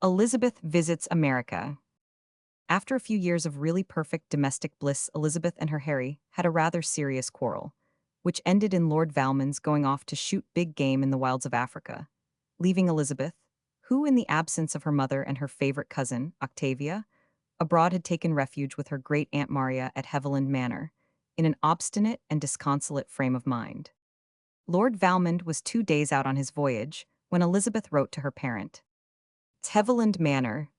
Elizabeth visits America. After a few years of really perfect domestic bliss, Elizabeth and her Harry had a rather serious quarrel, which ended in Lord Valmond's going off to shoot big game in the wilds of Africa, leaving Elizabeth, who, in the absence of her mother and her favorite cousin, Octavia, abroad had taken refuge with her great Aunt Maria at Heaviland Manor, in an obstinate and disconsolate frame of mind. Lord Valmond was 2 days out on his voyage when Elizabeth wrote to her parent. Heaviland Manor.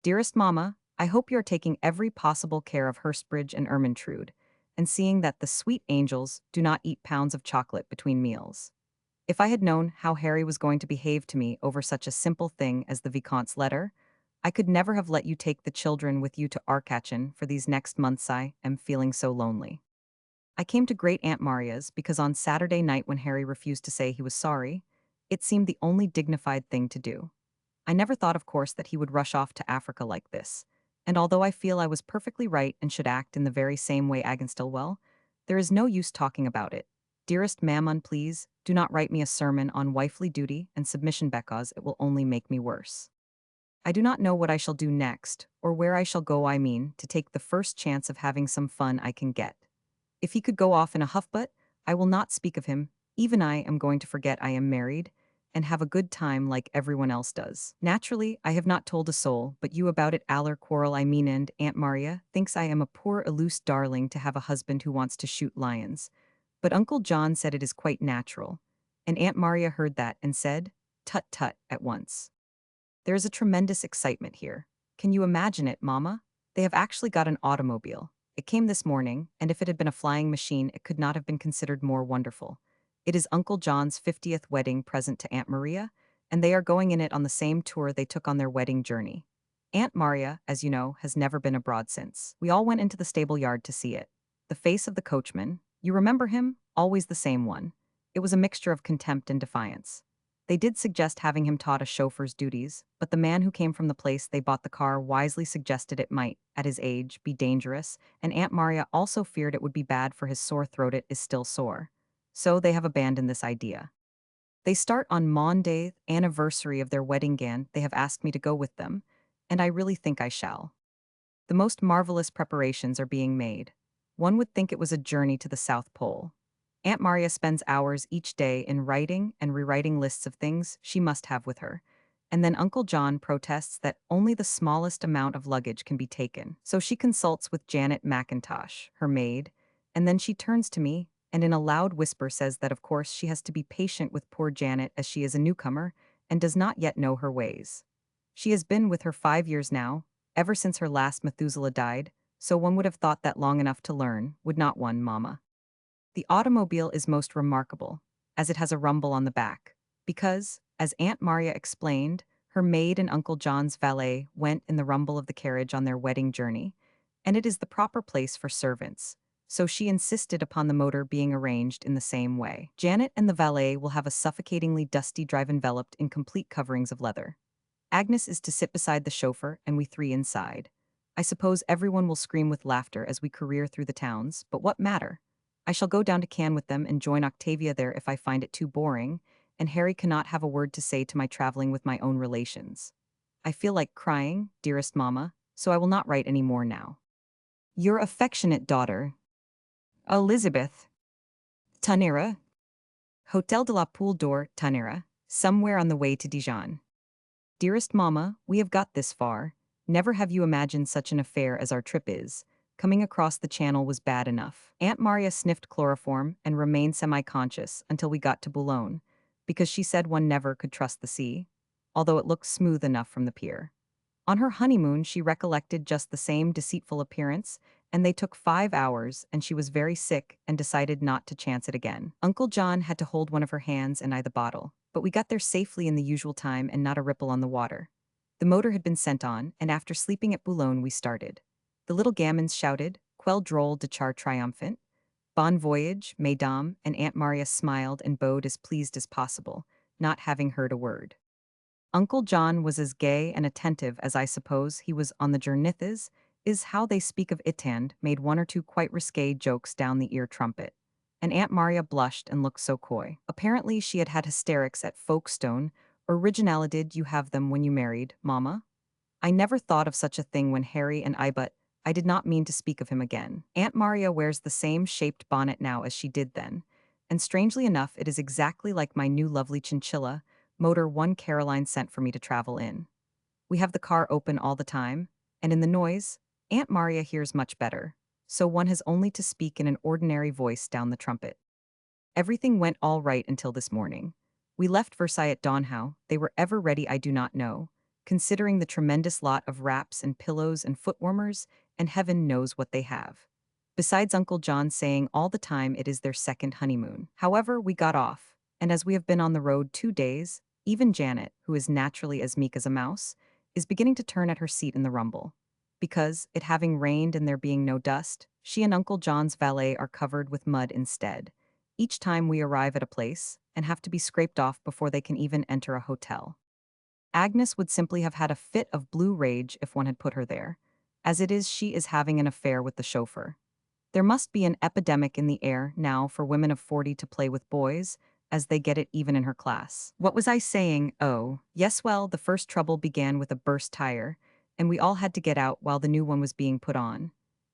Dearest Mamma, I hope you are taking every possible care of Hurstbridge and Ermintrude, and seeing that the sweet angels do not eat pounds of chocolate between meals. If I had known how Harry was going to behave to me over such a simple thing as the Vicomte's letter, I could never have let you take the children with you to Arcachon for these next months. I am feeling so lonely. I came to Great Aunt Maria's because on Saturday night when Harry refused to say he was sorry, it seemed the only dignified thing to do. I never thought, of course, that he would rush off to Africa like this, and although I feel I was perfectly right and should act in the very same way Agnes Stillwell, there is no use talking about it. Dearest Mammon, please, do not write me a sermon on wifely duty and submission because it will only make me worse. I do not know what I shall do next, or where I shall go. I mean, to take the first chance of having some fun I can get. If he could go off in a huff-butt, I will not speak of him. Even I am going to forget I am married, and have a good time like everyone else does. Naturally, I have not told a soul but you about it. Aller quarrel I mean, and Aunt Maria thinks I am a poor elusive darling to have a husband who wants to shoot lions. But Uncle John said it is quite natural, and Aunt Maria heard that and said, "Tut tut," at once. There is a tremendous excitement here. Can you imagine it, Mama? They have actually got an automobile. It came this morning, and if it had been a flying machine, it could not have been considered more wonderful. It is Uncle John's 50th wedding present to Aunt Maria, and they are going in it on the same tour they took on their wedding journey. Aunt Maria, as you know, has never been abroad since. We all went into the stable yard to see it. The face of the coachman, you remember him? Always the same one. It was a mixture of contempt and defiance. They did suggest having him taught a chauffeur's duties, but the man who came from the place they bought the car wisely suggested it might, at his age, be dangerous, and Aunt Maria also feared it would be bad for his sore throat. It is still sore. So they have abandoned this idea. They start on Monday, anniversary of their wedding. Gan, they have asked me to go with them, and I really think I shall. The most marvelous preparations are being made. One would think it was a journey to the South Pole. Aunt Maria spends hours each day in writing and rewriting lists of things she must have with her. And then Uncle John protests that only the smallest amount of luggage can be taken. So she consults with Janet McIntosh, her maid, and then she turns to me and in a loud whisper says that of course she has to be patient with poor Janet as she is a newcomer and does not yet know her ways. She has been with her 5 years now, ever since her last Methuselah died, so one would have thought that long enough to learn, would not one, Mamma? The automobile is most remarkable, as it has a rumble on the back, because, as Aunt Maria explained, her maid and Uncle John's valet went in the rumble of the carriage on their wedding journey, and it is the proper place for servants, so she insisted upon the motor being arranged in the same way. Janet and the valet will have a suffocatingly dusty drive enveloped in complete coverings of leather. Agnes is to sit beside the chauffeur, and we three inside. I suppose everyone will scream with laughter as we career through the towns, but what matter? I shall go down to Cannes with them and join Octavia there if I find it too boring, and Harry cannot have a word to say to my traveling with my own relations. I feel like crying, dearest Mamma, so I will not write any more now. Your affectionate daughter, Elizabeth. Tanera. Hotel de la Poule d'Or, Tanera, somewhere on the way to Dijon. Dearest Mamma, we have got this far. Never have you imagined such an affair as our trip is. Coming across the channel was bad enough. Aunt Maria sniffed chloroform and remained semi-conscious until we got to Boulogne, because she said one never could trust the sea, although it looked smooth enough from the pier. On her honeymoon, she recollected just the same deceitful appearance, and they took 5 hours, and she was very sick and decided not to chance it again. Uncle John had to hold one of her hands and I the bottle, but we got there safely in the usual time and not a ripple on the water. The motor had been sent on, and after sleeping at Boulogne, we started. The little gamins shouted, "Quel drôle de char triomphant! Bon voyage, mesdames," and Aunt Maria smiled and bowed as pleased as possible, not having heard a word. Uncle John was as gay and attentive as I suppose he was on the journithis, is how they speak of it, and made one or two quite risque jokes down the ear trumpet. And Aunt Maria blushed and looked so coy. Apparently she had had hysterics at Folkestone, Originality, you have them when you married, Mama? I never thought of such a thing when Harry and I, but I did not mean to speak of him again. Aunt Maria wears the same shaped bonnet now as she did then, and strangely enough, it is exactly like my new lovely chinchilla motor one Caroline sent for me to travel in. We have the car open all the time, and in the noise, Aunt Maria hears much better, so one has only to speak in an ordinary voice down the trumpet. Everything went all right until this morning. We left Versailles at dawn. How they were ever ready I do not know, considering the tremendous lot of wraps and pillows and foot warmers, and heaven knows what they have. Besides Uncle John saying all the time it is their second honeymoon. However, we got off, and as we have been on the road 2 days, even Janet, who is naturally as meek as a mouse, is beginning to turn at her seat in the rumble. Because, it having rained and there being no dust, she and Uncle John's valet are covered with mud instead each time we arrive at a place and have to be scraped off before they can even enter a hotel. Agnes would simply have had a fit of blue rage if one had put her there. As it is, she is having an affair with the chauffeur. There must be an epidemic in the air now for women of 40 to play with boys, as they get it even in her class. What was I saying? Oh, yes, well, the first trouble began with a burst tire, and we all had to get out while the new one was being put on.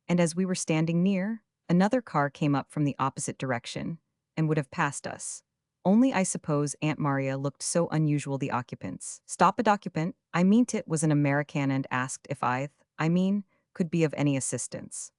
And as we were standing near, another car came up from the opposite direction and would have passed us. Only I suppose Aunt Maria looked so unusual the occupants. Stop it, occupant. I meant it was an American and asked if could be of any assistance.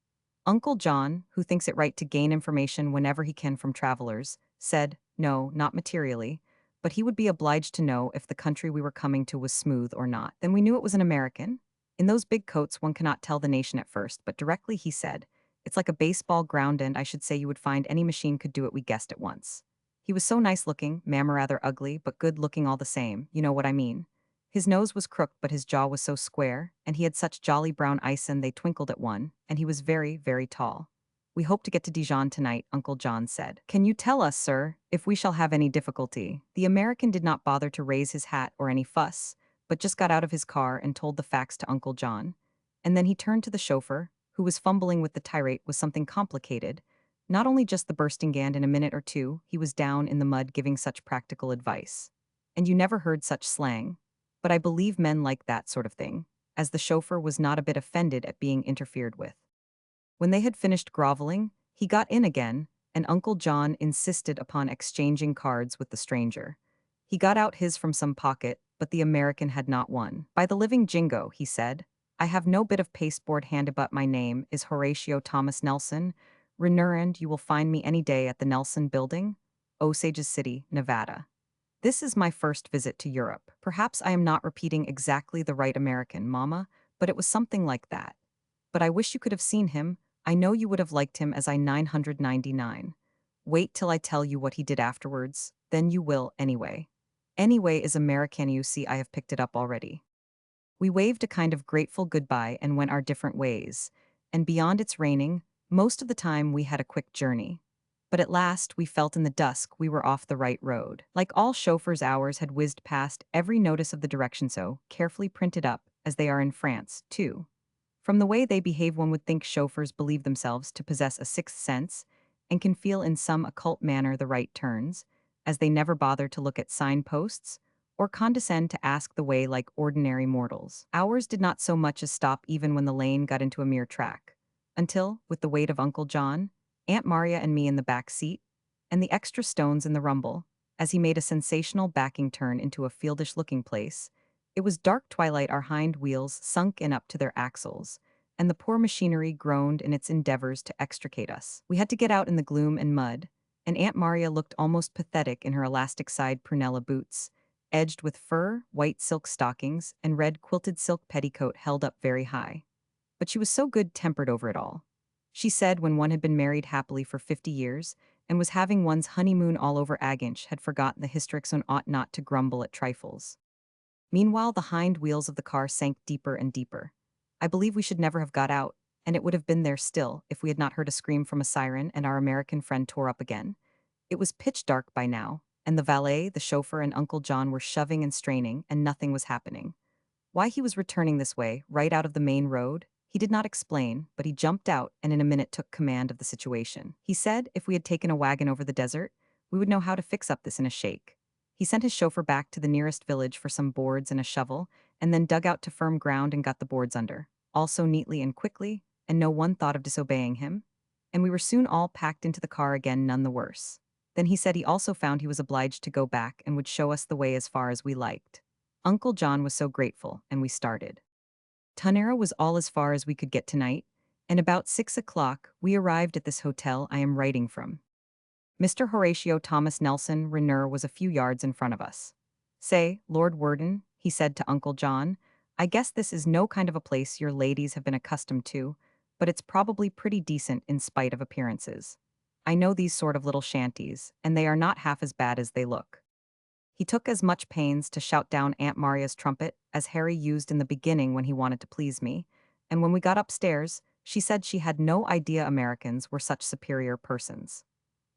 Uncle John, who thinks it right to gain information whenever he can from travelers, said, no, not materially, but he would be obliged to know if the country we were coming to was smooth or not. Then we knew it was an American. In those big coats one cannot tell the nation at first, but directly he said, it's like a baseball ground and I should say you would find any machine could do it, we guessed at once. He was so nice looking, Mamma rather ugly, but good looking all the same, you know what I mean. His nose was crooked but his jaw was so square, and he had such jolly brown eyes and they twinkled at one, and he was very, very tall. We hope to get to Dijon tonight, Uncle John said. Can you tell us, sir, if we shall have any difficulty? The American did not bother to raise his hat or any fuss, but just got out of his car and told the facts to Uncle John. And then he turned to the chauffeur, who was fumbling with the tirade with something complicated. Not only just the bursting gand in a minute or two, he was down in the mud giving such practical advice. And you never heard such slang. But I believe men like that sort of thing, as the chauffeur was not a bit offended at being interfered with. When they had finished groveling, he got in again, and Uncle John insisted upon exchanging cards with the stranger. He got out his from some pocket, but the American had not one. By the living jingo, he said, I have no bit of pasteboard handy, but my name is Horatio Thomas Nelson. Renurand, you will find me any day at the Nelson Building, Osages City, Nevada. This is my first visit to Europe. Perhaps I am not repeating exactly the right American, Mama, but it was something like that. But I wish you could have seen him. I know you would have liked him as I 999. Wait till I tell you what he did afterwards, then you will anyway. Anyway is American, you see I have picked it up already. We waved a kind of grateful goodbye and went our different ways, and beyond its raining, most of the time we had a quick journey. But at last, we felt in the dusk we were off the right road. Like all chauffeurs, ours had whizzed past every notice of the direction, so carefully printed up, as they are in France, too. From the way they behave, one would think chauffeurs believe themselves to possess a sixth sense and can feel in some occult manner the right turns, as they never bother to look at signposts or condescend to ask the way like ordinary mortals. Ours did not so much as stop even when the lane got into a mere track, until, with the weight of Uncle John, Aunt Maria and me in the back seat, and the extra stones in the rumble, as he made a sensational backing turn into a fieldish-looking place, it was dark twilight, our hind wheels sunk in up to their axles, and the poor machinery groaned in its endeavors to extricate us. We had to get out in the gloom and mud, and Aunt Maria looked almost pathetic in her elastic-side prunella boots, edged with fur, white silk stockings, and red quilted silk petticoat held up very high. But she was so good-tempered over it all. She said when one had been married happily for 50 years and was having one's honeymoon all over Aginch had forgotten the Hystrixon ought not to grumble at trifles. Meanwhile, the hind wheels of the car sank deeper and deeper. I believe we should never have got out, and it would have been there still if we had not heard a scream from a siren and our American friend tore up again. It was pitch dark by now, and the valet, the chauffeur, and Uncle John were shoving and straining, and nothing was happening. Why he was returning this way, right out of the main road, he did not explain, but he jumped out and in a minute took command of the situation. He said if we had taken a wagon over the desert, we would know how to fix up this in a shake. He sent his chauffeur back to the nearest village for some boards and a shovel, and then dug out to firm ground and got the boards under, all so neatly and quickly, and no one thought of disobeying him. And we were soon all packed into the car again, none the worse. Then he said he also found he was obliged to go back and would show us the way as far as we liked. Uncle John was so grateful, and we started. Tanera was all as far as we could get tonight, and about 6 o'clock we arrived at this hotel I am writing from. Mr. Horatio Thomas Nelson Renner was a few yards in front of us. "Say, Lord Worden," he said to Uncle John, "I guess this is no kind of a place your ladies have been accustomed to, but it's probably pretty decent in spite of appearances. I know these sort of little shanties, and they are not half as bad as they look." He took as much pains to shout down Aunt Maria's trumpet as Harry used in the beginning when he wanted to please me, and when we got upstairs, she said she had no idea Americans were such superior persons.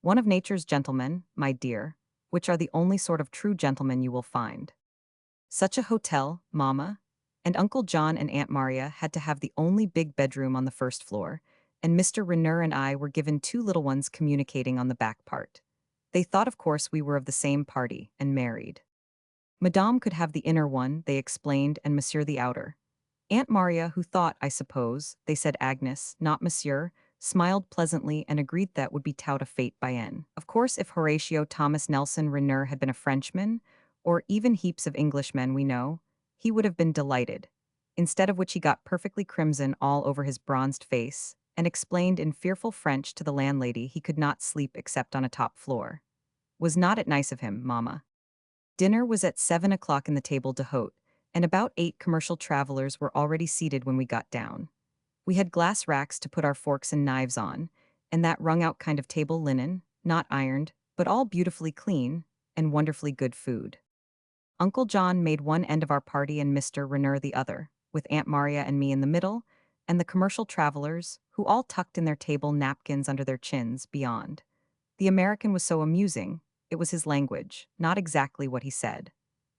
"One of nature's gentlemen, my dear, which are the only sort of true gentlemen you will find. Such a hotel, Mamma." And Uncle John and Aunt Maria had to have the only big bedroom on the first floor, and Mr. Renner and I were given two little ones communicating on the back part. They thought, of course, we were of the same party and married. Madame could have the inner one, they explained, and Monsieur the outer. Aunt Maria, who thought, I suppose, they said Agnes, not Monsieur, smiled pleasantly and agreed that would be tout a fate by N. Of course, if Horatio Thomas Nelson Renner had been a Frenchman, or even heaps of Englishmen we know, he would have been delighted. Instead of which he got perfectly crimson all over his bronzed face, and explained in fearful French to the landlady he could not sleep except on a top floor. Was not it nice of him, Mamma? Dinner was at 7 o'clock in the table d'hôte, and about 8 commercial travelers were already seated when we got down. We had glass racks to put our forks and knives on, and that wrung-out kind of table linen, not ironed, but all beautifully clean, and wonderfully good food. Uncle John made one end of our party and Mr. Renner the other, with Aunt Maria and me in the middle, and the commercial travelers, who all tucked in their table napkins under their chins, beyond. The American was so amusing. It was his language, not exactly what he said.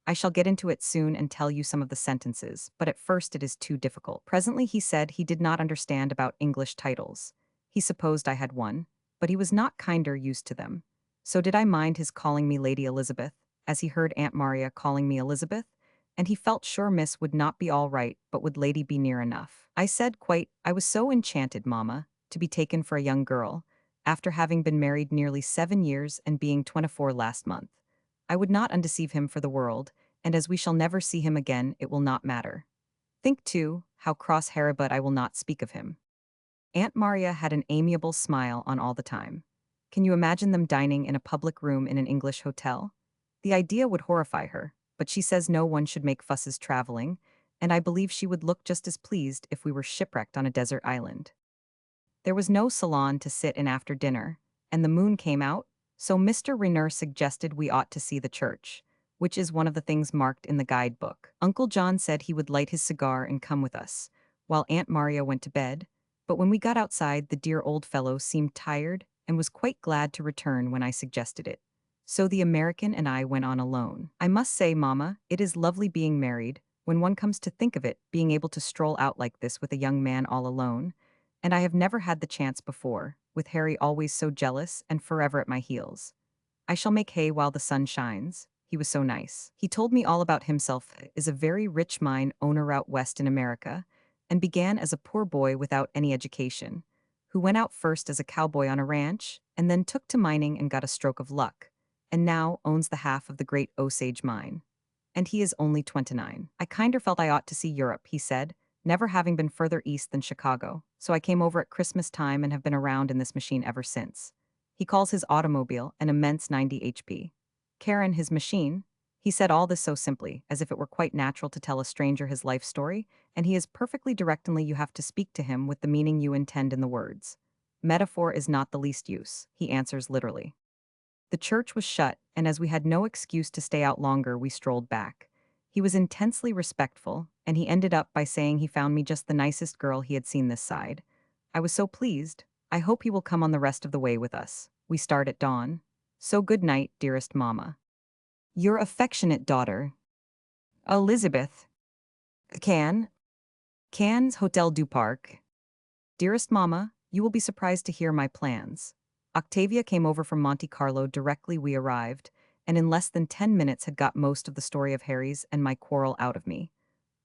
I shall get into it soon and tell you some of the sentences, but at first it is too difficult. Presently he said he did not understand about English titles. He supposed I had one, but he was not kinder used to them. So did I mind his calling me Lady Elizabeth, as he heard Aunt Maria calling me Elizabeth? And he felt sure Miss would not be all right, but would Lady be near enough? I said quite, I was so enchanted, Mamma, to be taken for a young girl, after having been married nearly 7 years and being 24 last month. I would not undeceive him for the world, and as we shall never see him again, it will not matter. Think, too, how cross Haribut I will not speak of him. Aunt Maria had an amiable smile on all the time. Can you imagine them dining in a public room in an English hotel? The idea would horrify her, but she says no one should make fusses traveling, and I believe she would look just as pleased if we were shipwrecked on a desert island. There was no salon to sit in after dinner, and the moon came out, so Mr. Renner suggested we ought to see the church, which is one of the things marked in the guidebook. Uncle John said he would light his cigar and come with us, while Aunt Maria went to bed, but when we got outside the dear old fellow seemed tired and was quite glad to return when I suggested it. So the American and I went on alone. I must say, Mamma, it is lovely being married, when one comes to think of it, being able to stroll out like this with a young man all alone, and I have never had the chance before, with Harry always so jealous and forever at my heels. I shall make hay while the sun shines. He was so nice. He told me all about himself, is a very rich mine owner out west in America, and began as a poor boy without any education, who went out first as a cowboy on a ranch, and then took to mining and got a stroke of luck, and now owns the half of the great Osage mine. And he is only 29. I kinder felt I ought to see Europe, he said, never having been further east than Chicago, so I came over at Christmas time and have been around in this machine ever since. He calls his automobile an immense 90 HP. Karen, his machine. He said all this so simply, as if it were quite natural to tell a stranger his life story, and he is perfectly direct only you have to speak to him with the meaning you intend in the words. Metaphor is not the least use, he answers literally. The church was shut, and as we had no excuse to stay out longer, we strolled back. He was intensely respectful, and he ended up by saying he found me just the nicest girl he had seen this side. I was so pleased. I hope he will come on the rest of the way with us. We start at dawn. So good night, dearest Mamma. Your affectionate daughter, Elizabeth. Cannes Hotel du Parc. Dearest Mamma, you will be surprised to hear my plans. Octavia came over from Monte Carlo directly we arrived, and in less than 10 minutes had got most of the story of Harry's and my quarrel out of me.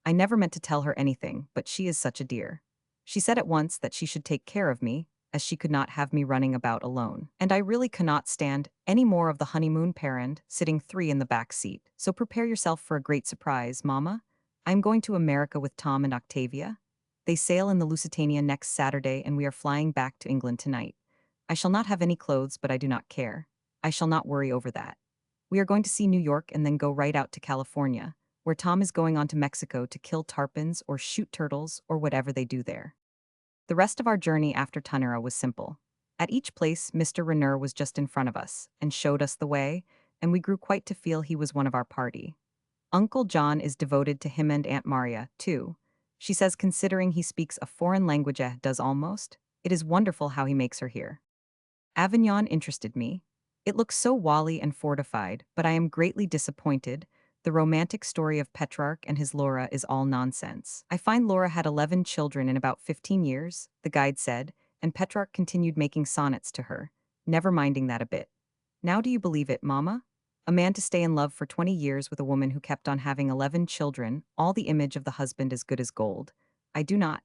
I never meant to tell her anything, but she is such a dear. She said at once that she should take care of me, as she could not have me running about alone. And I really cannot stand any more of the honeymoon parent sitting three in the back seat. So prepare yourself for a great surprise, Mama. I am going to America with Tom and Octavia. They sail in the Lusitania next Saturday and we are flying back to England tonight. I shall not have any clothes, but I do not care. I shall not worry over that. We are going to see New York and then go right out to California, where Tom is going on to Mexico to kill tarpons or shoot turtles or whatever they do there. The rest of our journey after Tanera was simple. At each place, Mr. Rainer was just in front of us and showed us the way, and we grew quite to feel he was one of our party. Uncle John is devoted to him and Aunt Maria, too. She says considering he speaks a foreign language does almost, it is wonderful how he makes her hear. Avignon interested me. It looks so wally and fortified, but I am greatly disappointed. The romantic story of Petrarch and his Laura is all nonsense. I find Laura had 11 children in about 15 years, the guide said, and Petrarch continued making sonnets to her, never minding that a bit. Now do you believe it, Mama? A man to stay in love for 20 years with a woman who kept on having 11 children, all the image of the husband as good as gold. I do not.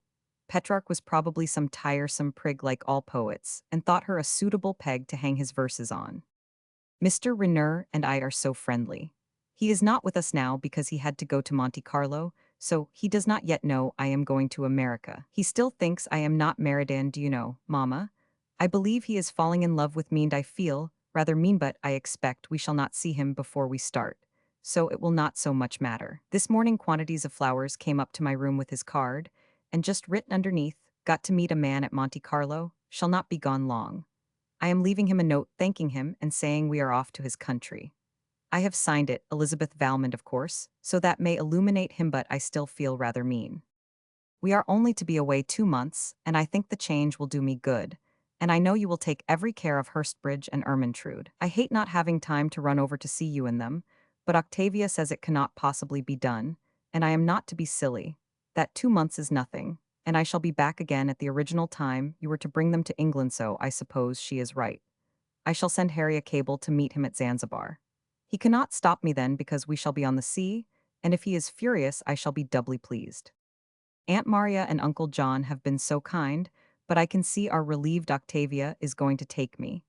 Petrarch was probably some tiresome prig like all poets, and thought her a suitable peg to hang his verses on. Mr. Rainer and I are so friendly. He is not with us now because he had to go to Monte Carlo, so he does not yet know I am going to America. He still thinks I am not Meriden, do you know, Mama? I believe he is falling in love with me and I feel, rather mean, but I expect we shall not see him before we start, so it will not so much matter. This morning quantities of flowers came up to my room with his card, and just written underneath, got to meet a man at Monte Carlo, shall not be gone long. I am leaving him a note thanking him and saying we are off to his country. I have signed it, Elizabeth Valmond, of course, so that may illuminate him, but I still feel rather mean. We are only to be away 2 months, and I think the change will do me good, and I know you will take every care of Hurstbridge and Ermintrude. I hate not having time to run over to see you in them, but Octavia says it cannot possibly be done, and I am not to be silly. That 2 months is nothing, and I shall be back again at the original time you were to bring them to England, so I suppose she is right. I shall send Harry a cable to meet him at Zanzibar. He cannot stop me then because we shall be on the sea, and if he is furious I shall be doubly pleased. Aunt Maria and Uncle John have been so kind, but I can see our relieved Octavia is going to take me.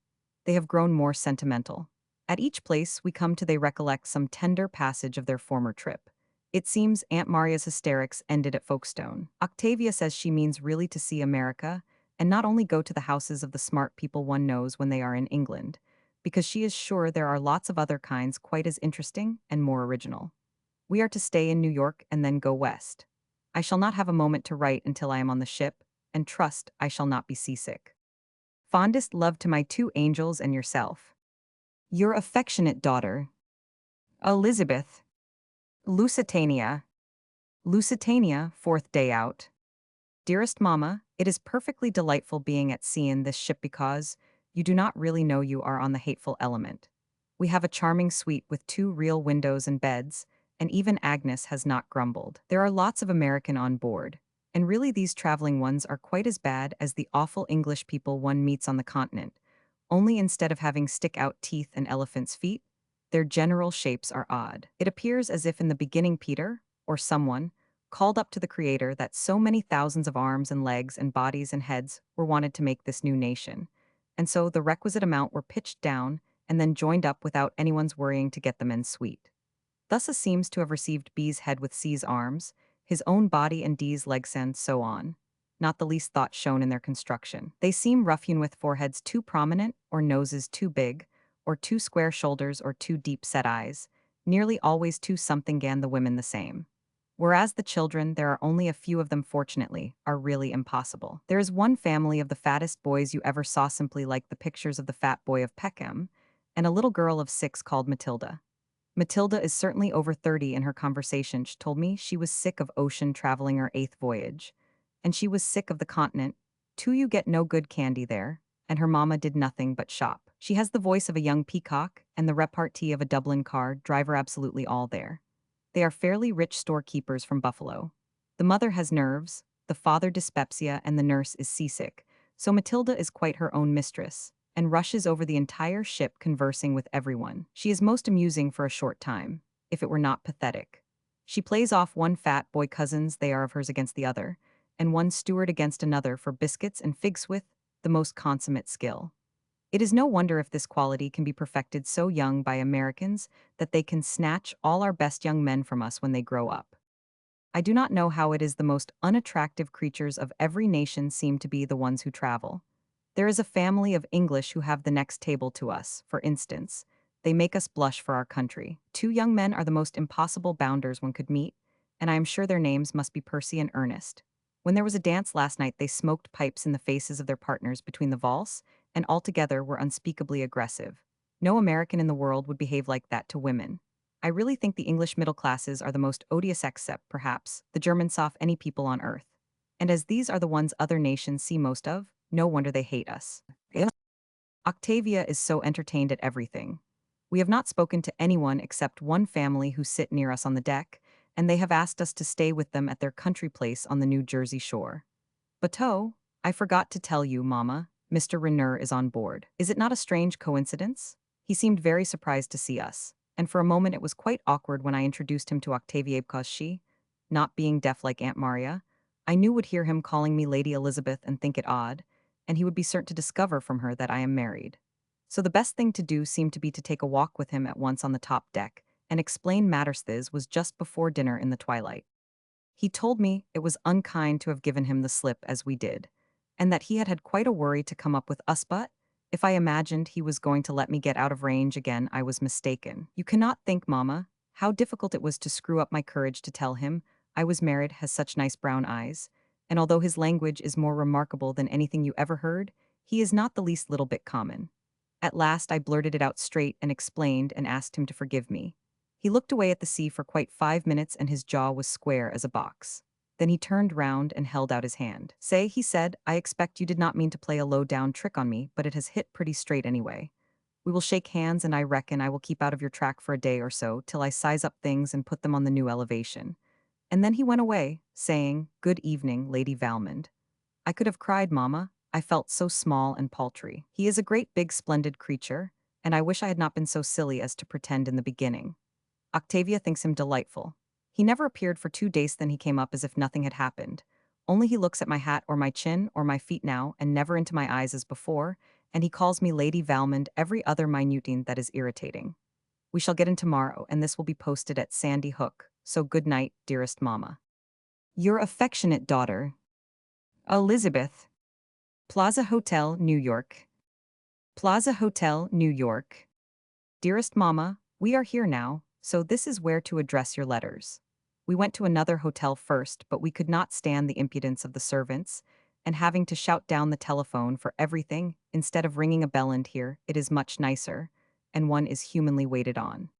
They have grown more sentimental. At each place we come to they recollect some tender passage of their former trip. It seems Aunt Maria's hysterics ended at Folkestone. Octavia says she means really to see America, and not only go to the houses of the smart people one knows when they are in England, because she is sure there are lots of other kinds quite as interesting and more original. We are to stay in New York and then go west. I shall not have a moment to write until I am on the ship, and trust I shall not be seasick. Fondest love to my 2 angels and yourself. Your affectionate daughter, Elizabeth. Lusitania. Lusitania, 4th day out. Dearest Mamma, it is perfectly delightful being at sea in this ship because you do not really know you are on the hateful element. We have a charming suite with 2 real windows and beds, and even Agnes has not grumbled. There are lots of American on board, and really these traveling ones are quite as bad as the awful English people one meets on the continent, only instead of having stick-out teeth and elephants' feet, their general shapes are odd. It appears as if in the beginning Peter, or someone, called up to the Creator that so many thousands of arms and legs and bodies and heads were wanted to make this new nation, and so the requisite amount were pitched down and then joined up without anyone's worrying to get them in sweet. Thus A seems to have received B's head with C's arms, his own body and D's legs and so on. Not the least thought shown in their construction. They seem ruffian with foreheads too prominent, or noses too big, or too square shoulders or too deep-set eyes, nearly always too something gan the women the same. Whereas the children, there are only a few of them fortunately, are really impossible. There is one family of the fattest boys you ever saw simply like the pictures of the fat boy of Peckham, and a little girl of 6 called Matilda. Matilda is certainly over 30 in her conversation. She told me she was sick of ocean traveling her 8th voyage. And she was sick of the continent. Too, you get no good candy there, and her mamma did nothing but shop. She has the voice of a young peacock and the repartee of a Dublin car driver absolutely all there. They are fairly rich storekeepers from Buffalo. The mother has nerves, the father dyspepsia, and the nurse is seasick, so Matilda is quite her own mistress, and rushes over the entire ship conversing with everyone. She is most amusing for a short time, if it were not pathetic. She plays off one fat boy cousins they are of hers against the other, and one steward against another for biscuits and figs with the most consummate skill. It is no wonder if this quality can be perfected so young by Americans that they can snatch all our best young men from us when they grow up. I do not know how it is the most unattractive creatures of every nation seem to be the ones who travel. There is a family of English who have the next table to us, for instance. They make us blush for our country. Two young men are the most impossible bounders one could meet, and I am sure their names must be Percy and Ernest. When there was a dance last night, they smoked pipes in the faces of their partners between the valse, and altogether were unspeakably aggressive. No American in the world would behave like that to women. I really think the English middle classes are the most odious except, perhaps, the Germans off any people on earth. And as these are the ones other nations see most of, no wonder they hate us. Yeah. Octavia is so entertained at everything. We have not spoken to anyone except one family who sit near us on the deck, and they have asked us to stay with them at their country place on the New Jersey shore. But oh, I forgot to tell you, Mama, Mr. Raynor is on board. Is it not a strange coincidence? He seemed very surprised to see us, and for a moment it was quite awkward when I introduced him to Octavia because she, not being deaf like Aunt Maria, I knew would hear him calling me Lady Elizabeth and think it odd, and he would be certain to discover from her that I am married. So the best thing to do seemed to be to take a walk with him at once on the top deck and explain matters. This was just before dinner in the twilight. He told me it was unkind to have given him the slip as we did, and that he had had quite a worry to come up with us, but if I imagined he was going to let me get out of range again, I was mistaken. You cannot think, Mamma, how difficult it was to screw up my courage to tell him I was married, has such nice brown eyes, and although his language is more remarkable than anything you ever heard, he is not the least little bit common. At last I blurted it out straight and explained and asked him to forgive me. He looked away at the sea for quite 5 minutes and his jaw was square as a box. Then he turned round and held out his hand. Say, he said, I expect you did not mean to play a low-down trick on me, but it has hit pretty straight anyway. We will shake hands and I reckon I will keep out of your track for a day or so till I size up things and put them on the new elevation. And then he went away, saying, Good evening, Lady Valmond. I could have cried, Mamma. I felt so small and paltry. He is a great big splendid creature, and I wish I had not been so silly as to pretend in the beginning. Octavia thinks him delightful. He never appeared for 2 days, then he came up as if nothing had happened. Only he looks at my hat or my chin or my feet now, and never into my eyes as before, and he calls me Lady Valmond every other minuting that is irritating. We shall get in tomorrow, and this will be posted at Sandy Hook, so good night, dearest Mamma. Your affectionate daughter, Elizabeth. Plaza Hotel, New York. Plaza Hotel, New York. Dearest Mamma, we are here now, so this is where to address your letters. We went to another hotel first, but we could not stand the impudence of the servants, and having to shout down the telephone for everything, instead of ringing a bell, and here it is much nicer, and one is humanly waited on.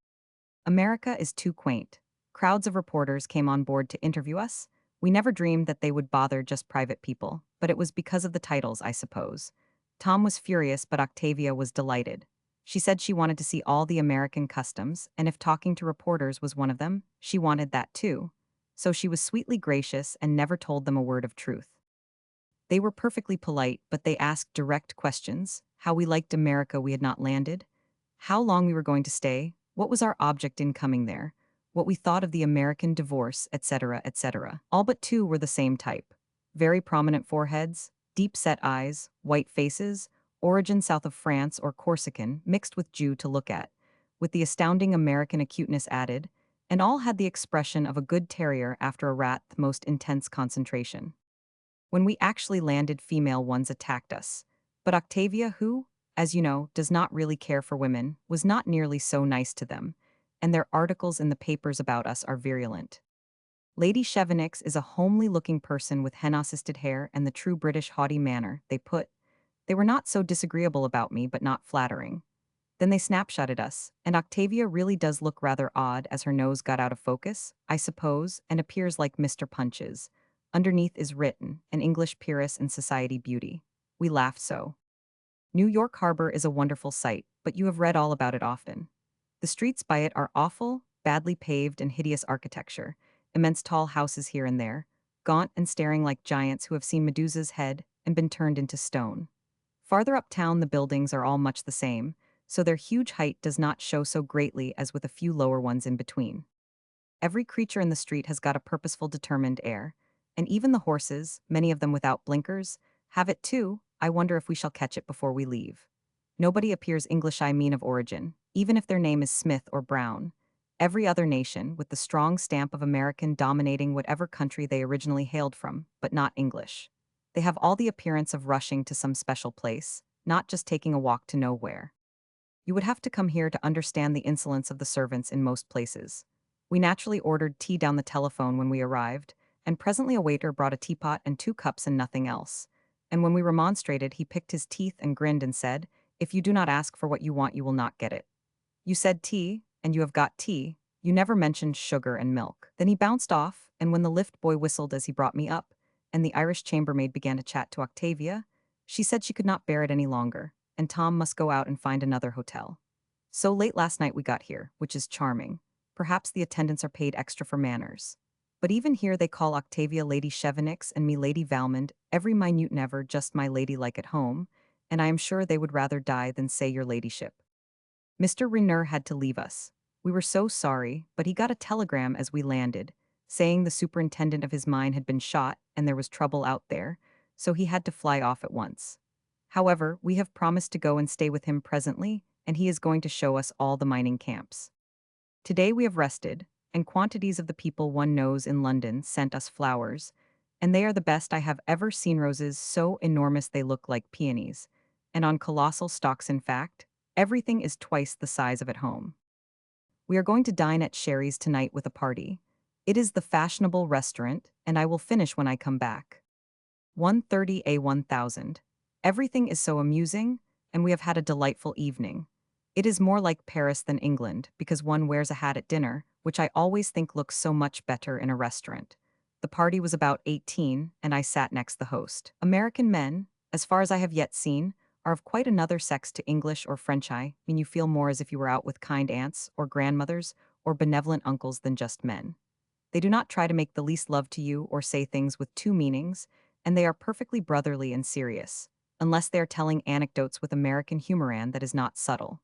America is too quaint. Crowds of reporters came on board to interview us. We never dreamed that they would bother just private people, but it was because of the titles, I suppose. Tom was furious, but Octavia was delighted. She said she wanted to see all the American customs, and if talking to reporters was one of them, she wanted that too. So she was sweetly gracious and never told them a word of truth. They were perfectly polite, but they asked direct questions: how we liked America we had not landed, how long we were going to stay, what was our object in coming there, what we thought of the American divorce, etc., etc. All but two were the same type. Very prominent foreheads, deep-set eyes, white faces, origin south of France or Corsican, mixed with Jew to look at, with the astounding American acuteness added, and all had the expression of a good terrier after a rat, the most intense concentration. When we actually landed, female ones attacked us. But Octavia, who, as you know, does not really care for women, was not nearly so nice to them, and their articles in the papers about us are virulent. Lady Chevenix is a homely-looking person with hen-assisted hair and the true British haughty manner, they put. They were not so disagreeable about me, but not flattering. Then they snapshotted us, and Octavia really does look rather odd as her nose got out of focus, I suppose, and appears like Mr. Punch's. Underneath is written, an English peeress and society beauty. We laughed so. New York Harbor is a wonderful sight, but you have read all about it often. The streets by it are awful, badly paved and hideous architecture, immense tall houses here and there, gaunt and staring like giants who have seen Medusa's head and been turned into stone. Farther uptown, the buildings are all much the same, so their huge height does not show so greatly as with a few lower ones in between. Every creature in the street has got a purposeful, determined air, and even the horses, many of them without blinkers, have it too. I wonder if we shall catch it before we leave. Nobody appears English, I mean of origin, even if their name is Smith or Brown. Every other nation, with the strong stamp of American dominating whatever country they originally hailed from, but not English. They have all the appearance of rushing to some special place, not just taking a walk to nowhere. You would have to come here to understand the insolence of the servants in most places. We naturally ordered tea down the telephone when we arrived, and presently a waiter brought a teapot and 2 cups and nothing else. And when we remonstrated, he picked his teeth and grinned and said, "If you do not ask for what you want, you will not get it. You said tea, and you have got tea. You never mentioned sugar and milk." Then he bounced off, and when the lift boy whistled as he brought me up, and the Irish chambermaid began to chat to Octavia, she said she could not bear it any longer, and Tom must go out and find another hotel. So late last night we got here, which is charming. Perhaps the attendants are paid extra for manners. But even here they call Octavia Lady Chevenix and me Lady Valmond, every minute never just my lady like at home, and I am sure they would rather die than say your ladyship. Mr. Raynor had to leave us. We were so sorry, but he got a telegram as we landed, saying the superintendent of his mine had been shot and there was trouble out there, so he had to fly off at once. However, we have promised to go and stay with him presently, and he is going to show us all the mining camps. Today we have rested, and quantities of the people one knows in London sent us flowers, and they are the best I have ever seen, roses so enormous they look like peonies, and on colossal stalks in fact. Everything is twice the size of at home. We are going to dine at Sherry's tonight with a party. It is the fashionable restaurant, and I will finish when I come back. 130 A 1000. Everything is so amusing, and we have had a delightful evening. It is more like Paris than England, because one wears a hat at dinner, which I always think looks so much better in a restaurant. The party was about 18, and I sat next the host. American men, as far as I have yet seen, are of quite another sex to English or French. I mean, you feel more as if you were out with kind aunts or grandmothers or benevolent uncles than just men. They do not try to make the least love to you or say things with two meanings, and they are perfectly brotherly and serious, unless they are telling anecdotes with American humor and that is not subtle.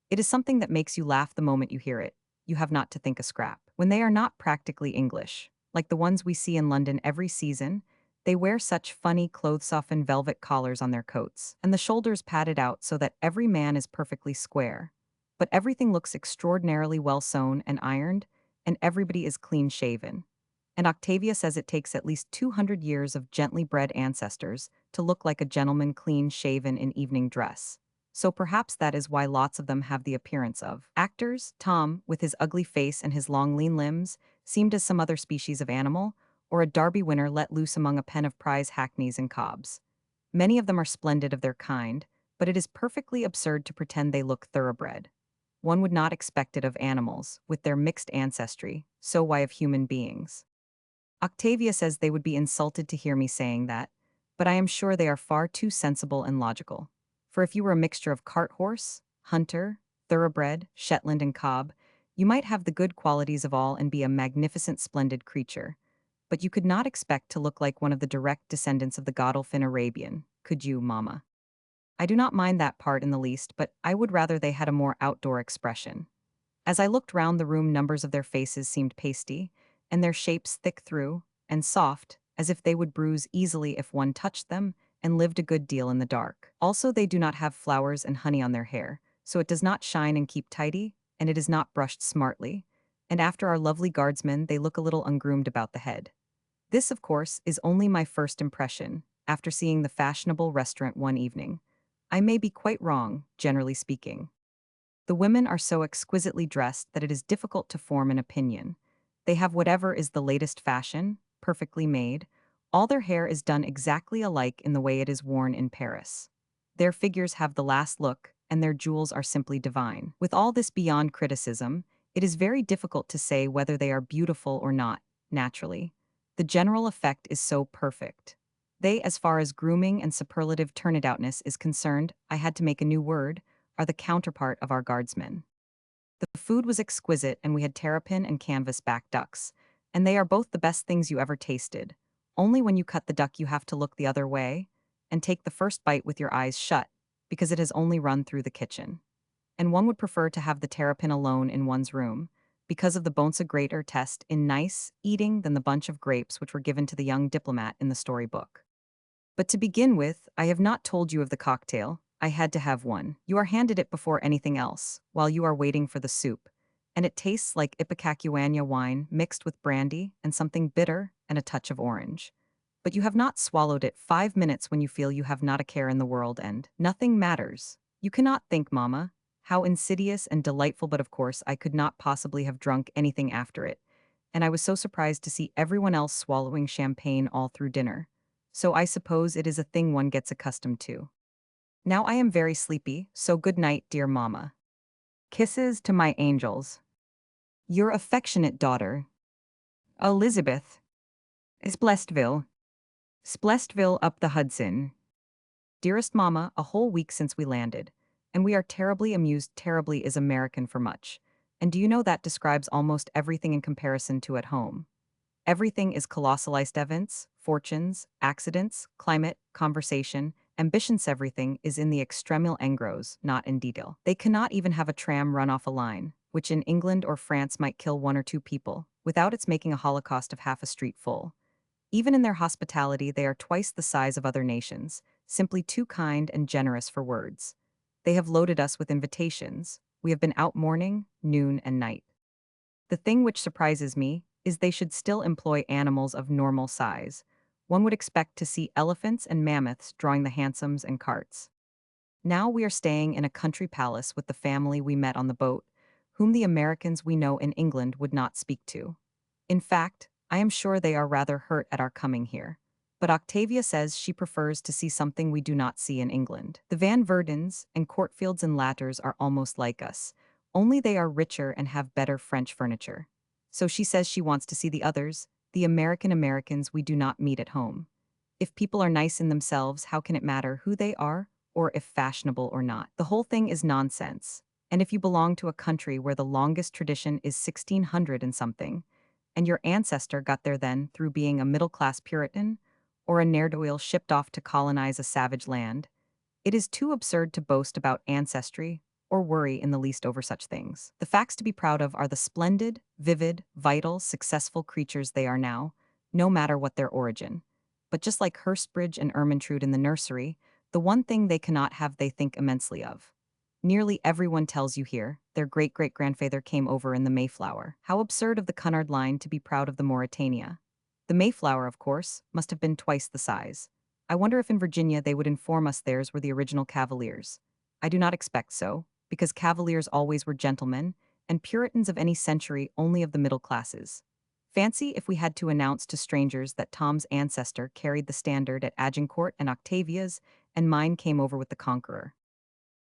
It is something that makes you laugh the moment you hear it. You have not to think a scrap. When they are not practically English, like the ones we see in London every season, they wear such funny clothes-softened velvet collars on their coats, and the shoulders padded out so that every man is perfectly square. But everything looks extraordinarily well sewn and ironed, and everybody is clean-shaven. And Octavia says it takes at least 200 years of gently bred ancestors to look like a gentleman clean-shaven in evening dress. So perhaps that is why lots of them have the appearance of actors. Tom, with his ugly face and his long lean limbs, seemed as some other species of animal, or a Derby winner let loose among a pen of prize hackneys and cobs. Many of them are splendid of their kind, but it is perfectly absurd to pretend they look thoroughbred. One would not expect it of animals, with their mixed ancestry, so why of human beings? Octavia says they would be insulted to hear me saying that, but I am sure they are far too sensible and logical. For if you were a mixture of cart horse, hunter, thoroughbred, Shetland, and cob, you might have the good qualities of all and be a magnificent, splendid creature. But you could not expect to look like one of the direct descendants of the Godolphin Arabian, could you, Mamma? I do not mind that part in the least, but I would rather they had a more outdoor expression. As I looked round the room, numbers of their faces seemed pasty, and their shapes thick through, and soft, as if they would bruise easily if one touched them, and lived a good deal in the dark. Also, they do not have flowers and honey on their hair, so it does not shine and keep tidy, and it is not brushed smartly, and after our lovely guardsmen they look a little ungroomed about the head. This, of course, is only my first impression, after seeing the fashionable restaurant one evening. I may be quite wrong, generally speaking. The women are so exquisitely dressed that it is difficult to form an opinion. They have whatever is the latest fashion, perfectly made. All their hair is done exactly alike in the way it is worn in Paris. Their figures have the last look, and their jewels are simply divine. With all this beyond criticism, it is very difficult to say whether they are beautiful or not, naturally. The general effect is so perfect. They, as far as grooming and superlative turn-it-outness is concerned, I had to make a new word, are the counterpart of our guardsmen. The food was exquisite, and we had terrapin and canvas-back ducks, and they are both the best things you ever tasted. Only when you cut the duck you have to look the other way, and take the first bite with your eyes shut, because it has only run through the kitchen. And one would prefer to have the terrapin alone in one's room, because of the bonsa grater test in nice eating than the bunch of grapes which were given to the young diplomat in the storybook. But to begin with, I have not told you of the cocktail. I had to have one. You are handed it before anything else, while you are waiting for the soup. And it tastes like Ipecacuanha wine mixed with brandy and something bitter and a touch of orange. But you have not swallowed it 5 minutes when you feel you have not a care in the world and nothing matters. You cannot think, Mamma. How insidious and delightful, but of course I could not possibly have drunk anything after it. And I was so surprised to see everyone else swallowing champagne all through dinner. So I suppose it is a thing one gets accustomed to. Now I am very sleepy, so good night, dear Mamma. Kisses to my angels. Your affectionate daughter, Elizabeth. Splestville. Splestville up the Hudson. Dearest Mamma, a whole week since we landed, and we are terribly amused. Terribly is American for much. And do you know that describes almost everything in comparison to at home? Everything is colossalized events, fortunes, accidents, climate, conversation, ambitions. Everything is in the extremul engros, not in detail. They cannot even have a tram run off a line, which in England or France might kill 1 or 2 people, without its making a holocaust of half a street full. Even in their hospitality, they are twice the size of other nations, simply too kind and generous for words. They have loaded us with invitations. We have been out morning, noon, and night. The thing which surprises me is they should still employ animals of normal size. One would expect to see elephants and mammoths drawing the hansoms and carts. Now we are staying in a country palace with the family we met on the boat, whom the Americans we know in England would not speak to. In fact, I am sure they are rather hurt at our coming here. But Octavia says she prefers to see something we do not see in England. The Van Verdens and Courtfields and Latters are almost like us, only they are richer and have better French furniture. So she says she wants to see the others, the Americans we do not meet at home. If people are nice in themselves, how can it matter who they are, or if fashionable or not? The whole thing is nonsense. And if you belong to a country where the longest tradition is 1600 and something, and your ancestor got there then through being a middle-class Puritan, or a ne'er-do-well shipped off to colonize a savage land, it is too absurd to boast about ancestry or worry in the least over such things. The facts to be proud of are the splendid, vivid, vital, successful creatures they are now, no matter what their origin. But just like Hurstbridge and Ermintrude in the nursery, the one thing they cannot have they think immensely of. Nearly everyone tells you here, their great-great-grandfather came over in the Mayflower. How absurd of the Cunard line to be proud of the Mauritania. The Mayflower, of course, must have been twice the size. I wonder if in Virginia they would inform us theirs were the original Cavaliers. I do not expect so, because Cavaliers always were gentlemen, and Puritans of any century only of the middle classes. Fancy if we had to announce to strangers that Tom's ancestor carried the standard at Agincourt and Octavia's, and mine came over with the Conqueror.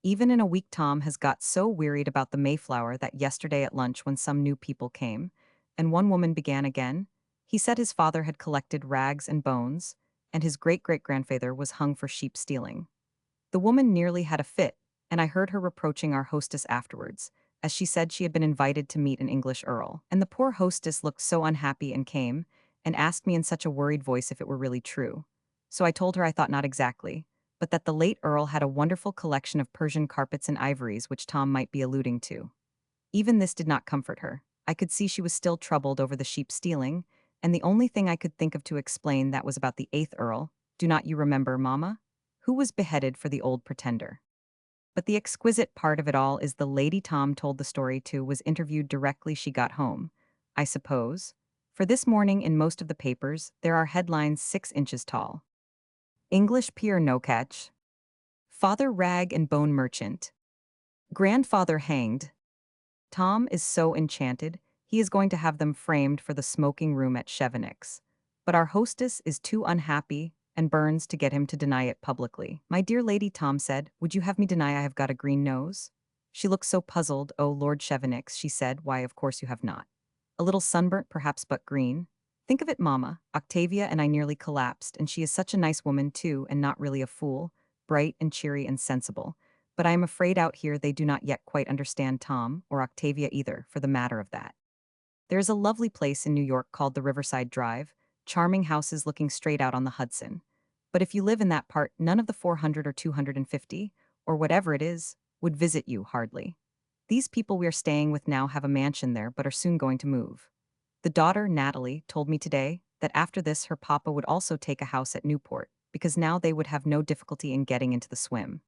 Even in a week Tom has got so wearied about the Mayflower that yesterday at lunch when some new people came, and one woman began again, he said his father had collected rags and bones, and his great-great-grandfather was hung for sheep stealing. The woman nearly had a fit, and I heard her reproaching our hostess afterwards, as she said she had been invited to meet an English earl. And the poor hostess looked so unhappy and came, and asked me in such a worried voice if it were really true. So I told her I thought not exactly, but that the late earl had a wonderful collection of Persian carpets and ivories which Tom might be alluding to. Even this did not comfort her. I could see she was still troubled over the sheep stealing, and the only thing I could think of to explain that was about the 8th earl, do not you remember, Mamma? Who was beheaded for the old pretender. But the exquisite part of it all is the lady Tom told the story to was interviewed directly she got home, I suppose. For this morning in most of the papers, there are headlines 6 inches tall. English peer no catch. Father rag and bone merchant. Grandfather hanged. Tom is so enchanted, he is going to have them framed for the smoking room at Chevenix's. But our hostess is too unhappy and burns to get him to deny it publicly. My dear lady, Tom said, would you have me deny I have got a green nose? She looked so puzzled. Oh, Lord Chevenix, she said, why, of course you have not. A little sunburnt, perhaps, but green. Think of it, Mamma. Octavia and I nearly collapsed, and she is such a nice woman, too, and not really a fool, bright and cheery and sensible. But I am afraid out here they do not yet quite understand Tom, or Octavia either, for the matter of that. There is a lovely place in New York called the Riverside Drive, charming houses looking straight out on the Hudson. But if you live in that part, none of the 400 or 250, or whatever it is, would visit you hardly. These people we are staying with now have a mansion there but are soon going to move. The daughter, Natalie, told me today that after this her papa would also take a house at Newport, because now they would have no difficulty in getting into the swim.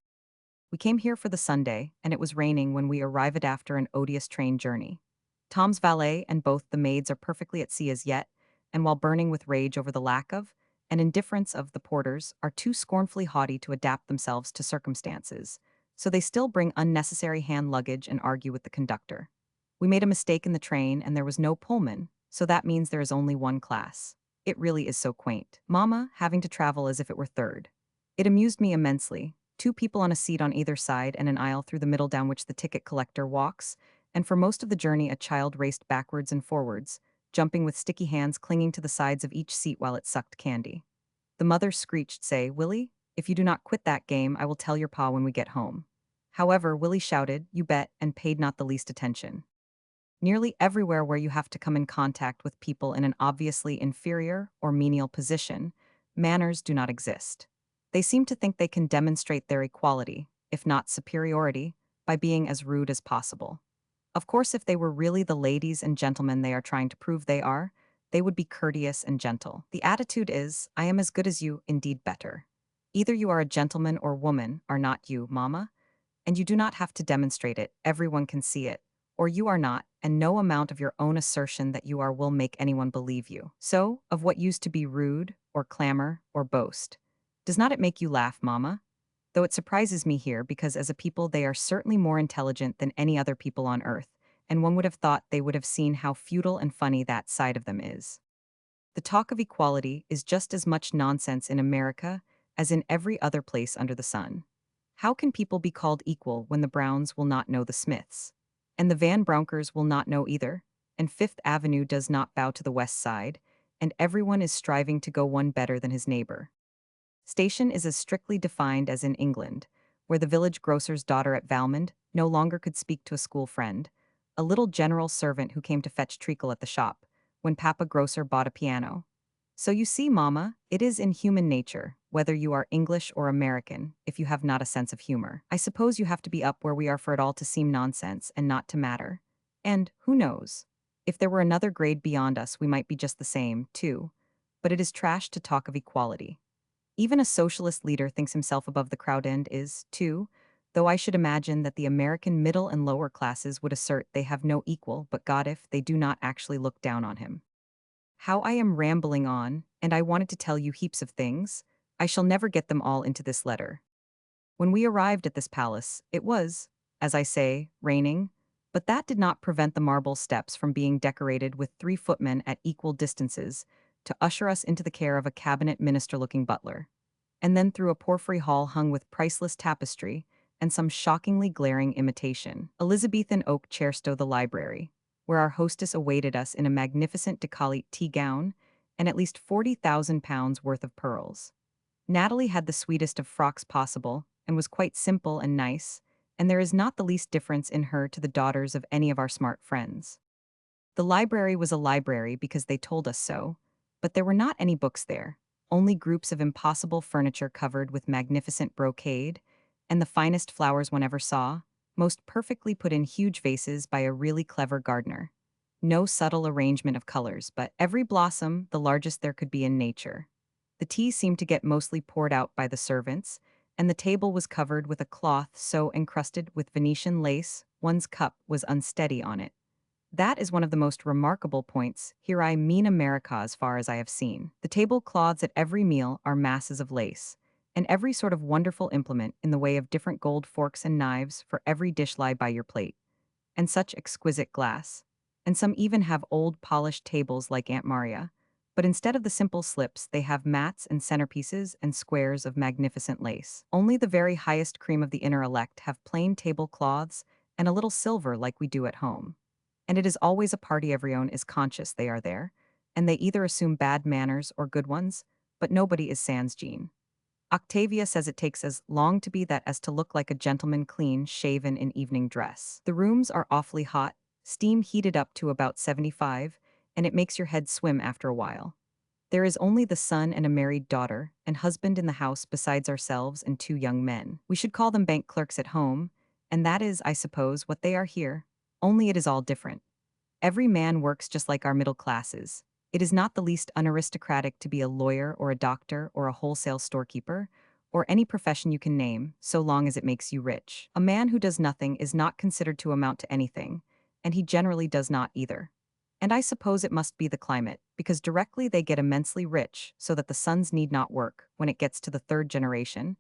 We came here for the Sunday, and it was raining when we arrived after an odious train journey. Tom's valet and both the maids are perfectly at sea as yet, and while burning with rage over the lack of, and indifference of the porters, are too scornfully haughty to adapt themselves to circumstances, so they still bring unnecessary hand luggage and argue with the conductor. We made a mistake in the train and there was no Pullman, so that means there is only one class. It really is so quaint. Mama having to travel as if it were third. It amused me immensely. Two people on a seat on either side and an aisle through the middle down which the ticket collector walks, and for most of the journey a child raced backwards and forwards, jumping with sticky hands clinging to the sides of each seat while it sucked candy. The mother screeched, "Say, Willie, if you do not quit that game, I will tell your pa when we get home." However, Willie shouted, "You bet," and paid not the least attention. Nearly everywhere where you have to come in contact with people in an obviously inferior or menial position, manners do not exist. They seem to think they can demonstrate their equality, if not superiority, by being as rude as possible. Of course, if they were really the ladies and gentlemen they are trying to prove they are, they would be courteous and gentle. The attitude is, I am as good as you, indeed better. Either you are a gentleman or woman, are not you, Mama? And you do not have to demonstrate it, everyone can see it. Or you are not, and no amount of your own assertion that you are will make anyone believe you. So, of what used to be rude, or clamor, or boast? Does not it make you laugh, Mama? Though it surprises me here because as a people they are certainly more intelligent than any other people on earth, and one would have thought they would have seen how futile and funny that side of them is. The talk of equality is just as much nonsense in America as in every other place under the sun. How can people be called equal when the Browns will not know the Smiths? And the Van Bronkers will not know either, and Fifth Avenue does not bow to the West Side, and everyone is striving to go one better than his neighbor. Station is as strictly defined as in England, where the village grocer's daughter at Valmond no longer could speak to a school friend, a little general servant who came to fetch treacle at the shop, when Papa Grocer bought a piano. So you see, Mama, it is in human nature, whether you are English or American, if you have not a sense of humor. I suppose you have to be up where we are for it all to seem nonsense and not to matter. And, who knows? If there were another grade beyond us, we might be just the same, too. But it is trash to talk of equality. Even a socialist leader thinks himself above the crowd and is, too, though I should imagine that the American middle and lower classes would assert they have no equal but God if they do not actually look down on him. How I am rambling on, and I wanted to tell you heaps of things. I shall never get them all into this letter. When we arrived at this palace, it was, as I say, raining, but that did not prevent the marble steps from being decorated with 3 footmen at equal distances to usher us into the care of a cabinet minister-looking butler, and then through a porphyry hall hung with priceless tapestry and some shockingly glaring imitation. Elizabethan oak chair stood the library, where our hostess awaited us in a magnificent décolleté tea gown and at least 40,000 pounds worth of pearls. Natalie had the sweetest of frocks possible and was quite simple and nice, and there is not the least difference in her to the daughters of any of our smart friends. The library was a library because they told us so, but there were not any books there, only groups of impossible furniture covered with magnificent brocade, and the finest flowers one ever saw, most perfectly put in huge vases by a really clever gardener. No subtle arrangement of colors, but every blossom the largest there could be in nature. The tea seemed to get mostly poured out by the servants, and the table was covered with a cloth so encrusted with Venetian lace one's cup was unsteady on it. That is one of the most remarkable points, here I mean America as far as I have seen. The tablecloths at every meal are masses of lace, and every sort of wonderful implement in the way of different gold forks and knives for every dish lie by your plate. And such exquisite glass. And some even have old polished tables like Aunt Maria, but instead of the simple slips they have mats and centerpieces and squares of magnificent lace. Only the very highest cream of the inner elect have plain tablecloths and a little silver like we do at home. And it is always a party everyone is conscious they are there, and they either assume bad manners or good ones, but nobody is sans Jean. Octavia says it takes as long to be that as to look like a gentleman clean shaven in evening dress. The rooms are awfully hot, steam heated up to about 75, and it makes your head swim after a while. There is only the son and a married daughter, and husband in the house besides ourselves and two young men. We should call them bank clerks at home, and that is, I suppose, what they are here. Only it is all different. Every man works just like our middle classes. It is not the least unaristocratic to be a lawyer or a doctor or a wholesale storekeeper, or any profession you can name, so long as it makes you rich. A man who does nothing is not considered to amount to anything, and he generally does not either. And I suppose it must be the climate, because directly they get immensely rich, so that the sons need not work. When it gets to the third generation,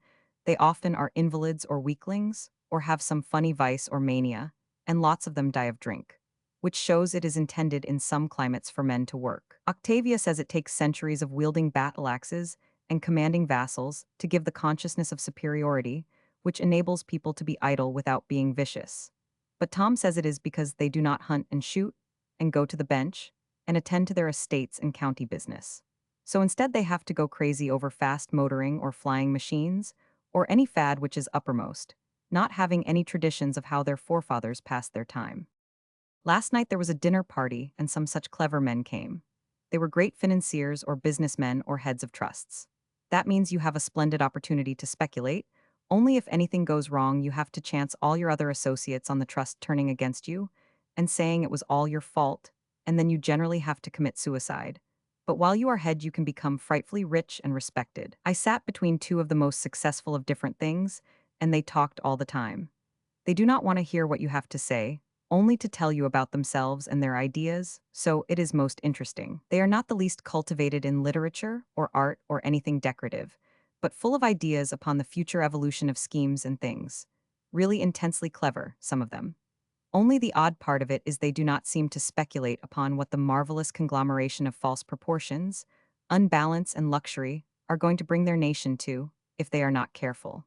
they often are invalids or weaklings, or have some funny vice or mania, and lots of them die of drink, which shows it is intended in some climates for men to work. Octavia says it takes centuries of wielding battle axes and commanding vassals to give the consciousness of superiority, which enables people to be idle without being vicious. But Tom says it is because they do not hunt and shoot, and go to the bench, and attend to their estates and county business. So instead they have to go crazy over fast motoring or flying machines, or any fad which is uppermost, not having any traditions of how their forefathers passed their time. Last night there was a dinner party, and some such clever men came. They were great financiers or businessmen or heads of trusts. That means you have a splendid opportunity to speculate. Only if anything goes wrong, you have to chance all your other associates on the trust turning against you and saying it was all your fault, and then you generally have to commit suicide. But while you are head, you can become frightfully rich and respected. I sat between two of the most successful of different things, and they talked all the time. They do not want to hear what you have to say, only to tell you about themselves and their ideas, so it is most interesting. They are not the least cultivated in literature or art or anything decorative, but full of ideas upon the future evolution of schemes and things. Really intensely clever, some of them. Only the odd part of it is they do not seem to speculate upon what the marvelous conglomeration of false proportions, unbalance, and luxury are going to bring their nation to, if they are not careful.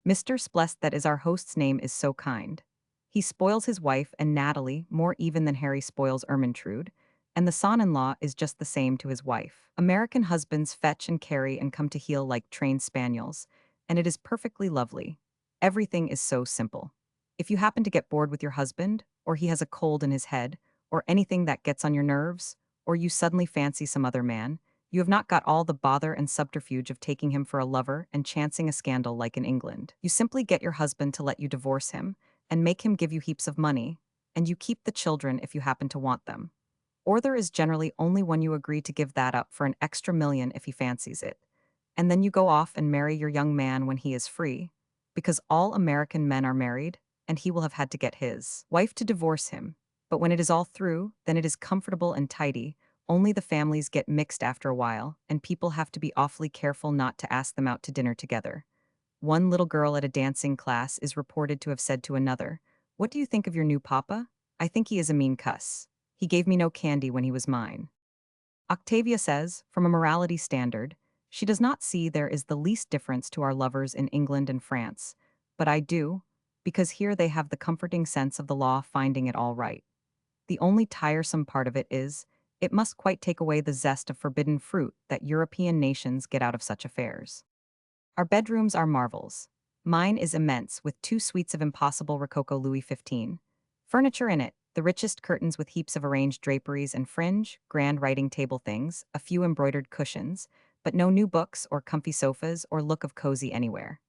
Mr. Splest, that is our host's name, is so kind. He spoils his wife and Natalie more even than Harry spoils Ermintrude, and the son-in-law is just the same to his wife. American husbands fetch and carry and come to heel like trained spaniels, and it is perfectly lovely. Everything is so simple. If you happen to get bored with your husband, or he has a cold in his head, or anything that gets on your nerves, or you suddenly fancy some other man, you have not got all the bother and subterfuge of taking him for a lover and chancing a scandal like in England. You simply get your husband to let you divorce him, and make him give you heaps of money, and you keep the children if you happen to want them. Or there is generally only when you agree to give that up for an extra million if he fancies it. And then you go off and marry your young man when he is free, because all American men are married, and he will have had to get his wife to divorce him. But when it is all through, then it is comfortable and tidy, only the families get mixed after a while, and people have to be awfully careful not to ask them out to dinner together. One little girl at a dancing class is reported to have said to another, "What do you think of your new papa? I think he is a mean cuss. He gave me no candy when he was mine." Octavia says, from a morality standard, she does not see there is the least difference to our lovers in England and France, but I do, because here they have the comforting sense of the law finding it all right. The only tiresome part of it is, it must quite take away the zest of forbidden fruit that European nations get out of such affairs. Our bedrooms are marvels. Mine is immense, with 2 suites of impossible Rococo Louis XV. Furniture in it, the richest curtains with heaps of arranged draperies and fringe, grand writing table things, a few embroidered cushions, but no new books or comfy sofas or look of cozy anywhere.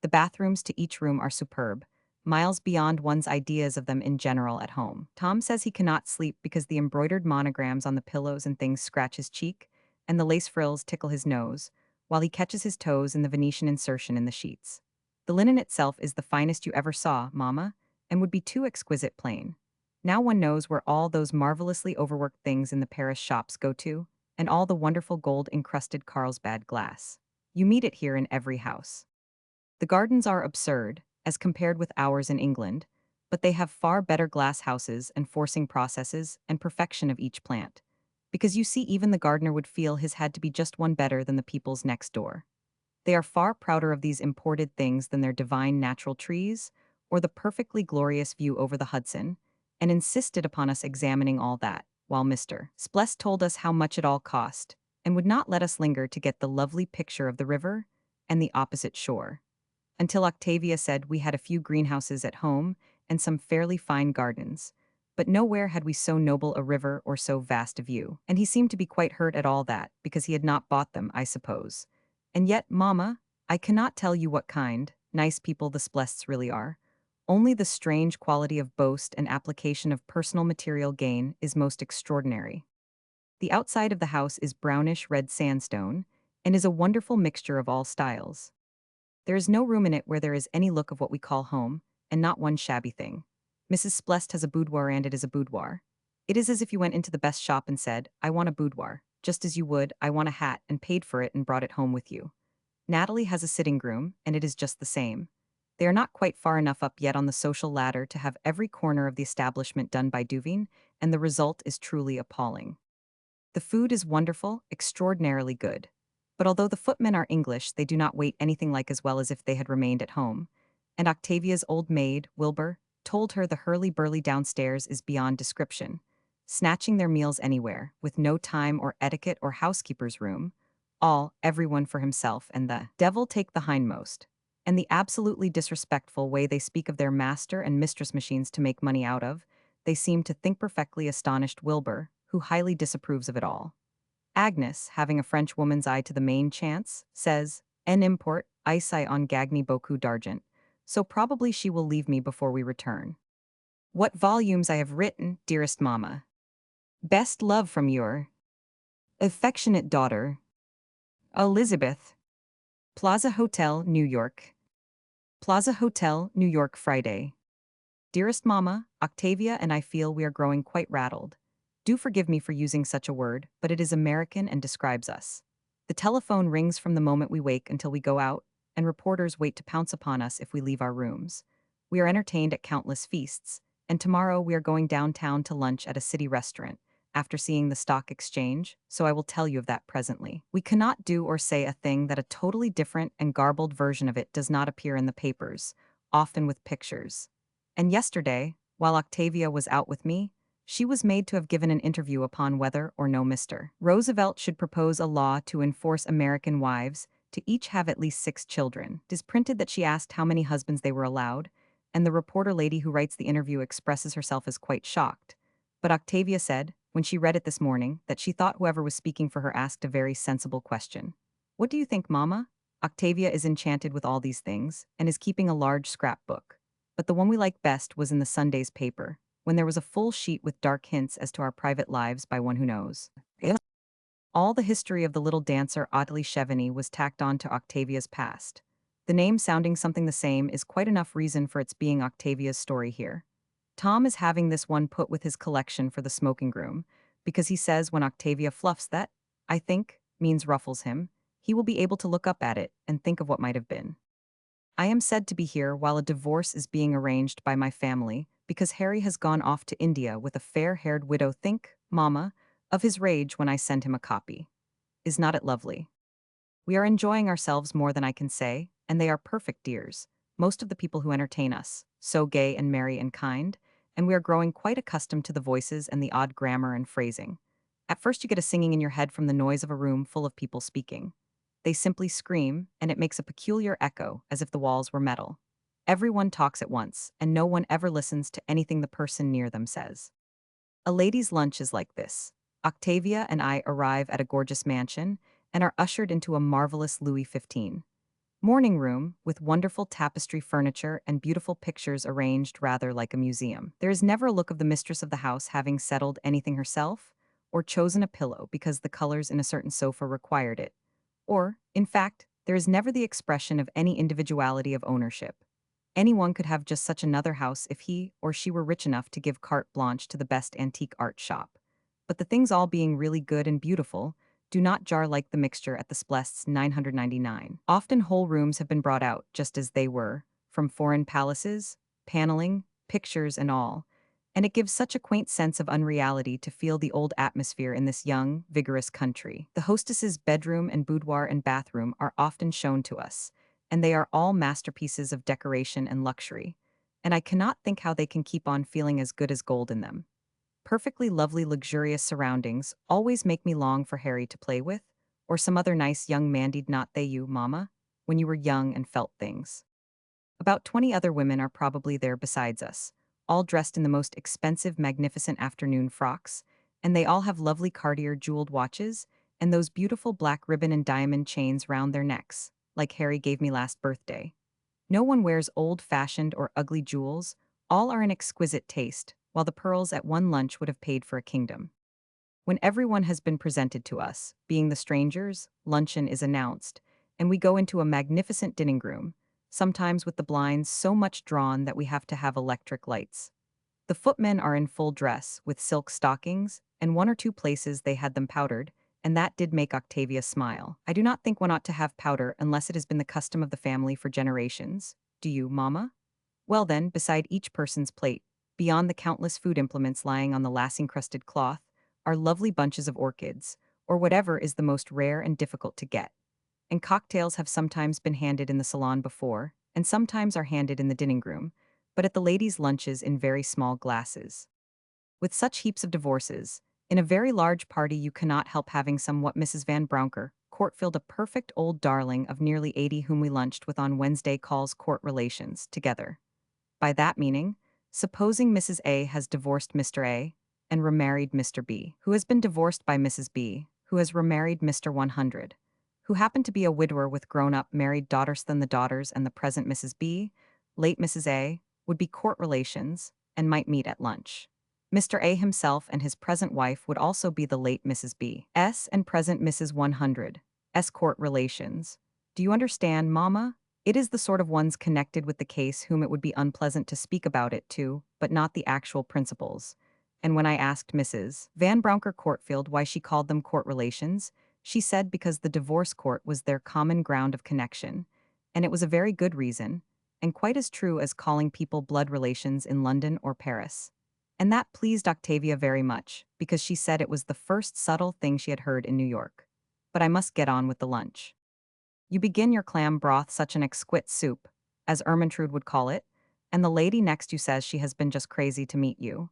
The bathrooms to each room are superb, miles beyond one's ideas of them in general at home. Tom says he cannot sleep because the embroidered monograms on the pillows and things scratch his cheek, and the lace frills tickle his nose, while he catches his toes in the Venetian insertion in the sheets. The linen itself is the finest you ever saw, Mama, and would be too exquisite plain. Now one knows where all those marvelously overworked things in the Paris shops go to, and all the wonderful gold-encrusted Carlsbad glass. You meet it here in every house. The gardens are absurd, as compared with ours in England, but they have far better glass houses and forcing processes and perfection of each plant, because you see even the gardener would feel his had to be just one better than the people's next door. They are far prouder of these imported things than their divine natural trees, or the perfectly glorious view over the Hudson, and insisted upon us examining all that, while Mr. Spless told us how much it all cost, and would not let us linger to get the lovely picture of the river and the opposite shore. Until Octavia said we had a few greenhouses at home and some fairly fine gardens, but nowhere had we so noble a river or so vast a view. And he seemed to be quite hurt at all that, because he had not bought them, I suppose. And yet, mamma, I cannot tell you what kind, nice people the Splests really are. Only the strange quality of boast and application of personal material gain is most extraordinary. The outside of the house is brownish red sandstone, and is a wonderful mixture of all styles. There is no room in it where there is any look of what we call home, and not one shabby thing. Mrs. Splest has a boudoir, and it is a boudoir. It is as if you went into the best shop and said, I want a boudoir, just as you would, I want a hat, and paid for it and brought it home with you. Natalie has a sitting room, and it is just the same. They are not quite far enough up yet on the social ladder to have every corner of the establishment done by Duveen, and the result is truly appalling. The food is wonderful, extraordinarily good. But although the footmen are English, they do not wait anything like as well as if they had remained at home. And Octavia's old maid, Wilbur, told her the hurly-burly downstairs is beyond description, snatching their meals anywhere, with no time or etiquette or housekeeper's room, everyone for himself, and the devil take the hindmost. And the absolutely disrespectful way they speak of their master and mistress machines to make money out of, they seem to think perfectly astonished Wilbur, who highly disapproves of it all. Agnes, having a French woman's eye to the main chance, says, En import, I on gagni beaucoup d'argent, so probably she will leave me before we return. What volumes I have written, dearest mamma. Best love from your affectionate daughter, Elizabeth. Plaza Hotel, New York. Plaza Hotel, New York, Friday. Dearest mamma, Octavia and I feel we are growing quite rattled. Do forgive me for using such a word, but it is American and describes us. The telephone rings from the moment we wake until we go out, and reporters wait to pounce upon us if we leave our rooms. We are entertained at countless feasts, and tomorrow we are going downtown to lunch at a city restaurant, after seeing the stock exchange, so I will tell you of that presently. We cannot do or say a thing that a totally different and garbled version of it does not appear in the papers, often with pictures. And yesterday, while Octavia was out with me, she was made to have given an interview upon whether or no Mr. Roosevelt should propose a law to enforce American wives to each have at least 6 children. It is printed that she asked how many husbands they were allowed, and the reporter lady who writes the interview expresses herself as quite shocked. But Octavia said, when she read it this morning, that she thought whoever was speaking for her asked a very sensible question. What do you think, Mamma? Octavia is enchanted with all these things, and is keeping a large scrapbook. But the one we liked best was in the Sunday's paper, when there was a full sheet with dark hints as to our private lives by one who knows. All the history of the little dancer Audley Chevigny was tacked on to Octavia's past. The name sounding something the same is quite enough reason for its being Octavia's story here. Tom is having this one put with his collection for the smoking room, because he says when Octavia fluffs that, I think, means ruffles him, he will be able to look up at it and think of what might have been. I am said to be here while a divorce is being arranged by my family, because Harry has gone off to India with a fair-haired widow. Think, Mamma, of his rage when I send him a copy. Is not it lovely? We are enjoying ourselves more than I can say, and they are perfect dears, most of the people who entertain us, so gay and merry and kind, and we are growing quite accustomed to the voices and the odd grammar and phrasing. At first you get a singing in your head from the noise of a room full of people speaking. They simply scream, and it makes a peculiar echo, as if the walls were metal. Everyone talks at once, and no one ever listens to anything the person near them says. A ladies' lunch is like this. Octavia and I arrive at a gorgeous mansion, and are ushered into a marvelous Louis XV morning room with wonderful tapestry furniture and beautiful pictures arranged rather like a museum. There is never a look of the mistress of the house having settled anything herself, or chosen a pillow because the colors in a certain sofa required it. Or, in fact, there is never the expression of any individuality of ownership. Anyone could have just such another house if he or she were rich enough to give carte blanche to the best antique art shop. But the things all being really good and beautiful, do not jar like the mixture at the Splests 999. Often whole rooms have been brought out just as they were, from foreign palaces, paneling, pictures and all, and it gives such a quaint sense of unreality to feel the old atmosphere in this young, vigorous country. The hostess's bedroom and boudoir and bathroom are often shown to us, and they are all masterpieces of decoration and luxury, and I cannot think how they can keep on feeling as good as gold in them. Perfectly lovely luxurious surroundings always make me long for Harry to play with, or some other nice young man. Did not they you, Mamma, when you were young and felt things? About 20 other women are probably there besides us, all dressed in the most expensive, magnificent afternoon frocks, and they all have lovely Cartier jeweled watches and those beautiful black ribbon and diamond chains round their necks, like Harry gave me last birthday. No one wears old-fashioned or ugly jewels, all are in exquisite taste, while the pearls at one lunch would have paid for a kingdom. When everyone has been presented to us, being the strangers, luncheon is announced, and we go into a magnificent dining room, sometimes with the blinds so much drawn that we have to have electric lights. The footmen are in full dress, with silk stockings, and one or two places they had them powdered, and that did make Octavia smile. I do not think one ought to have powder unless it has been the custom of the family for generations. Do you, Mamma? Well then, beside each person's plate, beyond the countless food implements lying on the lace-encrusted cloth, are lovely bunches of orchids, or whatever is the most rare and difficult to get. And cocktails have sometimes been handed in the salon before, and sometimes are handed in the dining room, but at the ladies' lunches in very small glasses. With such heaps of divorces, in a very large party you cannot help having some what Mrs. Van Brouncker, Courtfield, a perfect old darling of nearly 80 whom we lunched with on Wednesday, calls court relations, together. By that meaning, supposing Mrs. A has divorced Mr. A and remarried Mr. B, who has been divorced by Mrs. B, who has remarried Mr. 100, who happened to be a widower with grown-up married daughters, then the daughters and the present Mrs. B, late Mrs. A, would be court relations and might meet at lunch. Mr. A himself and his present wife would also be the late Mrs. B S and present Mrs. 100 S court relations. Do you understand, Mamma? It is the sort of ones connected with the case whom it would be unpleasant to speak about it to, but not the actual principals. And when I asked Mrs. Van Brouncker Courtfield why she called them court relations, she said because the divorce court was their common ground of connection, and it was a very good reason, and quite as true as calling people blood relations in London or Paris. And that pleased Octavia very much, because she said it was the first subtle thing she had heard in New York. But I must get on with the lunch. You begin your clam broth, such an exquisite soup, as Ermintrude would call it, and the lady next you says she has been just crazy to meet you,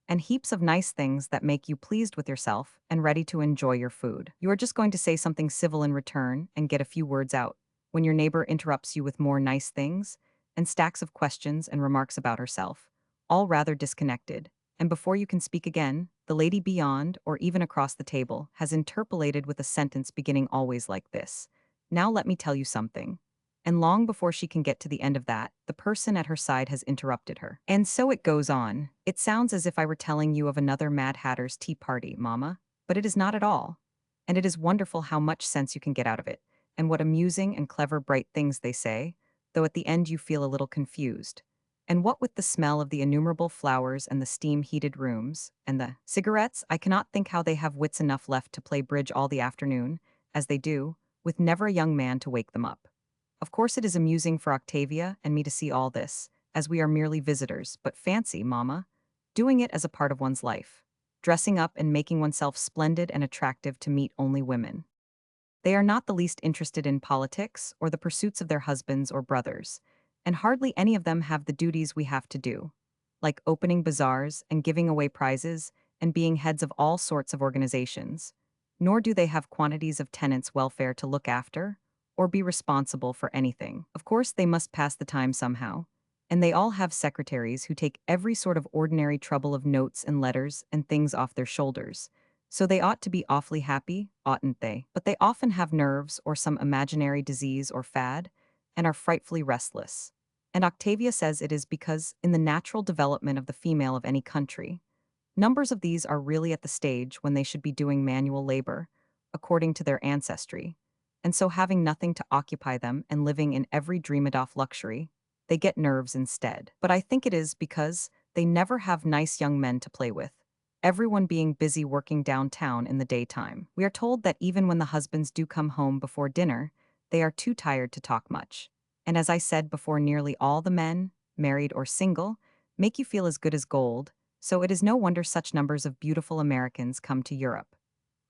and heaps of nice things that make you pleased with yourself and ready to enjoy your food. You are just going to say something civil in return and get a few words out, when your neighbor interrupts you with more nice things, and stacks of questions and remarks about herself, all rather disconnected, and before you can speak again, the lady beyond, or even across the table, has interpolated with a sentence beginning always like this: "Now let me tell you something." And long before she can get to the end of that, the person at her side has interrupted her. And so it goes on. It sounds as if I were telling you of another Mad Hatter's tea party, Mamma, but it is not at all. And it is wonderful how much sense you can get out of it, and what amusing and clever bright things they say, though at the end you feel a little confused. And what with the smell of the innumerable flowers and the steam-heated rooms, and the cigarettes, I cannot think how they have wits enough left to play bridge all the afternoon, as they do, with never a young man to wake them up. Of course it is amusing for Octavia and me to see all this, as we are merely visitors, but fancy, Mamma, doing it as a part of one's life, dressing up and making oneself splendid and attractive to meet only women. They are not the least interested in politics or the pursuits of their husbands or brothers, and hardly any of them have the duties we have to do, like opening bazaars and giving away prizes and being heads of all sorts of organizations. Nor do they have quantities of tenants' welfare to look after, or be responsible for anything. Of course, they must pass the time somehow, and they all have secretaries who take every sort of ordinary trouble of notes and letters and things off their shoulders. So they ought to be awfully happy, oughtn't they? But they often have nerves or some imaginary disease or fad, and are frightfully restless. And Octavia says it is because, in the natural development of the female of any country, numbers of these are really at the stage when they should be doing manual labor, according to their ancestry, and so having nothing to occupy them and living in every dreamed-of luxury, they get nerves instead. But I think it is because they never have nice young men to play with, everyone being busy working downtown in the daytime. We are told that even when the husbands do come home before dinner, they are too tired to talk much. And as I said before, nearly all the men, married or single, make you feel as good as gold, so it is no wonder such numbers of beautiful Americans come to Europe.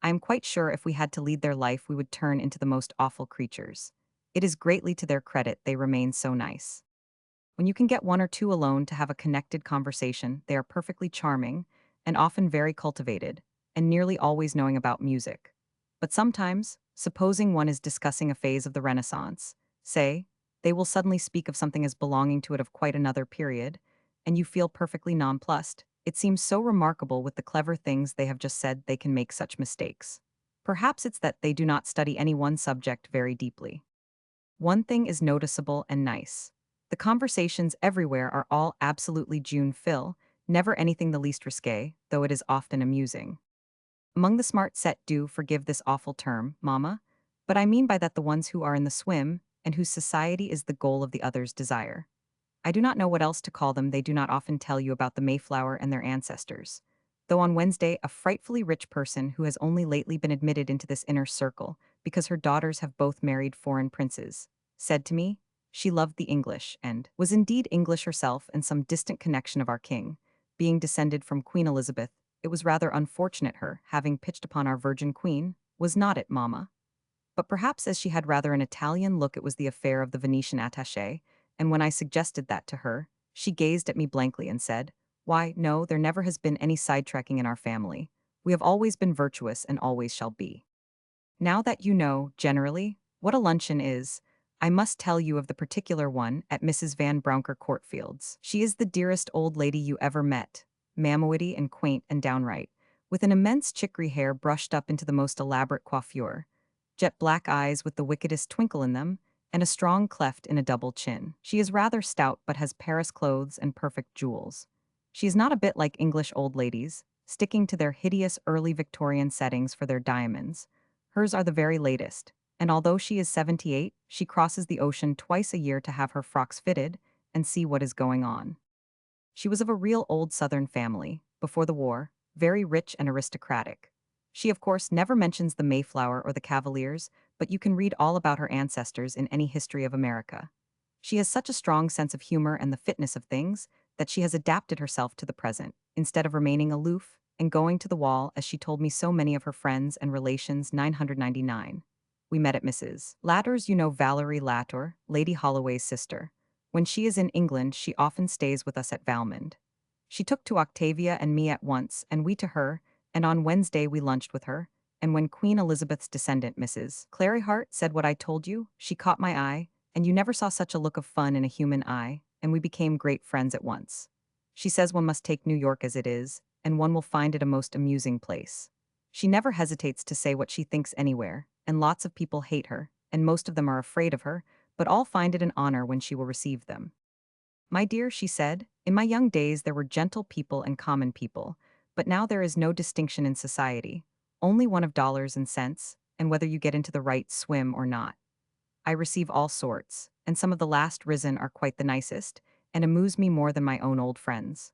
I am quite sure if we had to lead their life we would turn into the most awful creatures. It is greatly to their credit they remain so nice. When you can get one or two alone to have a connected conversation, they are perfectly charming, and often very cultivated, and nearly always knowing about music. But sometimes, supposing one is discussing a phase of the Renaissance, say, they will suddenly speak of something as belonging to it of quite another period, and you feel perfectly nonplussed. It seems so remarkable with the clever things they have just said they can make such mistakes. Perhaps it's that they do not study any one subject very deeply. One thing is noticeable and nice. The conversations everywhere are all absolutely June fill, never anything the least risque, though it is often amusing. Among the smart set do forgive this awful term, mama, but I mean by that the ones who are in the swim, and whose society is the goal of the other's desire. I do not know what else to call them. They do not often tell you about the Mayflower and their ancestors. Though on Wednesday, a frightfully rich person who has only lately been admitted into this inner circle, because her daughters have both married foreign princes, said to me, she loved the English and was indeed English herself and some distant connection of our king. Being descended from Queen Elizabeth, it was rather unfortunate her, having pitched upon our Virgin Queen, was not it, mamma? But perhaps as she had rather an Italian look, it was the affair of the Venetian attaché, and when I suggested that to her, she gazed at me blankly and said, "Why, no, there never has been any sidetracking in our family. We have always been virtuous and always shall be." Now that you know, generally, what a luncheon is, I must tell you of the particular one at Mrs. Van Brouncker Courtfield's. She is the dearest old lady you ever met, mamma-witty and quaint and downright, with an immense chicory hair brushed up into the most elaborate coiffure, jet black eyes with the wickedest twinkle in them, and a strong cleft in a double chin. She is rather stout but has Paris clothes and perfect jewels. She is not a bit like English old ladies, sticking to their hideous early Victorian settings for their diamonds. Hers are the very latest, and although she is 78, she crosses the ocean twice a year to have her frocks fitted and see what is going on. She was of a real old Southern family, before the war, very rich and aristocratic. She, of course, never mentions the Mayflower or the Cavaliers, but you can read all about her ancestors in any history of America. She has such a strong sense of humor and the fitness of things that she has adapted herself to the present, instead of remaining aloof and going to the wall as she told me so many of her friends and relations. 999. We met at Mrs. Latter's. You know Valerie Latter, Lady Holloway's sister. When she is in England, she often stays with us at Valmond. She took to Octavia and me at once, and we to her, and on Wednesday we lunched with her, and when Queen Elizabeth's descendant, Mrs. Claryhart, said what I told you, she caught my eye, and you never saw such a look of fun in a human eye, and we became great friends at once. She says one must take New York as it is, and one will find it a most amusing place. She never hesitates to say what she thinks anywhere, and lots of people hate her, and most of them are afraid of her, but all find it an honor when she will receive them. My dear, she said, in my young days there were gentle people and common people, but now there is no distinction in society, only one of dollars and cents, and whether you get into the right swim or not. I receive all sorts, and some of the last risen are quite the nicest, and amuse me more than my own old friends.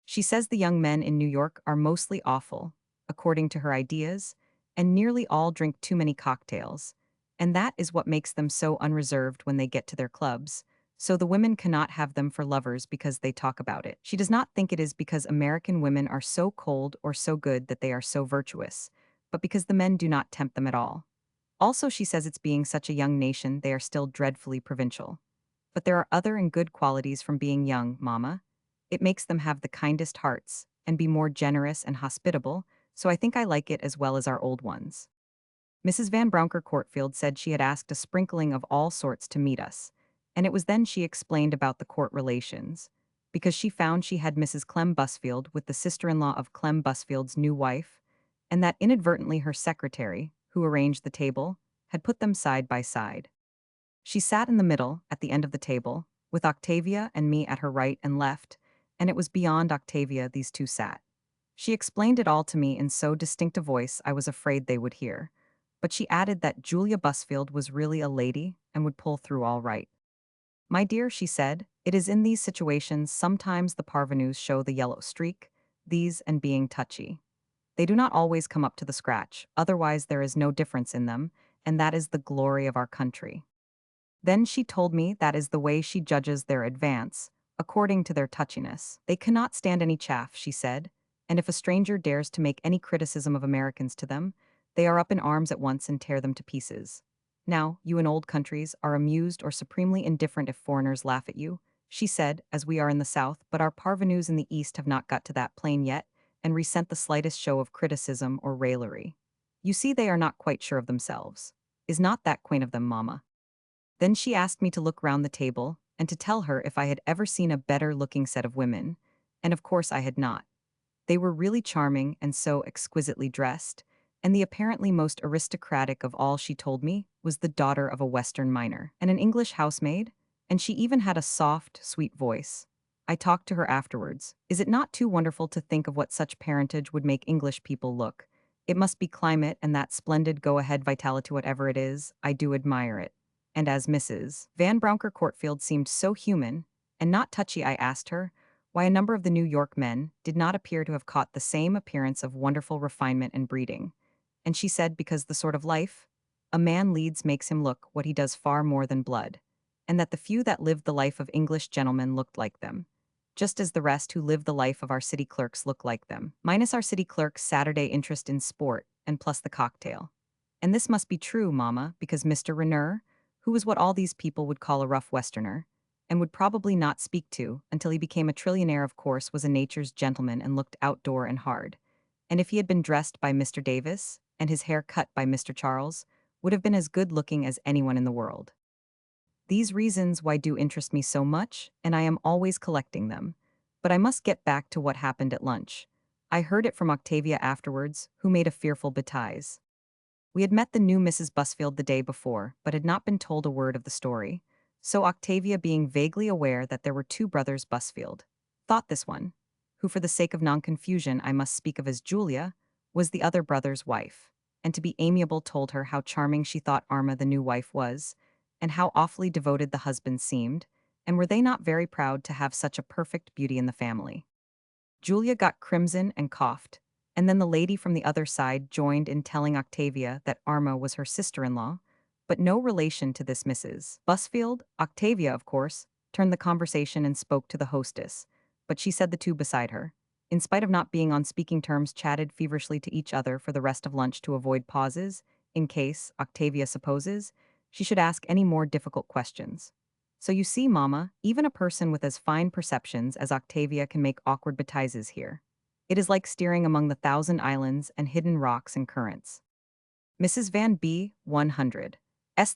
She says the young men in New York are mostly awful, according to her ideas, and nearly all drink too many cocktails, and that is what makes them so unreserved when they get to their clubs, so the women cannot have them for lovers because they talk about it. She does not think it is because American women are so cold or so good that they are so virtuous, but because the men do not tempt them at all. Also, she says it's being such a young nation they are still dreadfully provincial. But there are other and good qualities from being young, mamma. It makes them have the kindest hearts, and be more generous and hospitable, so I think I like it as well as our old ones. Mrs. Van Brouncker Courtfield said she had asked a sprinkling of all sorts to meet us, and it was then she explained about the court relations, because she found she had Mrs. Clem Busfield with the sister-in-law of Clem Busfield's new wife, and that inadvertently her secretary, who arranged the table, had put them side by side. She sat in the middle, at the end of the table, with Octavia and me at her right and left, and it was beyond Octavia these two sat. She explained it all to me in so distinct a voice I was afraid they would hear, but she added that Julia Busfield was really a lady and would pull through all right. My dear, she said, it is in these situations sometimes the parvenus show the yellow streak, these and being touchy. They do not always come up to the scratch, otherwise there is no difference in them, and that is the glory of our country. Then she told me that is the way she judges their advance, according to their touchiness. They cannot stand any chaff, she said, and if a stranger dares to make any criticism of Americans to them, they are up in arms at once and tear them to pieces. Now, you in old countries are amused or supremely indifferent if foreigners laugh at you, she said, as we are in the South, but our parvenus in the East have not got to that plane yet, and resent the slightest show of criticism or raillery. You see they are not quite sure of themselves. Is not that quaint of them, mamma? Then she asked me to look round the table, and to tell her if I had ever seen a better-looking set of women, and of course I had not. They were really charming and so exquisitely dressed, and the apparently most aristocratic of all she told me was the daughter of a Western miner and an English housemaid, and she even had a soft, sweet voice. I talked to her afterwards. Is it not too wonderful to think of what such parentage would make English people look? It must be climate and that splendid go-ahead vitality whatever it is, I do admire it. And as Mrs. Van Brouncker Courtfield seemed so human and not touchy, I asked her why a number of the New York men did not appear to have caught the same appearance of wonderful refinement and breeding. And she said because the sort of life a man leads makes him look what he does far more than blood, and that the few that lived the life of English gentlemen looked like them, just as the rest who lived the life of our city clerks look like them, minus our city clerks' Saturday interest in sport and plus the cocktail. And this must be true, Mama, because Mr. Renner, who was what all these people would call a rough Westerner, and would probably not speak to until he became a trillionaire, of course, was a nature's gentleman and looked outdoor and hard. And if he had been dressed by Mr. Davis and his hair cut by Mr. Charles, would have been as good-looking as anyone in the world. These reasons why do interest me so much, and I am always collecting them. But I must get back to what happened at lunch. I heard it from Octavia afterwards, who made a fearful bêtise. We had met the new Mrs. Busfield the day before, but had not been told a word of the story. So Octavia, being vaguely aware that there were two brothers Busfield, thought this one, who for the sake of non-confusion I must speak of as Julia, was the other brother's wife, and to be amiable told her how charming she thought Arma the new wife was, and how awfully devoted the husband seemed, and were they not very proud to have such a perfect beauty in the family. Julia got crimson and coughed, and then the lady from the other side joined in telling Octavia that Arma was her sister-in-law, but no relation to this Mrs. Busfield. Octavia, of course, turned the conversation and spoke to the hostess, but she said the two beside her, in spite of not being on speaking terms, chatted feverishly to each other for the rest of lunch to avoid pauses, in case, Octavia supposes, she should ask any more difficult questions. So you see, Mama, even a person with as fine perceptions as Octavia can make awkward bêtises here. It is like steering among the thousand islands and hidden rocks and currents. Mrs. Van B. 100.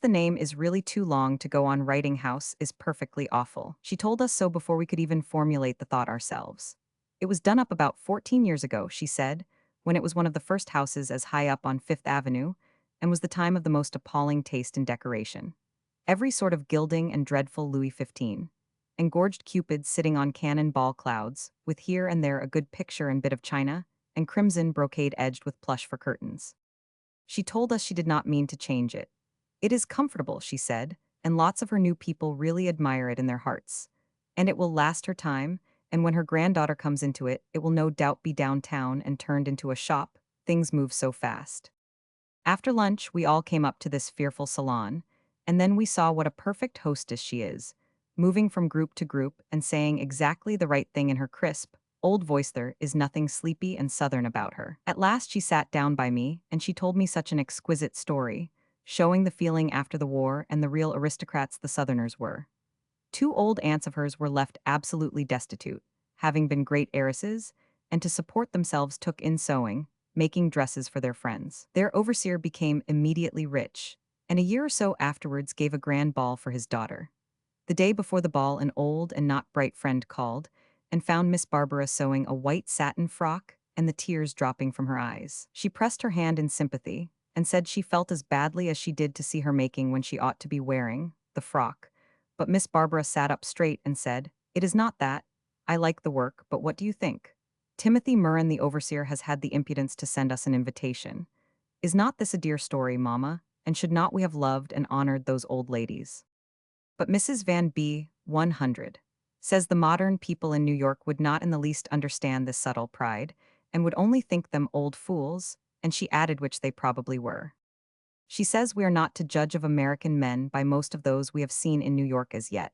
The name is really too long to go on writing. House is perfectly awful. She told us so before we could even formulate the thought ourselves. It was done up about 14 years ago, she said, when it was one of the first houses as high up on Fifth Avenue, and was the time of the most appalling taste in decoration. Every sort of gilding and dreadful Louis XV. Engorged cupids sitting on cannon ball clouds, with here and there a good picture and bit of china, and crimson brocade edged with plush for curtains. She told us she did not mean to change it. It is comfortable, she said, and lots of her new people really admire it in their hearts. And it will last her time, and when her granddaughter comes into it, it will no doubt be downtown and turned into a shop. Things move so fast. After lunch, we all came up to this fearful salon, and then we saw what a perfect hostess she is, moving from group to group and saying exactly the right thing in her crisp, old voice. There is nothing sleepy and southern about her. At last she sat down by me, and she told me such an exquisite story, showing the feeling after the war and the real aristocrats the Southerners were. Two old aunts of hers were left absolutely destitute, having been great heiresses, and to support themselves took in sewing, making dresses for their friends. Their overseer became immediately rich, and a year or so afterwards gave a grand ball for his daughter. The day before the ball, an old and not bright friend called, and found Miss Barbara sewing a white satin frock and the tears dropping from her eyes. She pressed her hand in sympathy, and said she felt as badly as she did to see her making when she ought to be wearing the frock. But Miss Barbara sat up straight and said, "It is not that. I like the work, but what do you think? Timothy Murren, the overseer, has had the impudence to send us an invitation. Is not this a dear story, Mamma, and should not we have loved and honored those old ladies?" But Mrs. Van B. 100 says the modern people in New York would not in the least understand this subtle pride, and would only think them old fools, and she added which they probably were. She says we are not to judge of American men by most of those we have seen in New York as yet,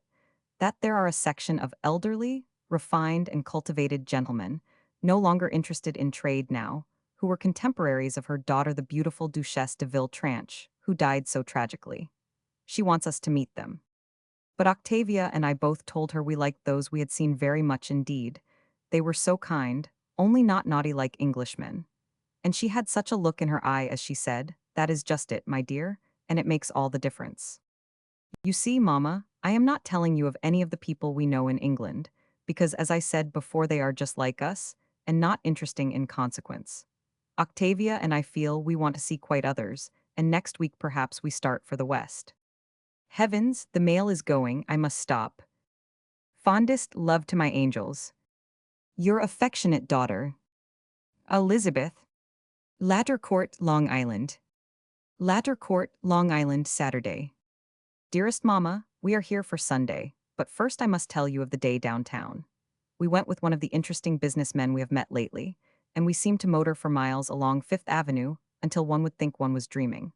that there are a section of elderly, refined, and cultivated gentlemen, no longer interested in trade now, who were contemporaries of her daughter, the beautiful Duchesse de Villetranche, who died so tragically. She wants us to meet them. But Octavia and I both told her we liked those we had seen very much indeed. They were so kind, only not naughty like Englishmen. And she had such a look in her eye as she said, "That is just it, my dear, and it makes all the difference." You see, Mama, I am not telling you of any of the people we know in England, because as I said before, they are just like us, and not interesting in consequence. Octavia and I feel we want to see quite others, and next week perhaps we start for the West. Heavens, the mail is going, I must stop. Fondest love to my angels. Your affectionate daughter, Elizabeth. Latter Court, Long Island. Latter Court, Long Island, Saturday. Dearest Mama, we are here for Sunday, but first I must tell you of the day downtown. We went with one of the interesting businessmen we have met lately, and we seemed to motor for miles along Fifth Avenue until one would think one was dreaming.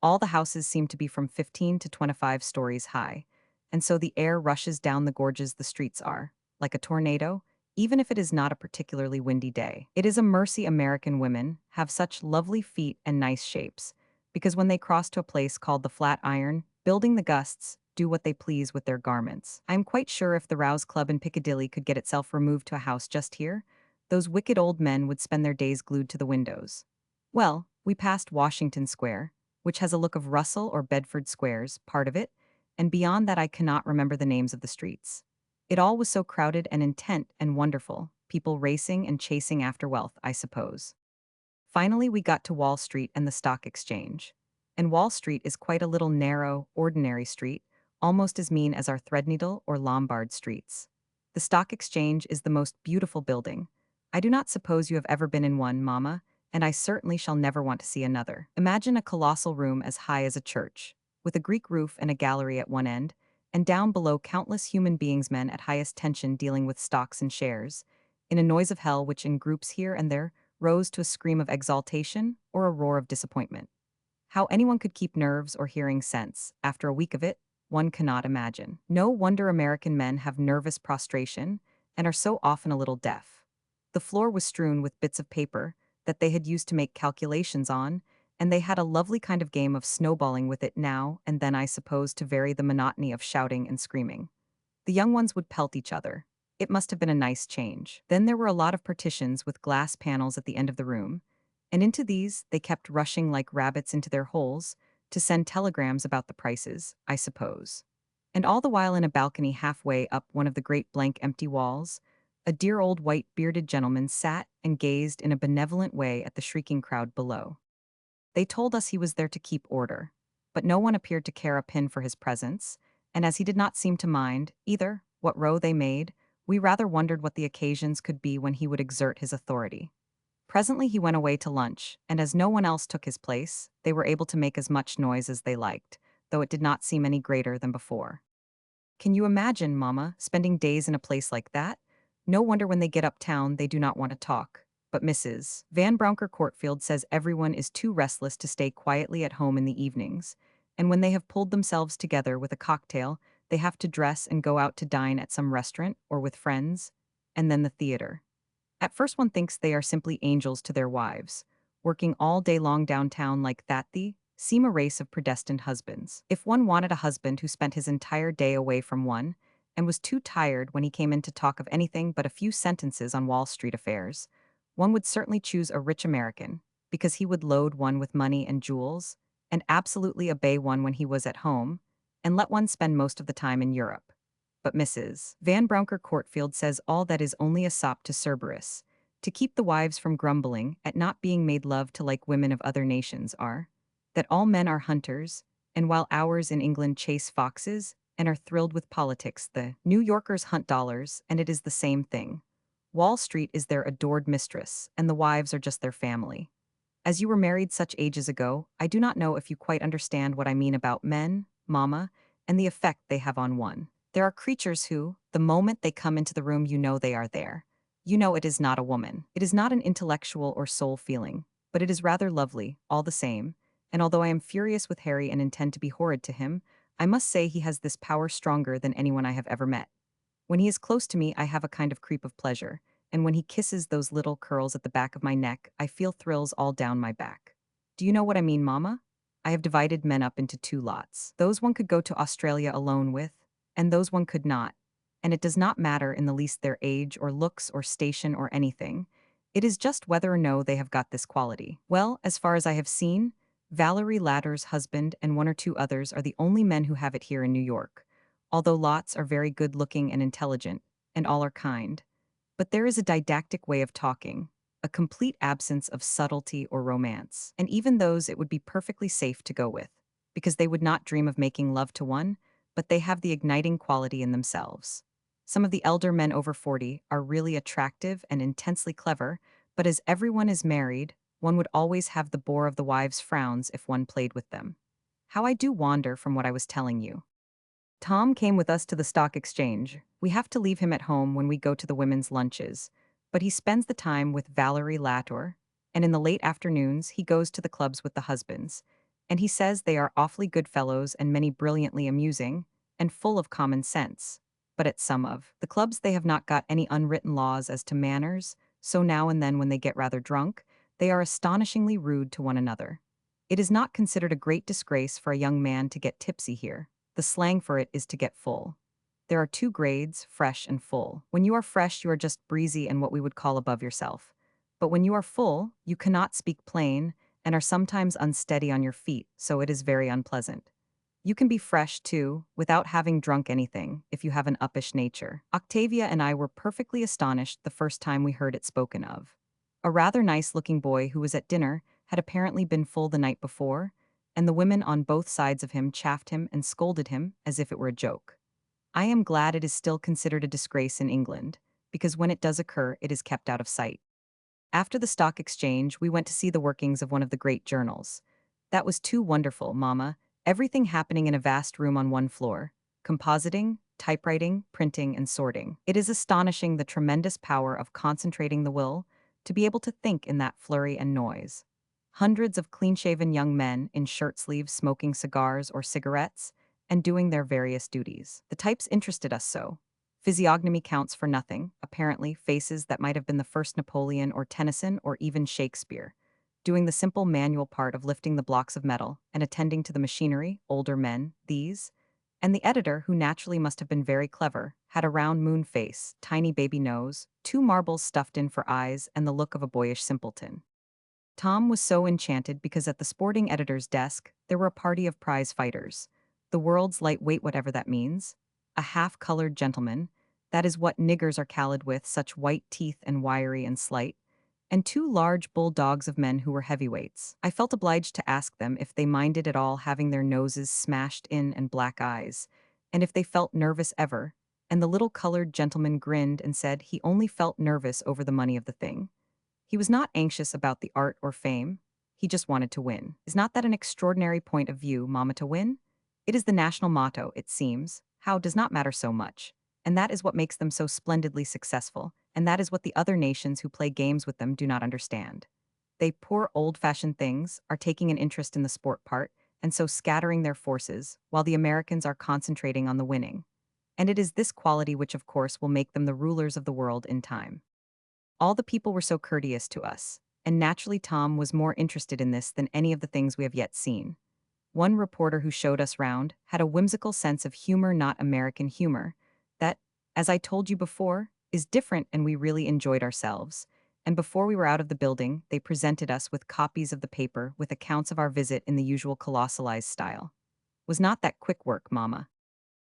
All the houses seem to be from 15 to 25 stories high, and so the air rushes down the gorges the streets are, like a tornado, even if it is not a particularly windy day. It is a mercy American women have such lovely feet and nice shapes, because when they cross to a place called the Flatiron, building the gusts, do what they please with their garments. I am quite sure if the Rouse Club in Piccadilly could get itself removed to a house just here, those wicked old men would spend their days glued to the windows. Well, we passed Washington Square, which has a look of Russell or Bedford Squares, part of it, and beyond that I cannot remember the names of the streets. It all was so crowded and intent and wonderful, people racing and chasing after wealth, I suppose. Finally, we got to Wall Street and the Stock Exchange. And Wall Street is quite a little narrow, ordinary street, almost as mean as our Threadneedle or Lombard streets. The Stock Exchange is the most beautiful building. I do not suppose you have ever been in one, Mamma, and I certainly shall never want to see another. Imagine a colossal room as high as a church, with a Greek roof and a gallery at one end, and down below countless human beings, men at highest tension dealing with stocks and shares, in a noise of hell which in groups here and there rose to a scream of exaltation or a roar of disappointment. How anyone could keep nerves or hearing sense, after a week of it, one cannot imagine. No wonder American men have nervous prostration and are so often a little deaf. The floor was strewn with bits of paper that they had used to make calculations on, and they had a lovely kind of game of snowballing with it now and then, I suppose, to vary the monotony of shouting and screaming. The young ones would pelt each other. It must have been a nice change. Then there were a lot of partitions with glass panels at the end of the room, and into these they kept rushing like rabbits into their holes to send telegrams about the prices, I suppose. And all the while in a balcony halfway up one of the great blank empty walls, a dear old white-bearded gentleman sat and gazed in a benevolent way at the shrieking crowd below. They told us he was there to keep order, but no one appeared to care a pin for his presence, and as he did not seem to mind, either, what row they made, we rather wondered what the occasions could be when he would exert his authority. Presently he went away to lunch, and as no one else took his place, they were able to make as much noise as they liked, though it did not seem any greater than before. Can you imagine, Mamma, spending days in a place like that? No wonder when they get uptown they do not want to talk. But Mrs. Van Brouncker Courtfield says everyone is too restless to stay quietly at home in the evenings, and when they have pulled themselves together with a cocktail, they have to dress and go out to dine at some restaurant or with friends, and then the theater. At first one thinks they are simply angels to their wives, working all day long downtown like that. They seem a race of predestined husbands. If one wanted a husband who spent his entire day away from one, and was too tired when he came in to talk of anything but a few sentences on Wall Street affairs, one would certainly choose a rich American, because he would load one with money and jewels, and absolutely obey one when he was at home, and let one spend most of the time in Europe. But Mrs. Van Brouncker Courtfield says all that is only a sop to Cerberus, to keep the wives from grumbling at not being made love to like women of other nations are, that all men are hunters, and while ours in England chase foxes and are thrilled with politics, the New Yorkers hunt dollars, and it is the same thing. Wall Street is their adored mistress, and the wives are just their family. As you were married such ages ago, I do not know if you quite understand what I mean about men, Mamma, and the effect they have on one. There are creatures who, the moment they come into the room, you know they are there. You know it is not a woman. It is not an intellectual or soul feeling, but it is rather lovely, all the same, and although I am furious with Harry and intend to be horrid to him, I must say he has this power stronger than anyone I have ever met. When he is close to me, I have a kind of creep of pleasure, and when he kisses those little curls at the back of my neck, I feel thrills all down my back. Do you know what I mean, Mamma? I have divided men up into two lots. Those one could go to Australia alone with, and those one could not. And it does not matter in the least their age or looks or station or anything. It is just whether or no they have got this quality. Well, as far as I have seen, Valerie Ladder's husband and one or two others are the only men who have it here in New York, although lots are very good-looking and intelligent, and all are kind. But there is a didactic way of talking, a complete absence of subtlety or romance, and even those it would be perfectly safe to go with, because they would not dream of making love to one, but they have the igniting quality in themselves. Some of the elder men over 40 are really attractive and intensely clever, but as everyone is married, one would always have the bore of the wives' frowns if one played with them. How I do wander from what I was telling you. Tom came with us to the stock exchange. We have to leave him at home when we go to the women's lunches, but he spends the time with Valerie Latour, and in the late afternoons he goes to the clubs with the husbands, and he says they are awfully good fellows and many brilliantly amusing, and full of common sense. But at some of the clubs they have not got any unwritten laws as to manners, so now and then when they get rather drunk, they are astonishingly rude to one another. It is not considered a great disgrace for a young man to get tipsy here. The slang for it is to get full. There are two grades, fresh and full. When you are fresh, you are just breezy and what we would call above yourself. But when you are full, you cannot speak plain and are sometimes unsteady on your feet, so it is very unpleasant. You can be fresh, too, without having drunk anything, if you have an uppish nature. Octavia and I were perfectly astonished the first time we heard it spoken of. A rather nice-looking boy who was at dinner had apparently been full the night before, and the women on both sides of him chaffed him and scolded him as if it were a joke. I am glad it is still considered a disgrace in England, because when it does occur, it is kept out of sight. After the stock exchange, we went to see the workings of one of the great journals. That was too wonderful, Mama. Everything happening in a vast room on one floor. Compositing, typewriting, printing, and sorting. It is astonishing the tremendous power of concentrating the will to be able to think in that flurry and noise. Hundreds of clean-shaven young men in shirt sleeves smoking cigars or cigarettes and doing their various duties. The types interested us so. Physiognomy counts for nothing, apparently faces that might have been the first Napoleon or Tennyson or even Shakespeare, doing the simple manual part of lifting the blocks of metal and attending to the machinery, older men, these. And the editor, who naturally must have been very clever, had a round moon face, tiny baby nose, two marbles stuffed in for eyes, and the look of a boyish simpleton. Tom was so enchanted because at the sporting editor's desk, there were a party of prize fighters. The world's lightweight, whatever that means. A half-colored gentleman, that is what niggers are called with such white teeth and wiry and slight, and two large bulldogs of men who were heavyweights. I felt obliged to ask them if they minded at all having their noses smashed in and black eyes, and if they felt nervous ever, and the little colored gentleman grinned and said he only felt nervous over the money of the thing. He was not anxious about the art or fame. He just wanted to win. Is not that an extraordinary point of view, Mama, to win? It is the national motto, it seems. How does not matter so much. And that is what makes them so splendidly successful, and that is what the other nations who play games with them do not understand. They poor old-fashioned things are taking an interest in the sport part, and so scattering their forces, while the Americans are concentrating on the winning. And it is this quality which of course will make them the rulers of the world in time. All the people were so courteous to us, and naturally Tom was more interested in this than any of the things we have yet seen. One reporter who showed us round had a whimsical sense of humor, not American humor, that, as I told you before, is different, and we really enjoyed ourselves. And before we were out of the building, they presented us with copies of the paper with accounts of our visit in the usual colossalized style. Was not that quick work, Mama?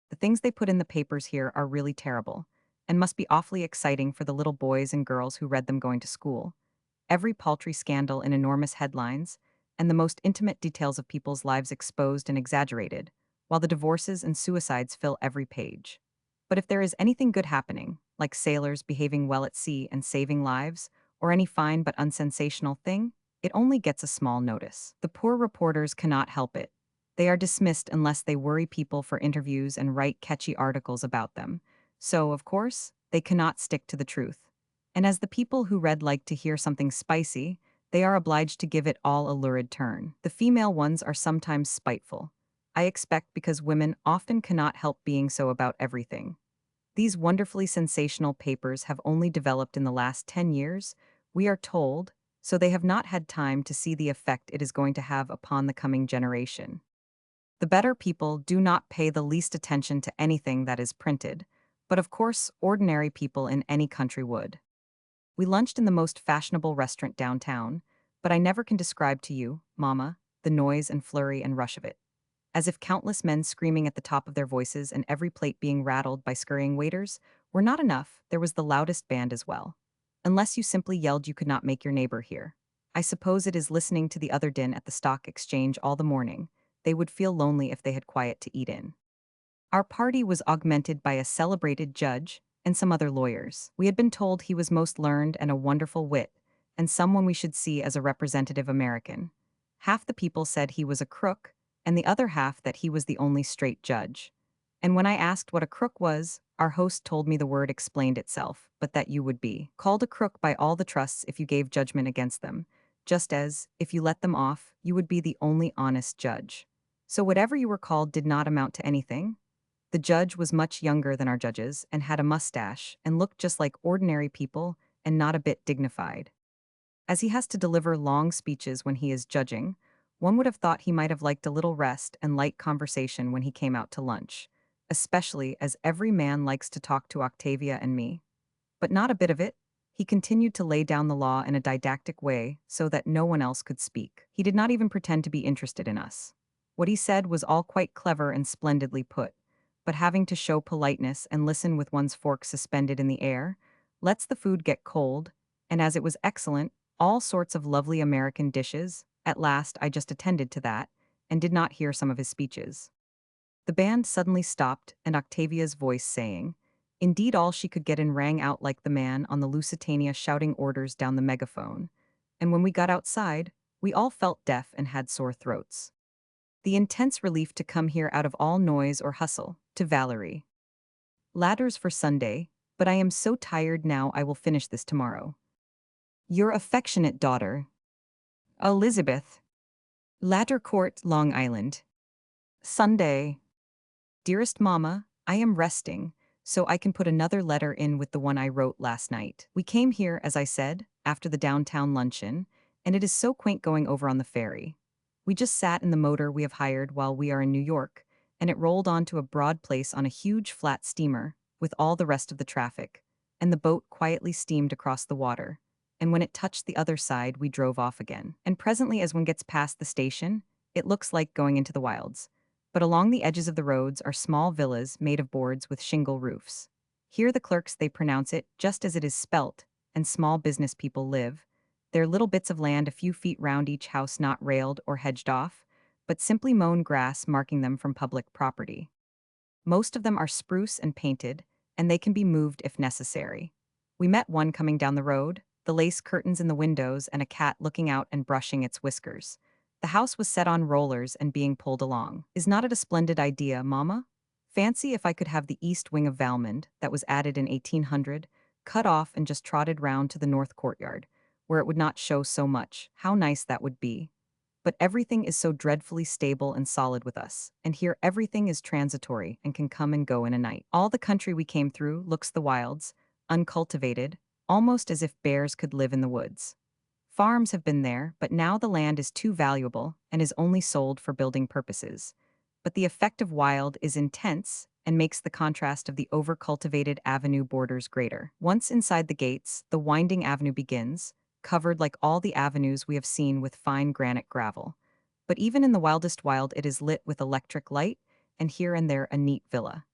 The things they put in the papers here are really terrible, and must be awfully exciting for the little boys and girls who read them going to school. Every paltry scandal in enormous headlines, and the most intimate details of people's lives exposed and exaggerated, while the divorces and suicides fill every page. But if there is anything good happening, like sailors behaving well at sea and saving lives, or any fine but unsensational thing, it only gets a small notice. The poor reporters cannot help it. They are dismissed unless they worry people for interviews and write catchy articles about them. So, of course, they cannot stick to the truth. And as the people who read like to hear something spicy, they are obliged to give it all a lurid turn. The female ones are sometimes spiteful. I expect because women often cannot help being so about everything. These wonderfully sensational papers have only developed in the last 10 years, we are told, so they have not had time to see the effect it is going to have upon the coming generation. The better people do not pay the least attention to anything that is printed, but of course ordinary people in any country would. We lunched in the most fashionable restaurant downtown, but I never can describe to you, Mama, the noise and flurry and rush of it. As if countless men screaming at the top of their voices and every plate being rattled by scurrying waiters were not enough, there was the loudest band as well. Unless you simply yelled you could not make your neighbor hear. I suppose it is listening to the other din at the stock exchange all the morning. They would feel lonely if they had quiet to eat in. Our party was augmented by a celebrated judge and some other lawyers. We had been told he was most learned and a wonderful wit, and someone we should see as a representative American. Half the people said he was a crook, and the other half that he was the only straight judge. And when I asked what a crook was, our host told me the word explained itself, but that you would be called a crook by all the trusts if you gave judgment against them, just as, if you let them off, you would be the only honest judge. So whatever you were called did not amount to anything. The judge was much younger than our judges and had a mustache and looked just like ordinary people and not a bit dignified. As he has to deliver long speeches when he is judging, one would have thought he might have liked a little rest and light conversation when he came out to lunch, especially as every man likes to talk to Octavia and me. But not a bit of it. He continued to lay down the law in a didactic way so that no one else could speak. He did not even pretend to be interested in us. What he said was all quite clever and splendidly put, but having to show politeness and listen with one's fork suspended in the air lets the food get cold, and as it was excellent, all sorts of lovely American dishes, at last I just attended to that, and did not hear some of his speeches. The band suddenly stopped, and Octavia's voice saying, indeed all she could get in rang out like the man on the Lusitania shouting orders down the megaphone, and when we got outside, we all felt deaf and had sore throats. The intense relief to come here out of all noise or hustle, to Valerie. Ladders for Sunday, but I am so tired now I will finish this tomorrow. Your affectionate daughter, Elizabeth. Ladder Court, Long Island. Sunday. Dearest Mama, I am resting, so I can put another letter in with the one I wrote last night. We came here, as I said, after the downtown luncheon, and it is so quaint going over on the ferry. We just sat in the motor we have hired while we are in New York, and it rolled onto a broad place on a huge flat steamer, with all the rest of the traffic, and the boat quietly steamed across the water. And when it touched the other side, we drove off again. And presently, as one gets past the station, it looks like going into the wilds. But along the edges of the roads are small villas made of boards with shingle roofs. Here the clerks they pronounce it just as it is spelt, and small business people live. They're little bits of land a few feet round each house not railed or hedged off, but simply mown grass marking them from public property. Most of them are spruce and painted, and they can be moved if necessary. We met one coming down the road, the lace curtains in the windows and a cat looking out and brushing its whiskers. The house was set on rollers and being pulled along. Is not it a splendid idea, Mama? Fancy if I could have the east wing of Valmond, that was added in 1800, cut off and just trotted round to the north courtyard, where it would not show so much. How nice that would be. But everything is so dreadfully stable and solid with us, and here everything is transitory and can come and go in a night. All the country we came through looks the wilds, uncultivated, almost as if bears could live in the woods. Farms have been there, but now the land is too valuable and is only sold for building purposes. But the effect of wild is intense and makes the contrast of the over-cultivated avenue borders greater. Once inside the gates, the winding avenue begins, covered like all the avenues we have seen with fine granite gravel. But even in the wildest wild it is lit with electric light, and here and there a neat villa.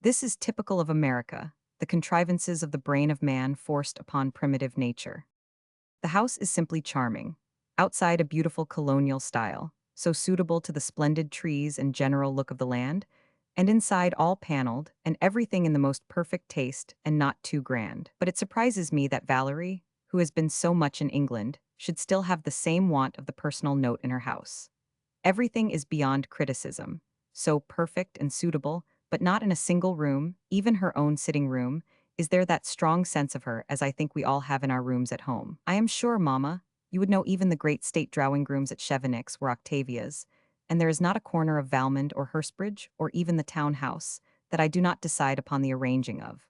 This is typical of America, the contrivances of the brain of man forced upon primitive nature. The house is simply charming. Outside a beautiful colonial style, so suitable to the splendid trees and general look of the land, and inside all paneled, and everything in the most perfect taste and not too grand. But it surprises me that Valerie, who has been so much in England, should still have the same want of the personal note in her house. Everything is beyond criticism, so perfect and suitable, but not in a single room, even her own sitting room, is there that strong sense of her as I think we all have in our rooms at home. I am sure, Mama, you would know even the great state drawing rooms at Chevenix were Octavia's, and there is not a corner of Valmond or Hurstbridge, or even the town house, that I do not decide upon the arranging of.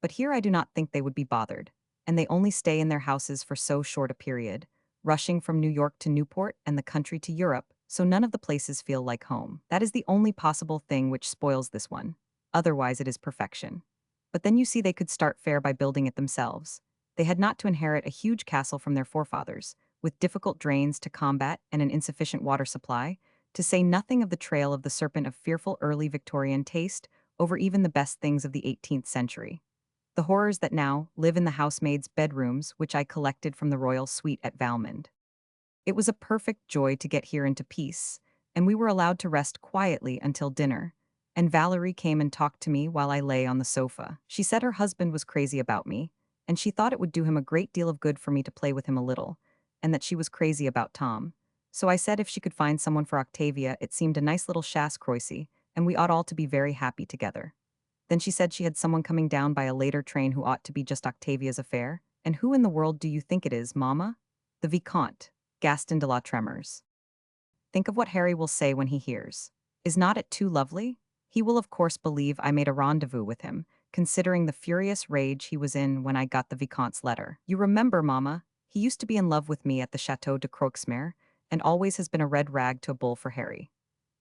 But here I do not think they would be bothered, and they only stay in their houses for so short a period, rushing from New York to Newport and the country to Europe, so none of the places feel like home. That is the only possible thing which spoils this one. Otherwise it is perfection. But then you see they could start fair by building it themselves. They had not to inherit a huge castle from their forefathers, with difficult drains to combat and an insufficient water supply, to say nothing of the trail of the serpent of fearful early Victorian taste over even the best things of the 18th century. The horrors that now live in the housemaids' bedrooms which I collected from the royal suite at Valmond. It was a perfect joy to get here into peace, and we were allowed to rest quietly until dinner, and Valerie came and talked to me while I lay on the sofa. She said her husband was crazy about me, and she thought it would do him a great deal of good for me to play with him a little, and that she was crazy about Tom. So I said if she could find someone for Octavia, it seemed a nice little chasse croisée, and we ought all to be very happy together. Then she said she had someone coming down by a later train who ought to be just Octavia's affair. And who in the world do you think it is, Mamma? The Vicomte, Gaston de la Tremors. Think of what Harry will say when he hears. Is not it too lovely? He will of course believe I made a rendezvous with him, considering the furious rage he was in when I got the Vicomte's letter. You remember, Mamma, he used to be in love with me at the Chateau de Croixmare, and always has been a red rag to a bull for Harry.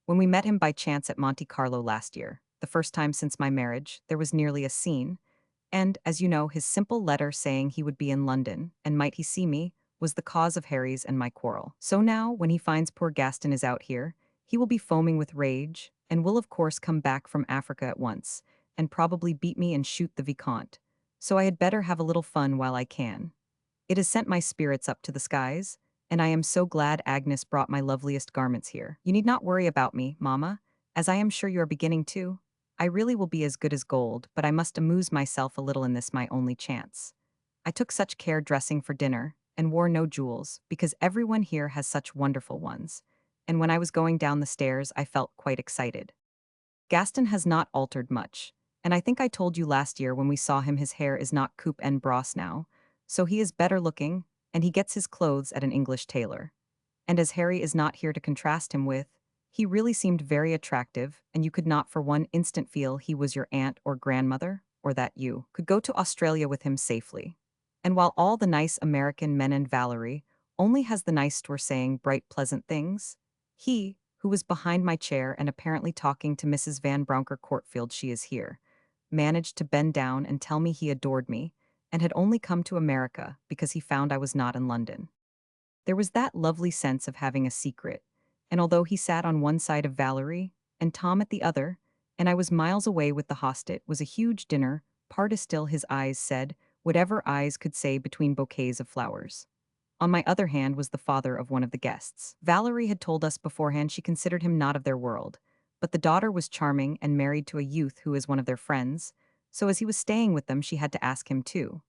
When we met him by chance at Monte Carlo last year, the first time since my marriage, there was nearly a scene, and, as you know, his simple letter saying he would be in London, and might he see me, was the cause of Harry's and my quarrel. So now, when he finds poor Gaston is out here, he will be foaming with rage, and will of course come back from Africa at once, and probably beat me and shoot the Vicomte. So I had better have a little fun while I can. It has sent my spirits up to the skies, and I am so glad Agnes brought my loveliest garments here. You need not worry about me, Mamma, as I am sure you are beginning to. I really will be as good as gold, but I must amuse myself a little in this my only chance. I took such care dressing for dinner, and wore no jewels, because everyone here has such wonderful ones, and when I was going down the stairs I felt quite excited. Gaston has not altered much, and I think I told you last year when we saw him his hair is not coupe en brosse now, so he is better looking, and he gets his clothes at an English tailor. And as Harry is not here to contrast him with, he really seemed very attractive, and you could not for one instant feel he was your aunt or grandmother, or that you could go to Australia with him safely. And while all the nice American men and Valerie only has the nice were saying bright pleasant things, he, who was behind my chair and apparently talking to Mrs. Van Brouncker Courtfield, she is here, managed to bend down and tell me he adored me, and had only come to America because he found I was not in London. There was that lovely sense of having a secret, and although he sat on one side of Valerie, and Tom at the other, and I was miles away with the hostet, was a huge dinner, part still his eyes said, whatever eyes could say between bouquets of flowers. On my other hand was the father of one of the guests. Valerie had told us beforehand she considered him not of their world, but the daughter was charming and married to a youth who is one of their friends, so as he was staying with them she had to ask him too.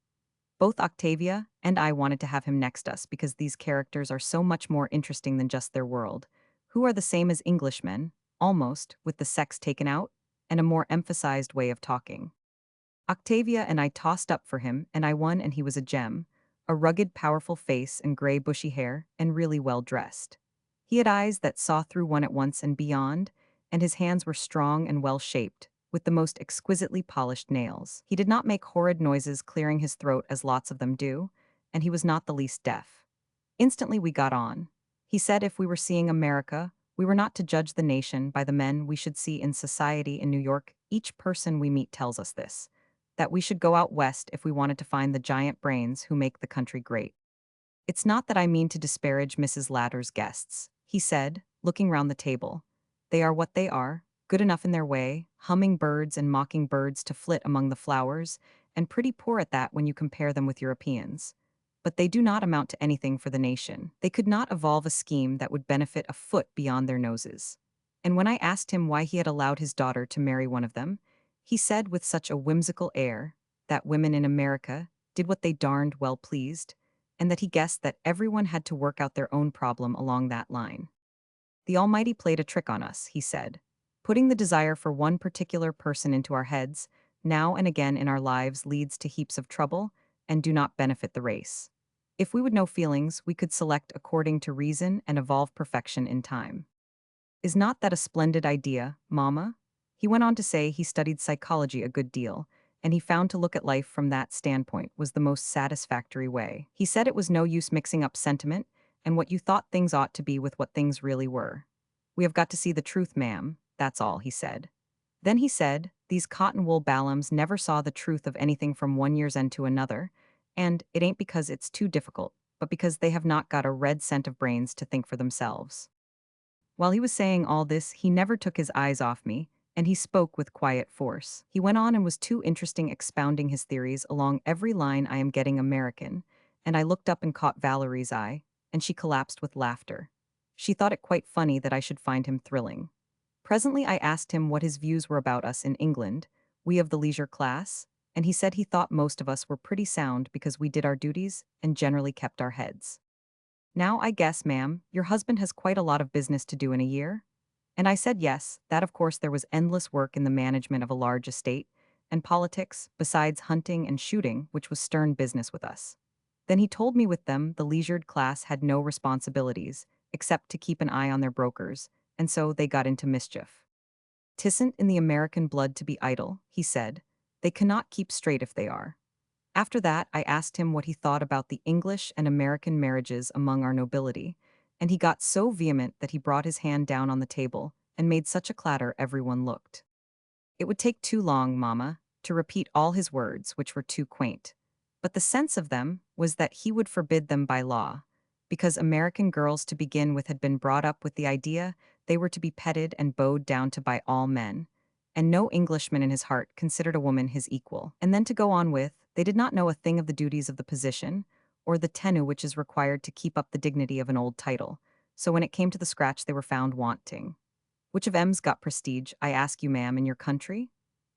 Both Octavia and I wanted to have him next us because these characters are so much more interesting than just their world, who are the same as Englishmen, almost, with the sex taken out, and a more emphasized way of talking. Octavia and I tossed up for him, and I won, and he was a gem, a rugged, powerful face and gray, bushy hair, and really well dressed. He had eyes that saw through one at once and beyond, and his hands were strong and well shaped, with the most exquisitely polished nails. He did not make horrid noises clearing his throat as lots of them do, and he was not the least deaf. Instantly we got on. He said if we were seeing America, we were not to judge the nation by the men we should see in society in New York. Each person we meet tells us this, that we should go out west if we wanted to find the giant brains who make the country great. It's not that I mean to disparage Mrs. Ladder's guests, he said, looking round the table. They are what they are, good enough in their way, humming birds and mocking birds to flit among the flowers, and pretty poor at that when you compare them with Europeans. But they do not amount to anything for the nation. They could not evolve a scheme that would benefit a foot beyond their noses. And when I asked him why he had allowed his daughter to marry one of them, he said with such a whimsical air that women in America did what they darned well pleased, and that he guessed that everyone had to work out their own problem along that line. The Almighty played a trick on us, he said, putting the desire for one particular person into our heads, now and again in our lives leads to heaps of trouble, and do not benefit the race. If we would know feelings, we could select according to reason and evolve perfection in time. Is not that a splendid idea, Mamma? He went on to say he studied psychology a good deal, and he found to look at life from that standpoint was the most satisfactory way. He said it was no use mixing up sentiment and what you thought things ought to be with what things really were. We have got to see the truth, ma'am, that's all, he said. Then he said, these cotton wool ballums never saw the truth of anything from one year's end to another, and it ain't because it's too difficult, but because they have not got a red cent of brains to think for themselves. While he was saying all this, he never took his eyes off me, and he spoke with quiet force. He went on and was too interesting expounding his theories along every line. I am getting American, and I looked up and caught Valerie's eye, and she collapsed with laughter. She thought it quite funny that I should find him thrilling. Presently I asked him what his views were about us in England, we of the leisure class, and he said he thought most of us were pretty sound because we did our duties and generally kept our heads. Now I guess, ma'am, your husband has quite a lot of business to do in a year? And I said yes, that of course there was endless work in the management of a large estate, and politics, besides hunting and shooting, which was stern business with us. Then he told me with them the leisured class had no responsibilities, except to keep an eye on their brokers, and so they got into mischief. "'Tisn't in the American blood to be idle," he said. "They cannot keep straight if they are." After that, I asked him what he thought about the English and American marriages among our nobility, and he got so vehement that he brought his hand down on the table and made such a clatter everyone looked. It would take too long, Mamma, to repeat all his words, which were too quaint. But the sense of them was that he would forbid them by law, because American girls to begin with had been brought up with the idea they were to be petted and bowed down to by all men, and no Englishman in his heart considered a woman his equal. And then to go on with, they did not know a thing of the duties of the position, or the tenue which is required to keep up the dignity of an old title, so when it came to the scratch they were found wanting. Which of em's got prestige, I ask you, ma'am, in your country?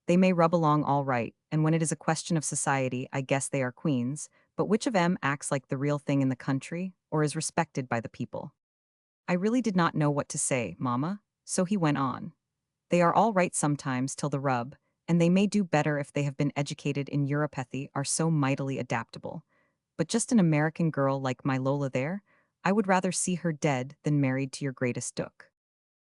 They may rub along all right, and when it is a question of society, I guess they are queens, but which of em acts like the real thing in the country, or is respected by the people? I really did not know what to say, Mamma, so he went on. They are all right sometimes till the rub, and they may do better if they have been educated in Europathy are so mightily adaptable. But just an American girl like my Lola there, I would rather see her dead than married to your greatest Duke.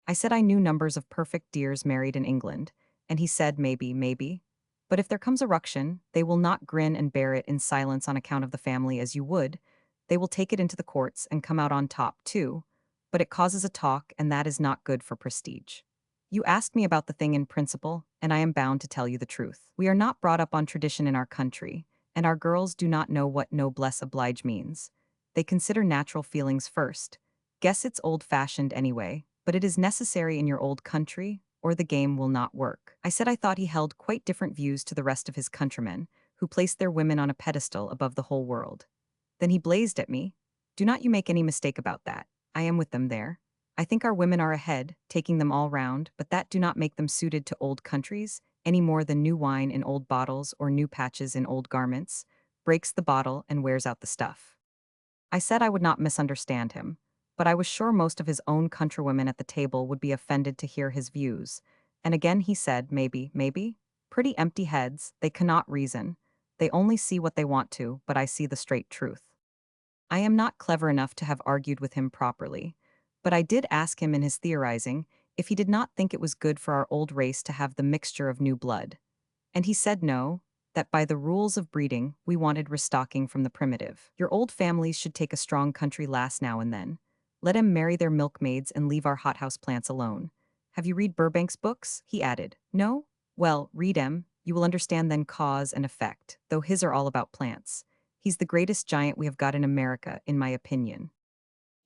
I said I knew numbers of perfect dears married in England, and he said maybe, maybe. But if there comes a ruction, they will not grin and bear it in silence on account of the family as you would. They will take it into the courts and come out on top, too. But it causes a talk, and that is not good for prestige. You asked me about the thing in principle, and I am bound to tell you the truth. We are not brought up on tradition in our country, and our girls do not know what noblesse oblige means. They consider natural feelings first. Guess it's old-fashioned anyway, but it is necessary in your old country, or the game will not work. I said I thought he held quite different views to the rest of his countrymen, who placed their women on a pedestal above the whole world. Then he blazed at me. Do not you make any mistake about that. I am with them there. I think our women are ahead, taking them all round, but that do not make them suited to old countries, any more than new wine in old bottles or new patches in old garments, breaks the bottle and wears out the stuff. I said I would not misunderstand him, but I was sure most of his own countrywomen at the table would be offended to hear his views. And again he said, maybe, maybe? Pretty empty heads, they cannot reason. They only see what they want to, but I see the straight truth. I am not clever enough to have argued with him properly, but I did ask him in his theorizing if he did not think it was good for our old race to have the mixture of new blood. And he said no, that by the rules of breeding, we wanted restocking from the primitive. Your old families should take a strong country lass now and then. Let 'em marry their milkmaids and leave our hothouse plants alone. Have you read Burbank's books? He added. No? Well, read 'em. You will understand then cause and effect, though his are all about plants. He's the greatest giant we have got in America, in my opinion.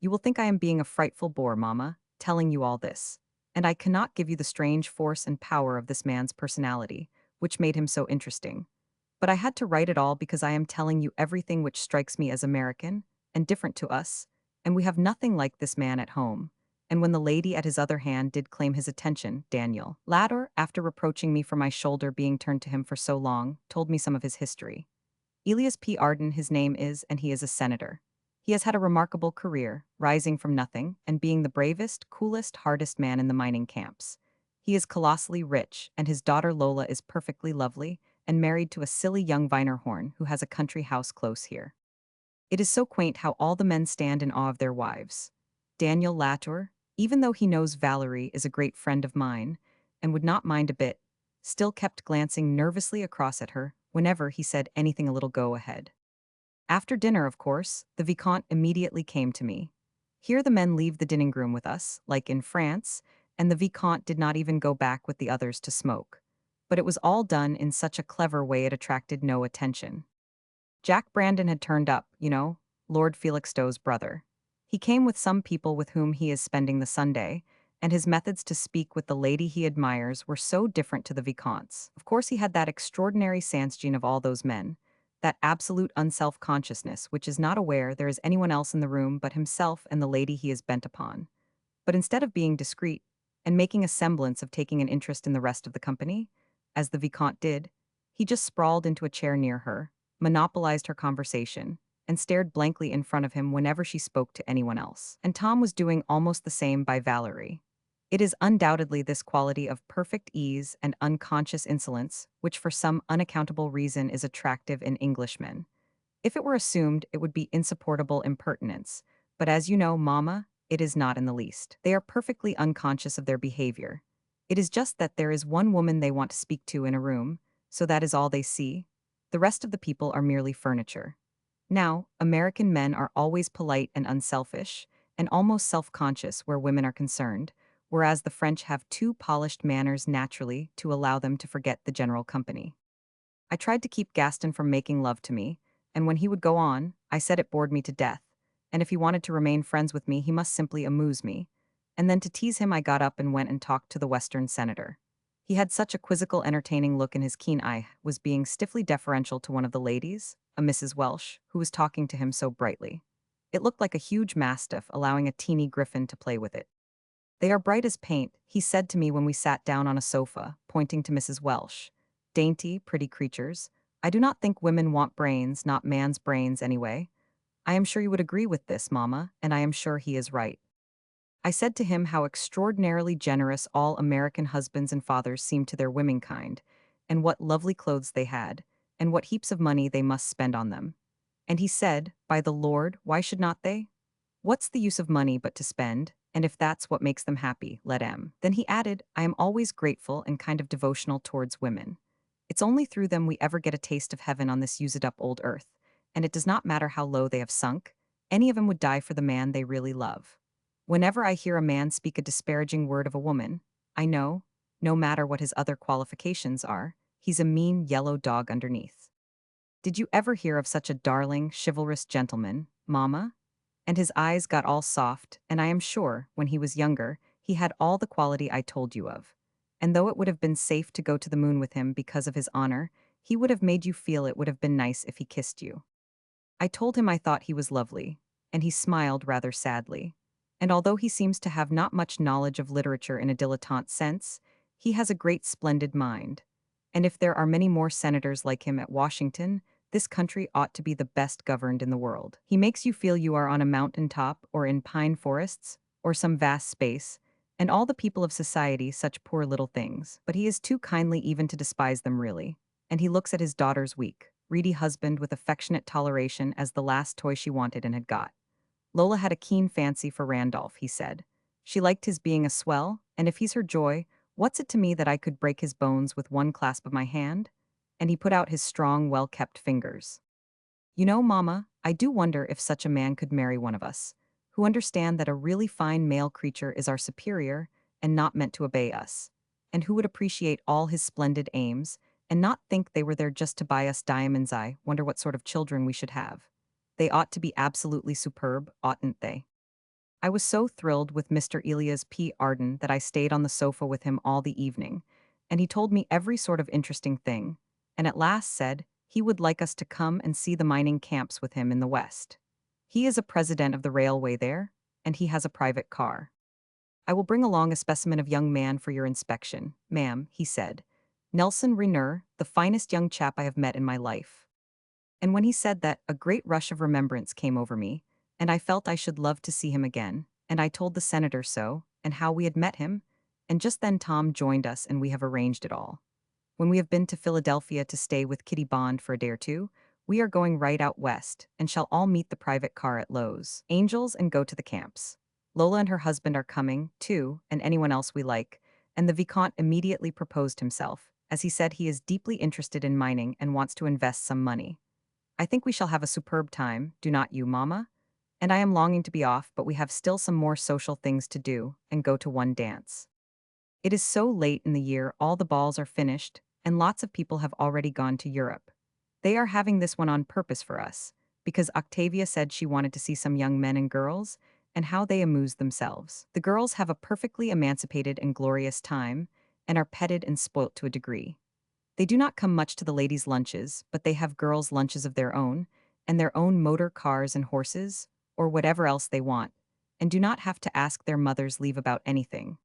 You will think I am being a frightful bore, Mamma, telling you all this. And I cannot give you the strange force and power of this man's personality, which made him so interesting. But I had to write it all because I am telling you everything which strikes me as American, and different to us, and we have nothing like this man at home. And when the lady at his other hand did claim his attention, Daniel, latter, after reproaching me for my shoulder being turned to him for so long, told me some of his history. Elias P. Arden his name is, and he is a senator. He has had a remarkable career, rising from nothing, and being the bravest, coolest, hardest man in the mining camps. He is colossally rich, and his daughter Lola is perfectly lovely, and married to a silly young Vinerhorn who has a country house close here. It is so quaint how all the men stand in awe of their wives. Daniel Latour, even though he knows Valerie is a great friend of mine, and would not mind a bit, still kept glancing nervously across at her whenever he said anything a little go ahead. After dinner, of course, the Vicomte immediately came to me. Here the men leave the dining room with us, like in France, and the Vicomte did not even go back with the others to smoke. But it was all done in such a clever way it attracted no attention. Jack Brandon had turned up, you know. Lord Felixstowe's brother. He came with some people with whom he is spending the Sunday, and his methods to speak with the lady he admires were so different to the Vicomte's. Of course, he had that extraordinary sans gene of all those men, that absolute unself-consciousness which is not aware there is anyone else in the room but himself and the lady he is bent upon. But instead of being discreet and making a semblance of taking an interest in the rest of the company, as the Vicomte did, he just sprawled into a chair near her, monopolized her conversation, and stared blankly in front of him whenever she spoke to anyone else. And Tom was doing almost the same by Valerie. It is undoubtedly this quality of perfect ease and unconscious insolence which for some unaccountable reason is attractive in Englishmen. If it were assumed, it would be insupportable impertinence, but as you know, Mamma, it is not in the least. They are perfectly unconscious of their behavior. It is just that there is one woman they want to speak to in a room, so that is all they see. The rest of the people are merely furniture. Now, American men are always polite and unselfish, and almost self-conscious where women are concerned, whereas the French have too polished manners naturally to allow them to forget the general company. I tried to keep Gaston from making love to me, and when he would go on, I said it bored me to death, and if he wanted to remain friends with me, he must simply amuse me. And then to tease him, I got up and went and talked to the Western senator. He had such a quizzical, entertaining look in his keen eye, was being stiffly deferential to one of the ladies, a Mrs. Welsh, who was talking to him so brightly. It looked like a huge mastiff allowing a teeny griffin to play with it. They are bright as paint, he said to me when we sat down on a sofa, pointing to Mrs. Welsh. Dainty, pretty creatures. I do not think women want brains, not man's brains anyway. I am sure you would agree with this, Mamma, and I am sure he is right. I said to him how extraordinarily generous all American husbands and fathers seemed to their womenkind, and what lovely clothes they had, and what heaps of money they must spend on them. And he said, by the Lord, why should not they? What's the use of money but to spend, and if that's what makes them happy, let 'em. Then he added, I am always grateful and kind of devotional towards women. It's only through them we ever get a taste of heaven on this used-up old earth, and it does not matter how low they have sunk, any of them would die for the man they really love. Whenever I hear a man speak a disparaging word of a woman, I know, no matter what his other qualifications are, he's a mean yellow dog underneath. Did you ever hear of such a darling, chivalrous gentleman, Mamma? And his eyes got all soft, and I am sure, when he was younger, he had all the quality I told you of. And though it would have been safe to go to the moon with him because of his honor, he would have made you feel it would have been nice if he kissed you. I told him I thought he was lovely, and he smiled rather sadly. And although he seems to have not much knowledge of literature in a dilettante sense, he has a great splendid mind. And if there are many more senators like him at Washington, this country ought to be the best governed in the world. He makes you feel you are on a mountain top or in pine forests or some vast space, and all the people of society such poor little things. But he is too kindly even to despise them really, and he looks at his daughter's weak, reedy husband with affectionate toleration as the last toy she wanted and had got. Lola had a keen fancy for Randolph, he said. She liked his being a swell, and if he's her joy, what's it to me that I could break his bones with one clasp of my hand? And he put out his strong, well-kept fingers. You know, Mamma, I do wonder if such a man could marry one of us, who understand that a really fine male creature is our superior and not meant to obey us, and who would appreciate all his splendid aims and not think they were there just to buy us diamonds. I wonder what sort of children we should have. They ought to be absolutely superb, oughtn't they? I was so thrilled with Mr. Elias P. Arden that I stayed on the sofa with him all the evening, and he told me every sort of interesting thing, and at last said he would like us to come and see the mining camps with him in the West. He is a president of the railway there, and he has a private car. I will bring along a specimen of young man for your inspection, ma'am, he said. Nelson Renner, the finest young chap I have met in my life. And when he said that, a great rush of remembrance came over me, and I felt I should love to see him again, and I told the senator so, and how we had met him, and just then Tom joined us and we have arranged it all. When we have been to Philadelphia to stay with Kitty Bond for a day or two, we are going right out west, and shall all meet the private car at Lowe's, Angels, and go to the camps. Lola and her husband are coming, too, and anyone else we like, and the Vicomte immediately proposed himself, as he said he is deeply interested in mining and wants to invest some money. I think we shall have a superb time, do not you, Mamma? And I am longing to be off, but we have still some more social things to do, and go to one dance. It is so late in the year, all the balls are finished, and lots of people have already gone to Europe. They are having this one on purpose for us, because Octavia said she wanted to see some young men and girls and how they amuse themselves. The girls have a perfectly emancipated and glorious time and are petted and spoilt to a degree. They do not come much to the ladies' lunches, but they have girls' lunches of their own, and their own motor cars and horses, or whatever else they want, and do not have to ask their mothers' leave about anything.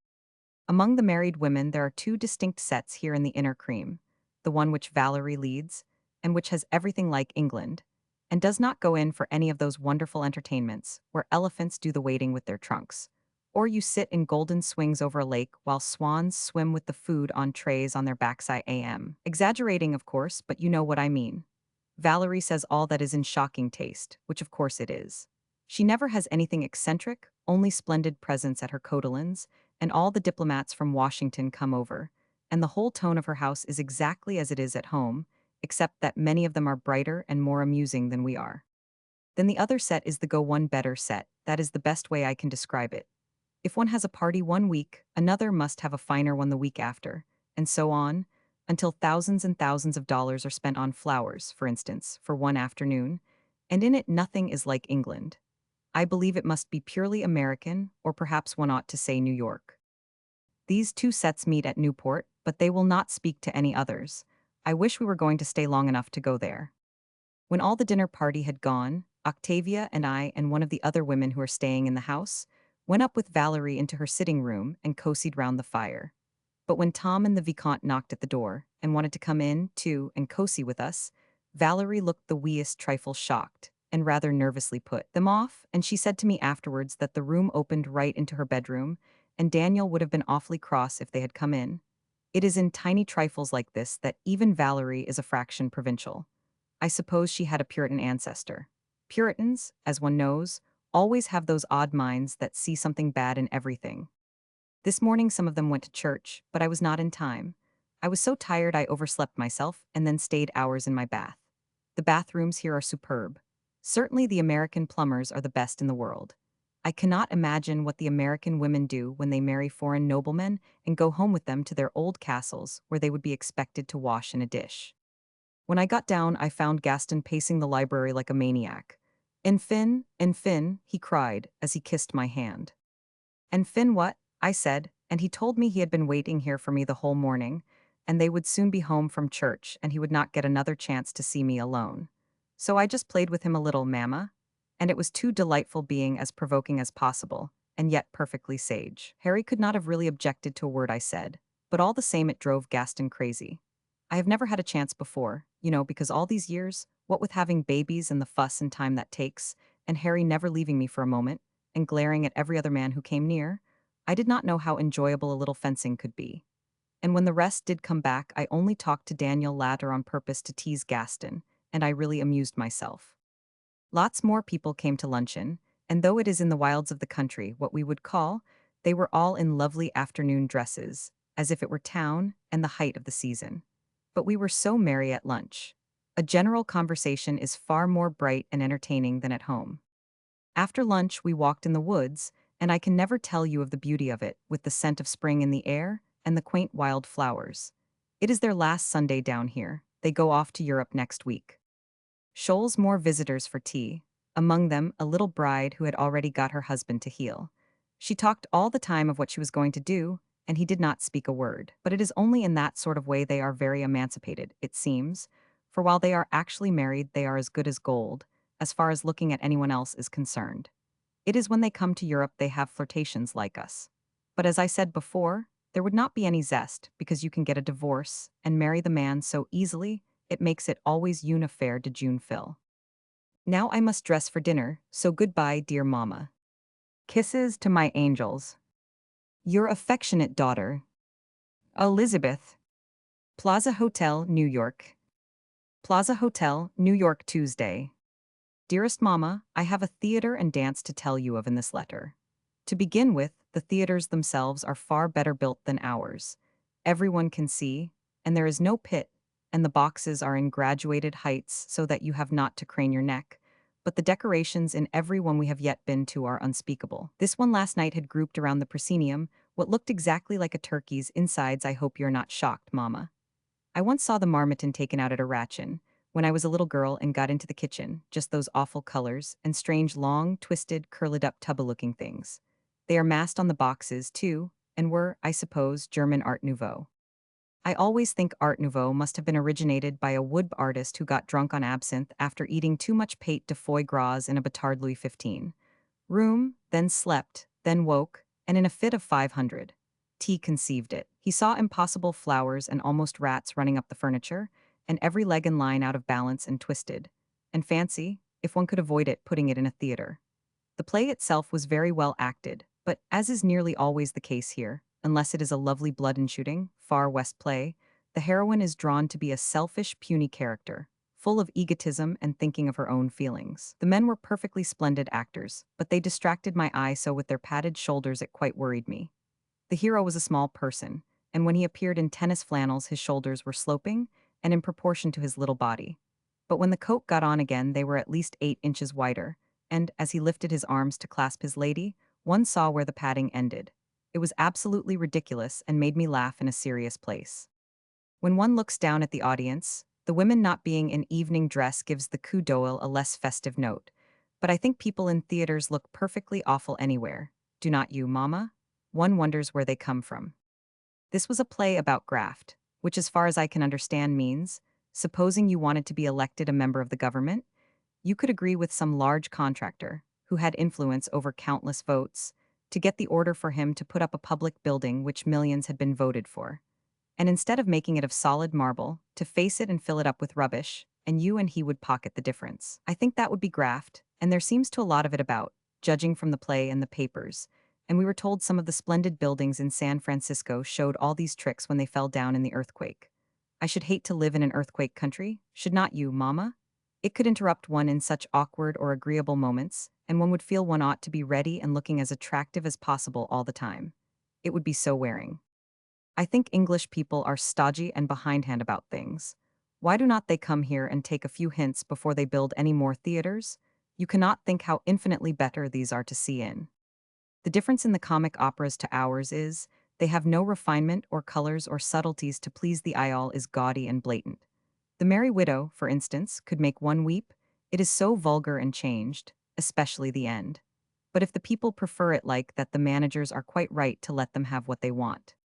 Among the married women, there are two distinct sets here in the inner cream, the one which Valerie leads, and which has everything like England, and does not go in for any of those wonderful entertainments where elephants do the waiting with their trunks, or you sit in golden swings over a lake while swans swim with the food on trays on their backside am. Exaggerating, of course, but you know what I mean. Valerie says all that is in shocking taste, which of course it is. She never has anything eccentric, only splendid presents at her cotillons, and all the diplomats from Washington come over, and the whole tone of her house is exactly as it is at home, except that many of them are brighter and more amusing than we are. Then the other set is the go one better set, that is the best way I can describe it. If one has a party one week, another must have a finer one the week after, and so on, until thousands and thousands of dollars are spent on flowers, for instance, for one afternoon, and in it nothing is like England. I believe it must be purely American, or perhaps one ought to say New York. These two sets meet at Newport, but they will not speak to any others. I wish we were going to stay long enough to go there. When all the dinner party had gone, Octavia and I and one of the other women who are staying in the house went up with Valerie into her sitting room and cozied round the fire. But when Tom and the Vicomte knocked at the door and wanted to come in, too, and cozy with us, Valerie looked the weeest trifle shocked and rather nervously put them off, and she said to me afterwards that the room opened right into her bedroom, and Daniel would have been awfully cross if they had come in. It is in tiny trifles like this that even Valerie is a fraction provincial. I suppose she had a Puritan ancestor. Puritans, as one knows, always have those odd minds that see something bad in everything. This morning some of them went to church, but I was not in time. I was so tired I overslept myself and then stayed hours in my bath. The bathrooms here are superb. Certainly the American plumbers are the best in the world. I cannot imagine what the American women do when they marry foreign noblemen and go home with them to their old castles where they would be expected to wash in a dish. When I got down, I found Gaston pacing the library like a maniac. Enfin, he cried as he kissed my hand. Enfin what? I said, and he told me he had been waiting here for me the whole morning, and they would soon be home from church and he would not get another chance to see me alone. So I just played with him a little, mamma, and it was too delightful being as provoking as possible, and yet perfectly sage. Harry could not have really objected to a word I said, but all the same it drove Gaston crazy. I have never had a chance before, because all these years, what with having babies and the fuss and time that takes, and Harry never leaving me for a moment, and glaring at every other man who came near, I did not know how enjoyable a little fencing could be. And when the rest did come back, I only talked to Daniel Ladder on purpose to tease Gaston, and I really amused myself. Lots more people came to luncheon, and though it is in the wilds of the country, what we would call, they were all in lovely afternoon dresses, as if it were town and the height of the season. But we were so merry at lunch. A general conversation is far more bright and entertaining than at home. After lunch, we walked in the woods, and I can never tell you of the beauty of it, with the scent of spring in the air and the quaint wild flowers. It is their last Sunday down here. They go off to Europe next week. Shoals more visitors for tea, among them a little bride who had already got her husband to heel. She talked all the time of what she was going to do, and he did not speak a word. But it is only in that sort of way they are very emancipated, it seems, for while they are actually married, they are as good as gold, as far as looking at anyone else is concerned. It is when they come to Europe they have flirtations like us. But as I said before, there would not be any zest, because you can get a divorce and marry the man so easily, it makes it always une affaire de jeune fille. Now I must dress for dinner, so goodbye, dear mamma. Kisses to my angels. Your affectionate daughter, Elizabeth. Plaza Hotel, New York. Plaza Hotel, New York, Tuesday. Dearest Mama, I have a theater and dance to tell you of in this letter. To begin with, the theaters themselves are far better built than ours. Everyone can see, and there is no pit, and the boxes are in graduated heights so that you have not to crane your neck, but the decorations in every one we have yet been to are unspeakable. This one last night had grouped around the proscenium what looked exactly like a turkey's insides. I hope you're not shocked, Mama. I once saw the marmiton taken out at a Ratchin, when I was a little girl and got into the kitchen, just those awful colors and strange long, twisted, curled-up tubba-looking things. They are massed on the boxes, too, and were, I suppose, German Art Nouveau. I always think Art Nouveau must have been originated by a wood artist who got drunk on absinthe after eating too much pate de foie gras in a Batard Louis XV. Room, then slept, then woke, and in a fit of 500. T conceived it. He saw impossible flowers and almost rats running up the furniture, and every leg and line out of balance and twisted. And fancy, if one could avoid it, putting it in a theater. The play itself was very well acted, but as is nearly always the case here, unless it is a lovely blood and shooting, Far West play, the heroine is drawn to be a selfish, puny character, full of egotism and thinking of her own feelings. The men were perfectly splendid actors, but they distracted my eye so with their padded shoulders it quite worried me. The hero was a small person, and when he appeared in tennis flannels his shoulders were sloping, and in proportion to his little body. But when the coat got on again they were at least 8 inches wider, and, as he lifted his arms to clasp his lady, one saw where the padding ended. It was absolutely ridiculous and made me laugh in a serious place. When one looks down at the audience, the women not being in evening dress gives the coup d'oeil a less festive note. But I think people in theaters look perfectly awful anywhere. Do not you, Mama? One wonders where they come from. This was a play about graft, which as far as I can understand means, supposing you wanted to be elected a member of the government, you could agree with some large contractor, who had influence over countless votes, to get the order for him to put up a public building which millions had been voted for. And instead of making it of solid marble, to face it and fill it up with rubbish, and you and he would pocket the difference. I think that would be graft, and there seems to a lot of it about, judging from the play and the papers. And we were told some of the splendid buildings in San Francisco showed all these tricks when they fell down in the earthquake. I should hate to live in an earthquake country, should not you, Mama? It could interrupt one in such awkward or agreeable moments, and one would feel one ought to be ready and looking as attractive as possible all the time. It would be so wearing. I think English people are stodgy and behindhand about things. Why do not they come here and take a few hints before they build any more theaters? You cannot think how infinitely better these are to see in. The difference in the comic operas to ours is, they have no refinement or colors or subtleties to please the eye, all is gaudy and blatant. The Merry Widow, for instance, could make one weep. It is so vulgar and changed, especially the end. But if the people prefer it like that, the managers are quite right to let them have what they want.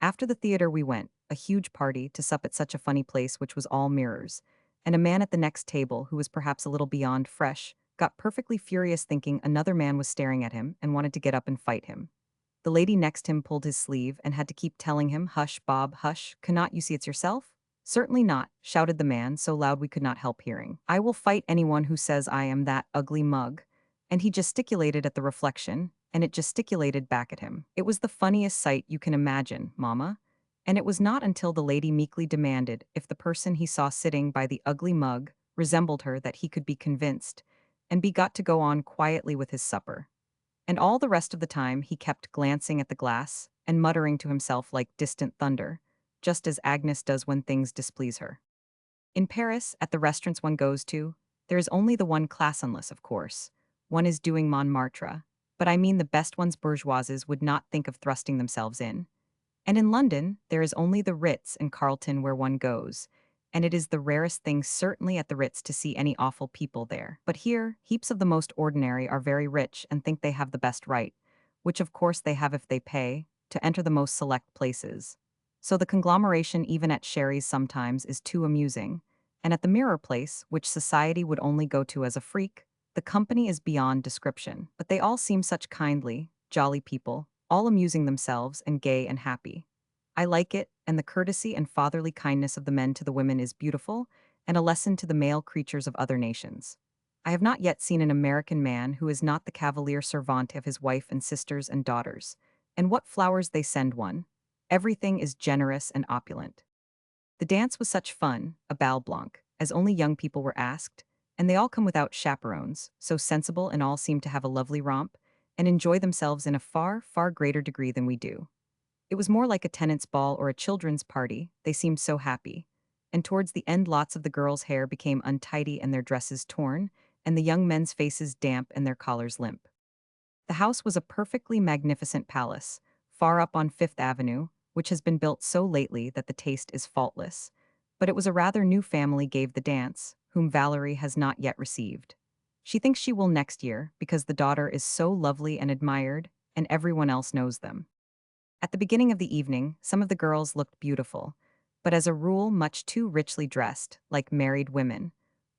After the theater we went, a huge party, to sup at such a funny place which was all mirrors, and a man at the next table, who was perhaps a little beyond fresh, got perfectly furious thinking another man was staring at him and wanted to get up and fight him. The lady next him pulled his sleeve and had to keep telling him, "Hush, Bob, hush, cannot you see it's yourself?" "Certainly not," shouted the man, so loud we could not help hearing. "I will fight anyone who says I am that ugly mug." And he gesticulated at the reflection, and it gesticulated back at him. It was the funniest sight you can imagine, Mama. And it was not until the lady meekly demanded if the person he saw sitting by the ugly mug resembled her that he could be convinced, and be got to go on quietly with his supper. And all the rest of the time he kept glancing at the glass and muttering to himself like distant thunder, just as Agnes does when things displease her. In Paris, at the restaurants one goes to, there is only the one class unless, of course, one is doing Montmartre, but I mean the best ones bourgeoises would not think of thrusting themselves in. And in London, there is only the Ritz and Carlton where one goes, and it is the rarest thing certainly at the Ritz to see any awful people there. But here, heaps of the most ordinary are very rich and think they have the best right, which of course they have if they pay, to enter the most select places. So the conglomeration even at Sherry's sometimes is too amusing, and at the Mirror Place, which society would only go to as a freak, the company is beyond description. But they all seem such kindly, jolly people, all amusing themselves and gay and happy. I like it, and the courtesy and fatherly kindness of the men to the women is beautiful, and a lesson to the male creatures of other nations. I have not yet seen an American man who is not the cavalier servant of his wife and sisters and daughters. And what flowers they send one! Everything is generous and opulent. The dance was such fun, a bal blanc, as only young people were asked, and they all come without chaperones, so sensible and all seem to have a lovely romp, and enjoy themselves in a far, far greater degree than we do. It was more like a tenants' ball or a children's party, they seemed so happy. And towards the end lots of the girls' hair became untidy and their dresses torn, and the young men's faces damp and their collars limp. The house was a perfectly magnificent palace, far up on Fifth Avenue, which has been built so lately that the taste is faultless. but it was a rather new family gave the dance, whom Valerie has not yet received. She thinks she will next year because the daughter is so lovely and admired, and everyone else knows them. At the beginning of the evening, some of the girls looked beautiful, but as a rule much too richly dressed, like married women.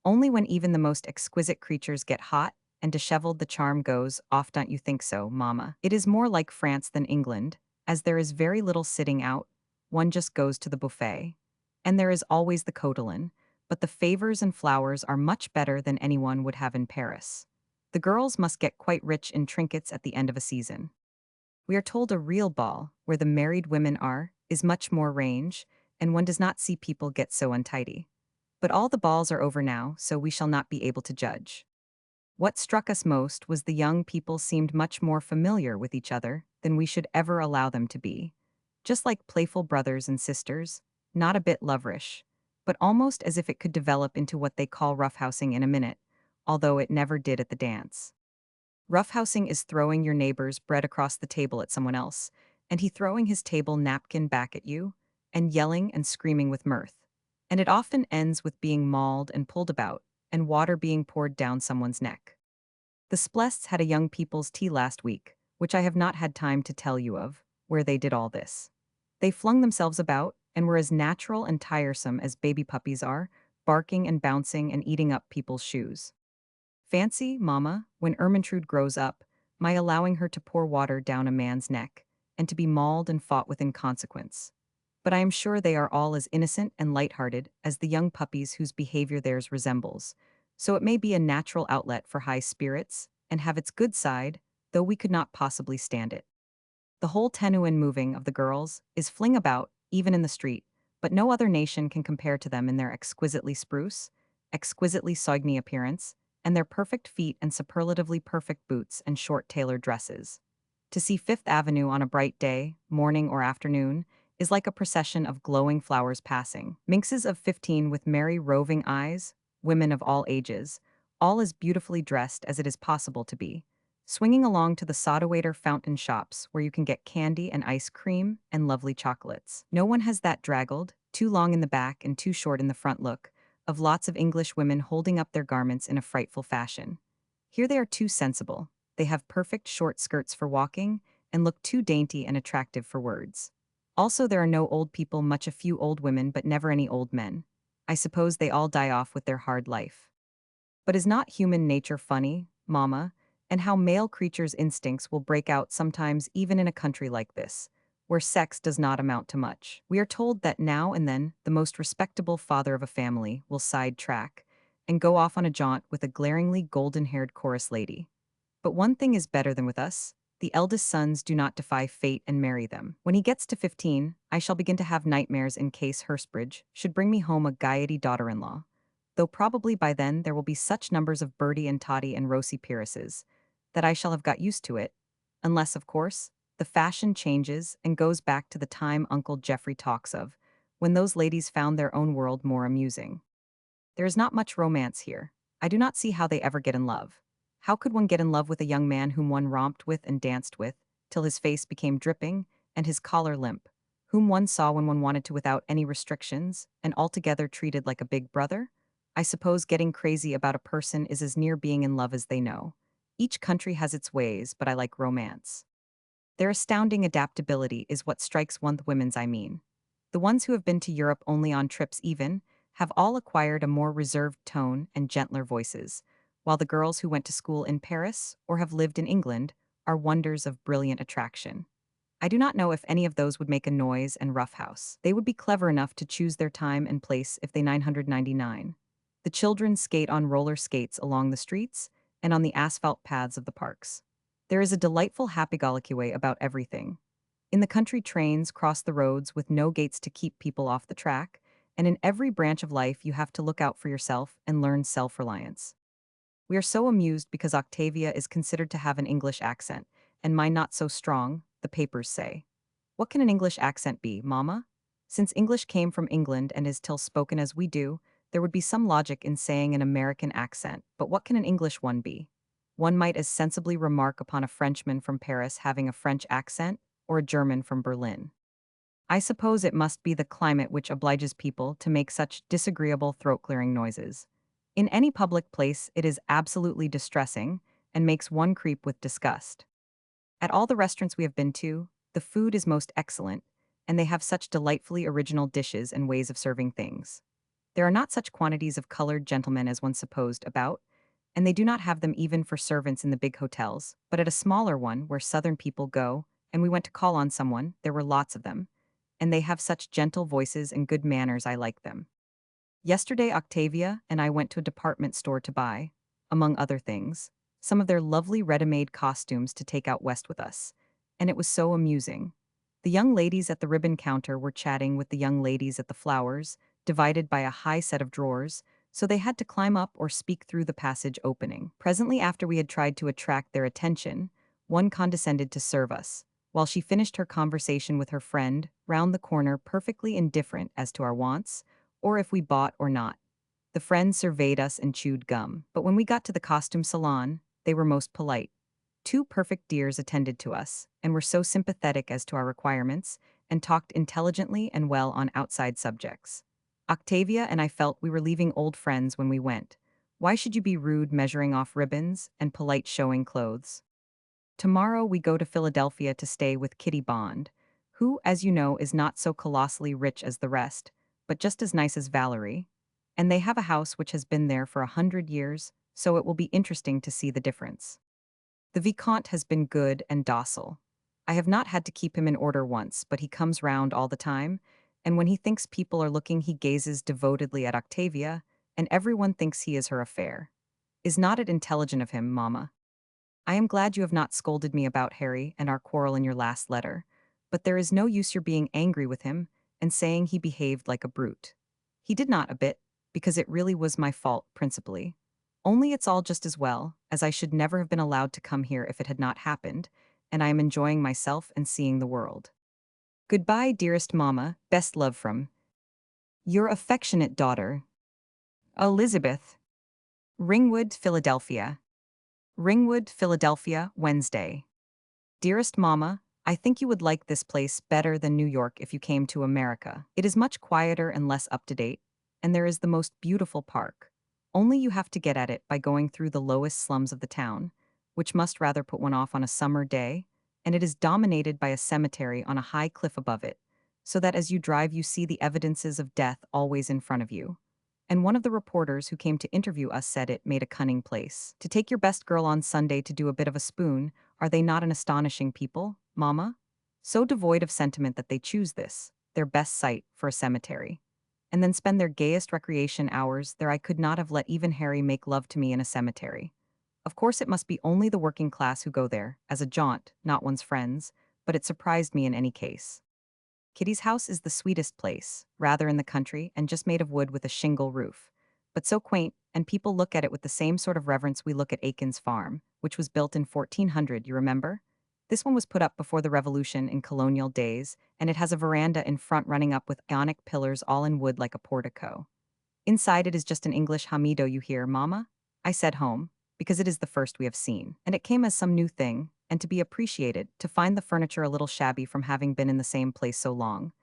Only when even the most exquisite creatures get hot and disheveled the charm goes, off don't you think so, Mama? It is more like France than England, as there is very little sitting out, one just goes to the buffet. And there is always the cotillion, but the favors and flowers are much better than anyone would have in Paris. The girls must get quite rich in trinkets at the end of a season. We are told a real ball, where the married women are, is much more range, and one does not see people get so untidy. But all the balls are over now, so we shall not be able to judge. What struck us most was the young people seemed much more familiar with each other than we should ever allow them to be. Just like playful brothers and sisters, not a bit loverish, but almost as if it could develop into what they call roughhousing in a minute, although it never did at the dance. Roughhousing is throwing your neighbor's bread across the table at someone else, and he throwing his table napkin back at you, and yelling and screaming with mirth. And it often ends with being mauled and pulled about, and water being poured down someone's neck. The Splests had a young people's tea last week, which I have not had time to tell you of, where they did all this. They flung themselves about, and were as natural and tiresome as baby puppies are, barking and bouncing and eating up people's shoes. Fancy, Mama, when Ermintrude grows up, my allowing her to pour water down a man's neck, and to be mauled and fought with in consequence. But I am sure they are all as innocent and light-hearted as the young puppies whose behavior theirs resembles, so it may be a natural outlet for high spirits, and have its good side, though we could not possibly stand it. The whole tenue and moving of the girls is fling about, even in the street, but no other nation can compare to them in their exquisitely spruce, exquisitely soigny appearance, and their perfect feet and superlatively perfect boots and short tailored dresses. To see Fifth Avenue on a bright day, morning or afternoon, is like a procession of glowing flowers passing. Minxes of 15 with merry roving eyes, women of all ages, all as beautifully dressed as it is possible to be, swinging along to the soda-waiter fountain shops where you can get candy and ice cream and lovely chocolates. No one has that draggled, too long in the back and too short in the front look, of lots of English women holding up their garments in a frightful fashion. Here they are too sensible, they have perfect short skirts for walking, and look too dainty and attractive for words. Also there are no old people, much a few old women but never any old men. I suppose they all die off with their hard life. But is not human nature funny, Mama, and how male creatures' instincts will break out sometimes even in a country like this, where sex does not amount to much. We are told that now and then the most respectable father of a family will side-track and go off on a jaunt with a glaringly golden-haired chorus lady. But one thing is better than with us, the eldest sons do not defy fate and marry them. When he gets to 15, I shall begin to have nightmares in case Hurstbridge should bring me home a gaiety daughter-in-law, though probably by then there will be such numbers of Bertie and Toddy and Rosie Peareses that I shall have got used to it, unless, of course, the fashion changes and goes back to the time Uncle Geoffrey talks of, when those ladies found their own world more amusing. There is not much romance here. I do not see how they ever get in love. How could one get in love with a young man whom one romped with and danced with, till his face became dripping, and his collar limp, whom one saw when one wanted to without any restrictions, and altogether treated like a big brother? I suppose getting crazy about a person is as near being in love as they know. Each country has its ways, but I like romance. Their astounding adaptability is what strikes one, the women's I mean. The ones who have been to Europe only on trips even, have all acquired a more reserved tone and gentler voices, while the girls who went to school in Paris or have lived in England are wonders of brilliant attraction. I do not know if any of those would make a noise and roughhouse. They would be clever enough to choose their time and place if they 999. The children skate on roller skates along the streets and on the asphalt paths of the parks. There is a delightful happy-go-lucky way about everything. In the country, trains cross the roads with no gates to keep people off the track, and in every branch of life you have to look out for yourself and learn self-reliance. We are so amused because Octavia is considered to have an English accent, and mine not so strong, the papers say. What can an English accent be, Mama? Since English came from England and is till spoken as we do, there would be some logic in saying an American accent, but what can an English one be? One might as sensibly remark upon a Frenchman from Paris having a French accent, or a German from Berlin. I suppose it must be the climate which obliges people to make such disagreeable throat-clearing noises. In any public place, it is absolutely distressing and makes one creep with disgust. At all the restaurants we have been to, the food is most excellent, and they have such delightfully original dishes and ways of serving things. There are not such quantities of colored gentlemen as one supposed about, and they do not have them even for servants in the big hotels, but at a smaller one where southern people go, and we went to call on someone, there were lots of them, and they have such gentle voices and good manners I like them. Yesterday Octavia and I went to a department store to buy, among other things, some of their lovely ready-made costumes to take out west with us, and it was so amusing. The young ladies at the ribbon counter were chatting with the young ladies at the flowers, divided by a high set of drawers, so they had to climb up or speak through the passage opening. Presently after we had tried to attract their attention, one condescended to serve us, while she finished her conversation with her friend, round the corner perfectly indifferent as to our wants, or if we bought or not. The friend surveyed us and chewed gum, but when we got to the costume salon, they were most polite. Two perfect dears attended to us, and were so sympathetic as to our requirements, and talked intelligently and well on outside subjects. Octavia and I felt we were leaving old friends when we went. Why should you be rude measuring off ribbons, and polite showing clothes? Tomorrow we go to Philadelphia to stay with Kitty Bond, who, as you know, is not so colossally rich as the rest, but just as nice as Valerie. And they have a house which has been there for 100 years, so it will be interesting to see the difference. The Vicomte has been good and docile. I have not had to keep him in order once, but he comes round all the time, and when he thinks people are looking, he gazes devotedly at Octavia, and everyone thinks he is her affair. Is not it intelligent of him, mamma? I am glad you have not scolded me about Harry and our quarrel in your last letter, but there is no use your being angry with him and saying he behaved like a brute. He did not a bit, because it really was my fault, principally. Only it's all just as well, as I should never have been allowed to come here if it had not happened, and I am enjoying myself and seeing the world. Goodbye, dearest mamma, best love from your affectionate daughter, Elizabeth. Ringwood, Philadelphia. Ringwood, Philadelphia, Wednesday. Dearest Mama, I think you would like this place better than New York if you came to America. It is much quieter and less up-to-date, and there is the most beautiful park. Only you have to get at it by going through the lowest slums of the town, which must rather put one off on a summer day, and it is dominated by a cemetery on a high cliff above it, so that as you drive you see the evidences of death always in front of you. And one of the reporters who came to interview us said it made a cunning place. To take your best girl on Sunday to do a bit of a spoon, are they not an astonishing people, Mamma? So devoid of sentiment that they choose this, their best site, for a cemetery. And then spend their gayest recreation hours there. I could not have let even Harry make love to me in a cemetery. Of course it must be only the working class who go there, as a jaunt, not one's friends, but it surprised me in any case. Kitty's house is the sweetest place, rather in the country and just made of wood with a shingle roof. But so quaint, and people look at it with the same sort of reverence we look at Aiken's farm, which was built in 1400, you remember? This one was put up before the Revolution in colonial days, and it has a veranda in front running up with ionic pillars all in wood like a portico. Inside it is just an English hamido, you hear, Mamma? I said home, because it is the first we have seen, and it came as some new thing, and to be appreciated, to find the furniture a little shabby from having been in the same place so long,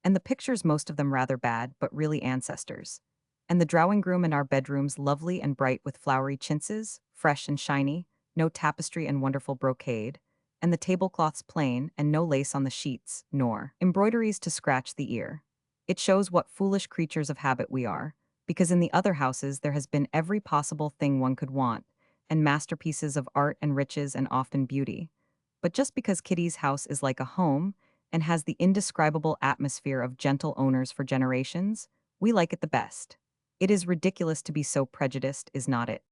and the pictures most of them rather bad, but really ancestors. And the drawing-room and our bedrooms lovely and bright with flowery chintzes, fresh and shiny, no tapestry and wonderful brocade, and the tablecloths plain and no lace on the sheets, nor embroideries to scratch the ear. It shows what foolish creatures of habit we are, because in the other houses there has been every possible thing one could want, and masterpieces of art and riches and often beauty. But just because Kitty's house is like a home, and has the indescribable atmosphere of gentle owners for generations, we like it the best. It is ridiculous to be so prejudiced, is not it?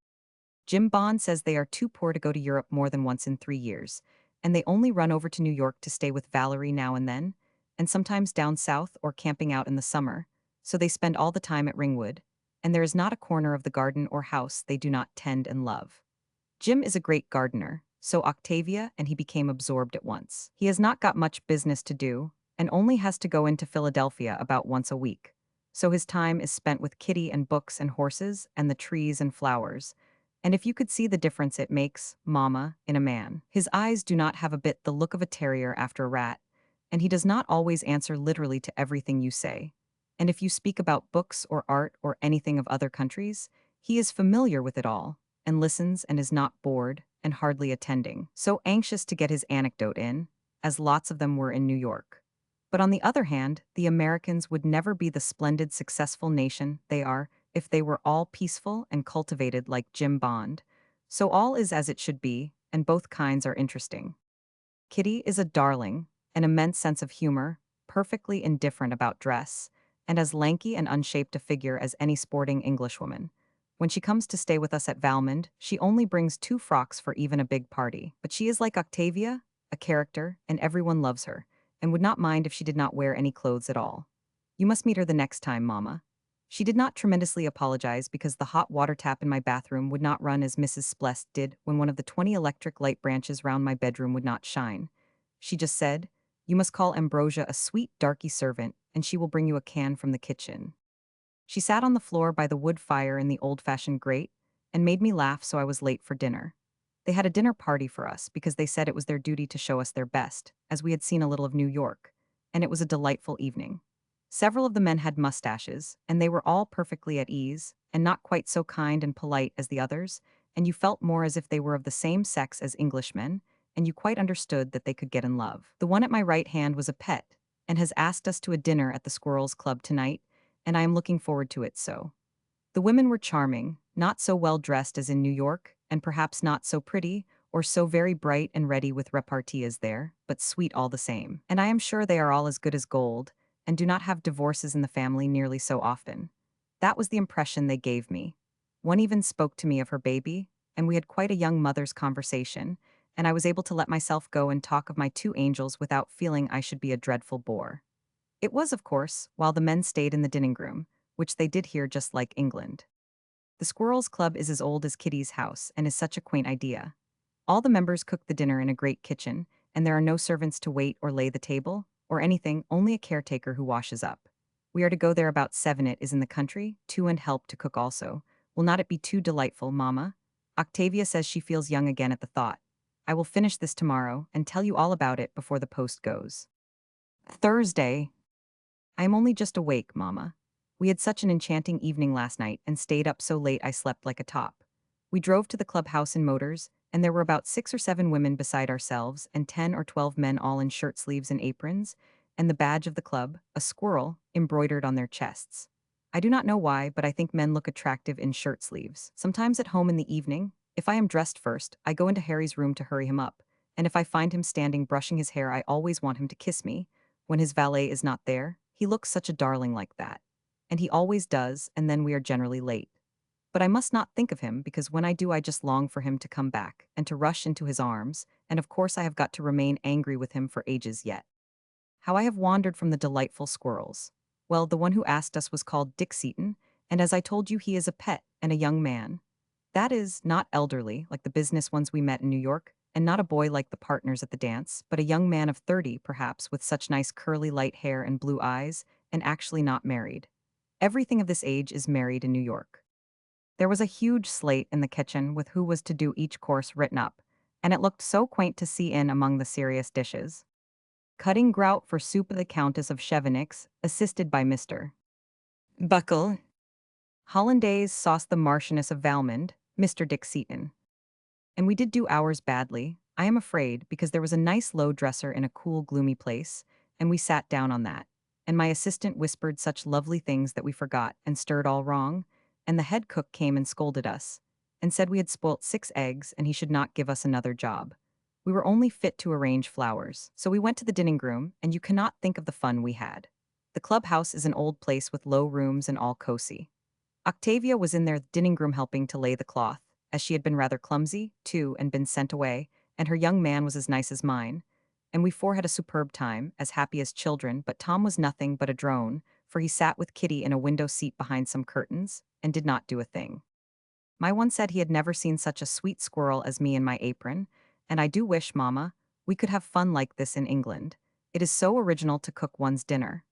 Jim Bond says they are too poor to go to Europe more than once in 3 years, and they only run over to New York to stay with Valerie now and then, and sometimes down south or camping out in the summer, so they spend all the time at Ringwood, and there is not a corner of the garden or house they do not tend and love. Jim is a great gardener, so Octavia and he became absorbed at once. He has not got much business to do, and only has to go into Philadelphia about once a week. So his time is spent with Kitty and books and horses and the trees and flowers. And if you could see the difference it makes, Mamma, in a man. His eyes do not have a bit the look of a terrier after a rat, and he does not always answer literally to everything you say. And if you speak about books or art or anything of other countries, he is familiar with it all, and listens and is not bored and hardly attending, so anxious to get his anecdote in, as lots of them were in New York. But on the other hand, the Americans would never be the splendid, successful nation they are if they were all peaceful and cultivated like Jim Bond. So all is as it should be, and both kinds are interesting. Kitty is a darling, an immense sense of humor, perfectly indifferent about dress, and as lanky and unshaped a figure as any sporting Englishwoman. When she comes to stay with us at Valmond, she only brings 2 frocks for even a big party. But she is like Octavia, a character, and everyone loves her, and would not mind if she did not wear any clothes at all. You must meet her the next time, Mamma. She did not tremendously apologize because the hot water tap in my bathroom would not run as Mrs. Splest did when one of the 20 electric light branches round my bedroom would not shine. She just said, "You must call Ambrosia a sweet, darky servant, and she will bring you a can from the kitchen." She sat on the floor by the wood fire in the old-fashioned grate and made me laugh so I was late for dinner. They had a dinner party for us because they said it was their duty to show us their best, as we had seen a little of New York, and it was a delightful evening. Several of the men had mustaches, and they were all perfectly at ease, and not quite so kind and polite as the others, and you felt more as if they were of the same sex as Englishmen, and you quite understood that they could get in love. The one at my right hand was a pet, and has asked us to a dinner at the Squirrels Club tonight, and I am looking forward to it so. The women were charming, not so well dressed as in New York, and perhaps not so pretty, or so very bright and ready with repartee as there, but sweet all the same. And I am sure they are all as good as gold, and do not have divorces in the family nearly so often. That was the impression they gave me. One even spoke to me of her baby, and we had quite a young mother's conversation, and I was able to let myself go and talk of my 2 angels without feeling I should be a dreadful bore. It was, of course, while the men stayed in the dining room, which they did here just like England. The Squirrels Club is as old as Kitty's house and is such a quaint idea. All the members cook the dinner in a great kitchen, and there are no servants to wait or lay the table, or anything, only a caretaker who washes up. We are to go there about 7. It is in the country, too, and help to cook also. Will not it be too delightful, Mamma? Octavia says she feels young again at the thought. I will finish this tomorrow and tell you all about it before the post goes. Thursday. I am only just awake, Mamma. We had such an enchanting evening last night and stayed up so late I slept like a top. We drove to the clubhouse in motors, and there were about 6 or 7 women beside ourselves and 10 or 12 men all in shirt sleeves and aprons, and the badge of the club, a squirrel, embroidered on their chests. I do not know why, but I think men look attractive in shirt sleeves. Sometimes at home in the evening, if I am dressed first, I go into Harry's room to hurry him up, and if I find him standing brushing his hair I always want him to kiss me. When his valet is not there, he looks such a darling like that. And he always does, and then we are generally late. But I must not think of him because when I do I just long for him to come back and to rush into his arms, and of course I have got to remain angry with him for ages yet. How I have wandered from the delightful squirrels. Well, the one who asked us was called Dick Seaton, and as I told you he is a pet and a young man. That is, not elderly, like the business ones we met in New York, and not a boy like the partners at the dance, but a young man of 30, perhaps, with such nice curly light hair and blue eyes, and actually not married. Everything of this age is married in New York. There was a huge slate in the kitchen with who was to do each course written up, and it looked so quaint to see in among the serious dishes. Cutting grout for soup of the Countess of Chevenix, assisted by Mr. Buckle. Hollandaise sauce the Marchioness of Valmond, Mr. Dick Seaton. And we did do ours badly, I am afraid, because there was a nice low dresser in a cool, gloomy place, and we sat down on that. And my assistant whispered such lovely things that we forgot and stirred all wrong, and the head cook came and scolded us, and said we had spoilt 6 eggs and he should not give us another job. We were only fit to arrange flowers, so we went to the dining room, and you cannot think of the fun we had. The clubhouse is an old place with low rooms and all cozy. Octavia was in their dining room helping to lay the cloth, as she had been rather clumsy, too, and been sent away, and her young man was as nice as mine. And we 4 had a superb time, as happy as children, but Tom was nothing but a drone, for he sat with Kitty in a window seat behind some curtains, and did not do a thing. My one said he had never seen such a sweet squirrel as me in my apron, and I do wish, Mamma, we could have fun like this in England. It is so original to cook one's dinner.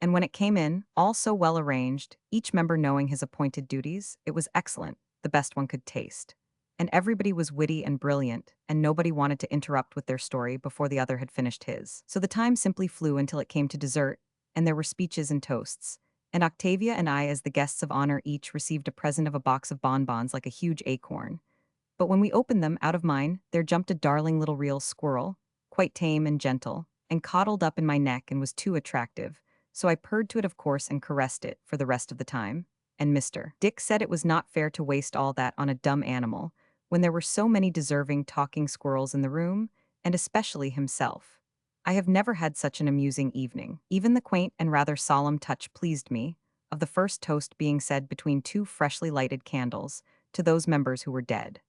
And when it came in, all so well arranged, each member knowing his appointed duties, it was excellent, the best one could taste. and everybody was witty and brilliant, and nobody wanted to interrupt with their story before the other had finished his. So the time simply flew until it came to dessert, and there were speeches and toasts. And Octavia and I, as the guests of honor, each received a present of a box of bonbons like a huge acorn. But when we opened them, out of mine, there jumped a darling little real squirrel, quite tame and gentle, and coddled up in my neck and was too attractive. So I purred to it, of course, and caressed it for the rest of the time. And Mr. Dick said it was not fair to waste all that on a dumb animal, when there were so many deserving talking squirrels in the room, and especially himself. I have never had such an amusing evening. Even the quaint and rather solemn touch pleased me, of the first toast being said between two freshly lighted candles, to those members who were dead.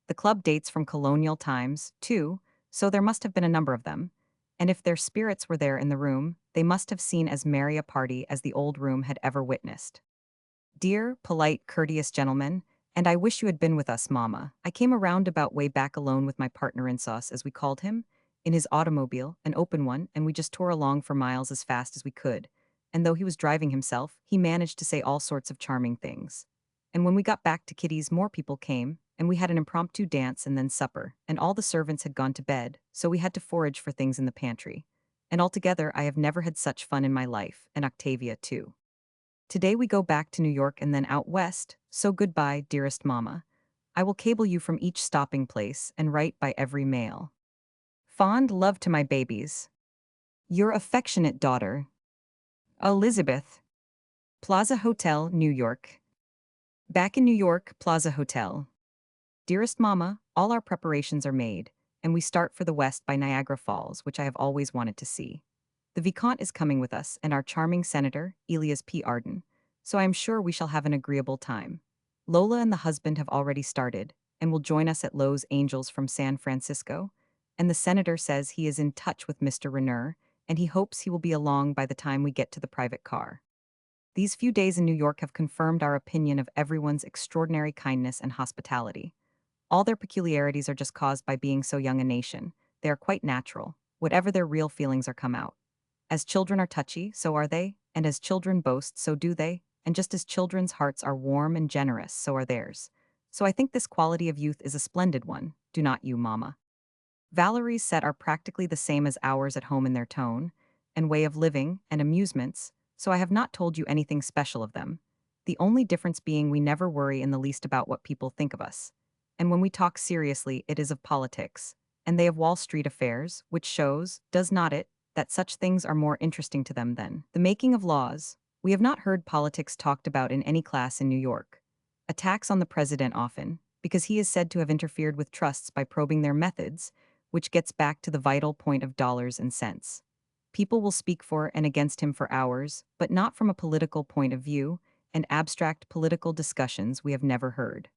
The club dates from colonial times, too, so there must have been a number of them, and if their spirits were there in the room, they must have seen as merry a party as the old room had ever witnessed. Dear, polite, courteous gentlemen, and I wish you had been with us, Mama. I came a roundabout way back alone with my partner in sauce, as we called him, in his automobile, an open one, and we just tore along for miles as fast as we could. And though he was driving himself, he managed to say all sorts of charming things. And when we got back to Kitty's, more people came, and we had an impromptu dance and then supper, and all the servants had gone to bed, so we had to forage for things in the pantry. And altogether, I have never had such fun in my life, and Octavia too. Today we go back to New York and then out west, so goodbye, dearest Mama. I will cable you from each stopping place and write by every mail. Fond love to my babies. Your affectionate daughter, Elizabeth. Plaza Hotel, New York. Back in New York, Plaza Hotel. Dearest Mama, all our preparations are made, and we start for the west by Niagara Falls, which I have always wanted to see. The Vicomte is coming with us, and our charming Senator, Elias P. Arden, so I am sure we shall have an agreeable time. Lola and the husband have already started, and will join us at Los Angeles from San Francisco, and the Senator says he is in touch with Mr. Renner, and he hopes he will be along by the time we get to the private car. These few days in New York have confirmed our opinion of everyone's extraordinary kindness and hospitality. All their peculiarities are just caused by being so young a nation. They are quite natural. Whatever their real feelings are come out. As children are touchy, so are they, and as children boast, so do they, and just as children's hearts are warm and generous, so are theirs. So I think this quality of youth is a splendid one, do not you, Mama? Valerie's set are practically the same as ours at home in their tone, and way of living, and amusements, so I have not told you anything special of them. The only difference being we never worry in the least about what people think of us. And when we talk seriously, it is of politics, and they of Wall Street affairs, which shows, does not it, that such things are more interesting to them than the making of laws. We have not heard politics talked about in any class in New York. Attacks on the president often, because he is said to have interfered with trusts by probing their methods, which gets back to the vital point of dollars and cents. People will speak for and against him for hours, but not from a political point of view, and abstract political discussions we have never heard.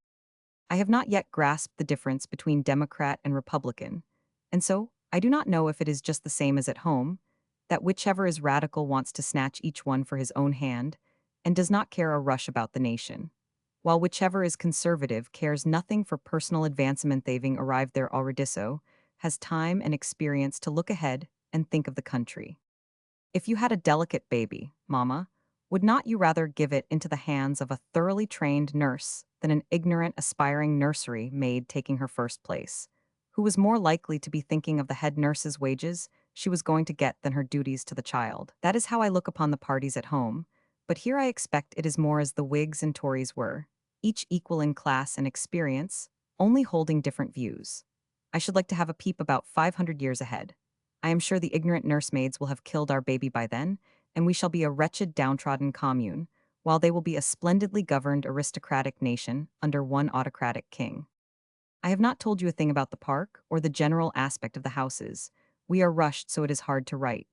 I have not yet grasped the difference between Democrat and Republican, and so I do not know if it is just the same as at home, that whichever is radical wants to snatch each one for his own hand, and does not care a rush about the nation, while whichever is conservative cares nothing for personal advancement, having arrived there already, so has time and experience to look ahead and think of the country. If you had a delicate baby, Mama, would not you rather give it into the hands of a thoroughly trained nurse than an ignorant, aspiring nursery maid taking her first place, who was more likely to be thinking of the head nurse's wages she was going to get than her duties to the child? That is how I look upon the parties at home, but here I expect it is more as the Whigs and Tories were, each equal in class and experience, only holding different views. I should like to have a peep about 500 years ahead. I am sure the ignorant nursemaids will have killed our baby by then, and we shall be a wretched, downtrodden commune, while they will be a splendidly governed aristocratic nation under one autocratic king. I have not told you a thing about the park, or the general aspect of the houses. We are rushed, so it is hard to write.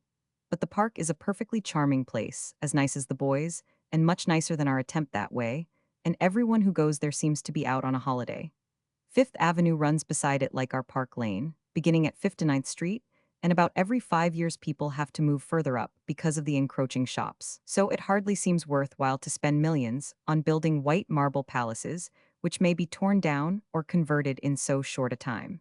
But the park is a perfectly charming place, as nice as the boys, and much nicer than our attempt that way, and everyone who goes there seems to be out on a holiday. Fifth Avenue runs beside it like our Park Lane, beginning at 59th Street, and about every 5 years people have to move further up because of the encroaching shops. So it hardly seems worthwhile to spend millions on building white marble palaces, which may be torn down or converted in so short a time.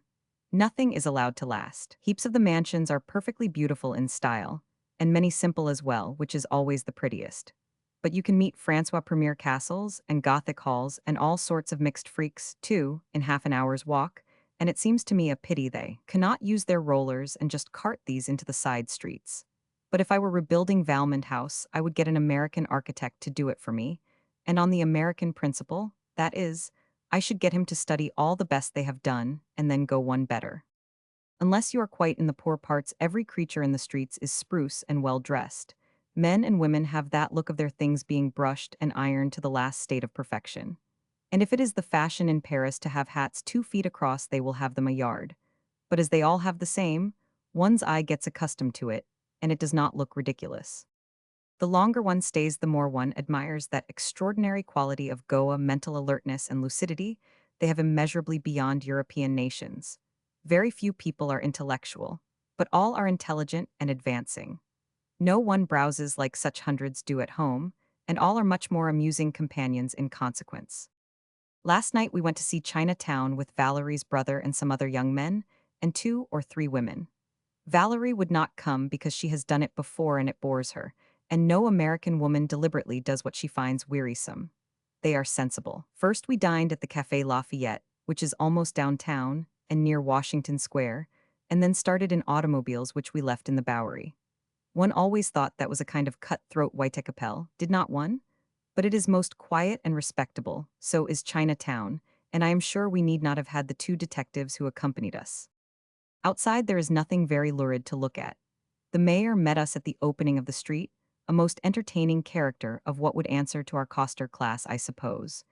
Nothing is allowed to last. Heaps of the mansions are perfectly beautiful in style, and many simple as well, which is always the prettiest. But you can meet Francois Premier castles and Gothic halls and all sorts of mixed freaks, too, in half an hour's walk, and it seems to me a pity they cannot use their rollers and just cart these into the side streets. But if I were rebuilding Valmond House, I would get an American architect to do it for me, and on the American principle, that is, I should get him to study all the best they have done and then go one better. Unless you are quite in the poor parts, every creature in the streets is spruce and well dressed. Men and women have that look of their things being brushed and ironed to the last state of perfection. And if it is the fashion in Paris to have hats 2 feet across, they will have them a yard. But as they all have the same, one's eye gets accustomed to it, and it does not look ridiculous. The longer one stays, the more one admires that extraordinary quality of Goa mental alertness and lucidity they have immeasurably beyond European nations. Very few people are intellectual, but all are intelligent and advancing. No one browses like such hundreds do at home, and all are much more amusing companions in consequence. Last night we went to see Chinatown with Valerie's brother and some other young men, and 2 or 3 women. Valerie would not come because she has done it before and it bores her, and no American woman deliberately does what she finds wearisome. They are sensible. First we dined at the Café Lafayette, which is almost downtown and near Washington Square, and then started in automobiles which we left in the Bowery. One always thought that was a kind of cutthroat Whitecapelle, did not one? But it is most quiet and respectable, so is Chinatown, and I am sure we need not have had the 2 detectives who accompanied us. Outside there is nothing very lurid to look at. The mayor met us at the opening of the street, a most entertaining character of what would answer to our coster class, I suppose.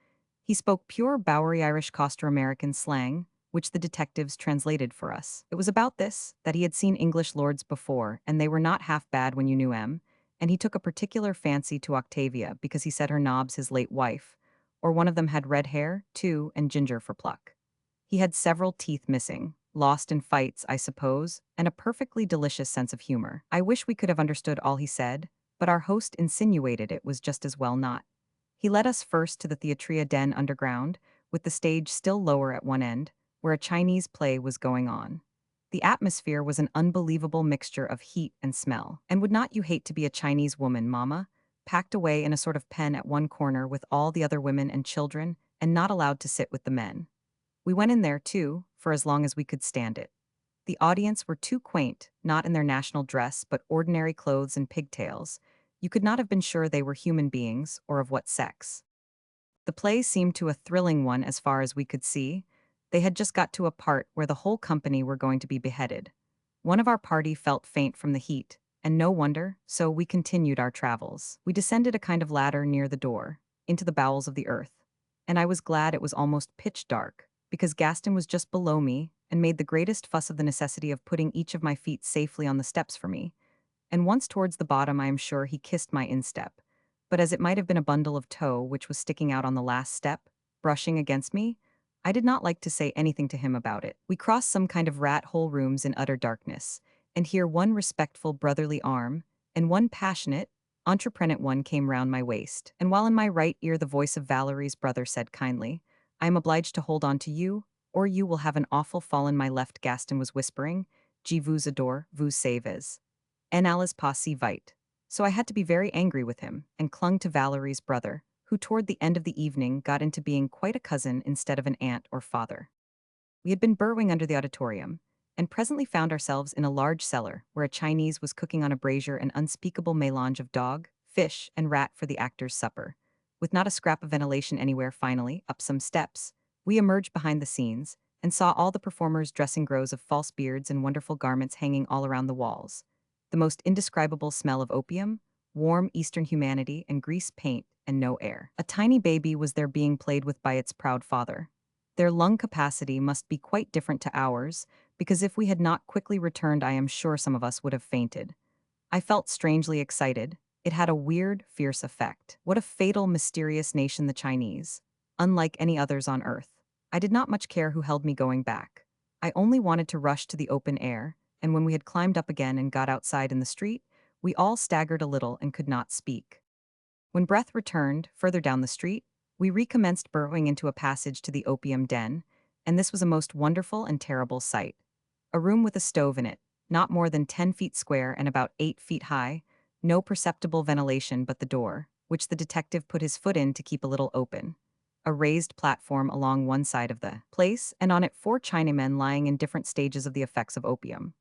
He spoke pure Bowery Irish coster American slang, which the detectives translated for us. It was about this, that he had seen English lords before, and they were not half bad when you knew 'em, and he took a particular fancy to Octavia because he said her nob's his late wife, or one of them had red hair, too, and ginger for pluck. He had several teeth missing, lost in fights, I suppose, and a perfectly delicious sense of humor. I wish we could have understood all he said, but our host insinuated it was just as well not. He led us first to the Theatria Den underground, with the stage still lower at one end, where a Chinese play was going on. The atmosphere was an unbelievable mixture of heat and smell. And would not you hate to be a Chinese woman, Mama, packed away in a sort of pen at one corner with all the other women and children, and not allowed to sit with the men? We went in there, too, for as long as we could stand it. The audience were too quaint, not in their national dress, but ordinary clothes and pigtails. You could not have been sure they were human beings, or of what sex. The play seemed to a thrilling one as far as we could see. They had just got to a part where the whole company were going to be beheaded. One of our party felt faint from the heat, and no wonder, so we continued our travels. We descended a kind of ladder near the door, into the bowels of the earth, and I was glad it was almost pitch dark, because Gaston was just below me and made the greatest fuss of the necessity of putting each of my feet safely on the steps for me. And once towards the bottom I am sure he kissed my instep, but as it might have been a bundle of tow which was sticking out on the last step, brushing against me, I did not like to say anything to him about it. We crossed some kind of rat-hole rooms in utter darkness, and here one respectful brotherly arm, and one passionate, entreprenant one came round my waist, and while in my right ear the voice of Valerie's brother said kindly, "I am obliged to hold on to you, or you will have an awful fall." In my left Gaston was whispering, "Je vous adore, vous savez. En allez pas si vite." So I had to be very angry with him, and clung to Valerie's brother, who toward the end of the evening got into being quite a cousin instead of an aunt or father. We had been burrowing under the auditorium, and presently found ourselves in a large cellar where a Chinese was cooking on a brazier an unspeakable melange of dog, fish, and rat for the actors' supper. With not a scrap of ventilation anywhere, finally, up some steps, we emerged behind the scenes, and saw all the performers dressing rows of false beards and wonderful garments hanging all around the walls. The most indescribable smell of opium, warm Eastern humanity, and grease paint, and no air. A tiny baby was there being played with by its proud father. Their lung capacity must be quite different to ours, because if we had not quickly returned, I am sure some of us would have fainted. I felt strangely excited. It had a weird, fierce effect. What a fatal, mysterious nation the Chinese, unlike any others on earth. I did not much care who held me going back. I only wanted to rush to the open air, and when we had climbed up again and got outside in the street, we all staggered a little and could not speak. When breath returned, further down the street, we recommenced burrowing into a passage to the opium den, and this was a most wonderful and terrible sight. A room with a stove in it, not more than 10 feet square and about 8 feet high, no perceptible ventilation but the door, which the detective put his foot in to keep a little open. A raised platform along one side of the place, and on it 4 Chinamen lying in different stages of the effects of opium.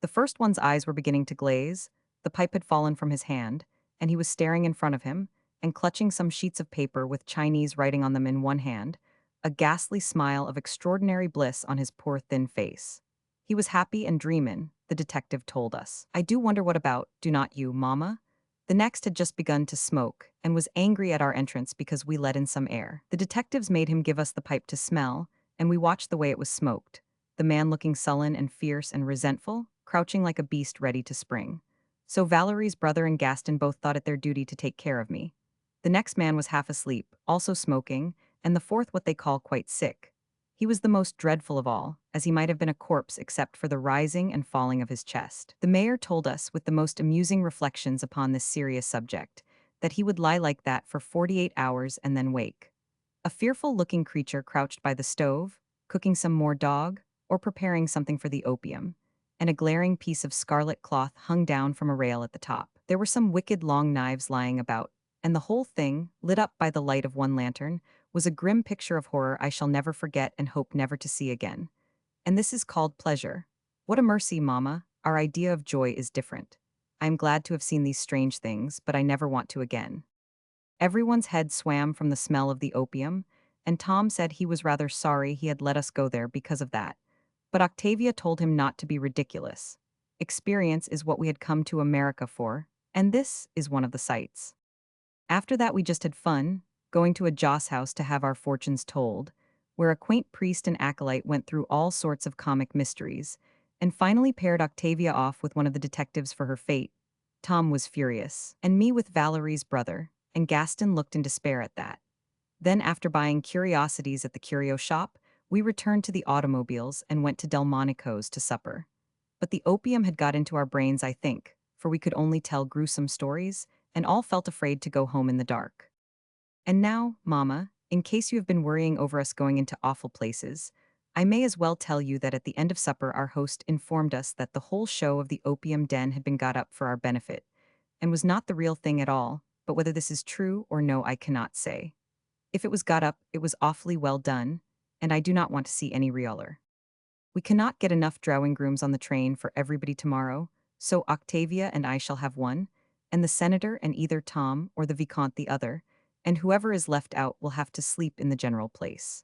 The first one's eyes were beginning to glaze, the pipe had fallen from his hand, and he was staring in front of him, and clutching some sheets of paper with Chinese writing on them in one hand, a ghastly smile of extraordinary bliss on his poor thin face. He was happy and dreamin', the detective told us. I do wonder what about, do not you, Mama? The next had just begun to smoke, and was angry at our entrance because we let in some air. The detectives made him give us the pipe to smell, and we watched the way it was smoked, the man looking sullen and fierce and resentful, crouching like a beast ready to spring. So Valerie's brother and Gaston both thought it their duty to take care of me. The next man was half asleep, also smoking, and the fourth what they call quite sick. He was the most dreadful of all, as he might have been a corpse except for the rising and falling of his chest. The mayor told us, with the most amusing reflections upon this serious subject, that he would lie like that for 48 hours and then wake. A fearful-looking creature crouched by the stove, cooking some more dog, or preparing something for the opium, and a glaring piece of scarlet cloth hung down from a rail at the top. There were some wicked long knives lying about, and the whole thing, lit up by the light of one lantern, was a grim picture of horror I shall never forget and hope never to see again. And this is called pleasure. What a mercy, Mama, our idea of joy is different. I am glad to have seen these strange things, but I never want to again. Everyone's head swam from the smell of the opium, and Tom said he was rather sorry he had let us go there because of that. But Octavia told him not to be ridiculous. Experience is what we had come to America for, and this is one of the sights. After that we just had fun, going to a joss house to have our fortunes told, where a quaint priest and acolyte went through all sorts of comic mysteries, and finally paired Octavia off with one of the detectives for her fate. Tom was furious, and me with Valerie's brother, and Gaston looked in despair at that. Then, after buying curiosities at the curio shop, we returned to the automobiles and went to Delmonico's to supper. But the opium had got into our brains, I think, for we could only tell gruesome stories, and all felt afraid to go home in the dark. And now, Mama, in case you have been worrying over us going into awful places, I may as well tell you that at the end of supper our host informed us that the whole show of the opium den had been got up for our benefit, and was not the real thing at all, but whether this is true or no I cannot say. If it was got up, it was awfully well done, and I do not want to see any realer. We cannot get enough drawing rooms on the train for everybody tomorrow, so Octavia and I shall have one, and the senator and either Tom or the Vicomte the other, and whoever is left out will have to sleep in the general place.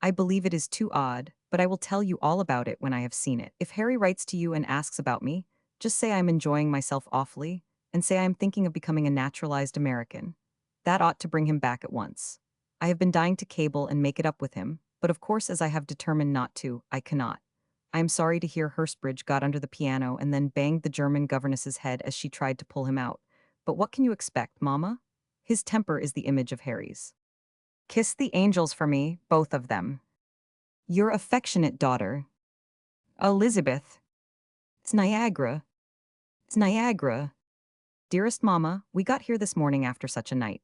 I believe it is too odd, but I will tell you all about it when I have seen it. If Harry writes to you and asks about me, just say I am enjoying myself awfully, and say I am thinking of becoming a naturalized American. That ought to bring him back at once. I have been dying to cable and make it up with him, but of course as I have determined not to, I cannot. I am sorry to hear Hurstbridge got under the piano and then banged the German governess's head as she tried to pull him out. But what can you expect, Mama? His temper is the image of Harry's. Kiss the angels for me, both of them. Your affectionate daughter, Elizabeth. It's Niagara. It's Niagara. Dearest Mama, we got here this morning after such a night.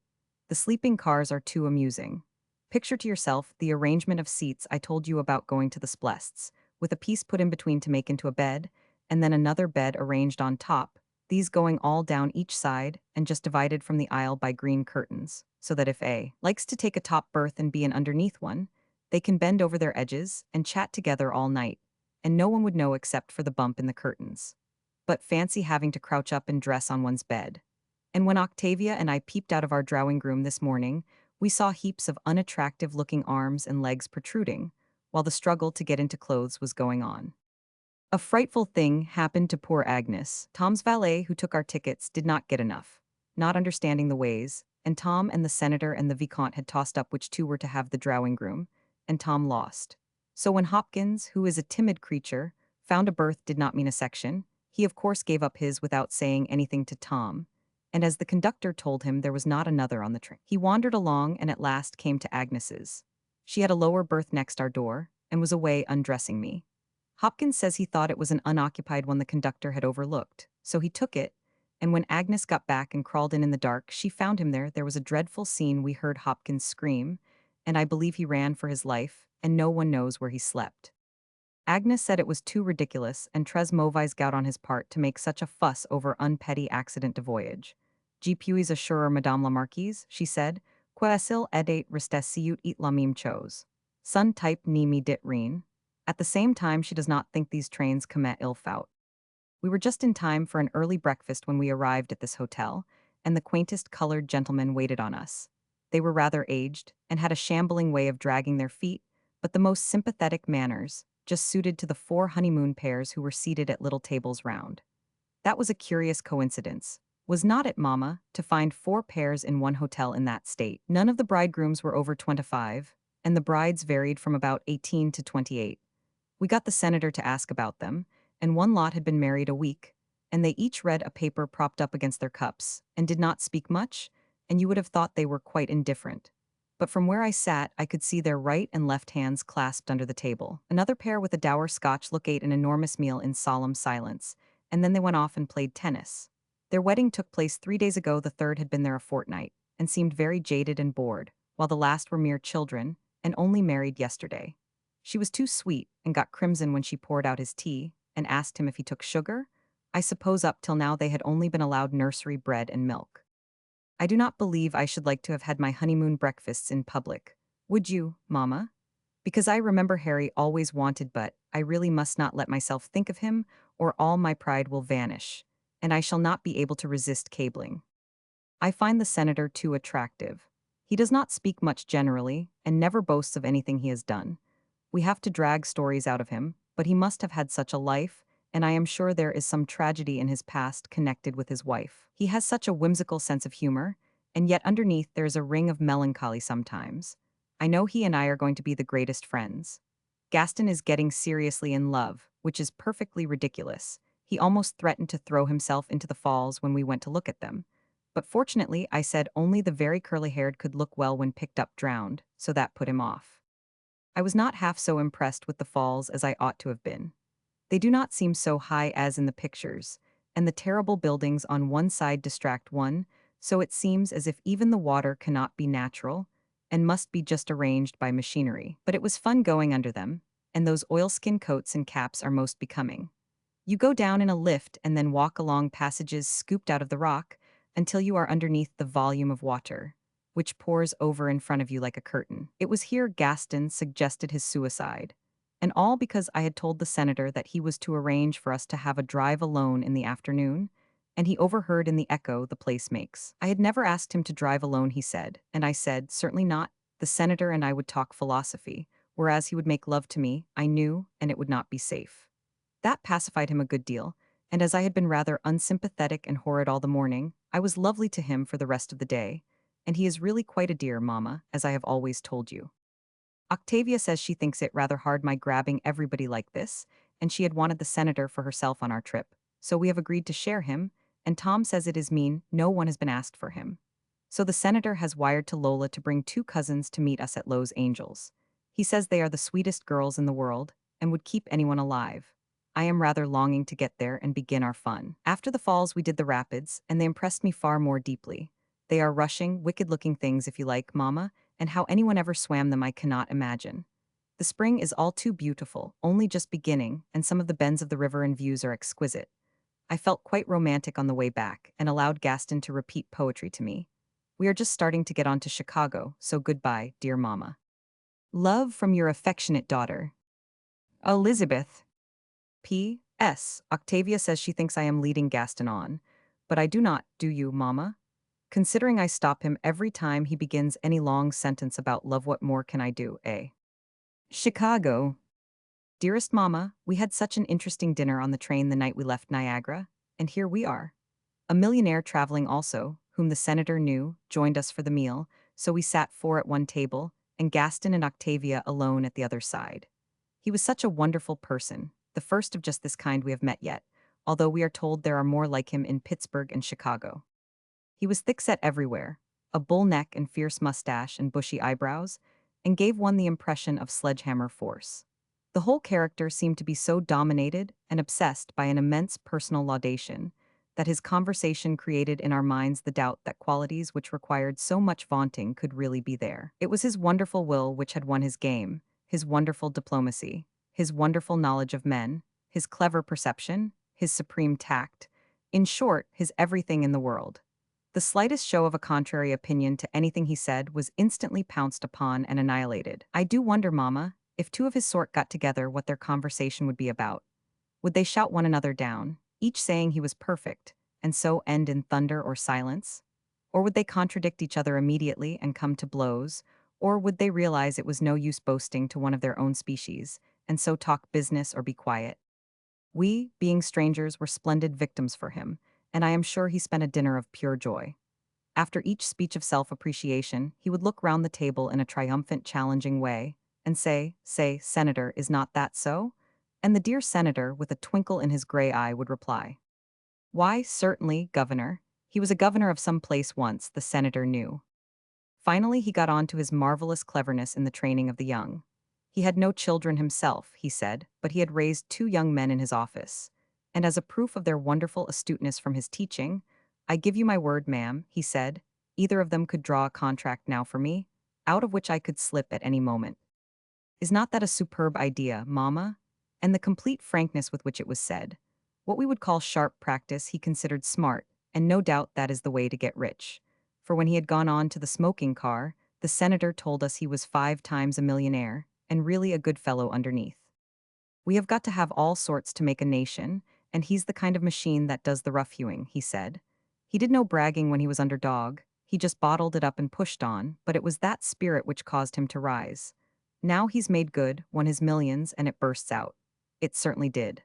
The sleeping cars are too amusing. Picture to yourself the arrangement of seats I told you about going to the Splests, with a piece put in between to make into a bed, and then another bed arranged on top, these going all down each side and just divided from the aisle by green curtains, so that if A likes to take a top berth and be an underneath one, they can bend over their edges and chat together all night, and no one would know except for the bump in the curtains. But fancy having to crouch up and dress on one's bed. And when Octavia and I peeped out of our drawing room this morning, we saw heaps of unattractive-looking arms and legs protruding, while the struggle to get into clothes was going on. A frightful thing happened to poor Agnes. Tom's valet, who took our tickets, did not get enough, not understanding the ways, and Tom and the senator and the Vicomte had tossed up which two were to have the drawing room, and Tom lost. So when Hopkins, who is a timid creature, found a berth did not mean a section, he of course gave up his without saying anything to Tom, and as the conductor told him there was not another on the train. He wandered along and at last came to Agnes's. She had a lower berth next our door, and was away undressing me. Hopkins says he thought it was an unoccupied one the conductor had overlooked, so he took it, and when Agnes got back and crawled in the dark, she found him there. There was a dreadful scene. We heard Hopkins scream, and I believe he ran for his life, and no one knows where he slept. Agnes said it was too ridiculous, and tres mauvais gout on his part to make such a fuss over unpetty accident to voyage. Je puis assurer Madame la Marquise, she said, qu'il est restessiut et la même chose. Sun type ni me dit rien. At the same time, she does not think these trains commet il faut. We were just in time for an early breakfast when we arrived at this hotel, and the quaintest colored gentlemen waited on us. They were rather aged, and had a shambling way of dragging their feet, but the most sympathetic manners, just suited to the 4 honeymoon pairs who were seated at little tables round. That was a curious coincidence. Was not it, Mamma, to find 4 pairs in one hotel in that state? None of the bridegrooms were over 25, and the brides varied from about 18 to 28. We got the senator to ask about them, and one lot had been married a week, and they each read a paper propped up against their cups, and did not speak much, and you would have thought they were quite indifferent. But from where I sat, I could see their right and left hands clasped under the table. Another pair with a dour Scotch look ate an enormous meal in solemn silence, and then they went off and played tennis. Their wedding took place 3 days ago, the third had been there a fortnight, and seemed very jaded and bored, while the last were mere children, and only married yesterday. She was too sweet, and got crimson when she poured out his tea, and asked him if he took sugar. I suppose up till now they had only been allowed nursery bread and milk. I do not believe I should like to have had my honeymoon breakfasts in public. Would you, Mamma? Because I remember Harry always wanted, but I really must not let myself think of him, or all my pride will vanish, and I shall not be able to resist cabling. I find the senator too attractive. He does not speak much generally, and never boasts of anything he has done. We have to drag stories out of him, but he must have had such a life, and I am sure there is some tragedy in his past connected with his wife. He has such a whimsical sense of humor, and yet underneath there is a ring of melancholy sometimes. I know he and I are going to be the greatest friends. Gaston is getting seriously in love, which is perfectly ridiculous. He almost threatened to throw himself into the falls when we went to look at them. But fortunately, I said only the very curly-haired could look well when picked up drowned, so that put him off. I was not half so impressed with the falls as I ought to have been. They do not seem so high as in the pictures, and the terrible buildings on one side distract one, so it seems as if even the water cannot be natural, and must be just arranged by machinery. But it was fun going under them, and those oilskin coats and caps are most becoming. You go down in a lift and then walk along passages scooped out of the rock until you are underneath the volume of water, which pours over in front of you like a curtain. It was here Gaston suggested his suicide, and all because I had told the senator that he was to arrange for us to have a drive alone in the afternoon, and he overheard in the echo the place makes. I had never asked him to drive alone, he said, and I said, certainly not. The senator and I would talk philosophy, whereas he would make love to me, I knew, and it would not be safe. That pacified him a good deal, and as I had been rather unsympathetic and horrid all the morning, I was lovely to him for the rest of the day, and he is really quite a dear, Mamma, as I have always told you. Octavia says she thinks it rather hard my grabbing everybody like this, and she had wanted the senator for herself on our trip, so we have agreed to share him, and Tom says it is mean no one has been asked for him. So the senator has wired to Lola to bring 2 cousins to meet us at Lowe's Angels. He says they are the sweetest girls in the world, and would keep anyone alive. I am rather longing to get there and begin our fun. After the falls we did the rapids, and they impressed me far more deeply. They are rushing, wicked-looking things if you like, Mamma, and how anyone ever swam them I cannot imagine. The spring is all too beautiful, only just beginning, and some of the bends of the river and views are exquisite. I felt quite romantic on the way back, and allowed Gaston to repeat poetry to me. We are just starting to get on to Chicago, so goodbye, dear Mamma. Love from your affectionate daughter, Elizabeth. P.S. Octavia says she thinks I am leading Gaston on, but I do not, do you, Mamma? Considering I stop him every time he begins any long sentence about love, what more can I do, eh? Chicago. Dearest Mamma, we had such an interesting dinner on the train the night we left Niagara, and here we are. A millionaire traveling also, whom the senator knew, joined us for the meal, so we sat 4 at one table, and Gaston and Octavia alone at the other side. He was such a wonderful person, the first of just this kind we have met yet, although we are told there are more like him in Pittsburgh and Chicago. He was thick-set everywhere, a bull neck and fierce mustache and bushy eyebrows, and gave one the impression of sledgehammer force. The whole character seemed to be so dominated and obsessed by an immense personal laudation that his conversation created in our minds the doubt that qualities which required so much vaunting could really be there. It was his wonderful will which had won his game, his wonderful diplomacy, his wonderful knowledge of men, his clever perception, his supreme tact, in short, his everything in the world. The slightest show of a contrary opinion to anything he said was instantly pounced upon and annihilated. I do wonder, Mama, if two of his sort got together what their conversation would be about. Would they shout one another down, each saying he was perfect, and so end in thunder or silence? Or would they contradict each other immediately and come to blows? Or would they realize it was no use boasting to one of their own species, and so talk business or be quiet? We, being strangers, were splendid victims for him, and I am sure he spent a dinner of pure joy. After each speech of self-appreciation, he would look round the table in a triumphant, challenging way and say, Senator, is not that so? And the dear senator, with a twinkle in his gray eye, would reply, why, certainly, Governor. He was a governor of some place once, the senator knew. Finally, he got on to his marvelous cleverness in the training of the young. He had no children himself, he said, but he had raised two young men in his office. And as a proof of their wonderful astuteness from his teaching, I give you my word, ma'am, he said, either of them could draw a contract now for me, out of which I could slip at any moment. Is not that a superb idea, Mamma? And the complete frankness with which it was said. What we would call sharp practice he considered smart, and no doubt that is the way to get rich. For when he had gone on to the smoking car, the senator told us he was 5 times a millionaire, and really a good fellow underneath. We have got to have all sorts to make a nation, and he's the kind of machine that does the rough hewing, he said. He did no bragging when he was underdog, he just bottled it up and pushed on, but it was that spirit which caused him to rise. Now he's made good, won his millions, and it bursts out. It certainly did.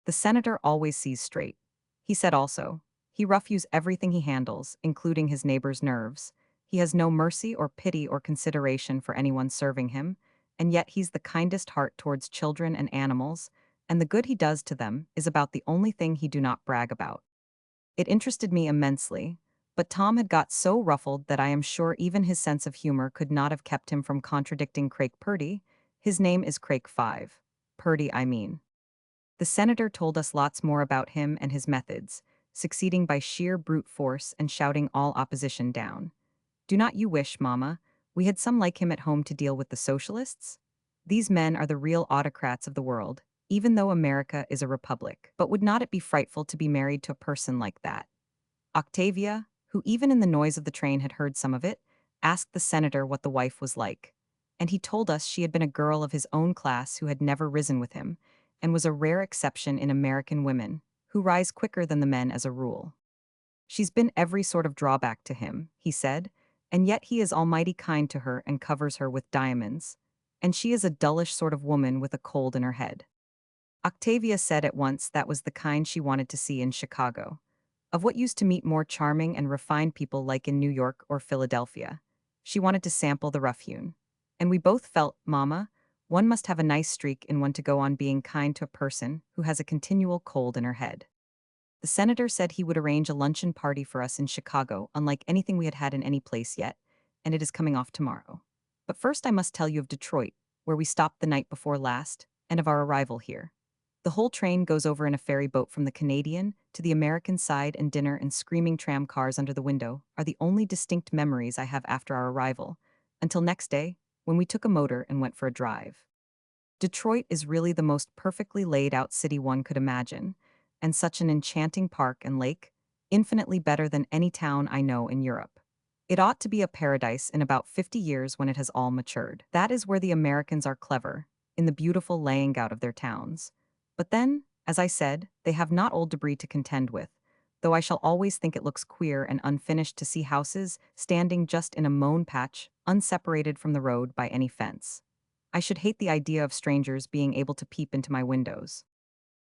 The senator always sees straight. He said also, he rough-hews everything he handles, including his neighbor's nerves. He has no mercy or pity or consideration for anyone serving him, and yet he's the kindest heart towards children and animals, and the good he does to them is about the only thing he do not brag about. It interested me immensely, but Tom had got so ruffled that I am sure even his sense of humor could not have kept him from contradicting Craig Purdy. His name is Craig 5. Purdy, I mean. The senator told us lots more about him and his methods, succeeding by sheer brute force and shouting all opposition down. Do not you wish, Mamma, we had some like him at home to deal with the socialists? These men are the real autocrats of the world, even though America is a republic. But would not it be frightful to be married to a person like that? Octavia, who even in the noise of the train had heard some of it, asked the senator what the wife was like. And he told us she had been a girl of his own class who had never risen with him, and was a rare exception in American women, who rise quicker than the men as a rule. She's been every sort of drawback to him, he said, and yet he is almighty kind to her and covers her with diamonds. And she is a dullish sort of woman with a cold in her head. Octavia said at once that was the kind she wanted to see in Chicago. Of what use to meet more charming and refined people like in New York or Philadelphia? She wanted to sample the rough-hewn. And we both felt, Mamma, one must have a nice streak in one to go on being kind to a person who has a continual cold in her head. The senator said he would arrange a luncheon party for us in Chicago, unlike anything we had had in any place yet, and it is coming off tomorrow. But first I must tell you of Detroit, where we stopped the night before last, and of our arrival here. The whole train goes over in a ferry boat from the Canadian to the American side, and dinner and screaming tram cars under the window are the only distinct memories I have after our arrival, until next day, when we took a motor and went for a drive. Detroit is really the most perfectly laid-out city one could imagine, and such an enchanting park and lake, infinitely better than any town I know in Europe. It ought to be a paradise in about 50 years when it has all matured. That is where the Americans are clever, in the beautiful laying out of their towns. But then, as I said, they have not old debris to contend with, though I shall always think it looks queer and unfinished to see houses standing just in a mown patch, unseparated from the road by any fence. I should hate the idea of strangers being able to peep into my windows.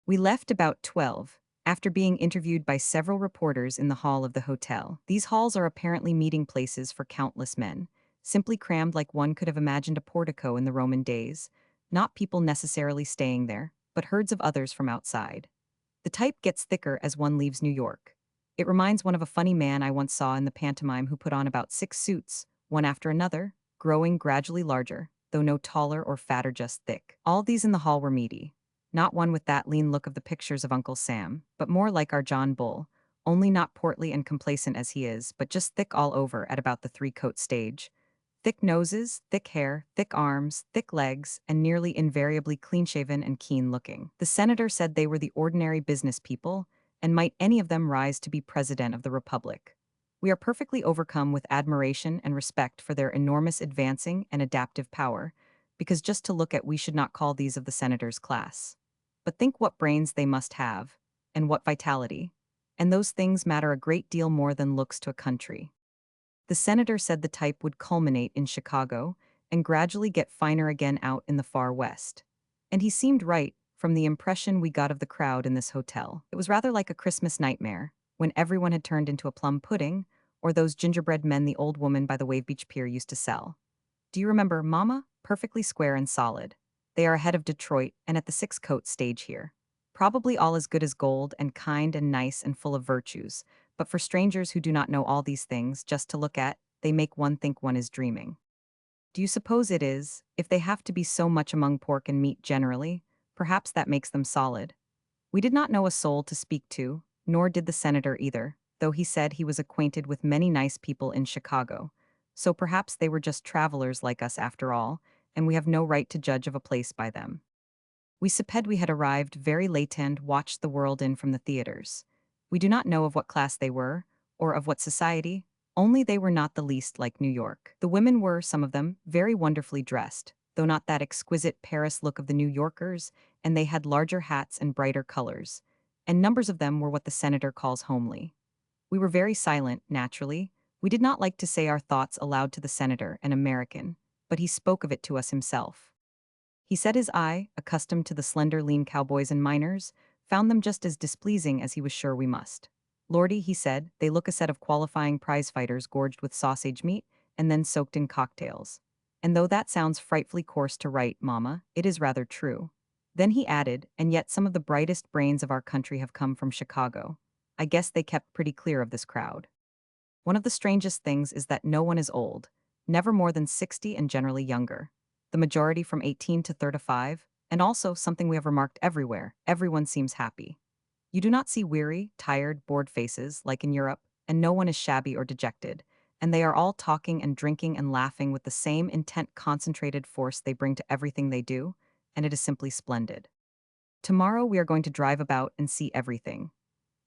We left about 12, after being interviewed by several reporters in the hall of the hotel. These halls are apparently meeting places for countless men, simply crammed like one could have imagined a portico in the Roman days, not people necessarily staying there, but herds of others from outside. The type gets thicker as one leaves New York. It reminds one of a funny man I once saw in the pantomime who put on about 6 suits, one after another, growing gradually larger, though no taller or fatter, just thick. All these in the hall were meaty. Not one with that lean look of the pictures of Uncle Sam, but more like our John Bull, only not portly and complacent as he is, but just thick all over at about the 3-coat stage. Thick noses, thick hair, thick arms, thick legs, and nearly invariably clean-shaven and keen-looking. The senator said they were the ordinary business people, and might any of them rise to be president of the republic. We are perfectly overcome with admiration and respect for their enormous advancing and adaptive power, because just to look at we should not call these of the senator's class. But think what brains they must have, and what vitality. And those things matter a great deal more than looks to a country. The senator said the type would culminate in Chicago and gradually get finer again out in the far west. And he seemed right, from the impression we got of the crowd in this hotel. It was rather like a Christmas nightmare, when everyone had turned into a plum pudding, or those gingerbread men the old woman by the Wave Beach Pier used to sell. Do you remember, Mama? Perfectly square and solid. They are ahead of Detroit and at the Six Coat stage here. Probably all as good as gold and kind and nice and full of virtues, but for strangers who do not know all these things, just to look at, they make one think one is dreaming. Do you suppose it is, if they have to be so much among pork and meat generally, perhaps that makes them solid? We did not know a soul to speak to, nor did the senator either, though he said he was acquainted with many nice people in Chicago. So perhaps they were just travelers like us after all, and we have no right to judge of a place by them. We supposed we had arrived very late and watched the world in from the theaters. We do not know of what class they were, or of what society, only they were not the least like New York. The women were, some of them, very wonderfully dressed, though not that exquisite Paris look of the New Yorkers, and they had larger hats and brighter colors, and numbers of them were what the senator calls homely. We were very silent, naturally. We did not like to say our thoughts aloud to the senator, an American, but he spoke of it to us himself. He said his eye, accustomed to the slender, lean cowboys and miners, found them just as displeasing as he was sure we must. Lordy, he said, they look a set of qualifying prize fighters gorged with sausage meat and then soaked in cocktails. And though that sounds frightfully coarse to write, Mama, it is rather true. Then he added, and yet some of the brightest brains of our country have come from Chicago. I guess they kept pretty clear of this crowd. One of the strangest things is that no one is old, never more than 60 and generally younger. The majority from 18 to 35, and also something we have remarked everywhere, everyone seems happy. You do not see weary, tired, bored faces like in Europe, and no one is shabby or dejected, and they are all talking and drinking and laughing with the same intent concentrated force they bring to everything they do, and it is simply splendid. Tomorrow we are going to drive about and see everything.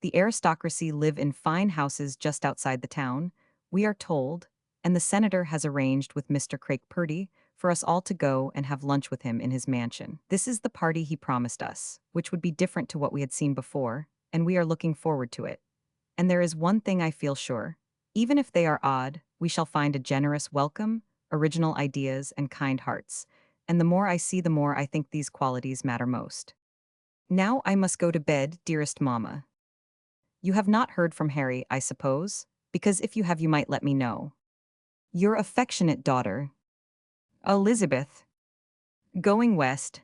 The aristocracy live in fine houses just outside the town, we are told, and the senator has arranged with Mr. Craig Purdy for us all to go and have lunch with him in his mansion. This is the party he promised us, which would be different to what we had seen before, and we are looking forward to it. And there is one thing I feel sure. Even if they are odd, we shall find a generous welcome, original ideas, and kind hearts. And the more I see, the more I think these qualities matter most. Now I must go to bed, dearest Mamma. You have not heard from Harry, I suppose, because if you have, you might let me know. Your affectionate daughter, Elizabeth. Going west.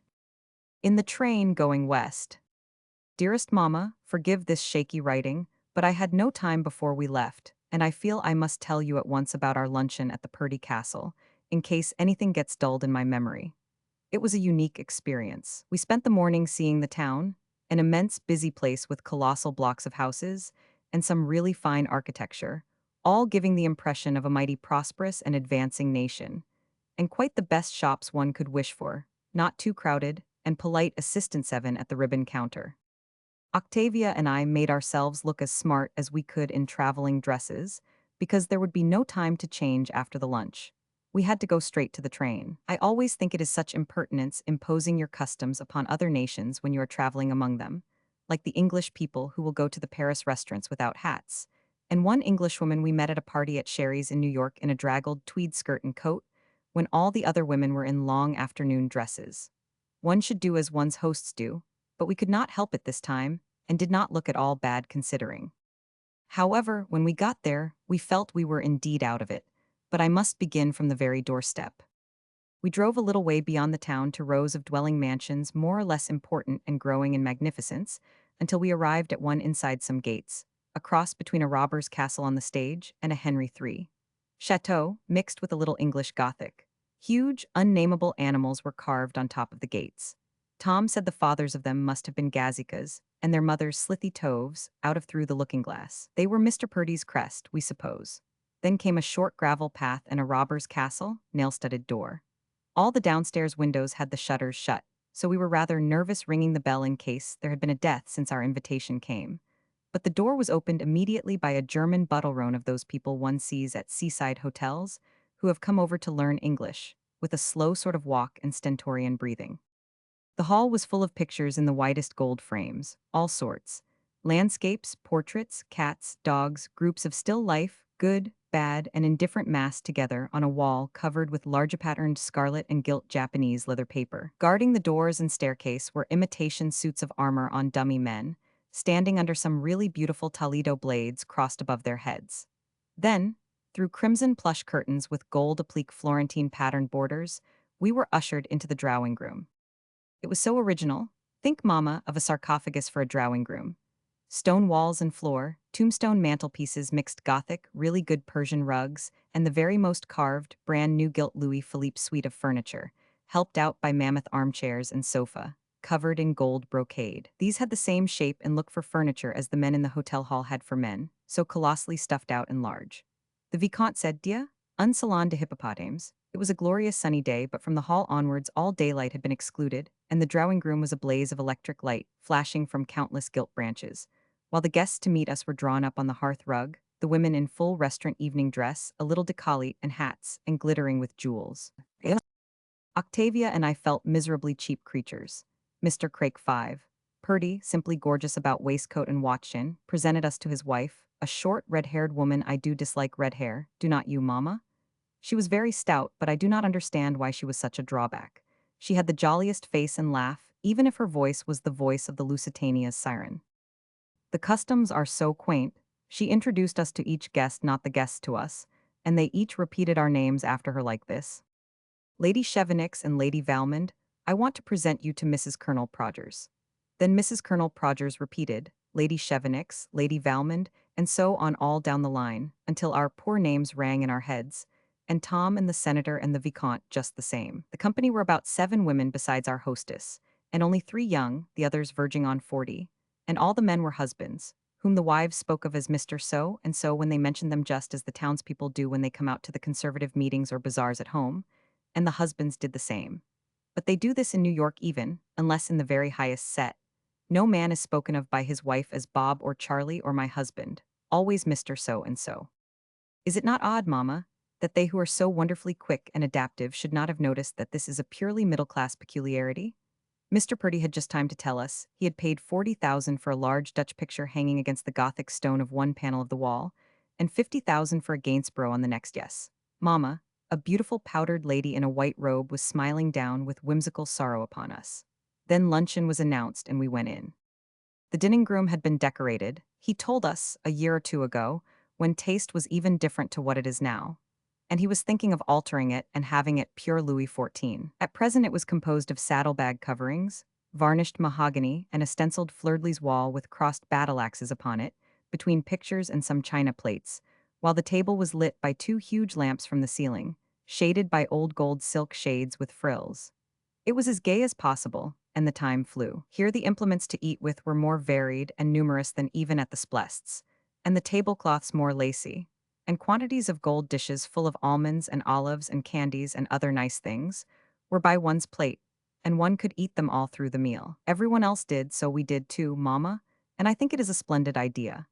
In the train going west. Dearest Mamma, forgive this shaky writing, but I had no time before we left, and I feel I must tell you at once about our luncheon at the Purdy Castle, in case anything gets dulled in my memory. It was a unique experience. We spent the morning seeing the town, an immense busy place with colossal blocks of houses, and some really fine architecture, all giving the impression of a mighty prosperous and advancing nation. And quite the best shops one could wish for, not too crowded, and polite assistant seven at the ribbon counter. Octavia and I made ourselves look as smart as we could in traveling dresses, because there would be no time to change after the lunch. We had to go straight to the train. I always think it is such impertinence imposing your customs upon other nations when you are traveling among them, like the English people who will go to the Paris restaurants without hats. And one Englishwoman we met at a party at Sherry's in New York in a draggled tweed skirt and coat, when all the other women were in long afternoon dresses. One should do as one's hosts do, but we could not help it this time, and did not look at all bad considering. However, when we got there, we felt we were indeed out of it, but I must begin from the very doorstep. We drove a little way beyond the town to rows of dwelling mansions more or less important and growing in magnificence, until we arrived at one inside some gates, a cross between a robber's castle on the stage and a Henry III chateau, mixed with a little English Gothic. Huge, unnameable animals were carved on top of the gates. Tom said the fathers of them must have been Gazikas, and their mothers slithy toves, out of through the looking-glass. They were Mr. Purdy's crest, we suppose. Then came a short gravel path and a robber's castle, nail-studded door. All the downstairs windows had the shutters shut, so we were rather nervous ringing the bell in case there had been a death since our invitation came. But the door was opened immediately by a German buttelroan of those people one sees at seaside hotels who have come over to learn English, with a slow sort of walk and stentorian breathing. The hall was full of pictures in the whitest gold frames, all sorts. Landscapes, portraits, cats, dogs, groups of still life, good, bad, and indifferent massed together on a wall covered with large-patterned scarlet and gilt Japanese leather paper. Guarding the doors and staircase were imitation suits of armor on dummy men, standing under some really beautiful Toledo blades crossed above their heads. Then, through crimson plush curtains with gold applique Florentine patterned borders, we were ushered into the drawing room. It was so original. Think, Mama, of a sarcophagus for a drawing room. Stone walls and floor, tombstone mantelpieces mixed Gothic, really good Persian rugs, and the very most carved, brand new gilt Louis Philippe suite of furniture, helped out by mammoth armchairs and sofa, covered in gold brocade. These had the same shape and look for furniture as the men in the hotel hall had for men, so colossally stuffed out and large. The Vicomte said, Dia, un salon de hippopotames. It was a glorious sunny day, but from the hall onwards all daylight had been excluded, and the drawing room was a blaze of electric light, flashing from countless gilt branches. While the guests to meet us were drawn up on the hearth rug, the women in full restaurant evening dress, a little décolleté and hats, and glittering with jewels. Octavia and I felt miserably cheap creatures. Mr. Craik 5, Purdy, simply gorgeous about waistcoat and watch chain, presented us to his wife, a short, red-haired woman. I do dislike red hair, do not you, Mama? She was very stout, but I do not understand why she was such a drawback. She had the jolliest face and laugh, even if her voice was the voice of the Lusitania's siren. The customs are so quaint. She introduced us to each guest, not the guests to us, and they each repeated our names after her like this. Lady Chevenix and Lady Valmond, I want to present you to Mrs. Colonel Prodgers. Then Mrs. Colonel Prodgers repeated, Lady Chevenix, Lady Valmond, and so on all down the line, until our poor names rang in our heads, and Tom and the Senator and the Vicomte just the same. The company were about 7 women besides our hostess, and only 3 young, the others verging on 40, and all the men were husbands, whom the wives spoke of as Mr. So and so when they mentioned them, just as the townspeople do when they come out to the conservative meetings or bazaars at home, and the husbands did the same. But they do this in New York even, unless in the very highest set. No man is spoken of by his wife as Bob or Charlie or my husband, always Mr. So and so. Is it not odd, Mama, that they who are so wonderfully quick and adaptive should not have noticed that this is a purely middle-class peculiarity? Mr. Purdy had just time to tell us he had paid 40,000 for a large Dutch picture hanging against the Gothic stone of one panel of the wall, and 50,000 for a Gainsborough on the next. Yes, Mama, a beautiful powdered lady in a white robe was smiling down with whimsical sorrow upon us. Then luncheon was announced and we went in. The dining room had been decorated, he told us, a year or 2 ago, when taste was even different to what it is now, and he was thinking of altering it and having it pure Louis XIV. At present it was composed of saddlebag coverings, varnished mahogany, and a stenciled fleur-de-lis wall with crossed battle-axes upon it, between pictures and some china plates, while the table was lit by 2 huge lamps from the ceiling, shaded by old gold silk shades with frills. It was as gay as possible, and the time flew. Here the implements to eat with were more varied and numerous than even at the Splests, and the tablecloths more lacy, and quantities of gold dishes full of almonds and olives and candies and other nice things were by one's plate, and one could eat them all through the meal. Everyone else did, so we did too, Mama, and I think it is a splendid idea.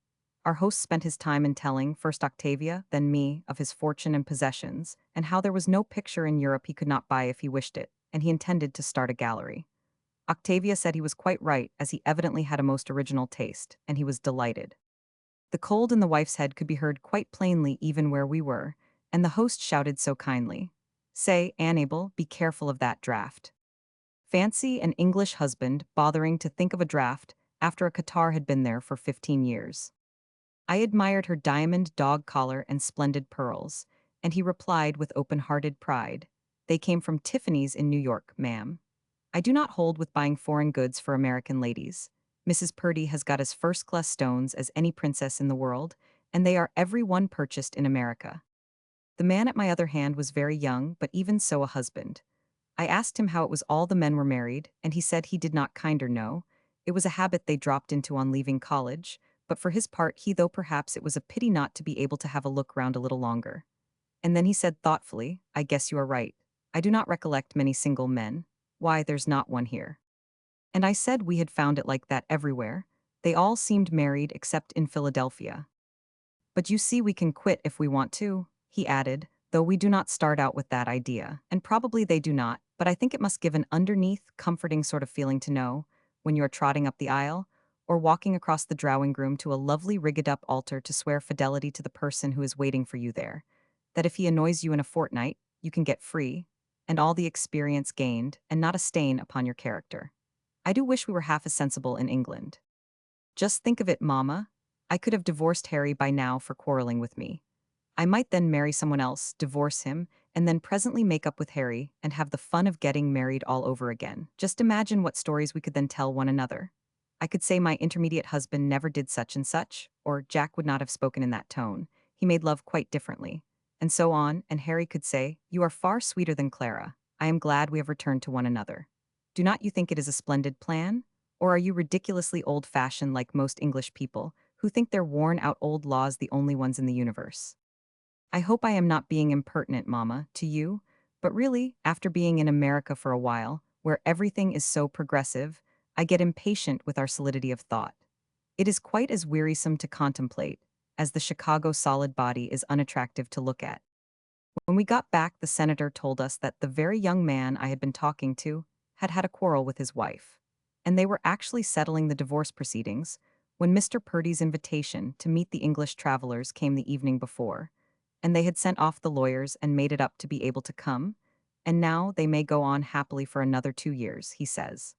Our host spent his time in telling, first Octavia, then me, of his fortune and possessions, and how there was no picture in Europe he could not buy if he wished it, and he intended to start a gallery. Octavia said he was quite right, as he evidently had a most original taste, and he was delighted. The cold in the wife's head could be heard quite plainly even where we were, and the host shouted so kindly, Say, Annabel, be careful of that draught. Fancy an English husband bothering to think of a draught after a catarrh had been there for 15 years. I admired her diamond dog collar and splendid pearls, and he replied with open-hearted pride, They came from Tiffany's in New York, ma'am. I do not hold with buying foreign goods for American ladies. Mrs. Purdy has got as first-class stones as any princess in the world, and they are every one purchased in America. The man at my other hand was very young, but even so a husband. I asked him how it was all the men were married, and he said he did not kinder know. It was a habit they dropped into on leaving college, but for his part he though perhaps it was a pity not to be able to have a look round a little longer. And then he said thoughtfully, I guess you are right. I do not recollect many single men. Why, there's not one here. And I said we had found it like that everywhere, They all seemed married except in Philadelphia. But you see, we can quit if we want to, he added, though we do not start out with that idea. And probably they do not, but I think it must give an underneath, comforting sort of feeling to know, when you are trotting up the aisle, or walking across the drawing room to a lovely rigged-up altar to swear fidelity to the person who is waiting for you there, that if he annoys you in a fortnight, you can get free, and all the experience gained, and not a stain upon your character. I do wish we were half as sensible in England. Just think of it, Mama. I could have divorced Harry by now for quarreling with me. I might then marry someone else, divorce him, and then presently make up with Harry and have the fun of getting married all over again. Just imagine what stories we could then tell one another. I could say my intermediate husband never did such and such, or Jack would not have spoken in that tone. He made love quite differently. And so on, and Harry could say, "You are far sweeter than Clara. I am glad we have returned to one another." Do not you think it is a splendid plan? Or are you ridiculously old-fashioned like most English people, who think their worn-out old laws the only ones in the universe? I hope I am not being impertinent, Mama, to you, but really, after being in America for a while, where everything is so progressive, I get impatient with our solidity of thought. It is quite as wearisome to contemplate, as the Chicago solid body is unattractive to look at. When we got back, the senator told us that the very young man I had been talking to had had a quarrel with his wife, and they were actually settling the divorce proceedings when Mr. Purdy's invitation to meet the English travelers came the evening before, and they had sent off the lawyers and made it up to be able to come, and now they may go on happily for another 2 years, he says.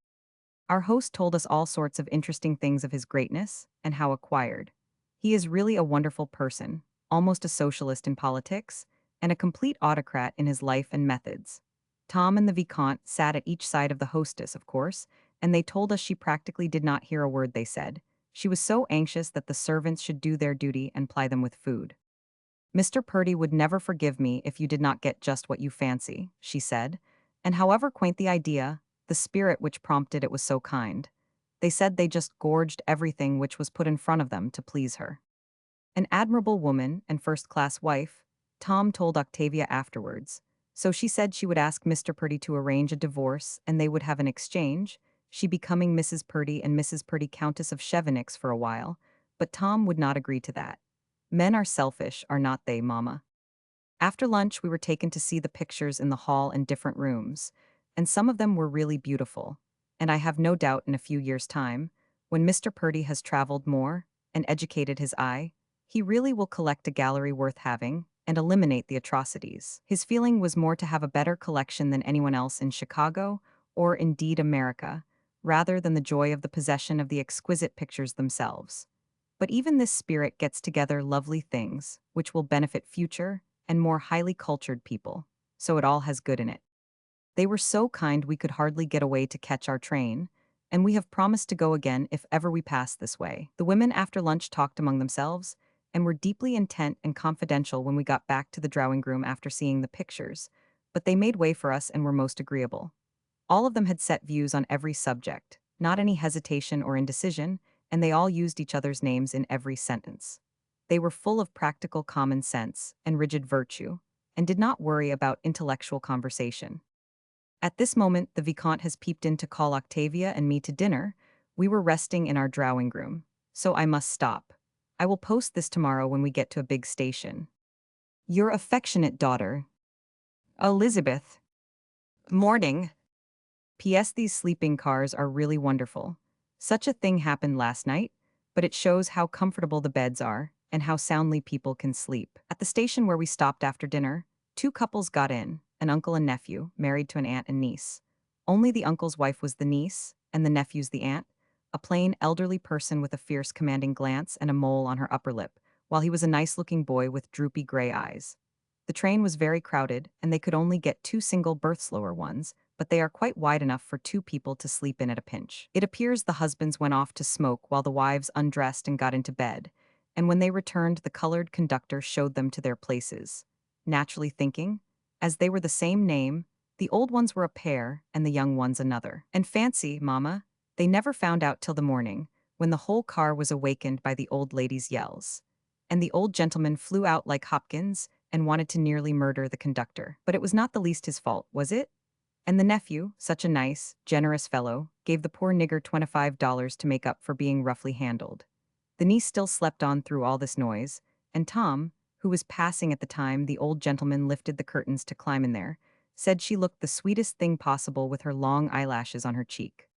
Our host told us all sorts of interesting things of his greatness and how acquired. He is really a wonderful person, almost a socialist in politics, and a complete autocrat in his life and methods. Tom and the Vicomte sat at each side of the hostess, of course, and they told us she practically did not hear a word they said. She was so anxious that the servants should do their duty and ply them with food. "Mr. Purdy would never forgive me if you did not get just what you fancy," she said, and however quaint the idea, the spirit which prompted it was so kind. They said they just gorged everything which was put in front of them to please her. An admirable woman and first-class wife, Tom told Octavia afterwards. So she said she would ask Mr. Purdy to arrange a divorce and they would have an exchange, she becoming Mrs. Purdy and Mrs. Purdy Countess of Chevenix for a while, but Tom would not agree to that. Men are selfish, are not they, Mama? After lunch, we were taken to see the pictures in the hall and different rooms, and some of them were really beautiful. And I have no doubt in a few years' time, when Mr. Purdy has traveled more and educated his eye, he really will collect a gallery worth having and eliminate the atrocities. His feeling was more to have a better collection than anyone else in Chicago, or indeed America, rather than the joy of the possession of the exquisite pictures themselves. But even this spirit gets together lovely things, which will benefit future and more highly cultured people, so it all has good in it. They were so kind we could hardly get away to catch our train, and we have promised to go again if ever we pass this way. The women after lunch talked among themselves, and were deeply intent and confidential when we got back to the drawing room after seeing the pictures, but they made way for us and were most agreeable. All of them had set views on every subject, not any hesitation or indecision, and they all used each other's names in every sentence. They were full of practical common sense and rigid virtue, and did not worry about intellectual conversation. At this moment, the Vicomte has peeped in to call Octavia and me to dinner. We were resting in our drawing room, so I must stop. I will post this tomorrow when we get to a big station. Your affectionate daughter, Elizabeth. Morning. P.S. These sleeping cars are really wonderful. Such a thing happened last night, but it shows how comfortable the beds are and how soundly people can sleep. At the station where we stopped after dinner, two couples got in, an uncle and nephew, married to an aunt and niece. Only the uncle's wife was the niece, and the nephew's the aunt, a plain, elderly person with a fierce, commanding glance and a mole on her upper lip, while he was a nice-looking boy with droopy gray eyes. The train was very crowded, and they could only get two single-berth lower ones, but they are quite wide enough for two people to sleep in at a pinch. It appears the husbands went off to smoke while the wives undressed and got into bed, and when they returned the colored conductor showed them to their places. Naturally thinking, as they were the same name, the old ones were a pair and the young ones another. And fancy, Mama, they never found out till the morning, when the whole car was awakened by the old lady's yells. And the old gentleman flew out like Hopkins and wanted to nearly murder the conductor. But it was not the least his fault, was it? And the nephew, such a nice, generous fellow, gave the poor nigger $25 to make up for being roughly handled. The niece still slept on through all this noise, and Tom, who was passing at the time the old gentleman lifted the curtains to climb in there, said she looked the sweetest thing possible with her long eyelashes on her cheek.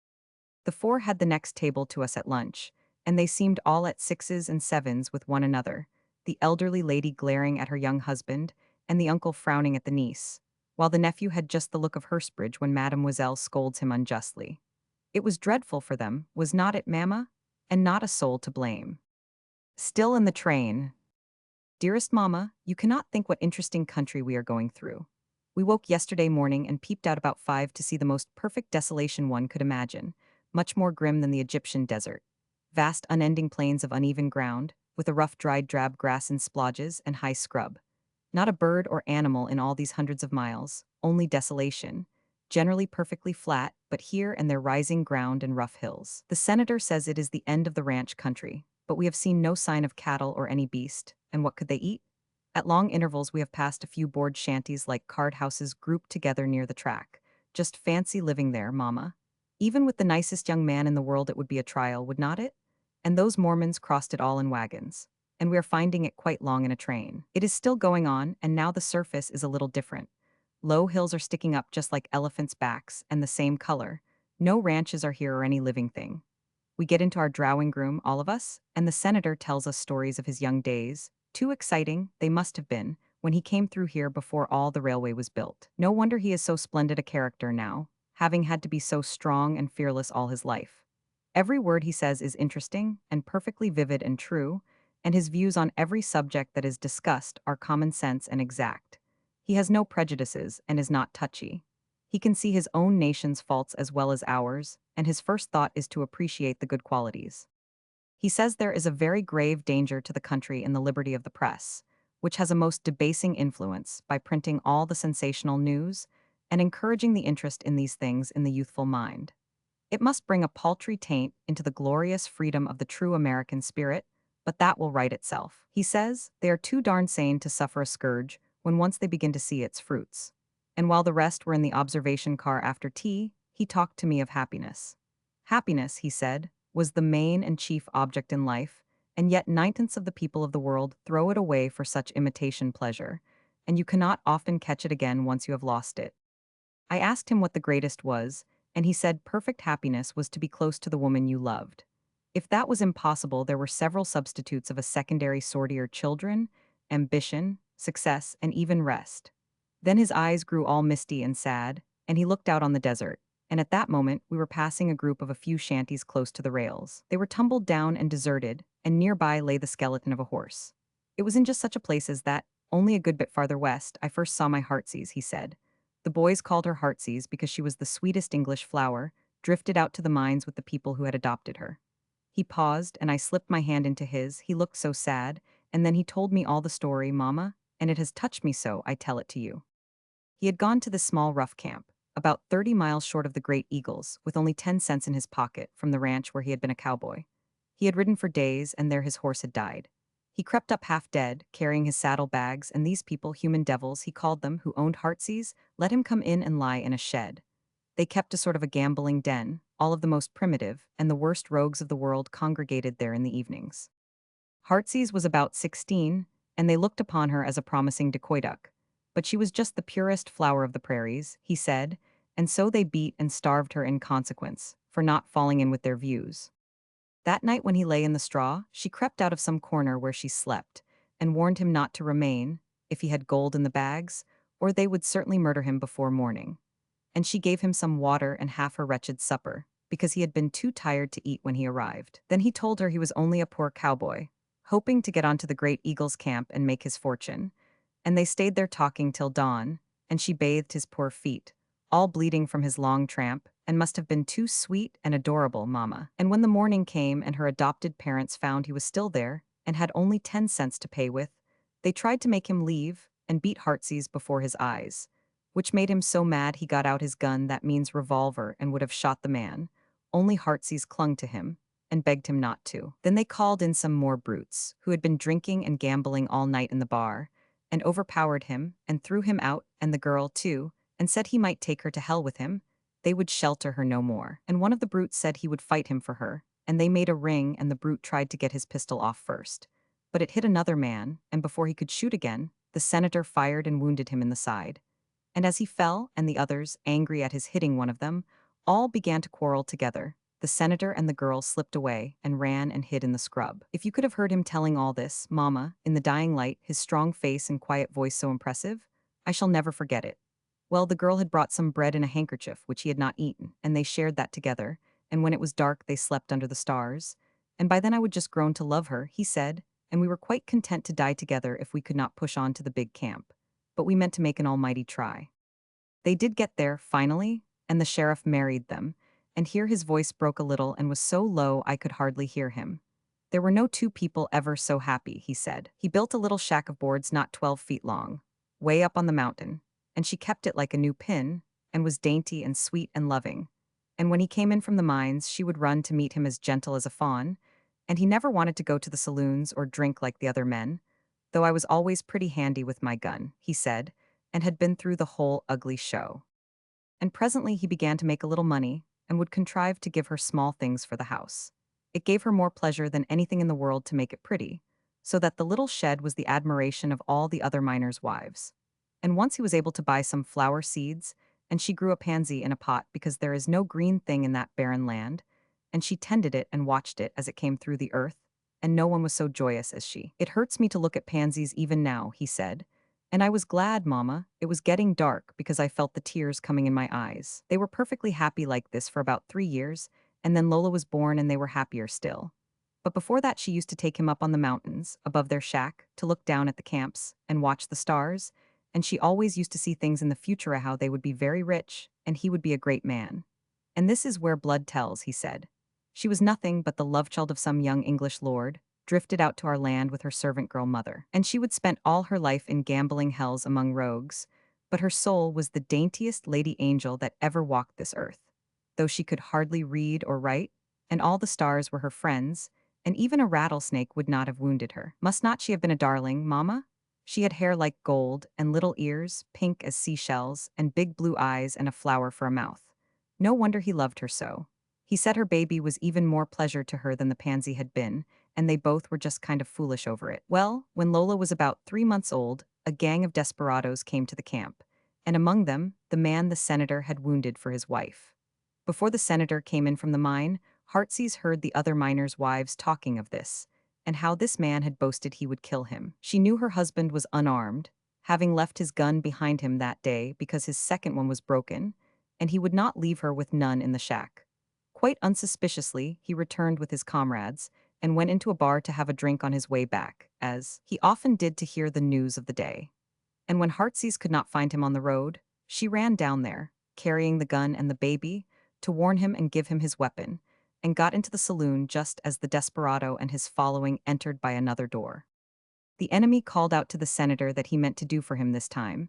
The four had the next table to us at lunch, and they seemed all at sixes and sevens with one another, the elderly lady glaring at her young husband, and the uncle frowning at the niece, while the nephew had just the look of Hurstbridge when Mademoiselle scolds him unjustly. It was dreadful for them, was not it, mamma? And not a soul to blame. Still in the train. Dearest mamma, you cannot think what interesting country we are going through. We woke yesterday morning and peeped out about 5 to see the most perfect desolation one could imagine, much more grim than the Egyptian desert. Vast unending plains of uneven ground, with a rough dried drab grass in splodges and high scrub. Not a bird or animal in all these hundreds of miles, only desolation. Generally perfectly flat, but here and there rising ground and rough hills. The senator says it is the end of the ranch country, but we have seen no sign of cattle or any beast, and what could they eat? At long intervals we have passed a few board shanties like card houses grouped together near the track. Just fancy living there, mamma. Even with the nicest young man in the world it would be a trial, would not it? And those Mormons crossed it all in wagons. And we are finding it quite long in a train. It is still going on, and now the surface is a little different. Low hills are sticking up just like elephants' backs, and the same color. No ranches are here or any living thing. We get into our drawing room, all of us, and the senator tells us stories of his young days. Too exciting, they must have been, when he came through here before all the railway was built. No wonder he is so splendid a character now, having had to be so strong and fearless all his life. Every word he says is interesting and perfectly vivid and true, and his views on every subject that is discussed are common sense and exact. He has no prejudices and is not touchy. He can see his own nation's faults as well as ours, and his first thought is to appreciate the good qualities. He says there is a very grave danger to the country in the liberty of the press, which has a most debasing influence by printing all the sensational news and encouraging the interest in these things in the youthful mind. It must bring a paltry taint into the glorious freedom of the true American spirit, but that will right itself. He says they are too darn sane to suffer a scourge when once they begin to see its fruits. And while the rest were in the observation car after tea, he talked to me of happiness. Happiness, he said, was the main and chief object in life, and yet 9/10 of the people of the world throw it away for such imitation pleasure, and you cannot often catch it again once you have lost it. I asked him what the greatest was, and he said perfect happiness was to be close to the woman you loved. If that was impossible, there were several substitutes of a secondary sortier: children, ambition, success, and even rest. Then his eyes grew all misty and sad, and he looked out on the desert, and at that moment we were passing a group of a few shanties close to the rails. They were tumbled down and deserted, and nearby lay the skeleton of a horse. It was in just such a place as that, only a good bit farther west, I first saw my heartsease, he said. The boys called her heartsease because she was the sweetest English flower, drifted out to the mines with the people who had adopted her. He paused, and I slipped my hand into his. He looked so sad, and then he told me all the story, mamma, and it has touched me so I tell it to you. He had gone to this small rough camp, about 30 miles short of the Great Eagles, with only 10 cents in his pocket from the ranch where he had been a cowboy. He had ridden for days, and there his horse had died. He crept up half dead, carrying his saddle bags, and these people, human devils, he called them, who owned heartsease, let him come in and lie in a shed. They kept a sort of a gambling den, all of the most primitive, and the worst rogues of the world congregated there in the evenings. Heartsease was about 16, and they looked upon her as a promising dacoiduck. But she was just the purest flower of the prairies, he said, and so they beat and starved her in consequence, for not falling in with their views. That night when he lay in the straw, she crept out of some corner where she slept, and warned him not to remain, if he had gold in the bags, or they would certainly murder him before morning. And she gave him some water and half her wretched supper, because he had been too tired to eat when he arrived. Then he told her he was only a poor cowboy, hoping to get onto the Great Eagle's camp and make his fortune, and they stayed there talking till dawn, and she bathed his poor feet, all bleeding from his long tramp, and must have been too sweet and adorable, mamma. And when the morning came and her adopted parents found he was still there, and had only 10 cents to pay with, they tried to make him leave, and beat heartsease before his eyes, which made him so mad he got out his gun, that means revolver, and would have shot the man. Only heartsease clung to him, and begged him not to. Then they called in some more brutes, who had been drinking and gambling all night in the bar, and overpowered him, and threw him out, and the girl, too, and said he might take her to hell with him, they would shelter her no more. And one of the brutes said he would fight him for her, and they made a ring and the brute tried to get his pistol off first. But it hit another man, and before he could shoot again, the senator fired and wounded him in the side. And as he fell, and the others, angry at his hitting one of them, all began to quarrel together. The senator and the girl slipped away and ran and hid in the scrub. If you could have heard him telling all this, Mama, in the dying light, his strong face and quiet voice so impressive, I shall never forget it. Well, the girl had brought some bread in a handkerchief which he had not eaten, and they shared that together, and when it was dark they slept under the stars. And by then I would just grown to love her, he said, and we were quite content to die together if we could not push on to the big camp. But we meant to make an almighty try. They did get there, finally, and the sheriff married them, and here his voice broke a little and was so low I could hardly hear him. There were no two people ever so happy, he said. He built a little shack of boards not 12 feet long, way up on the mountain, and she kept it like a new pin, and was dainty and sweet and loving. And when he came in from the mines, she would run to meet him as gentle as a fawn, and he never wanted to go to the saloons or drink like the other men, though I was always pretty handy with my gun, he said, and had been through the whole ugly show. And presently he began to make a little money, and would contrive to give her small things for the house. It gave her more pleasure than anything in the world to make it pretty, so that the little shed was the admiration of all the other miners' wives. And once he was able to buy some flower seeds, and she grew a pansy in a pot because there is no green thing in that barren land, and she tended it and watched it as it came through the earth, and no one was so joyous as she. It hurts me to look at pansies even now, he said. And I was glad, Mama, it was getting dark because I felt the tears coming in my eyes. They were perfectly happy like this for about 3 years, and then Lola was born and they were happier still. But before that she used to take him up on the mountains, above their shack, to look down at the camps and watch the stars, and she always used to see things in the future how they would be very rich, and he would be a great man. And this is where blood tells, he said. She was nothing but the love-child of some young English lord, drifted out to our land with her servant girl mother. And she would spend all her life in gambling hells among rogues, but her soul was the daintiest lady angel that ever walked this earth. Though she could hardly read or write, and all the stars were her friends, and even a rattlesnake would not have wounded her. Must not she have been a darling, Mama? She had hair like gold, and little ears, pink as seashells, and big blue eyes and a flower for a mouth. No wonder he loved her so. He said her baby was even more pleasure to her than the pansy had been, and they both were just kind of foolish over it. Well, when Lola was about 3 months old, a gang of desperados came to the camp, and among them, the man the senator had wounded for his wife. Before the senator came in from the mine, Heartsease heard the other miners' wives talking of this, and how this man had boasted he would kill him. She knew her husband was unarmed, having left his gun behind him that day because his second one was broken, and he would not leave her with none in the shack. Quite unsuspiciously, he returned with his comrades, and went into a bar to have a drink on his way back, as he often did to hear the news of the day. And when Heartsease could not find him on the road, she ran down there, carrying the gun and the baby, to warn him and give him his weapon, and got into the saloon just as the desperado and his following entered by another door. The enemy called out to the senator that he meant to do for him this time,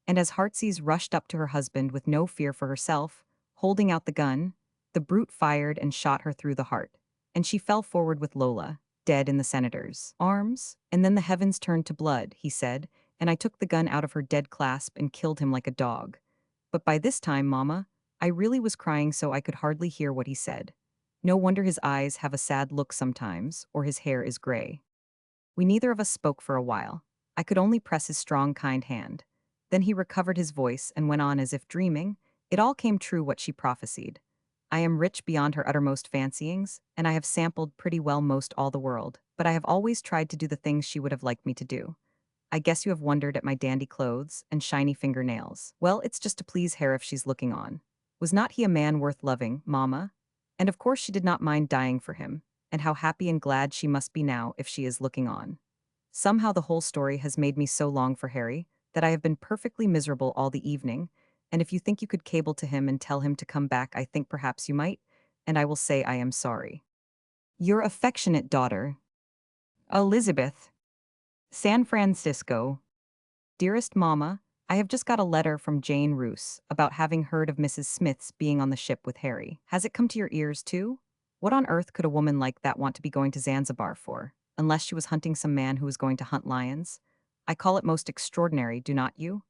and as Heartsease rushed up to her husband with no fear for herself, holding out the gun, the brute fired and shot her through the heart, and she fell forward with Lola, dead in the senator's arms. And then the heavens turned to blood, he said, and I took the gun out of her dead clasp and killed him like a dog. But by this time, Mama, I really was crying so I could hardly hear what he said. No wonder his eyes have a sad look sometimes, or his hair is gray. We neither of us spoke for a while. I could only press his strong, kind hand. Then he recovered his voice and went on as if dreaming. It all came true what she prophesied. I am rich beyond her uttermost fancyings, and I have sampled pretty well most all the world, but I have always tried to do the things she would have liked me to do. I guess you have wondered at my dandy clothes and shiny fingernails. Well, it's just to please her if she's looking on. Was not he a man worth loving, Mama? And of course she did not mind dying for him, and how happy and glad she must be now if she is looking on. Somehow the whole story has made me so long for Harry that I have been perfectly miserable all the evening, and if you think you could cable to him and tell him to come back, I think perhaps you might, and I will say I am sorry. Your affectionate daughter, Elizabeth. San Francisco. Dearest Mama, I have just got a letter from Jane Roos about having heard of Mrs. Smith's being on the ship with Harry. Has it come to your ears too? What on earth could a woman like that want to be going to Zanzibar for, unless she was hunting some man who was going to hunt lions? I call it most extraordinary, do not you?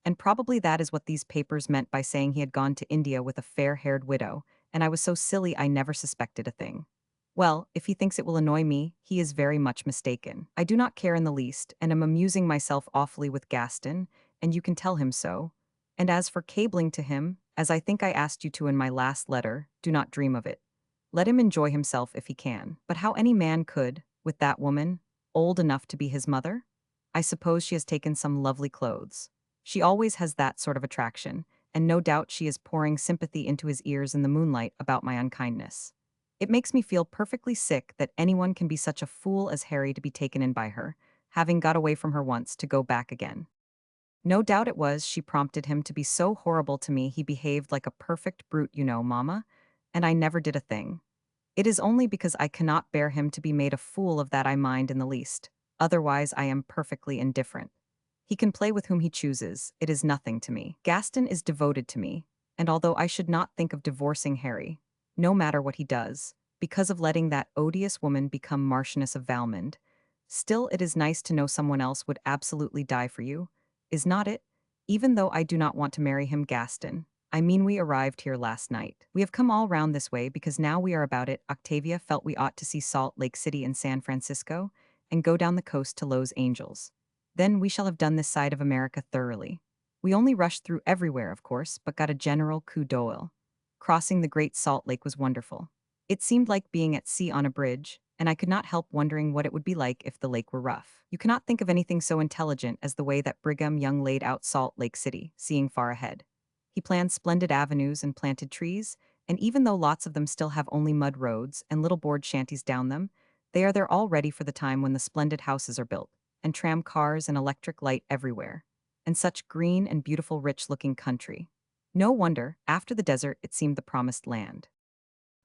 And probably that is what these papers meant by saying he had gone to India with a fair-haired widow, and I was so silly I never suspected a thing. Well, if he thinks it will annoy me, he is very much mistaken. I do not care in the least, and am amusing myself awfully with Gaston, and you can tell him so. And as for cabling to him, as I think I asked you to in my last letter, do not dream of it. Let him enjoy himself if he can. But how any man could, with that woman, old enough to be his mother? I suppose she has taken some lovely clothes. She always has that sort of attraction, and no doubt she is pouring sympathy into his ears in the moonlight about my unkindness. It makes me feel perfectly sick that anyone can be such a fool as Harry to be taken in by her, having got away from her once to go back again. No doubt it was she prompted him to be so horrible to me he behaved like a perfect brute, you know, Mamma, and I never did a thing. It is only because I cannot bear him to be made a fool of that I mind in the least. Otherwise, I am perfectly indifferent. He can play with whom he chooses, it is nothing to me. Gaston is devoted to me, and although I should not think of divorcing Harry, no matter what he does, because of letting that odious woman become Marchioness of Valmond, still it is nice to know someone else would absolutely die for you, is not it? Even though I do not want to marry him, Gaston. I mean, we arrived here last night. We have come all round this way because now we are about it. Octavia felt we ought to see Salt Lake City and San Francisco and go down the coast to Los Angeles. Then we shall have done this side of America thoroughly. We only rushed through everywhere, of course, but got a general coup d'oil. Crossing the Great Salt Lake was wonderful. It seemed like being at sea on a bridge, and I could not help wondering what it would be like if the lake were rough. You cannot think of anything so intelligent as the way that Brigham Young laid out Salt Lake City, seeing far ahead. He planned splendid avenues and planted trees, and even though lots of them still have only mud roads and little board shanties down them, they are there all ready for the time when the splendid houses are built, and tram cars and electric light everywhere. And such green and beautiful rich-looking country. No wonder, after the desert, it seemed the promised land.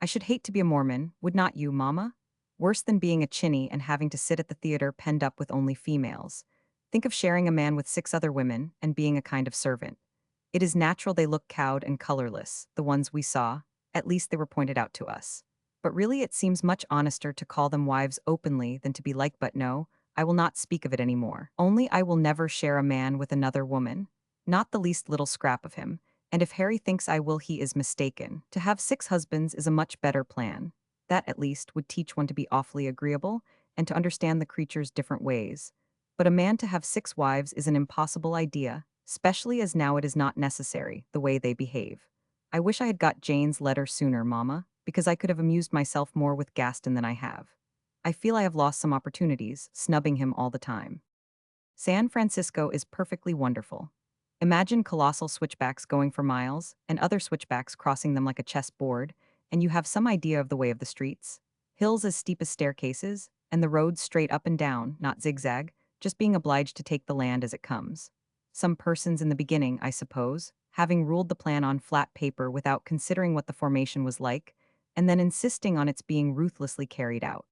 I should hate to be a Mormon, would not you, Mama? Worse than being a chinny and having to sit at the theater penned up with only females. Think of sharing a man with 6 other women and being a kind of servant. It is natural they look cowed and colorless, the ones we saw, at least they were pointed out to us. But really it seems much honester to call them wives openly than to be like, but no, I will not speak of it any more. Only I will never share a man with another woman, not the least little scrap of him, and if Harry thinks I will he is mistaken. To have 6 husbands is a much better plan. That, at least, would teach one to be awfully agreeable and to understand the creature's different ways. But a man to have 6 wives is an impossible idea, especially as now it is not necessary, the way they behave. I wish I had got Jane's letter sooner, Mamma, because I could have amused myself more with Gaston than I have. I feel I have lost some opportunities, snubbing him all the time. San Francisco is perfectly wonderful. Imagine colossal switchbacks going for miles, and other switchbacks crossing them like a chessboard, and you have some idea of the way of the streets. Hills as steep as staircases, and the roads straight up and down, not zigzag, just being obliged to take the land as it comes. Some persons in the beginning, I suppose, having ruled the plan on flat paper without considering what the formation was like, and then insisting on its being ruthlessly carried out.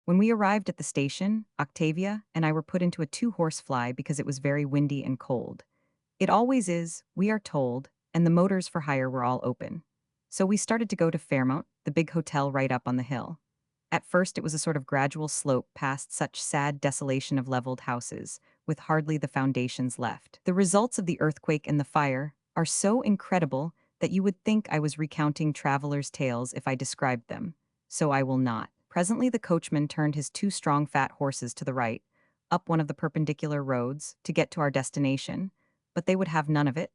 When we arrived at the station, Octavia and I were put into a 2-horse fly because it was very windy and cold. It always is, we are told, and the motors for hire were all open. So we started to go to Fairmount, the big hotel right up on the hill. At first it was a sort of gradual slope past such sad desolation of leveled houses, with hardly the foundations left. The results of the earthquake and the fire are so incredible that you would think I was recounting travelers' tales if I described them. So I will not. Presently the coachman turned his 2 strong fat horses to the right, up one of the perpendicular roads, to get to our destination, but they would have none of it.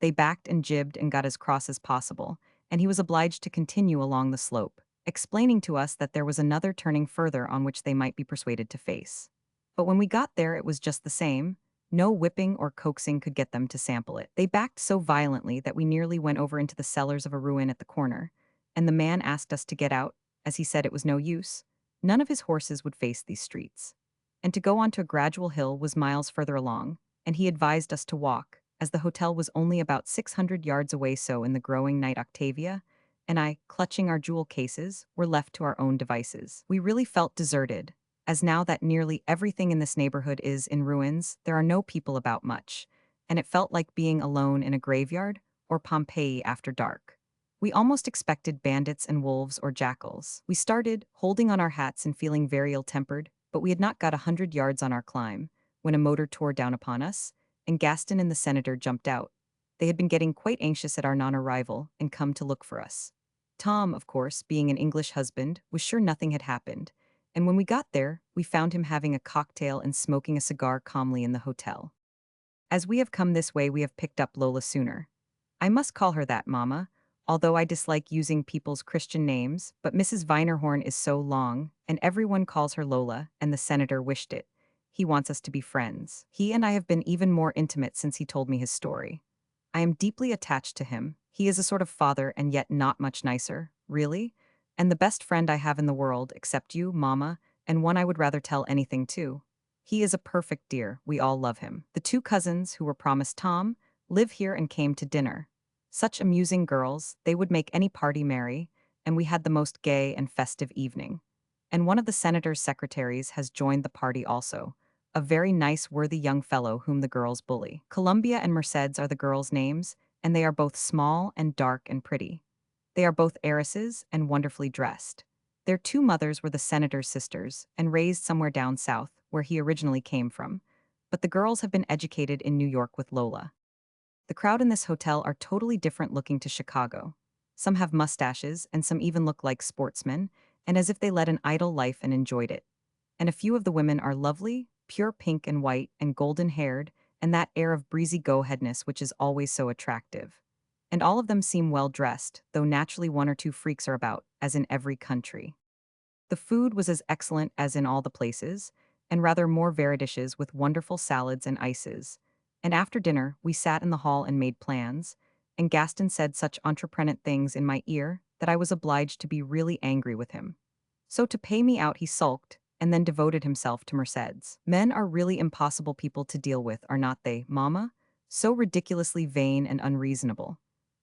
They backed and jibbed and got as cross as possible, and he was obliged to continue along the slope, explaining to us that there was another turning further on which they might be persuaded to face. But when we got there it was just the same. No whipping or coaxing could get them to sample it. They backed so violently that we nearly went over into the cellars of a ruin at the corner, and the man asked us to get out, as he said it was no use. None of his horses would face these streets. And to go on to a gradual hill was miles further along, and he advised us to walk, as the hotel was only about 600 yards away. So in the growing night Octavia and I, clutching our jewel cases, were left to our own devices. We really felt deserted, as now that nearly everything in this neighborhood is in ruins, there are no people about much, and it felt like being alone in a graveyard or Pompeii after dark. We almost expected bandits and wolves or jackals. We started, holding on our hats and feeling very ill-tempered, but we had not got 100 yards on our climb, when a motor tore down upon us, and Gaston and the senator jumped out. They had been getting quite anxious at our non-arrival and come to look for us. Tom, of course, being an English husband, was sure nothing had happened, and when we got there, we found him having a cocktail and smoking a cigar calmly in the hotel. As we have come this way, we have picked up Lola sooner. I must call her that, Mama, although I dislike using people's Christian names, but Mrs. Vinerhorn is so long, and everyone calls her Lola, and the senator wished it. He wants us to be friends. He and I have been even more intimate since he told me his story. I am deeply attached to him. He is a sort of father and yet not much nicer, really, and the best friend I have in the world, except you, Mama, and one I would rather tell anything to. He is a perfect dear. We all love him. The two cousins who were promised Tom live here and came to dinner. Such amusing girls, they would make any party merry, and we had the most gay and festive evening. And one of the senator's secretaries has joined the party also, a very nice, worthy young fellow whom the girls bully. Columbia and Mercedes are the girls' names, and they are both small and dark and pretty. They are both heiresses and wonderfully dressed. Their two mothers were the senator's sisters and raised somewhere down south, where he originally came from, but the girls have been educated in New York with Lola. The crowd in this hotel are totally different looking to Chicago. Some have mustaches, and some even look like sportsmen, and as if they led an idle life and enjoyed it. And a few of the women are lovely, pure pink and white and golden-haired, and that air of breezy go-aheadness which is always so attractive. And all of them seem well-dressed, though naturally one or two freaks are about, as in every country. The food was as excellent as in all the places, and rather more varied dishes with wonderful salads and ices. And after dinner, we sat in the hall and made plans, and Gaston said such entreprenant things in my ear that I was obliged to be really angry with him. So to pay me out, he sulked, and then devoted himself to Mercedes. Men are really impossible people to deal with, are not they, Mama? So ridiculously vain and unreasonable.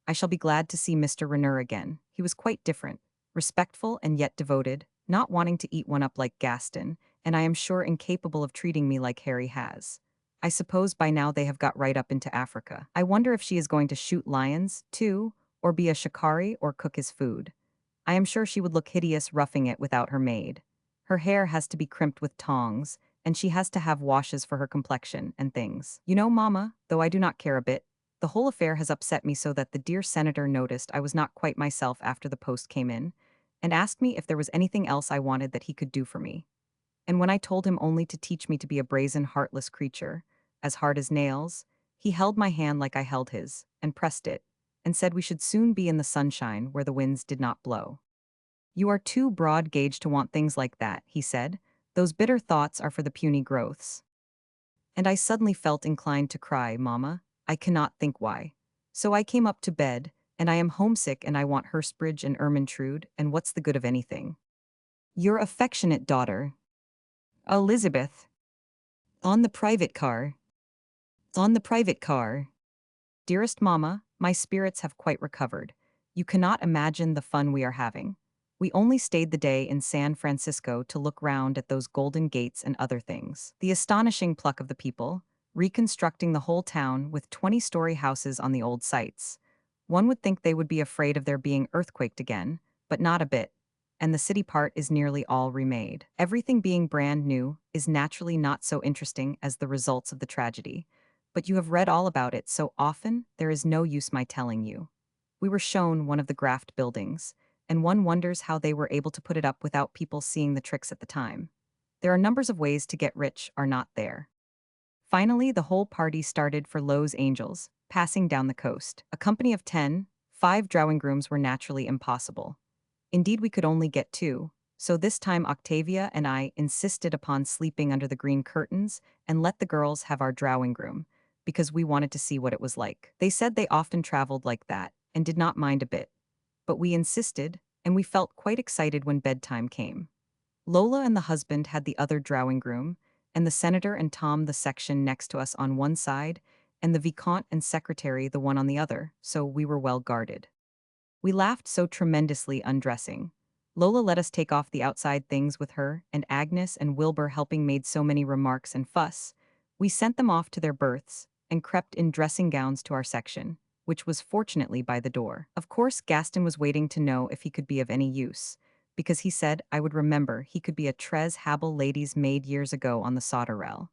I shall be glad to see Mr. Renner again. He was quite different, respectful and yet devoted, not wanting to eat one up like Gaston, and I am sure incapable of treating me like Harry has. I suppose by now they have got right up into Africa. I wonder if she is going to shoot lions, too, or be a shikari or cook his food. I am sure she would look hideous roughing it without her maid. Her hair has to be crimped with tongs, and she has to have washes for her complexion and things. You know, Mama, though I do not care a bit, the whole affair has upset me so that the dear senator noticed I was not quite myself after the post came in, and asked me if there was anything else I wanted that he could do for me. And when I told him only to teach me to be a brazen, heartless creature, as hard as nails, he held my hand like I held his, and pressed it, and said we should soon be in the sunshine where the winds did not blow. You are too broad-gauged to want things like that, he said. Those bitter thoughts are for the puny growths. And I suddenly felt inclined to cry, Mama. I cannot think why. So I came up to bed, and I am homesick and I want Hurstbridge and Ermintrude, and what's the good of anything? Your affectionate daughter, Elizabeth. On the private car. On the private car. Dearest Mama, my spirits have quite recovered. You cannot imagine the fun we are having. We only stayed the day in San Francisco to look round at those golden gates and other things. The astonishing pluck of the people, reconstructing the whole town with 20-story houses on the old sites. One would think they would be afraid of their being earthquaked again, but not a bit. And the city part is nearly all remade. Everything being brand new is naturally not so interesting as the results of the tragedy, but you have read all about it so often there is no use my telling you. We were shown one of the Graft buildings, and one wonders how they were able to put it up without people seeing the tricks at the time. There are numbers of ways to get rich, are not there? Finally, the whole party started for Los Angeles, passing down the coast. A company of 10, 5 drawing rooms were naturally impossible. Indeed, we could only get 2, so this time Octavia and I insisted upon sleeping under the green curtains and let the girls have our drawing room, because we wanted to see what it was like. They said they often traveled like that and did not mind a bit. But we insisted, and we felt quite excited when bedtime came. Lola and the husband had the other drawing room, and the senator and Tom the section next to us on one side, and the vicomte and secretary the one on the other, so we were well guarded. We laughed so tremendously undressing. Lola let us take off the outside things with her, and Agnes and Wilbur helping made so many remarks and fuss. We sent them off to their berths, and crept in dressing gowns to our section, which was fortunately by the door. Of course, Gaston was waiting to know if he could be of any use, because he said I would remember he could be a Tres Habel lady's maid years ago on the Sauterelle.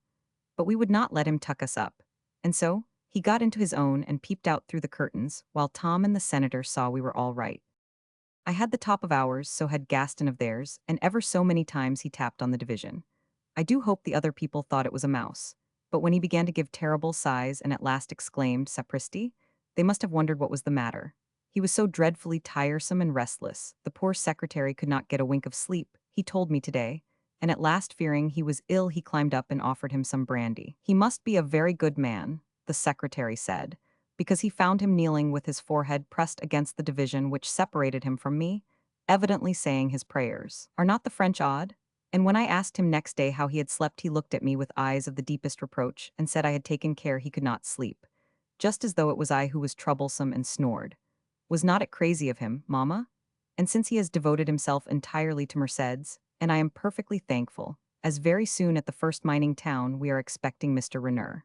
But we would not let him tuck us up. And so, he got into his own and peeped out through the curtains, while Tom and the senator saw we were all right. I had the top of ours, so had Gaston of theirs, and ever so many times he tapped on the division. I do hope the other people thought it was a mouse. But when he began to give terrible sighs and at last exclaimed, sapristi, they must have wondered what was the matter. He was so dreadfully tiresome and restless, the poor secretary could not get a wink of sleep, he told me today, and at last fearing he was ill he climbed up and offered him some brandy. He must be a very good man, the secretary said, because he found him kneeling with his forehead pressed against the division which separated him from me, evidently saying his prayers. Are not the French odd? And when I asked him next day how he had slept, he looked at me with eyes of the deepest reproach and said I had taken care he could not sleep, just as though it was I who was troublesome, and snored. Was not it crazy of him, mamma? And since he has devoted himself entirely to Mercedes, and I am perfectly thankful, as very soon at the first mining town we are expecting Mr. Renner.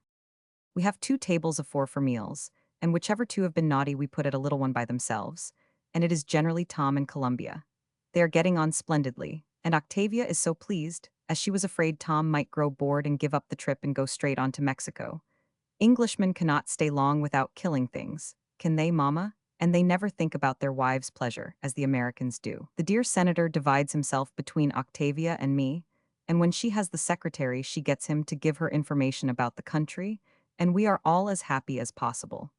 We have 2 tables of 4 for meals, and whichever 2 have been naughty we put at a little one by themselves, and it is generally Tom and Columbia. They are getting on splendidly, and Octavia is so pleased, as she was afraid Tom might grow bored and give up the trip and go straight on to Mexico. Englishmen cannot stay long without killing things, can they, mamma? And they never think about their wives' pleasure, as the Americans do. The dear senator divides himself between Octavia and me, and when she has the secretary she gets him to give her information about the country, and we are all as happy as possible.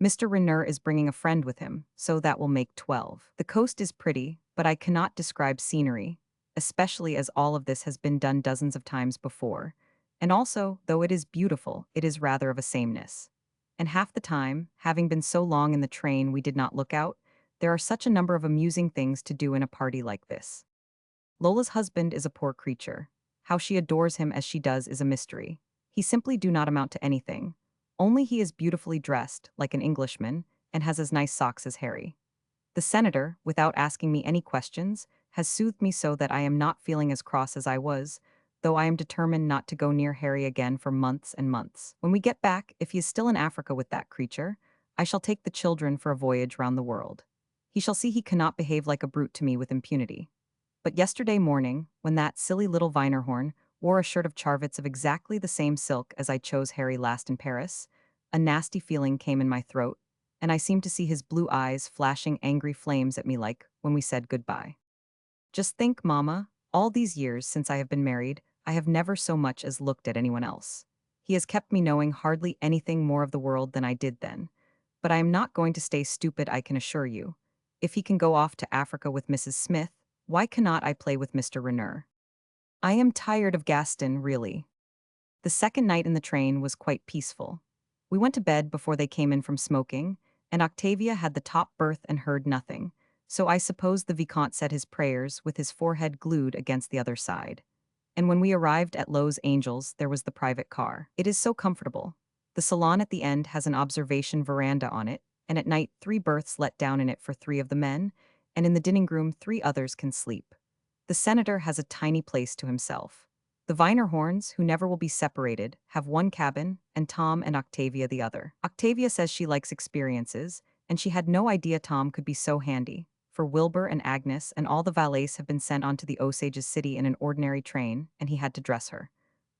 Mr. Renner is bringing a friend with him, so that will make 12. The coast is pretty, but I cannot describe scenery, especially as all of this has been done dozens of times before. And also, though it is beautiful, it is rather of a sameness. And half the time, having been so long in the train we did not look out, there are such a number of amusing things to do in a party like this. Lola's husband is a poor creature. How she adores him as she does is a mystery. He simply do not amount to anything. Only he is beautifully dressed, like an Englishman, and has as nice socks as Harry. The senator, without asking me any questions, has soothed me so that I am not feeling as cross as I was, though I am determined not to go near Harry again for months and months. When we get back, if he is still in Africa with that creature, I shall take the children for a voyage round the world. He shall see he cannot behave like a brute to me with impunity. But yesterday morning, when that silly little Weinerhorn wore a shirt of Charvit's of exactly the same silk as I chose Harry last in Paris, a nasty feeling came in my throat, and I seemed to see his blue eyes flashing angry flames at me like when we said goodbye. Just think, mamma, all these years since I have been married, I have never so much as looked at anyone else. He has kept me knowing hardly anything more of the world than I did then. But I am not going to stay stupid, I can assure you. If he can go off to Africa with Mrs. Smith, why cannot I play with Mr. Renner? I am tired of Gaston, really. The second night in the train was quite peaceful. We went to bed before they came in from smoking, and Octavia had the top berth and heard nothing, so I suppose the Vicomte said his prayers with his forehead glued against the other side. And when we arrived at Los Angeles, there was the private car. It is so comfortable. The salon at the end has an observation veranda on it, and at night 3 berths let down in it for 3 of the men, and in the dining room 3 others can sleep. The senator has a tiny place to himself. The Weinerhorns, who never will be separated, have 1 cabin, and Tom and Octavia the other. Octavia says she likes experiences, and she had no idea Tom could be so handy, for Wilbur and Agnes and all the valets have been sent on to the Osages City in an ordinary train, and he had to dress her.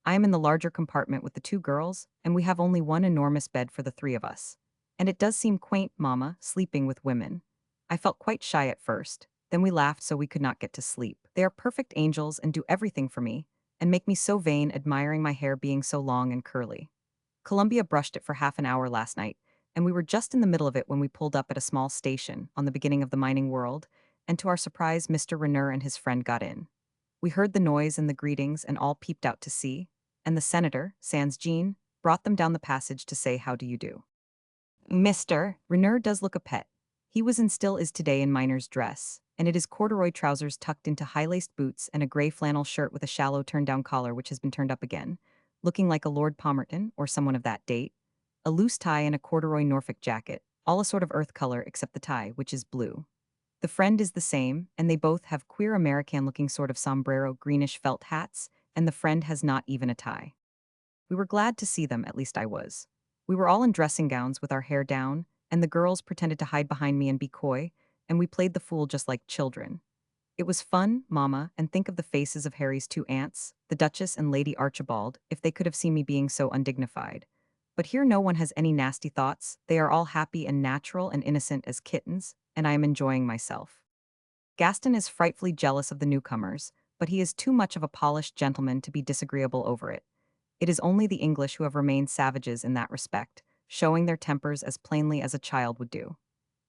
I am in the larger compartment with the 2 girls, and we have only 1 enormous bed for the 3 of us. And it does seem quaint, mamma, sleeping with women. I felt quite shy at first, then we laughed so we could not get to sleep. They are perfect angels and do everything for me, and make me so vain admiring my hair being so long and curly. Columbia brushed it for half an hour last night, and we were just in the middle of it when we pulled up at a small station on the beginning of the mining world, and to our surprise Mr. Renner and his friend got in. We heard the noise and the greetings and all peeped out to see, and the senator, sans Jean, brought them down the passage to say how do you do. Mr. Renner does look a pet. He was and still is today in miner's dress, and it is corduroy trousers tucked into high-laced boots and a gray flannel shirt with a shallow turned-down collar which has been turned up again, looking like a Lord Palmerston or someone of that date, a loose tie and a corduroy Norfolk jacket, all a sort of earth color except the tie, which is blue. The friend is the same, and they both have queer American-looking sort of sombrero greenish felt hats, and the friend has not even a tie. We were glad to see them, at least I was. We were all in dressing gowns with our hair down, and the girls pretended to hide behind me and be coy, and we played the fool just like children. It was fun, mamma, and think of the faces of Harry's 2 aunts, the Duchess and Lady Archibald, if they could have seen me being so undignified. But here no one has any nasty thoughts, they are all happy and natural and innocent as kittens, and I am enjoying myself. Gaston is frightfully jealous of the newcomers, but he is too much of a polished gentleman to be disagreeable over it. It is only the English who have remained savages in that respect, showing their tempers as plainly as a child would do.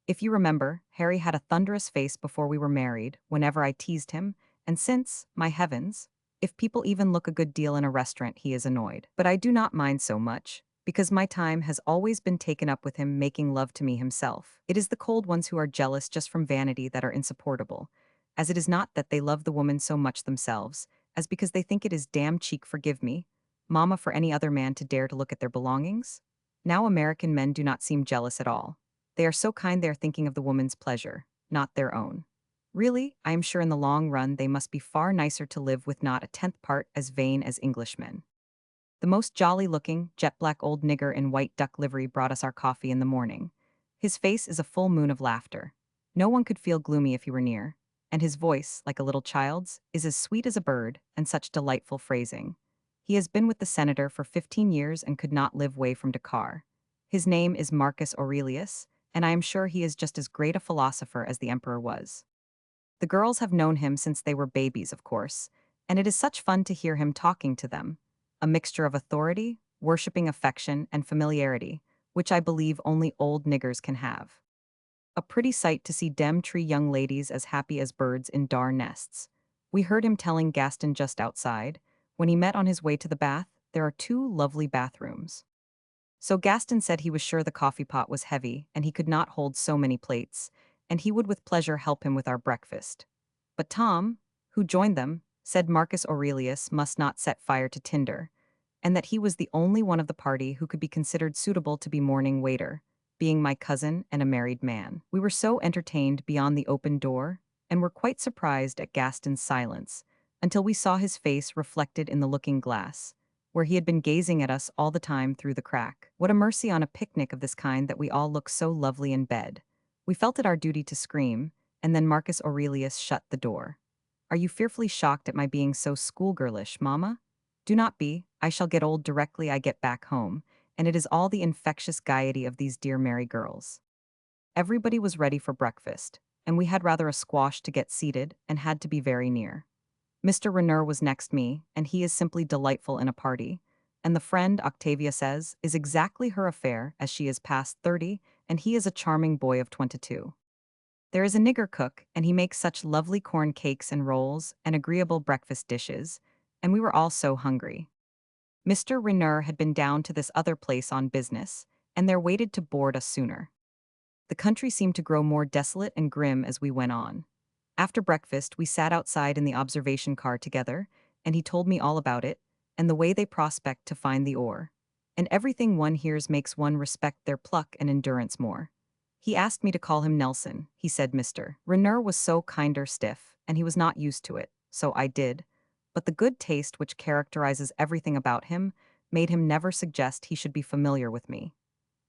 If you remember, Harry had a thunderous face before we were married, whenever I teased him, and since, my heavens, if people even look a good deal in a restaurant, he is annoyed. But I do not mind so much, because my time has always been taken up with him making love to me himself. It is the cold ones who are jealous just from vanity that are insupportable, as it is not that they love the woman so much themselves, as because they think it is damn cheek, forgive me, mamma, for any other man to dare to look at their belongings. Now American men do not seem jealous at all. They are so kind they are thinking of the woman's pleasure, not their own. Really, I am sure in the long run they must be far nicer to live with, not a tenth part as vain as Englishmen. The most jolly-looking, jet-black old nigger in white duck livery brought us our coffee in the morning. His face is a full moon of laughter. No one could feel gloomy if he were near, and his voice, like a little child's, is as sweet as a bird, and such delightful phrasing. He has been with the senator for 15 years and could not live away from Dakar. His name is Marcus Aurelius, and I am sure he is just as great a philosopher as the emperor was. The girls have known him since they were babies, of course, and it is such fun to hear him talking to them. A mixture of authority, worshipping affection, and familiarity, which I believe only old niggers can have. A pretty sight to see dem tree young ladies as happy as birds in dar nests. We heard him telling Gaston just outside, when he met on his way to the bath, there are 2 lovely bathrooms. So Gaston said he was sure the coffee pot was heavy and he could not hold so many plates, and he would with pleasure help him with our breakfast. But Tom, who joined them, said Marcus Aurelius must not set fire to tinder, and that he was the only one of the party who could be considered suitable to be morning waiter, being my cousin and a married man. We were so entertained beyond the open door, and were quite surprised at Gaston's silence, until we saw his face reflected in the looking glass, where he had been gazing at us all the time through the crack. What a mercy on a picnic of this kind that we all look so lovely in bed. We felt it our duty to scream, and then Marcus Aurelius shut the door. Are you fearfully shocked at my being so schoolgirlish, mamma? Do not be, I shall get old directly I get back home, and it is all the infectious gaiety of these dear merry girls. Everybody was ready for breakfast, and we had rather a squash to get seated, and had to be very near. Mr. Raynor was next me, and he is simply delightful in a party, and the friend, Octavia says, is exactly her affair, as she is past 30, and he is a charming boy of 22. There is a nigger cook, and he makes such lovely corn cakes and rolls, and agreeable breakfast dishes, and we were all so hungry. Mr. Raynor had been down to this other place on business, and there waited to board us sooner. The country seemed to grow more desolate and grim as we went on. After breakfast, we sat outside in the observation car together, and he told me all about it, and the way they prospect to find the ore. And everything one hears makes one respect their pluck and endurance more. He asked me to call him Nelson, he said. Mr. Raynor was so kinder stiff, and he was not used to it, so I did. But the good taste which characterizes everything about him made him never suggest he should be familiar with me.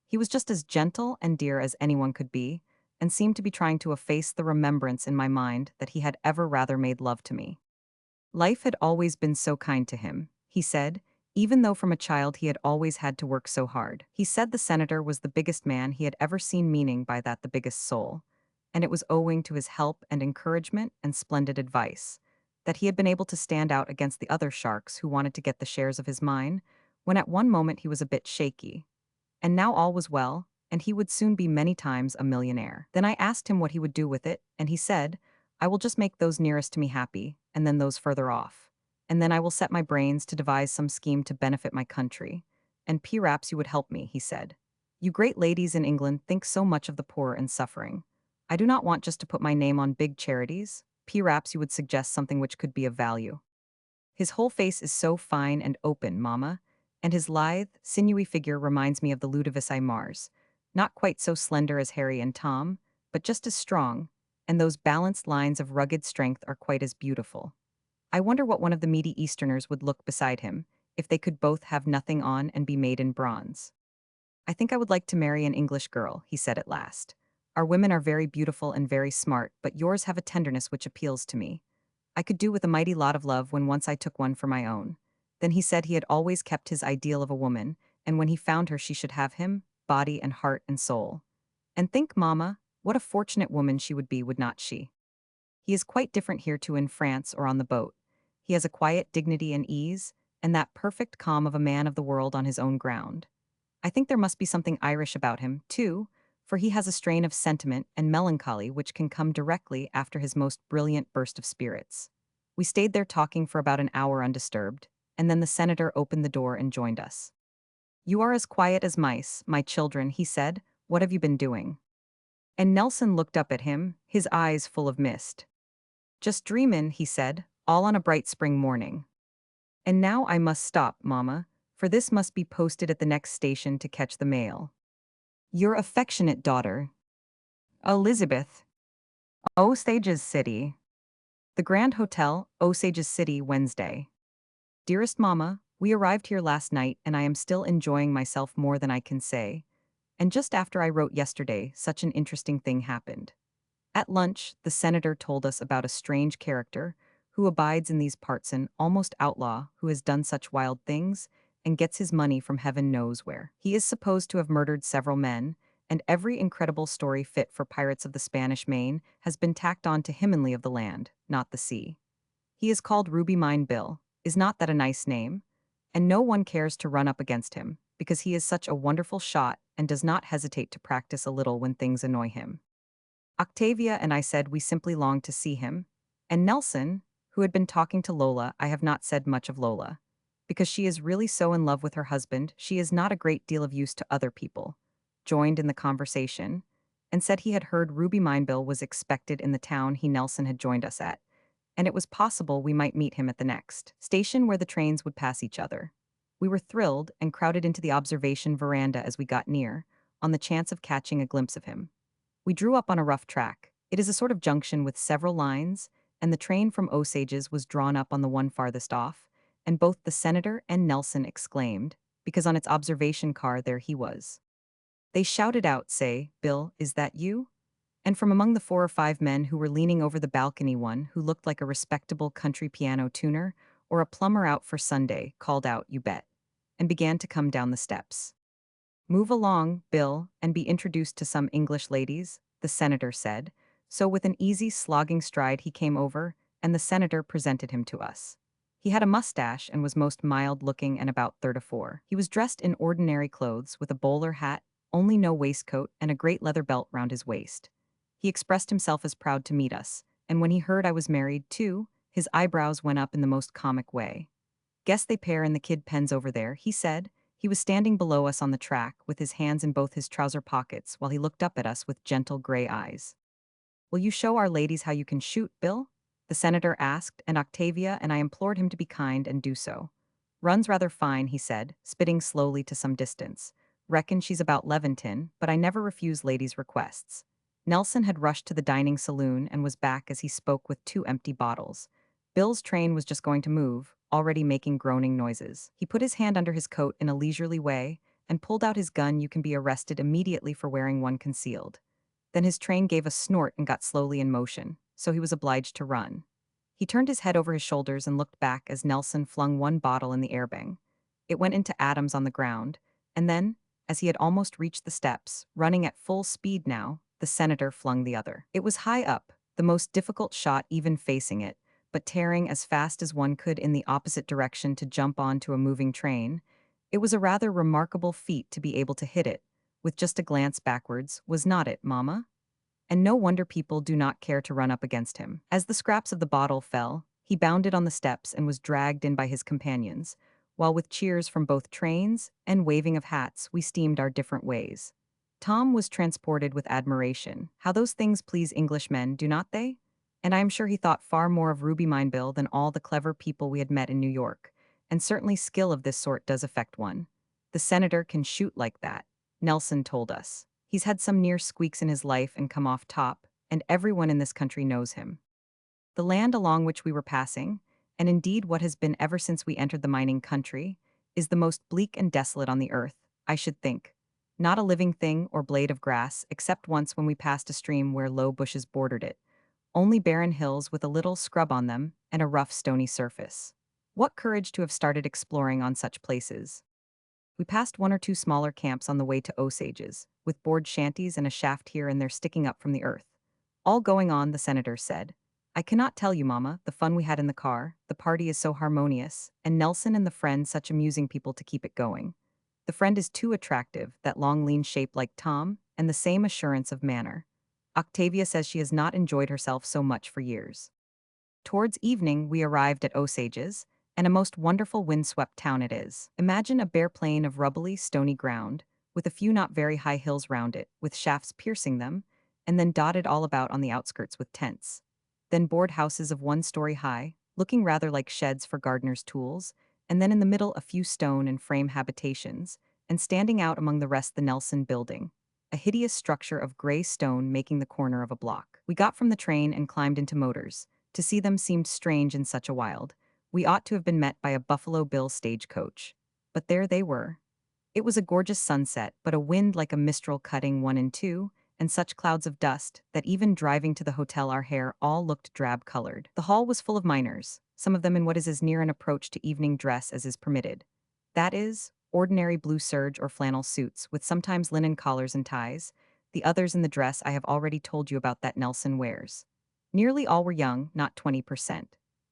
He was just as gentle and dear as anyone could be, and seemed to be trying to efface the remembrance in my mind that he had ever rather made love to me. Life had always been so kind to him, he said, even though from a child he had always had to work so hard. He said the senator was the biggest man he had ever seen, meaning by that the biggest soul, and it was owing to his help and encouragement and splendid advice that he had been able to stand out against the other sharks who wanted to get the shares of his mine, when at one moment he was a bit shaky. And now all was well, and he would soon be many times a millionaire. Then I asked him what he would do with it, and he said, I will just make those nearest to me happy, and then those further off. And then I will set my brains to devise some scheme to benefit my country. And perhaps you would help me, he said. You great ladies in England think so much of the poor and suffering. I do not want just to put my name on big charities. Perhaps you would suggest something which could be of value. His whole face is so fine and open, mamma, and his lithe, sinewy figure reminds me of the Ludovisi Aimars, not quite so slender as Harry and Tom, but just as strong, and those balanced lines of rugged strength are quite as beautiful. I wonder what one of the meaty Easterners would look beside him, if they could both have nothing on and be made in bronze. I think I would like to marry an English girl, he said at last. Our women are very beautiful and very smart, but yours have a tenderness which appeals to me. I could do with a mighty lot of love when once I took one for my own. Then he said he had always kept his ideal of a woman, and when he found her she should have him, body and heart and soul. And think, Mama, what a fortunate woman she would be, would not she? He is quite different here too in France or on the boat. He has a quiet dignity and ease, and that perfect calm of a man of the world on his own ground. I think there must be something Irish about him, too, for he has a strain of sentiment and melancholy which can come directly after his most brilliant burst of spirits. We stayed there talking for about an hour undisturbed, and then the senator opened the door and joined us. "You are as quiet as mice, my children," he said. "What have you been doing?" And Nelson looked up at him, his eyes full of mist. "Just dreamin'," he said, "all on a bright spring morning. And now I must stop, Mamma, for this must be posted at the next station to catch the mail. Your affectionate daughter, Elizabeth, Osages City. The Grand Hotel, Osages City, Wednesday. Dearest Mamma, we arrived here last night and I am still enjoying myself more than I can say. And just after I wrote yesterday, such an interesting thing happened. At lunch, the senator told us about a strange character who abides in these parts, an almost outlaw who has done such wild things and gets his money from heaven knows where. He is supposed to have murdered several men, and every incredible story fit for pirates of the Spanish Main has been tacked on to him, of the land, not the sea. He is called Ruby Mine Bill. Is not that a nice name? And no one cares to run up against him, because he is such a wonderful shot and does not hesitate to practice a little when things annoy him. Octavia and I said we simply longed to see him, and Nelson, who had been talking to Lola, I have not said much of Lola, because she is really so in love with her husband she is not a great deal of use to other people, joined in the conversation, and said he had heard Ruby Mineville was expected in the town he Nelson had joined us at, and it was possible we might meet him at the next station where the trains would pass each other. We were thrilled and crowded into the observation veranda as we got near, on the chance of catching a glimpse of him. We drew up on a rough track. It is a sort of junction with several lines, and the train from Osages was drawn up on the one farthest off, and both the senator and Nelson exclaimed, because on its observation car there he was. They shouted out, "Say, Bill, is that you?" And from among the 4 or 5 men who were leaning over the balcony, one who looked like a respectable country piano tuner or a plumber out for Sunday called out, "You bet," and began to come down the steps. "Move along, Bill, and be introduced to some English ladies," the senator said. So with an easy, slogging stride he came over, and the senator presented him to us. He had a mustache and was most mild-looking and about 34. He was dressed in ordinary clothes with a bowler hat, only no waistcoat, and a great leather belt round his waist. He expressed himself as proud to meet us, and when he heard I was married, too, his eyebrows went up in the most comic way. "Guess they pair in the kid pens over there," he said. He was standing below us on the track, with his hands in both his trouser pockets, while he looked up at us with gentle gray eyes. "Will you show our ladies how you can shoot, Bill?" the senator asked, and Octavia and I implored him to be kind and do so. "Runs rather fine," he said, spitting slowly to some distance. "Reckon she's about Leventon, but I never refuse ladies' requests." Nelson had rushed to the dining saloon and was back as he spoke with 2 empty bottles. Bill's train was just going to move, already making groaning noises. He put his hand under his coat in a leisurely way and pulled out his gun. "You can be arrested immediately for wearing one concealed." Then his train gave a snort and got slowly in motion, so he was obliged to run. He turned his head over his shoulders and looked back as Nelson flung one bottle in the airbang. It went into atoms on the ground, and then, as he had almost reached the steps, running at full speed now, the senator flung the other. It was high up, the most difficult shot even facing it, but tearing as fast as one could in the opposite direction to jump onto a moving train. It was a rather remarkable feat to be able to hit it, with just a glance backwards, was not it, Mamma? And no wonder people do not care to run up against him. As the scraps of the bottle fell, he bounded on the steps and was dragged in by his companions, while with cheers from both trains and waving of hats we steamed our different ways. Tom was transported with admiration. How those things please Englishmen, do not they? And I am sure he thought far more of Ruby Mineville than all the clever people we had met in New York, and certainly skill of this sort does affect one. The senator can shoot like that, Nelson told us. He's had some near squeaks in his life and come off top, and everyone in this country knows him. The land along which we were passing, and indeed what has been ever since we entered the mining country, is the most bleak and desolate on the earth, I should think. Not a living thing or blade of grass, except once when we passed a stream where low bushes bordered it. Only barren hills with a little scrub on them and a rough stony surface. What courage to have started exploring on such places. We passed one or two smaller camps on the way to Osages, with board shanties and a shaft here and there sticking up from the earth. All going on, the senator said. I cannot tell you, Mama, the fun we had in the car, the party is so harmonious, and Nelson and the friend such amusing people to keep it going. The friend is too attractive, that long lean shape like Tom, and the same assurance of manner. Octavia says she has not enjoyed herself so much for years. Towards evening, we arrived at Osages, and a most wonderful windswept town it is. Imagine a bare plain of rubbly, stony ground, with a few not very high hills round it, with shafts piercing them, and then dotted all about on the outskirts with tents. Then board houses of 1 story high, looking rather like sheds for gardeners' tools, and then in the middle a few stone and frame habitations, and standing out among the rest the Nelson Building, a hideous structure of gray stone making the corner of a block. We got from the train and climbed into motors. To see them seemed strange in such a wild. We ought to have been met by a Buffalo Bill stagecoach. But there they were. It was a gorgeous sunset, but a wind like a mistral cutting one in two, and such clouds of dust that even driving to the hotel our hair all looked drab-colored. The hall was full of miners, some of them in what is as near an approach to evening dress as is permitted. That is, ordinary blue serge or flannel suits, with sometimes linen collars and ties, the others in the dress I have already told you about that Nelson wears. Nearly all were young, not 20%.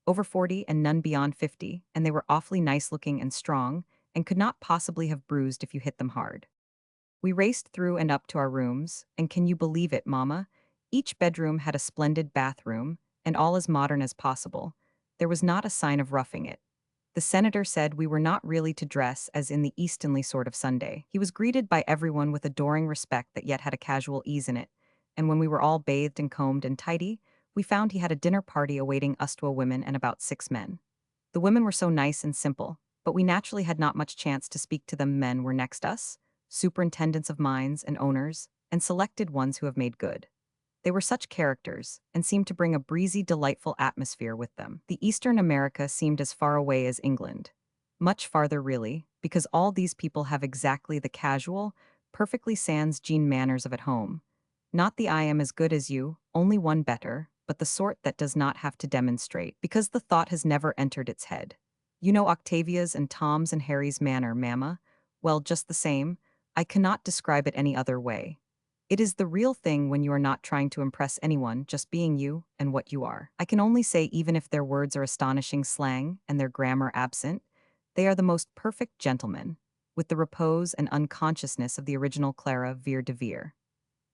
Over 40 and none beyond 50, and they were awfully nice-looking and strong, and could not possibly have bruised if you hit them hard. We raced through and up to our rooms, and can you believe it, Mama? Each bedroom had a splendid bathroom, and all as modern as possible. There was not a sign of roughing it. The senator said we were not really to dress as in the Eastonly sort of Sunday. He was greeted by everyone with adoring respect that yet had a casual ease in it, and when we were all bathed and combed and tidy, we found he had a dinner party awaiting us 12 women and about 6 men. The women were so nice and simple, but we naturally had not much chance to speak to them. Men were next us, superintendents of mines and owners, and selected ones who have made good. They were such characters, and seemed to bring a breezy, delightful atmosphere with them. The Eastern America seemed as far away as England. Much farther, really, because all these people have exactly the casual, perfectly sans gene manners of at home. Not the I am as good as you, only one better, but the sort that does not have to demonstrate, because the thought has never entered its head. You know Octavia's and Tom's and Harry's manner, Mamma? Well, just the same, I cannot describe it any other way. It is the real thing when you are not trying to impress anyone, just being you and what you are. I can only say even if their words are astonishing slang and their grammar absent, they are the most perfect gentlemen, with the repose and unconsciousness of the original Clara Vere de Vere.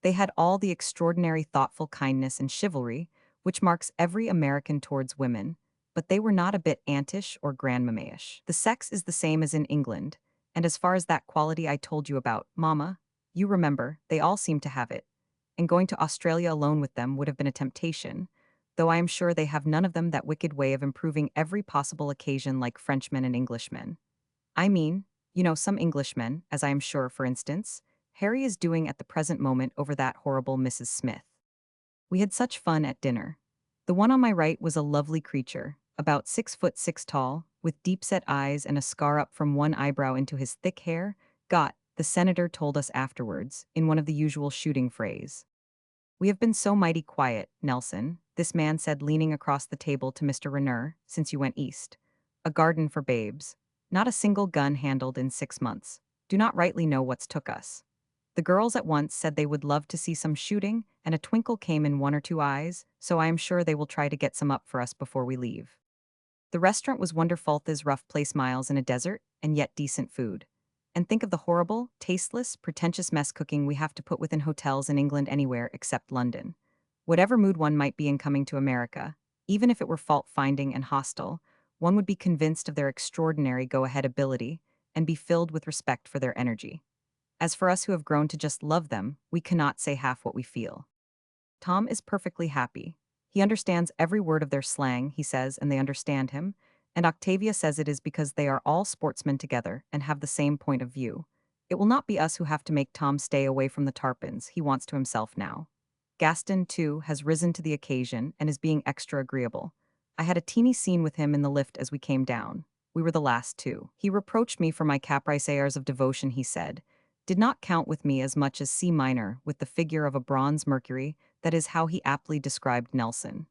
They had all the extraordinary thoughtful kindness and chivalry which marks every American towards women, but they were not a bit auntish or grandmamaish. The sex is the same as in England, and as far as that quality I told you about, Mama, you remember, they all seem to have it, and going to Australia alone with them would have been a temptation, though I am sure they have none of them that wicked way of improving every possible occasion like Frenchmen and Englishmen. I mean, you know, some Englishmen, as I am sure, for instance, Harry is doing at the present moment over that horrible Mrs. Smith. We had such fun at dinner. The one on my right was a lovely creature, about 6 foot 6 tall, with deep-set eyes and a scar up from one eyebrow into his thick hair, got, the senator told us afterwards, in one of the usual shooting phrase. We have been so mighty quiet, Nelson, this man said leaning across the table to Mr. Renner, since you went east. A garden for babes. Not a single gun handled in 6 months. Do not rightly know what's took us. The girls at once said they would love to see some shooting, and a twinkle came in one or two eyes, so I am sure they will try to get some up for us before we leave. The restaurant was wonderful. This rough place miles in a desert, and yet decent food. And think of the horrible, tasteless, pretentious mess cooking we have to put with in hotels in England anywhere except London. Whatever mood one might be in coming to America, even if it were fault-finding and hostile, one would be convinced of their extraordinary go-ahead ability and be filled with respect for their energy. As for us who have grown to just love them, we cannot say half what we feel. Tom is perfectly happy. He understands every word of their slang, he says, and they understand him, and Octavia says it is because they are all sportsmen together and have the same point of view. It will not be us who have to make Tom stay away from the tarpons he wants to himself now. Gaston, too, has risen to the occasion and is being extra agreeable. I had a teeny scene with him in the lift as we came down. We were the last two. He reproached me for my caprice airs of devotion, he said. Did not count with me as much as C minor with the figure of a bronze Mercury, that is how he aptly described Nelson.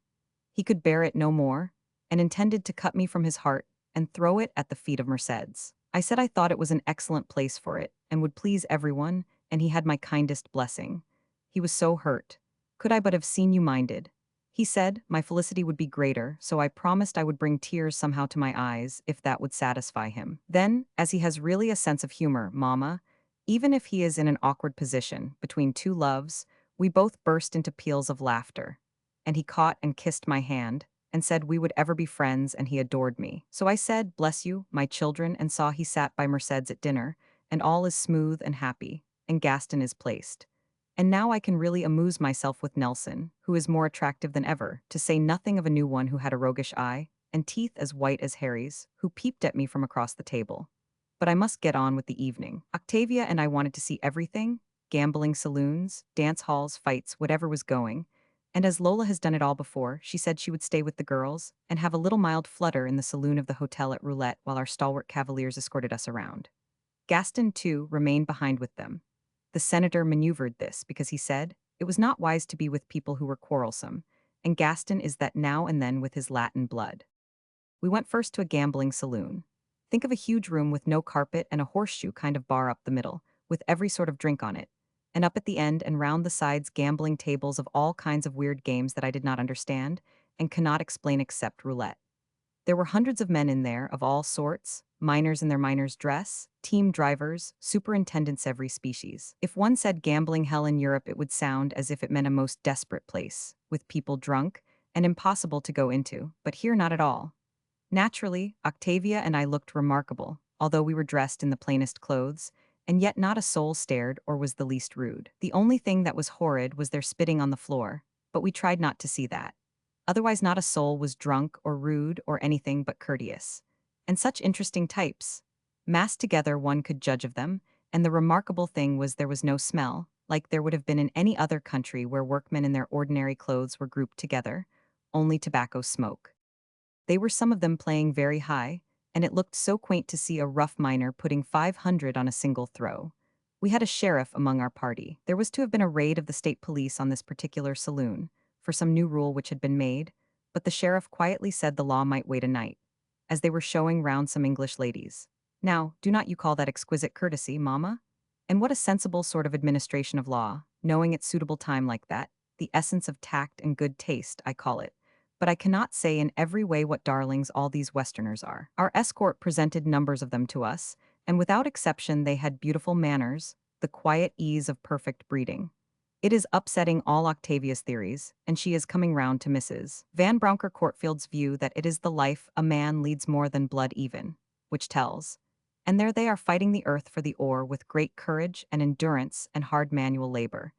He could bear it no more, and intended to cut me from his heart and throw it at the feet of Mercedes. I said I thought it was an excellent place for it, and would please everyone, and he had my kindest blessing. He was so hurt. Could I but have seen you minded? He said my felicity would be greater, so I promised I would bring tears somehow to my eyes, if that would satisfy him. Then, as he has really a sense of humor, mamma, even if he is in an awkward position between two loves, we both burst into peals of laughter. And he caught and kissed my hand, and said we would ever be friends, and he adored me. So I said, bless you, my children, and saw he sat by Merced's at dinner, and all is smooth and happy, and Gaston is placed. And now I can really amuse myself with Nelson, who is more attractive than ever, to say nothing of a new one who had a roguish eye, and teeth as white as Harry's, who peeped at me from across the table. But I must get on with the evening. Octavia and I wanted to see everything, gambling saloons, dance halls, fights, whatever was going, and as Lola has done it all before, she said she would stay with the girls and have a little mild flutter in the saloon of the hotel at Roulette while our stalwart cavaliers escorted us around. Gaston, too, remained behind with them. The senator maneuvered this because he said it was not wise to be with people who were quarrelsome, and Gaston is that now and then with his Latin blood. We went first to a gambling saloon. Think of a huge room with no carpet and a horseshoe kind of bar up the middle, with every sort of drink on it, and up at the end and round the sides gambling tables of all kinds of weird games that I did not understand and cannot explain except roulette. There were hundreds of men in there of all sorts, miners in their miners' dress, team drivers, superintendents every species. If one said gambling hell in Europe, it would sound as if it meant a most desperate place, with people drunk and impossible to go into, but here not at all. Naturally, Octavia and I looked remarkable, although we were dressed in the plainest clothes, and yet not a soul stared or was the least rude. The only thing that was horrid was their spitting on the floor, but we tried not to see that. Otherwise not a soul was drunk or rude or anything but courteous. And such interesting types. Massed together one could judge of them, and the remarkable thing was there was no smell, like there would have been in any other country where workmen in their ordinary clothes were grouped together, only tobacco smoke. They were some of them playing very high, and it looked so quaint to see a rough miner putting 500 on a single throw. We had a sheriff among our party. There was to have been a raid of the state police on this particular saloon, for some new rule which had been made, but the sheriff quietly said the law might wait a night, as they were showing round some English ladies. Now, do not you call that exquisite courtesy, mamma? And what a sensible sort of administration of law, knowing its suitable time like that, the essence of tact and good taste, I call it. But I cannot say in every way what darlings all these Westerners are. Our escort presented numbers of them to us, and without exception they had beautiful manners, the quiet ease of perfect breeding. It is upsetting all Octavia's theories, and she is coming round to Mrs. Van Brouncker Courtfield's view that it is the life a man leads more than blood even, which tells. And there they are fighting the earth for the ore with great courage and endurance and hard manual labor.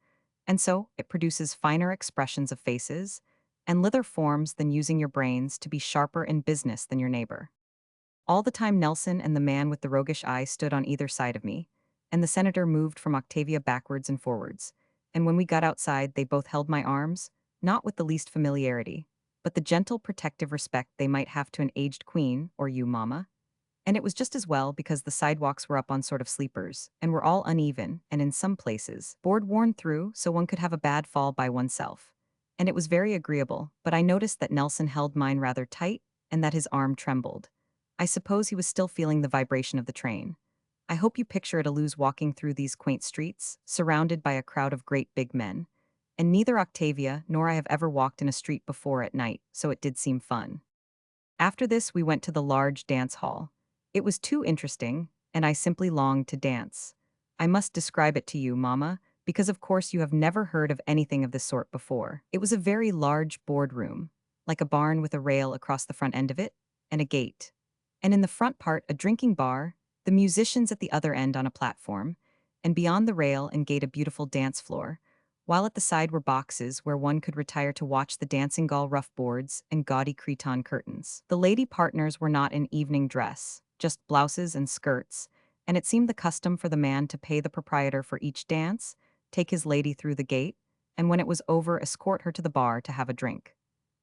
And so it produces finer expressions of faces, and lither forms than using your brains to be sharper in business than your neighbor. All the time Nelson and the man with the roguish eye stood on either side of me, and the senator moved from Octavia backwards and forwards, and when we got outside they both held my arms, not with the least familiarity, but the gentle protective respect they might have to an aged queen, or you, mamma. And it was just as well because the sidewalks were up on sort of sleepers, and were all uneven, and in some places, board worn through so one could have a bad fall by oneself. And it was very agreeable, but I noticed that Nelson held mine rather tight, and that his arm trembled. I suppose he was still feeling the vibration of the train. I hope you picture Edeluz walking through these quaint streets, surrounded by a crowd of great big men. And neither Octavia nor I have ever walked in a street before at night, so it did seem fun. After this we went to the large dance hall. It was too interesting, and I simply longed to dance. I must describe it to you, mamma, because of course you have never heard of anything of this sort before. It was a very large boardroom, like a barn with a rail across the front end of it, and a gate. And in the front part a drinking bar, the musicians at the other end on a platform, and beyond the rail and gate a beautiful dance floor, while at the side were boxes where one could retire to watch the dancing gall rough boards and gaudy cretonne curtains. The lady partners were not in evening dress, just blouses and skirts, and it seemed the custom for the man to pay the proprietor for each dance, take his lady through the gate, and when it was over escort her to the bar to have a drink.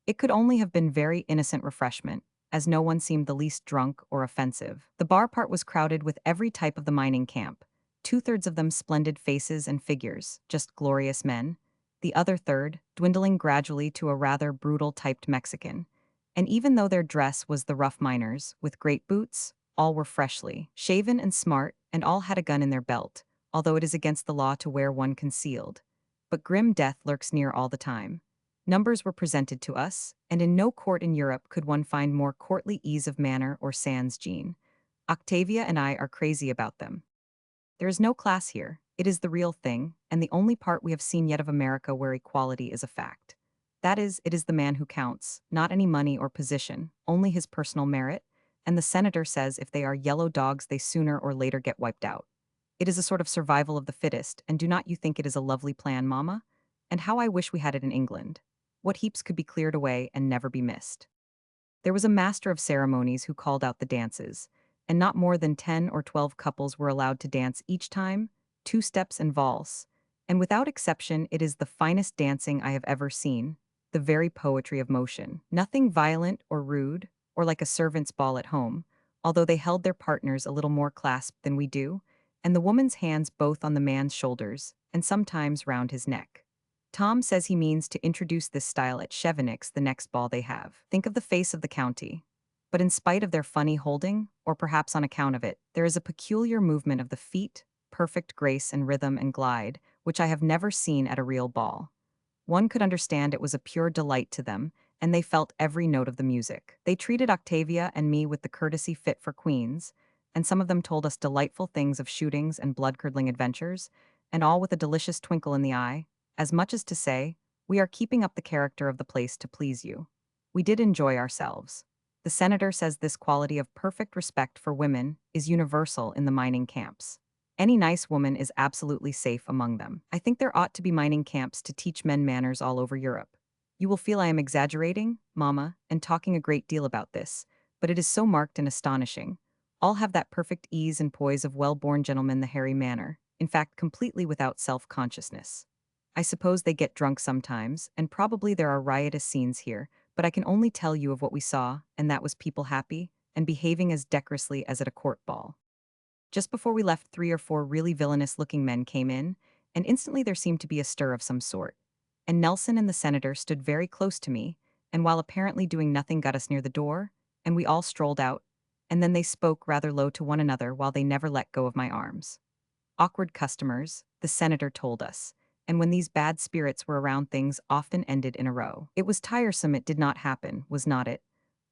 It could only have been very innocent refreshment, as no one seemed the least drunk or offensive. The bar part was crowded with every type of the mining camp, two-thirds of them splendid faces and figures, just glorious men, the other third dwindling gradually to a rather brutal typed Mexican. And even though their dress was the rough miners, with great boots, All were freshly shaven and smart, and all had a gun in their belt, although it is against the law to wear one concealed. But grim death lurks near all the time. Numbers were presented to us, and in no court in Europe could one find more courtly ease of manner or sans gene. Octavia and I are crazy about them. There is no class here. It is the real thing, and the only part we have seen yet of America where equality is a fact. That is, it is the man who counts, not any money or position, only his personal merit, and the senator says if they are yellow dogs they sooner or later get wiped out. It is a sort of survival of the fittest, and do not you think it is a lovely plan, Mamma? And how I wish we had it in England. What heaps could be cleared away and never be missed. There was a master of ceremonies who called out the dances, and not more than 10 or 12 couples were allowed to dance each time, two steps and valse, and without exception it is the finest dancing I have ever seen, the very poetry of motion. Nothing violent or rude, or like a servant's ball at home, although they held their partners a little more clasped than we do, and the woman's hands both on the man's shoulders, and sometimes round his neck. Tom says he means to introduce this style at Chevenix the next ball they have. Think of the face of the county. But in spite of their funny holding, or perhaps on account of it, there is a peculiar movement of the feet, perfect grace and rhythm and glide, which I have never seen at a real ball. One could understand it was a pure delight to them, and they felt every note of the music. They treated Octavia and me with the courtesy fit for queens, and some of them told us delightful things of shootings and blood-curdling adventures, and all with a delicious twinkle in the eye, as much as to say, we are keeping up the character of the place to please you. We did enjoy ourselves. The senator says this quality of perfect respect for women is universal in the mining camps. Any nice woman is absolutely safe among them. I think there ought to be mining camps to teach men manners all over Europe. You will feel I am exaggerating, Mamma, and talking a great deal about this, but it is so marked and astonishing. All have that perfect ease and poise of well-born gentlemen, the hairy manner, in fact completely without self-consciousness. I suppose they get drunk sometimes, and probably there are riotous scenes here, but I can only tell you of what we saw, and that was people happy, and behaving as decorously as at a court ball. Just before we left, 3 or 4 really villainous-looking men came in, and instantly there seemed to be a stir of some sort. And Nelson and the senator stood very close to me, and while apparently doing nothing got us near the door, and we all strolled out, and then they spoke rather low to one another while they never let go of my arms. Awkward customers, the senator told us, and when these bad spirits were around things often ended in a row. It was tiresome it did not happen, was not it?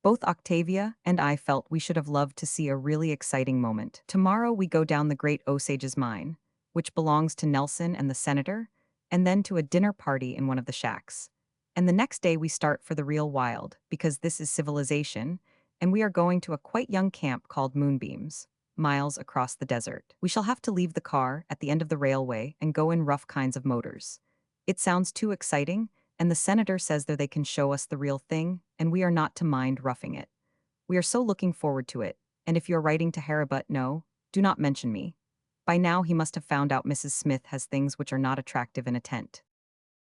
Both Octavia and I felt we should have loved to see a really exciting moment. Tomorrow we go down the Great Osage's mine, which belongs to Nelson and the senator, and then to a dinner party in one of the shacks. And the next day we start for the real wild, because this is civilization, and we are going to a quite young camp called Moonbeams, miles across the desert. We shall have to leave the car at the end of the railway and go in rough kinds of motors. It sounds too exciting, and the senator says that they can show us the real thing, and we are not to mind roughing it. We are so looking forward to it, and if you're writing to Haribut, no, do not mention me. By now he must have found out Mrs. Smith has things which are not attractive in a tent.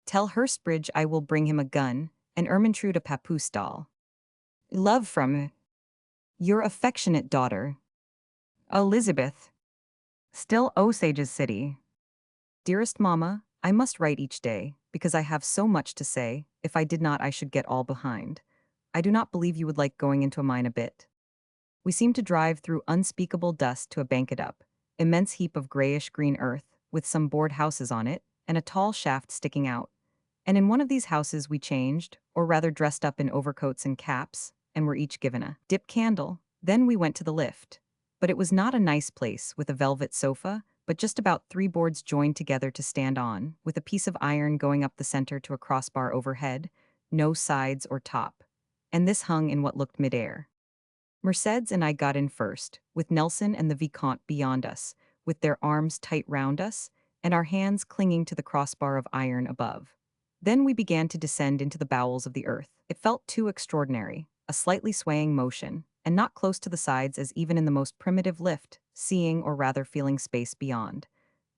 Tell Hurstbridge I will bring him a gun, and Ermintrude a papoose doll. Love from your affectionate daughter, Elizabeth. Still Osage's City. Dearest Mamma, I must write each day, because I have so much to say. If I did not I should get all behind. I do not believe you would like going into a mine a bit. We seem to drive through unspeakable dust to a banked up, immense heap of grayish-green earth, with some board houses on it, and a tall shaft sticking out. And in one of these houses we changed, or rather dressed up in overcoats and caps, and were each given a dip candle. Then we went to the lift. But it was not a nice place with a velvet sofa, but just about 3 boards joined together to stand on, with a piece of iron going up the center to a crossbar overhead, no sides or top. And this hung in what looked midair. Mercedes and I got in first, with Nelson and the Vicomte beyond us, with their arms tight round us, and our hands clinging to the crossbar of iron above. Then we began to descend into the bowels of the earth. It felt too extraordinary, a slightly swaying motion, and not close to the sides as even in the most primitive lift, seeing or rather feeling space beyond.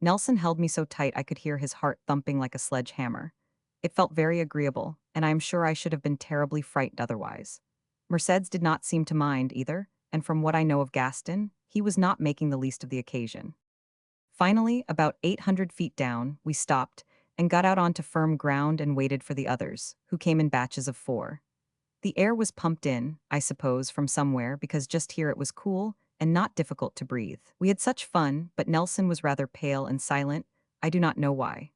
Nelson held me so tight I could hear his heart thumping like a sledgehammer. It felt very agreeable, and I am sure I should have been terribly frightened otherwise. Mercedes did not seem to mind either, and from what I know of Gaston, he was not making the least of the occasion. Finally, about 800 feet down, we stopped, and got out onto firm ground and waited for the others, who came in batches of 4. The air was pumped in, I suppose, from somewhere because just here it was cool, and not difficult to breathe. We had such fun, but Nelson was rather pale and silent. I do not know why.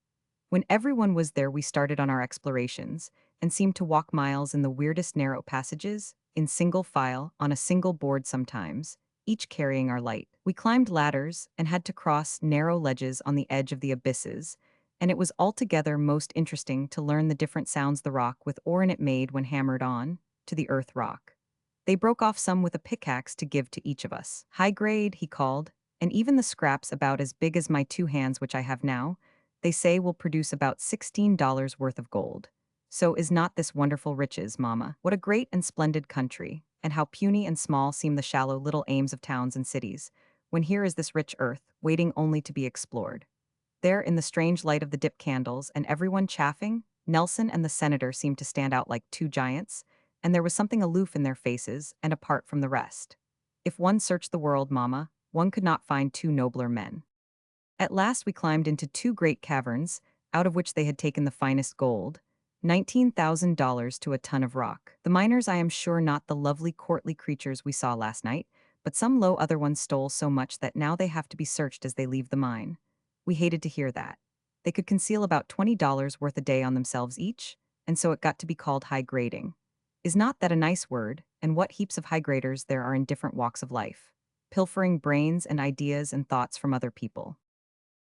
When everyone was there, we started on our explorations and seemed to walk miles in the weirdest narrow passages, in single file, on a single board sometimes, each carrying our light. We climbed ladders and had to cross narrow ledges on the edge of the abysses, and it was altogether most interesting to learn the different sounds the rock with ore in it made when hammered on to the earth rock. They broke off some with a pickaxe to give to each of us. High grade, he called, and even the scraps about as big as my two hands which I have now, they say will produce about $16 worth of gold. So is not this wonderful riches, Mama? What a great and splendid country, and how puny and small seem the shallow little aims of towns and cities, when here is this rich earth, waiting only to be explored. There, in the strange light of the dip candles and everyone chaffing, Nelson and the senator seemed to stand out like two giants, and there was something aloof in their faces and apart from the rest. If one searched the world, Mama, one could not find two nobler men. At last we climbed into two great caverns, out of which they had taken the finest gold, $19,000 to a ton of rock. The miners, I am sure, not the lovely courtly creatures we saw last night, but some low other ones stole so much that now they have to be searched as they leave the mine. We hated to hear that. They could conceal about $20 worth a day on themselves each, and so it got to be called high grading. Is not that a nice word, and what heaps of high graders there are in different walks of life, pilfering brains and ideas and thoughts from other people.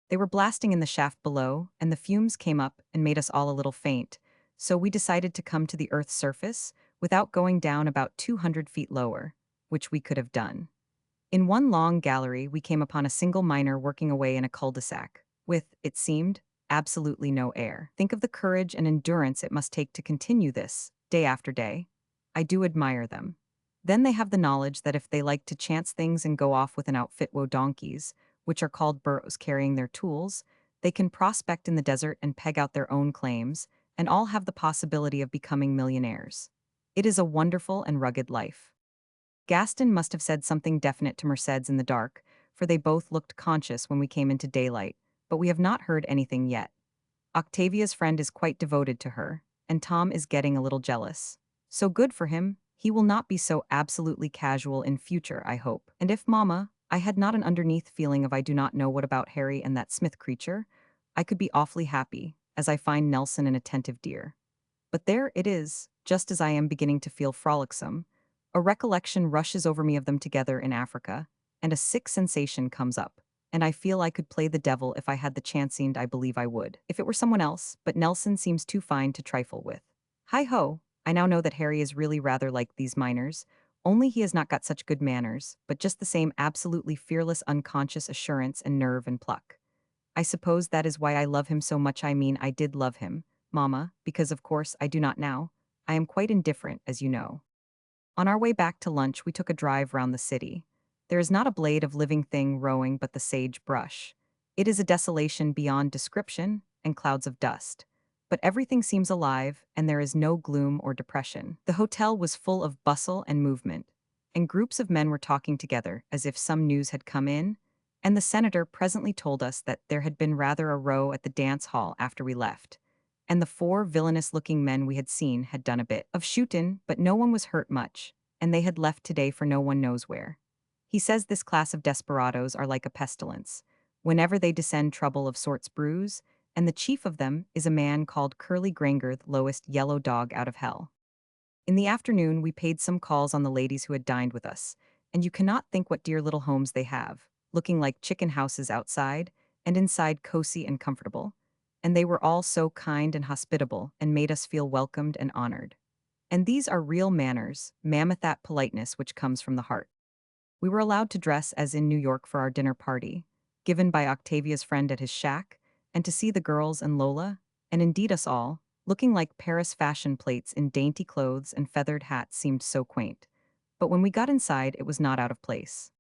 They were blasting in the shaft below, and the fumes came up and made us all a little faint, so we decided to come to the Earth's surface without going down about 200 feet lower, which we could have done. In one long gallery, we came upon a single miner working away in a cul-de-sac, with, it seemed, absolutely no air. Think of the courage and endurance it must take to continue this, day after day. I do admire them. Then they have the knowledge that if they like to chance things and go off with an outfit wo donkeys, which are called burros carrying their tools, they can prospect in the desert and peg out their own claims, and all have the possibility of becoming millionaires. It is a wonderful and rugged life. Gaston must have said something definite to Mercedes in the dark, for they both looked conscious when we came into daylight, but we have not heard anything yet. Octavia's friend is quite devoted to her, and Tom is getting a little jealous. So good for him, he will not be so absolutely casual in future, I hope. And if, Mama, I had not an underneath feeling of I do not know what about Harry and that Smith creature, I could be awfully happy, as I find Nelson an attentive dear. But there it is, just as I am beginning to feel frolicsome, a recollection rushes over me of them together in Africa, and a sick sensation comes up, and I feel I could play the devil if I had the chance, and I believe I would. If it were someone else, but Nelson seems too fine to trifle with. Hi-ho, I now know that Harry is really rather like these miners, only he has not got such good manners, but just the same absolutely fearless unconscious assurance and nerve and pluck. I suppose that is why I love him so much. I mean, I did love him, Mama, because of course I do not now. I am quite indifferent, as you know. On our way back to lunch, we took a drive round the city. There is not a blade of living thing rowing but the sage brush. It is a desolation beyond description and clouds of dust. But everything seems alive, and there is no gloom or depression. The hotel was full of bustle and movement, and groups of men were talking together as if some news had come in, and the senator presently told us that there had been rather a row at the dance hall after we left, and the four villainous-looking men we had seen had done a bit of shootin', but no one was hurt much, and they had left today for no one knows where. He says this class of desperadoes are like a pestilence. Whenever they descend, trouble of sorts brews, and the chief of them is a man called Curly Granger, the lowest yellow dog out of hell. In the afternoon, we paid some calls on the ladies who had dined with us, and you cannot think what dear little homes they have, looking like chicken houses outside, and inside cozy and comfortable, and they were all so kind and hospitable and made us feel welcomed and honored. And these are real manners, mammoth that politeness which comes from the heart. We were allowed to dress as in New York for our dinner party, given by Octavia's friend at his shack, and to see the girls and Lola, and indeed us all, looking like Paris fashion plates in dainty clothes and feathered hats seemed so quaint. But when we got inside, it was not out of place.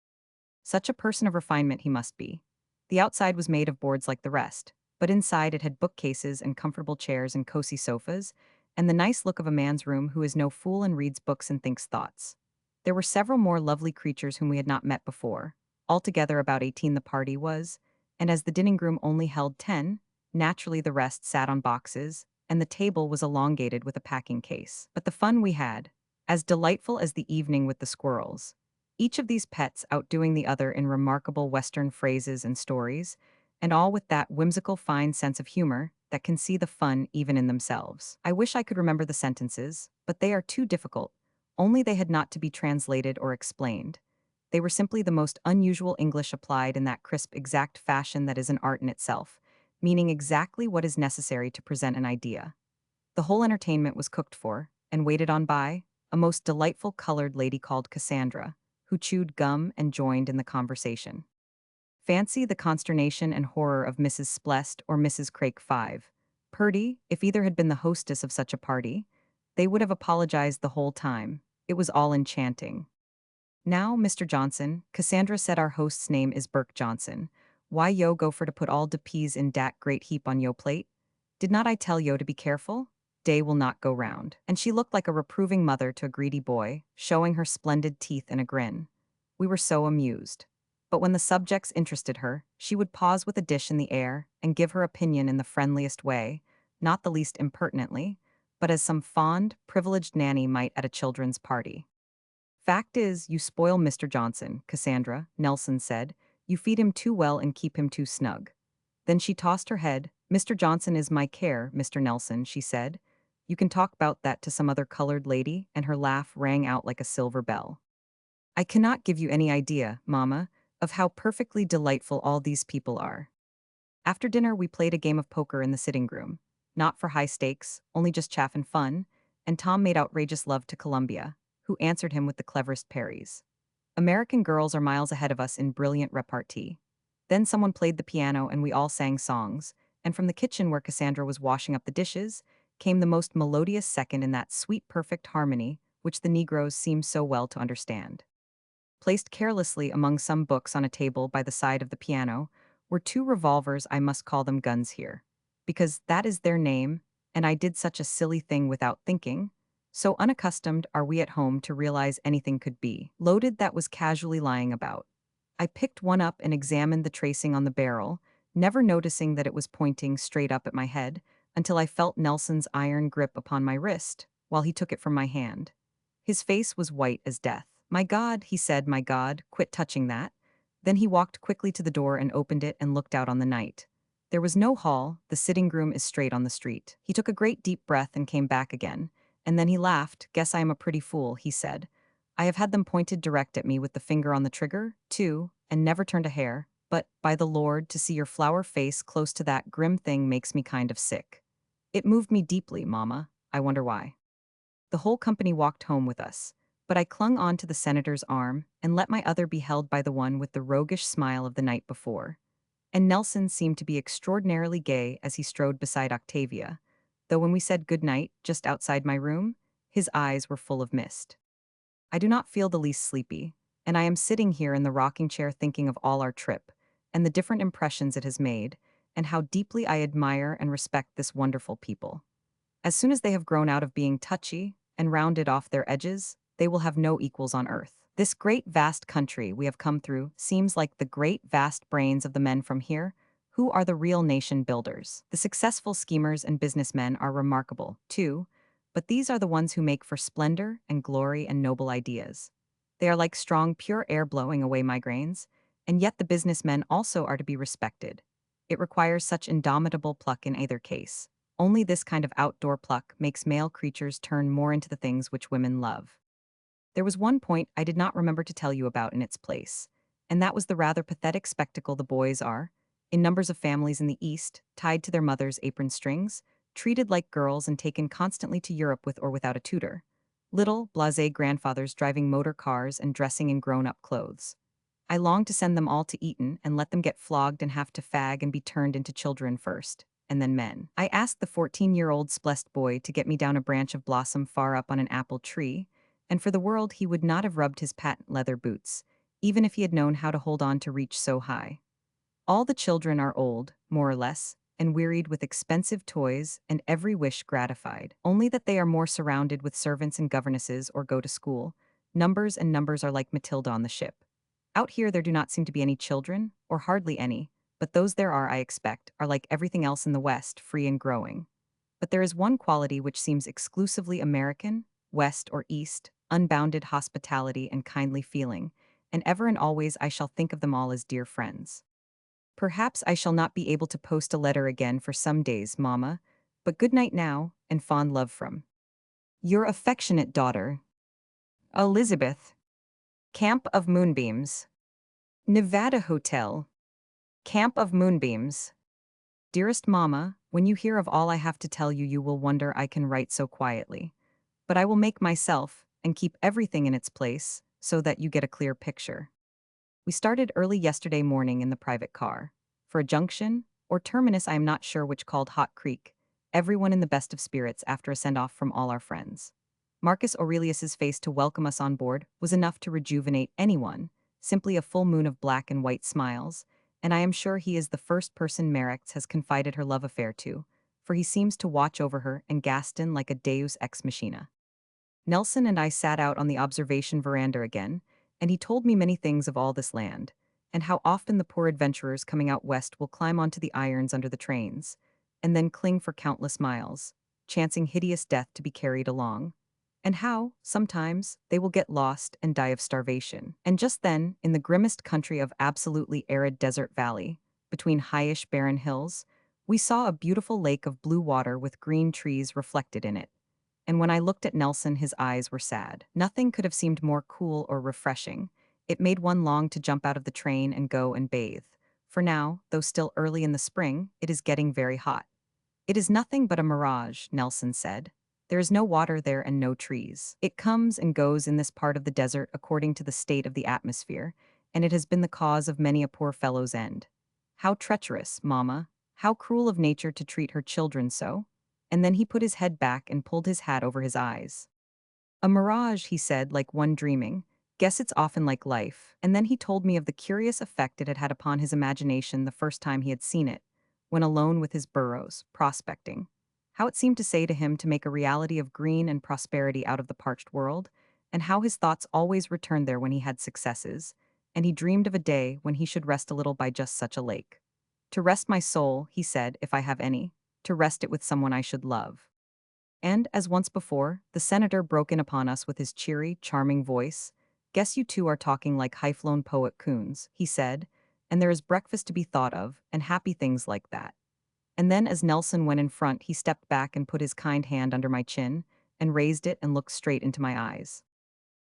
Such a person of refinement he must be. The outside was made of boards like the rest, but inside it had bookcases and comfortable chairs and cozy sofas, and the nice look of a man's room who is no fool and reads books and thinks thoughts. There were several more lovely creatures whom we had not met before, altogether about 18 the party was, and as the dining room only held 10, naturally the rest sat on boxes, and the table was elongated with a packing case. But the fun we had, as delightful as the evening with the squirrels, each of these pets outdoing the other in remarkable Western phrases and stories, and all with that whimsical fine sense of humor that can see the fun even in themselves. I wish I could remember the sentences, but they are too difficult. Only they had not to be translated or explained. They were simply the most unusual English applied in that crisp, exact fashion that is an art in itself, meaning exactly what is necessary to present an idea. The whole entertainment was cooked for, and waited on by, a most delightful colored lady called Cassandra, who chewed gum and joined in the conversation. Fancy the consternation and horror of Mrs. Splest or Mrs. Craik Five. Purdy, if either had been the hostess of such a party, they would have apologized the whole time. It was all enchanting. Now, Mr. Johnson, Cassandra said our host's name is Burke Johnson. Why yo go for to put all de peas in dat great heap on yo plate? Did not I tell yo to be careful? Day will not go round. And she looked like a reproving mother to a greedy boy, showing her splendid teeth in a grin. We were so amused. But when the subjects interested her, she would pause with a dish in the air and give her opinion in the friendliest way, not the least impertinently, but as some fond, privileged nanny might at a children's party. Fact is, you spoil Mr. Johnson, Cassandra, Nelson said. You feed him too well and keep him too snug. Then she tossed her head. Mr. Johnson is my care, Mr. Nelson, she said. You can talk about that to some other colored lady, and her laugh rang out like a silver bell. I cannot give you any idea, Mamma, of how perfectly delightful all these people are. After dinner, we played a game of poker in the sitting room. Not for high stakes, only just chaff and fun, and Tom made outrageous love to Columbia, who answered him with the cleverest parries. American girls are miles ahead of us in brilliant repartee. Then someone played the piano and we all sang songs, and from the kitchen where Cassandra was washing up the dishes, came the most melodious second in that sweet perfect harmony which the Negroes seem so well to understand. Placed carelessly among some books on a table by the side of the piano were two revolvers. I must call them guns here, because that is their name, and I did such a silly thing without thinking. So unaccustomed are we at home to realize anything could be loaded that was casually lying about. I picked one up and examined the tracing on the barrel, never noticing that it was pointing straight up at my head, until I felt Nelson's iron grip upon my wrist, while he took it from my hand. His face was white as death. My God, he said, my God, quit touching that. Then he walked quickly to the door and opened it and looked out on the night. There was no hall, the sitting room is straight on the street. He took a great deep breath and came back again, and then he laughed. Guess I am a pretty fool, he said. I have had them pointed direct at me with the finger on the trigger, too, and never turned a hair, but, by the Lord, to see your flower face close to that grim thing makes me kind of sick. It moved me deeply, Mamma. I wonder why. The whole company walked home with us, but I clung on to the senator's arm and let my other be held by the one with the roguish smile of the night before. And Nelson seemed to be extraordinarily gay as he strode beside Octavia, though when we said good night just outside my room, his eyes were full of mist. I do not feel the least sleepy, and I am sitting here in the rocking chair thinking of all our trip, and the different impressions it has made, and how deeply I admire and respect this wonderful people. As soon as they have grown out of being touchy and rounded off their edges, they will have no equals on earth. This great vast country we have come through seems like the great vast brains of the men from here, who are the real nation builders. The successful schemers and businessmen are remarkable, too, but these are the ones who make for splendor and glory and noble ideas. They are like strong, pure air blowing away migraines, and yet the businessmen also are to be respected. It requires such indomitable pluck in either case. Only this kind of outdoor pluck makes male creatures turn more into the things which women love. There was one point I did not remember to tell you about in its place, and that was the rather pathetic spectacle the boys are, in numbers of families in the East, tied to their mothers' apron strings, treated like girls and taken constantly to Europe with or without a tutor. Little, blasé grandfathers driving motor cars and dressing in grown-up clothes. I long to send them all to Eton and let them get flogged and have to fag and be turned into children first, and then men. I asked the 14-year-old splest boy to get me down a branch of blossom far up on an apple tree, and for the world he would not have rubbed his patent leather boots, even if he had known how to hold on to reach so high. All the children are old, more or less, and wearied with expensive toys and every wish gratified, only that they are more surrounded with servants and governesses or go to school. Numbers and numbers are like Matilda on the ship. Out here there do not seem to be any children, or hardly any, but those there are, I expect, are like everything else in the West, free and growing. But there is one quality which seems exclusively American, West or East, unbounded hospitality and kindly feeling, and ever and always I shall think of them all as dear friends. Perhaps I shall not be able to post a letter again for some days, Mamma, but good night now, and fond love from your affectionate daughter, Elizabeth. Camp of Moonbeams. Nevada Hotel. Camp of Moonbeams. Dearest Mamma, when you hear of all I have to tell you, you will wonder I can write so quietly. But I will make myself, and keep everything in its place, so that you get a clear picture. We started early yesterday morning in the private car. For a junction, or terminus I am not sure which, called Hot Creek, everyone in the best of spirits after a send-off from all our friends. Marcus Aurelius's face to welcome us on board was enough to rejuvenate anyone, simply a full moon of black and white smiles, and I am sure he is the first person Merrick's has confided her love affair to, for he seems to watch over her and Gaston like a deus ex machina. Nelson and I sat out on the observation veranda again, and he told me many things of all this land, and how often the poor adventurers coming out west will climb onto the irons under the trains, and then cling for countless miles, chancing hideous death to be carried along, and how, sometimes, they will get lost and die of starvation. And just then, in the grimmest country of absolutely arid desert valley, between highish barren hills, we saw a beautiful lake of blue water with green trees reflected in it, and when I looked at Nelson, his eyes were sad. Nothing could have seemed more cool or refreshing. It made one long to jump out of the train and go and bathe. For now, though still early in the spring, it is getting very hot. It is nothing but a mirage, Nelson said. There is no water there and no trees. It comes and goes in this part of the desert according to the state of the atmosphere, and it has been the cause of many a poor fellow's end. How treacherous, Mamma! How cruel of nature to treat her children so! And then he put his head back and pulled his hat over his eyes. A mirage, he said, like one dreaming. Guess it's often like life. And then he told me of the curious effect it had had upon his imagination the first time he had seen it, when alone with his burros, prospecting. How it seemed to say to him to make a reality of green and prosperity out of the parched world, and how his thoughts always returned there when he had successes, and he dreamed of a day when he should rest a little by just such a lake. To rest my soul, he said, if I have any, to rest it with someone I should love. And, as once before, the senator broke in upon us with his cheery, charming voice. Guess you two are talking like high-flown poet coons, he said, and there is breakfast to be thought of, and happy things like that. And then as Nelson went in front, he stepped back and put his kind hand under my chin, and raised it and looked straight into my eyes.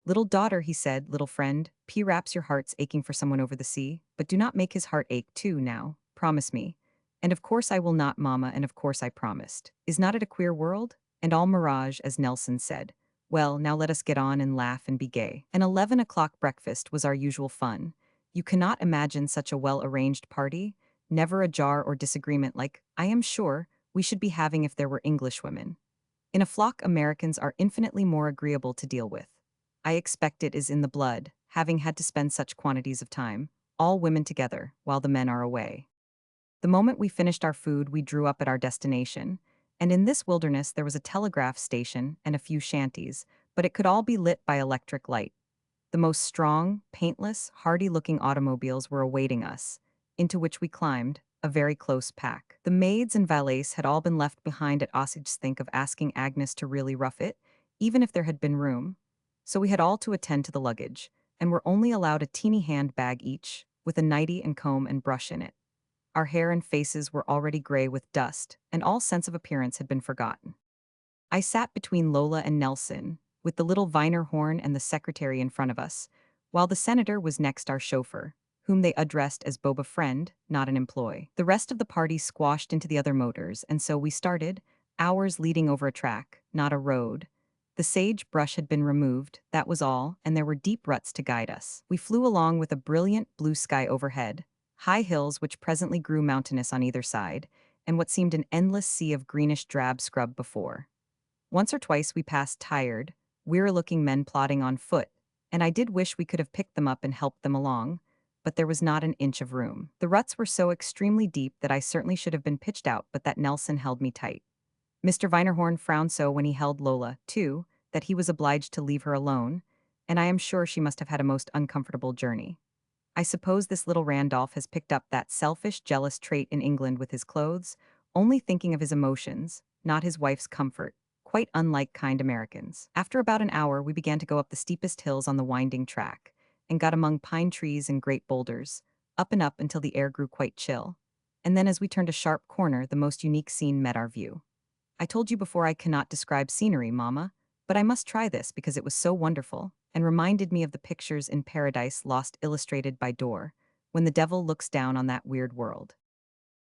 Little daughter, he said, little friend, perhaps your heart's aching for someone over the sea, but do not make his heart ache too now, promise me. And of course I will not, Mamma, and of course I promised. Is not it a queer world? And all mirage, as Nelson said. Well, now let us get on and laugh and be gay. An 11 o'clock breakfast was our usual fun. You cannot imagine such a well-arranged party, never a jar or disagreement like, I am sure, we should be having if there were Englishwomen. In a flock, Americans are infinitely more agreeable to deal with. I expect it is in the blood, having had to spend such quantities of time, all women together, while the men are away. The moment we finished our food, we drew up at our destination, and in this wilderness there was a telegraph station and a few shanties, but it could all be lit by electric light. The most strong, paintless, hardy-looking automobiles were awaiting us, into which we climbed, a very close pack. The maids and valets had all been left behind at Osage. Think of asking Agnes to really rough it, even if there had been room. So we had all to attend to the luggage, and were only allowed a teeny hand bag each, with a nightie and comb and brush in it. Our hair and faces were already gray with dust, and all sense of appearance had been forgotten. I sat between Lola and Nelson, with the little Viner horn and the secretary in front of us, while the senator was next our chauffeur, whom they addressed as Bob, a friend, not an employee. The rest of the party squashed into the other motors, and so we started, ours leading over a track, not a road. The sage brush had been removed, that was all, and there were deep ruts to guide us. We flew along with a brilliant blue sky overhead, high hills which presently grew mountainous on either side, and what seemed an endless sea of greenish-drab scrub before. Once or twice we passed tired, weary-looking men plodding on foot, and I did wish we could have picked them up and helped them along, but there was not an inch of room. The ruts were so extremely deep that I certainly should have been pitched out, but that Nelson held me tight. Mr. Vinerhorn frowned so when he held Lola, too, that he was obliged to leave her alone, and I am sure she must have had a most uncomfortable journey. I suppose this little Randolph has picked up that selfish, jealous trait in England with his clothes, only thinking of his emotions, not his wife's comfort, quite unlike kind Americans. After about an hour, we began to go up the steepest hills on the winding track, and got among pine trees and great boulders, up and up until the air grew quite chill. And then as we turned a sharp corner, the most unique scene met our view. I told you before I cannot describe scenery, Mama, but I must try this because it was so wonderful and reminded me of the pictures in Paradise Lost illustrated by Dore, when the devil looks down on that weird world.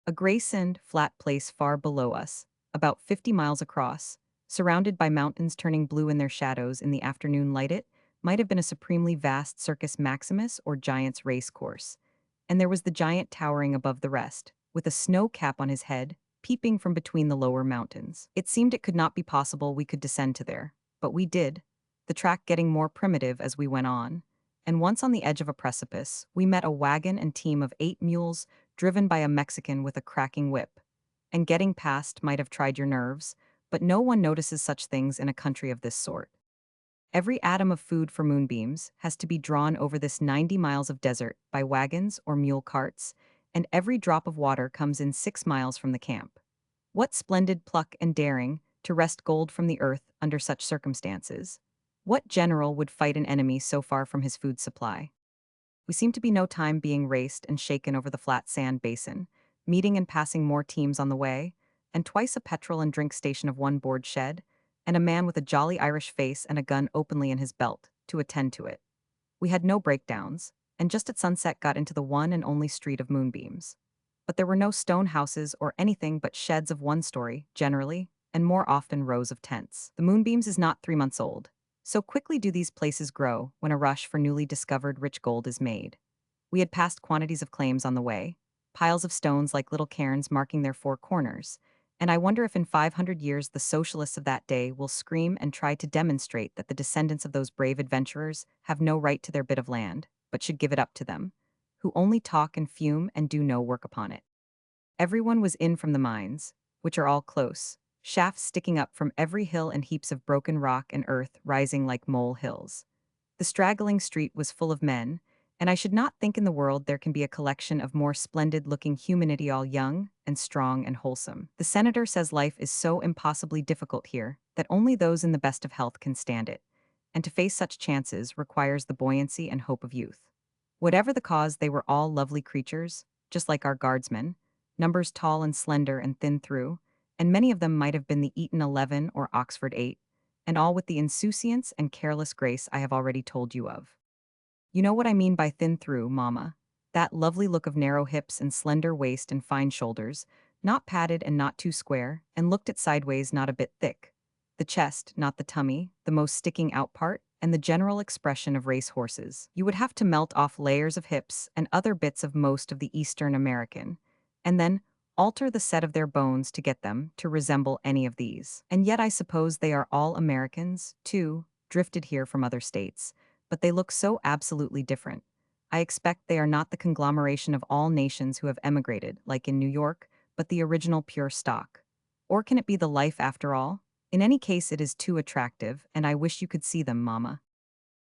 A gray-sand, flat place far below us, about 50 miles across, surrounded by mountains turning blue in their shadows in the afternoon light, it might have been a supremely vast Circus Maximus or Giant's race course. And there was the giant towering above the rest, with a snow cap on his head, peeping from between the lower mountains. It seemed it could not be possible we could descend to there, but we did, the track getting more primitive as we went on. And once on the edge of a precipice, we met a wagon and team of 8 mules driven by a Mexican with a cracking whip. And getting past might have tried your nerves, but no one notices such things in a country of this sort. Every atom of food for moonbeams has to be drawn over this 90 miles of desert by wagons or mule carts, and every drop of water comes in 6 miles from the camp. What splendid pluck and daring to wrest gold from the earth under such circumstances. What general would fight an enemy so far from his food supply? We seemed to be no time being raced and shaken over the flat sand basin, meeting and passing more teams on the way, and twice a petrol and drink station of one board shed, and a man with a jolly Irish face and a gun openly in his belt, to attend to it. We had no breakdowns, and just at sunset got into the one and only street of moonbeams. But there were no stone houses or anything but sheds of one story, generally, and more often rows of tents. The moonbeams is not 3 months old. So quickly do these places grow when a rush for newly discovered rich gold is made. We had passed quantities of claims on the way, piles of stones like little cairns marking their 4 corners, and I wonder if in 500 years the socialists of that day will scream and try to demonstrate that the descendants of those brave adventurers have no right to their bit of land, but should give it up to them, who only talk and fume and do no work upon it. Everyone was in from the mines, which are all close, shafts sticking up from every hill and heaps of broken rock and earth rising like mole hills. The straggling street was full of men, and I should not think in the world there can be a collection of more splendid-looking humanity, all young and strong and wholesome. The senator says life is so impossibly difficult here that only those in the best of health can stand it, and to face such chances requires the buoyancy and hope of youth. Whatever the cause, they were all lovely creatures, just like our guardsmen, numbers tall and slender and thin through, and many of them might have been the Eton 11 or Oxford 8, and all with the insouciance and careless grace I have already told you of. You know what I mean by thin through, Mama. That lovely look of narrow hips and slender waist and fine shoulders, not padded and not too square, and looked at sideways, not a bit thick. The chest, not the tummy, the most sticking out part, and the general expression of race horses. You would have to melt off layers of hips and other bits of most of the Eastern American, and then alter the set of their bones to get them to resemble any of these. And yet I suppose they are all Americans, too, drifted here from other states, but they look so absolutely different. I expect they are not the conglomeration of all nations who have emigrated, like in New York, but the original pure stock. Or can it be the life after all? In any case, it is too attractive, and I wish you could see them, Mama.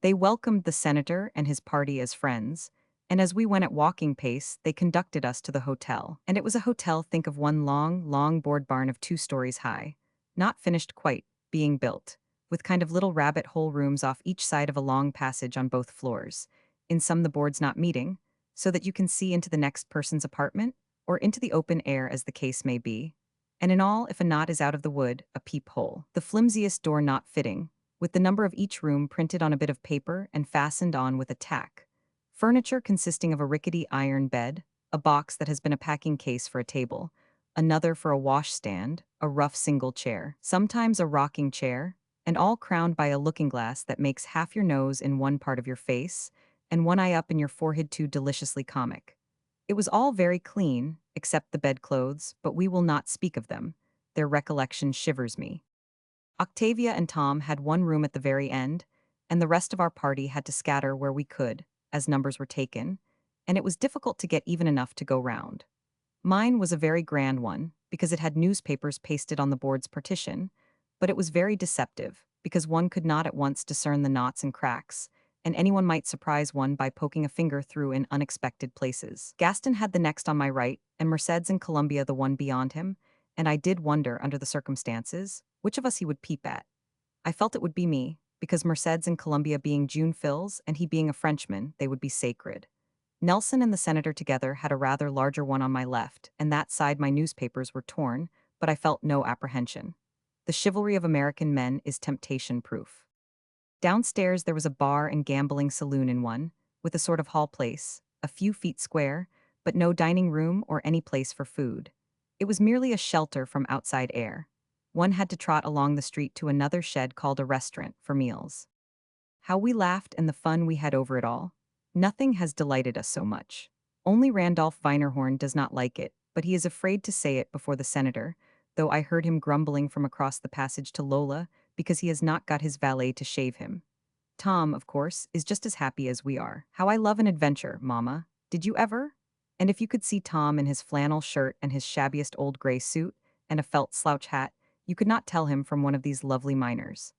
They welcomed the senator and his party as friends, and as we went at walking pace, they conducted us to the hotel. And it was a hotel, think of one long, long board barn of 2 stories high, not finished quite, being built, with kind of little rabbit hole rooms off each side of a long passage on both floors, in some the boards not meeting, so that you can see into the next person's apartment, or into the open air as the case may be, and in all, if a knot is out of the wood, a peephole, the flimsiest door not fitting, with the number of each room printed on a bit of paper and fastened on with a tack. Furniture consisting of a rickety iron bed, a box that has been a packing case for a table, another for a washstand, a rough single chair, sometimes a rocking chair, and all crowned by a looking-glass that makes half your nose in one part of your face, and one eye up in your forehead, too deliciously comic. It was all very clean, except the bedclothes, but we will not speak of them. Their recollection shivers me. Octavia and Tom had one room at the very end, and the rest of our party had to scatter where we could, as numbers were taken, and it was difficult to get even enough to go round. Mine was a very grand one, because it had newspapers pasted on the board's partition, but it was very deceptive, because one could not at once discern the knots and cracks, and anyone might surprise one by poking a finger through in unexpected places. Gaston had the next on my right, and Mercedes and Columbia the one beyond him, and I did wonder, under the circumstances, which of us he would peep at. I felt it would be me, because Merced's and Columbia being June fills and he being a Frenchman, they would be sacred. Nelson and the senator together had a rather larger one on my left, and that side my newspapers were torn, but I felt no apprehension. The chivalry of American men is temptation-proof. Downstairs there was a bar and gambling saloon in one, with a sort of hall place, a few feet square, but no dining room or any place for food. It was merely a shelter from outside air. One had to trot along the street to another shed called a restaurant for meals. How we laughed and the fun we had over it all. Nothing has delighted us so much. Only Randolph Weinerhorn does not like it, but he is afraid to say it before the senator, though I heard him grumbling from across the passage to Lola because he has not got his valet to shave him. Tom, of course, is just as happy as we are. How I love an adventure, Mama. Did you ever? And if you could see Tom in his flannel shirt and his shabbiest old gray suit and a felt slouch hat, you could not tell him from one of these lovely miners.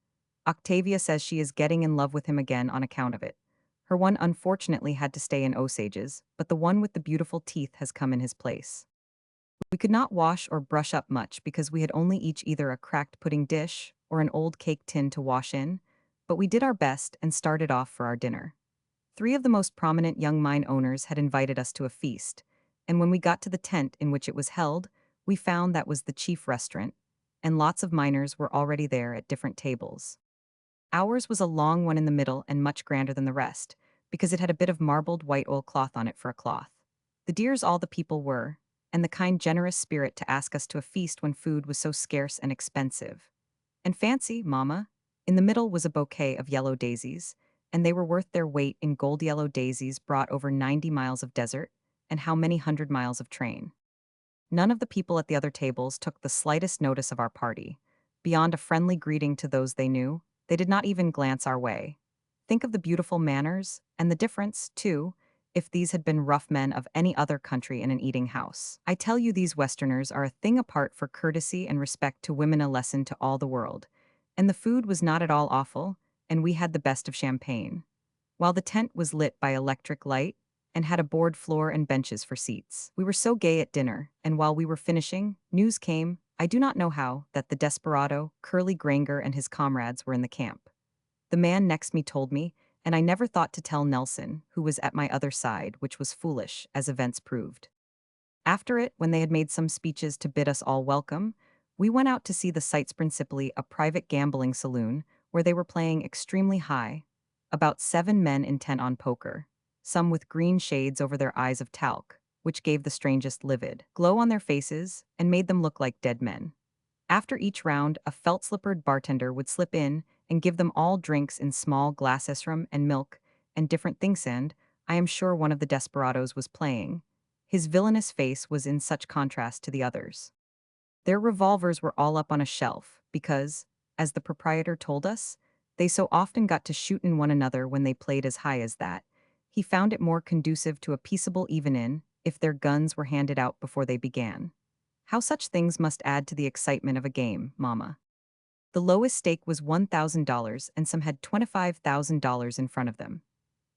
Octavia says she is getting in love with him again on account of it. Her one unfortunately had to stay in Osage's, but the one with the beautiful teeth has come in his place. We could not wash or brush up much because we had only each either a cracked pudding dish or an old cake tin to wash in, but we did our best and started off for our dinner. 3 of the most prominent young mine owners had invited us to a feast, and when we got to the tent in which it was held, we found that was the chief restaurant, and lots of miners were already there at different tables. Ours was a long one in the middle and much grander than the rest, because it had a bit of marbled white oilcloth on it for a cloth. The dears all the people were, and the kind generous spirit to ask us to a feast when food was so scarce and expensive. And fancy, Mama, in the middle was a bouquet of yellow daisies, and they were worth their weight in gold yellow daisies brought over 90 miles of desert, and how many hundred miles of train. None of the people at the other tables took the slightest notice of our party. Beyond a friendly greeting to those they knew, they did not even glance our way. Think of the beautiful manners, and the difference, too, if these had been rough men of any other country in an eating house. I tell you these Westerners are a thing apart for courtesy and respect to women, a lesson to all the world. And the food was not at all awful, and we had the best of champagne. While the tent was lit by electric light, and had a board floor and benches for seats. We were so gay at dinner, and while we were finishing, news came, I do not know how, that the desperado, Curly Granger and his comrades were in the camp. The man next me told me, and I never thought to tell Nelson, who was at my other side, which was foolish, as events proved. After it, when they had made some speeches to bid us all welcome, we went out to see the sights, principally a private gambling saloon, where they were playing extremely high, about 7 men intent on poker, some with green shades over their eyes of talc, which gave the strangest livid glow on their faces and made them look like dead men. After each round, a felt-slippered bartender would slip in and give them all drinks in small glasses from and milk and different things, and I am sure one of the desperados was playing. His villainous face was in such contrast to the others. Their revolvers were all up on a shelf because, as the proprietor told us, they so often got to shoot in one another when they played as high as that. He found it more conducive to a peaceable even-in if their guns were handed out before they began. How such things must add to the excitement of a game, Mama. The lowest stake was $1,000 and some had $25,000 in front of them.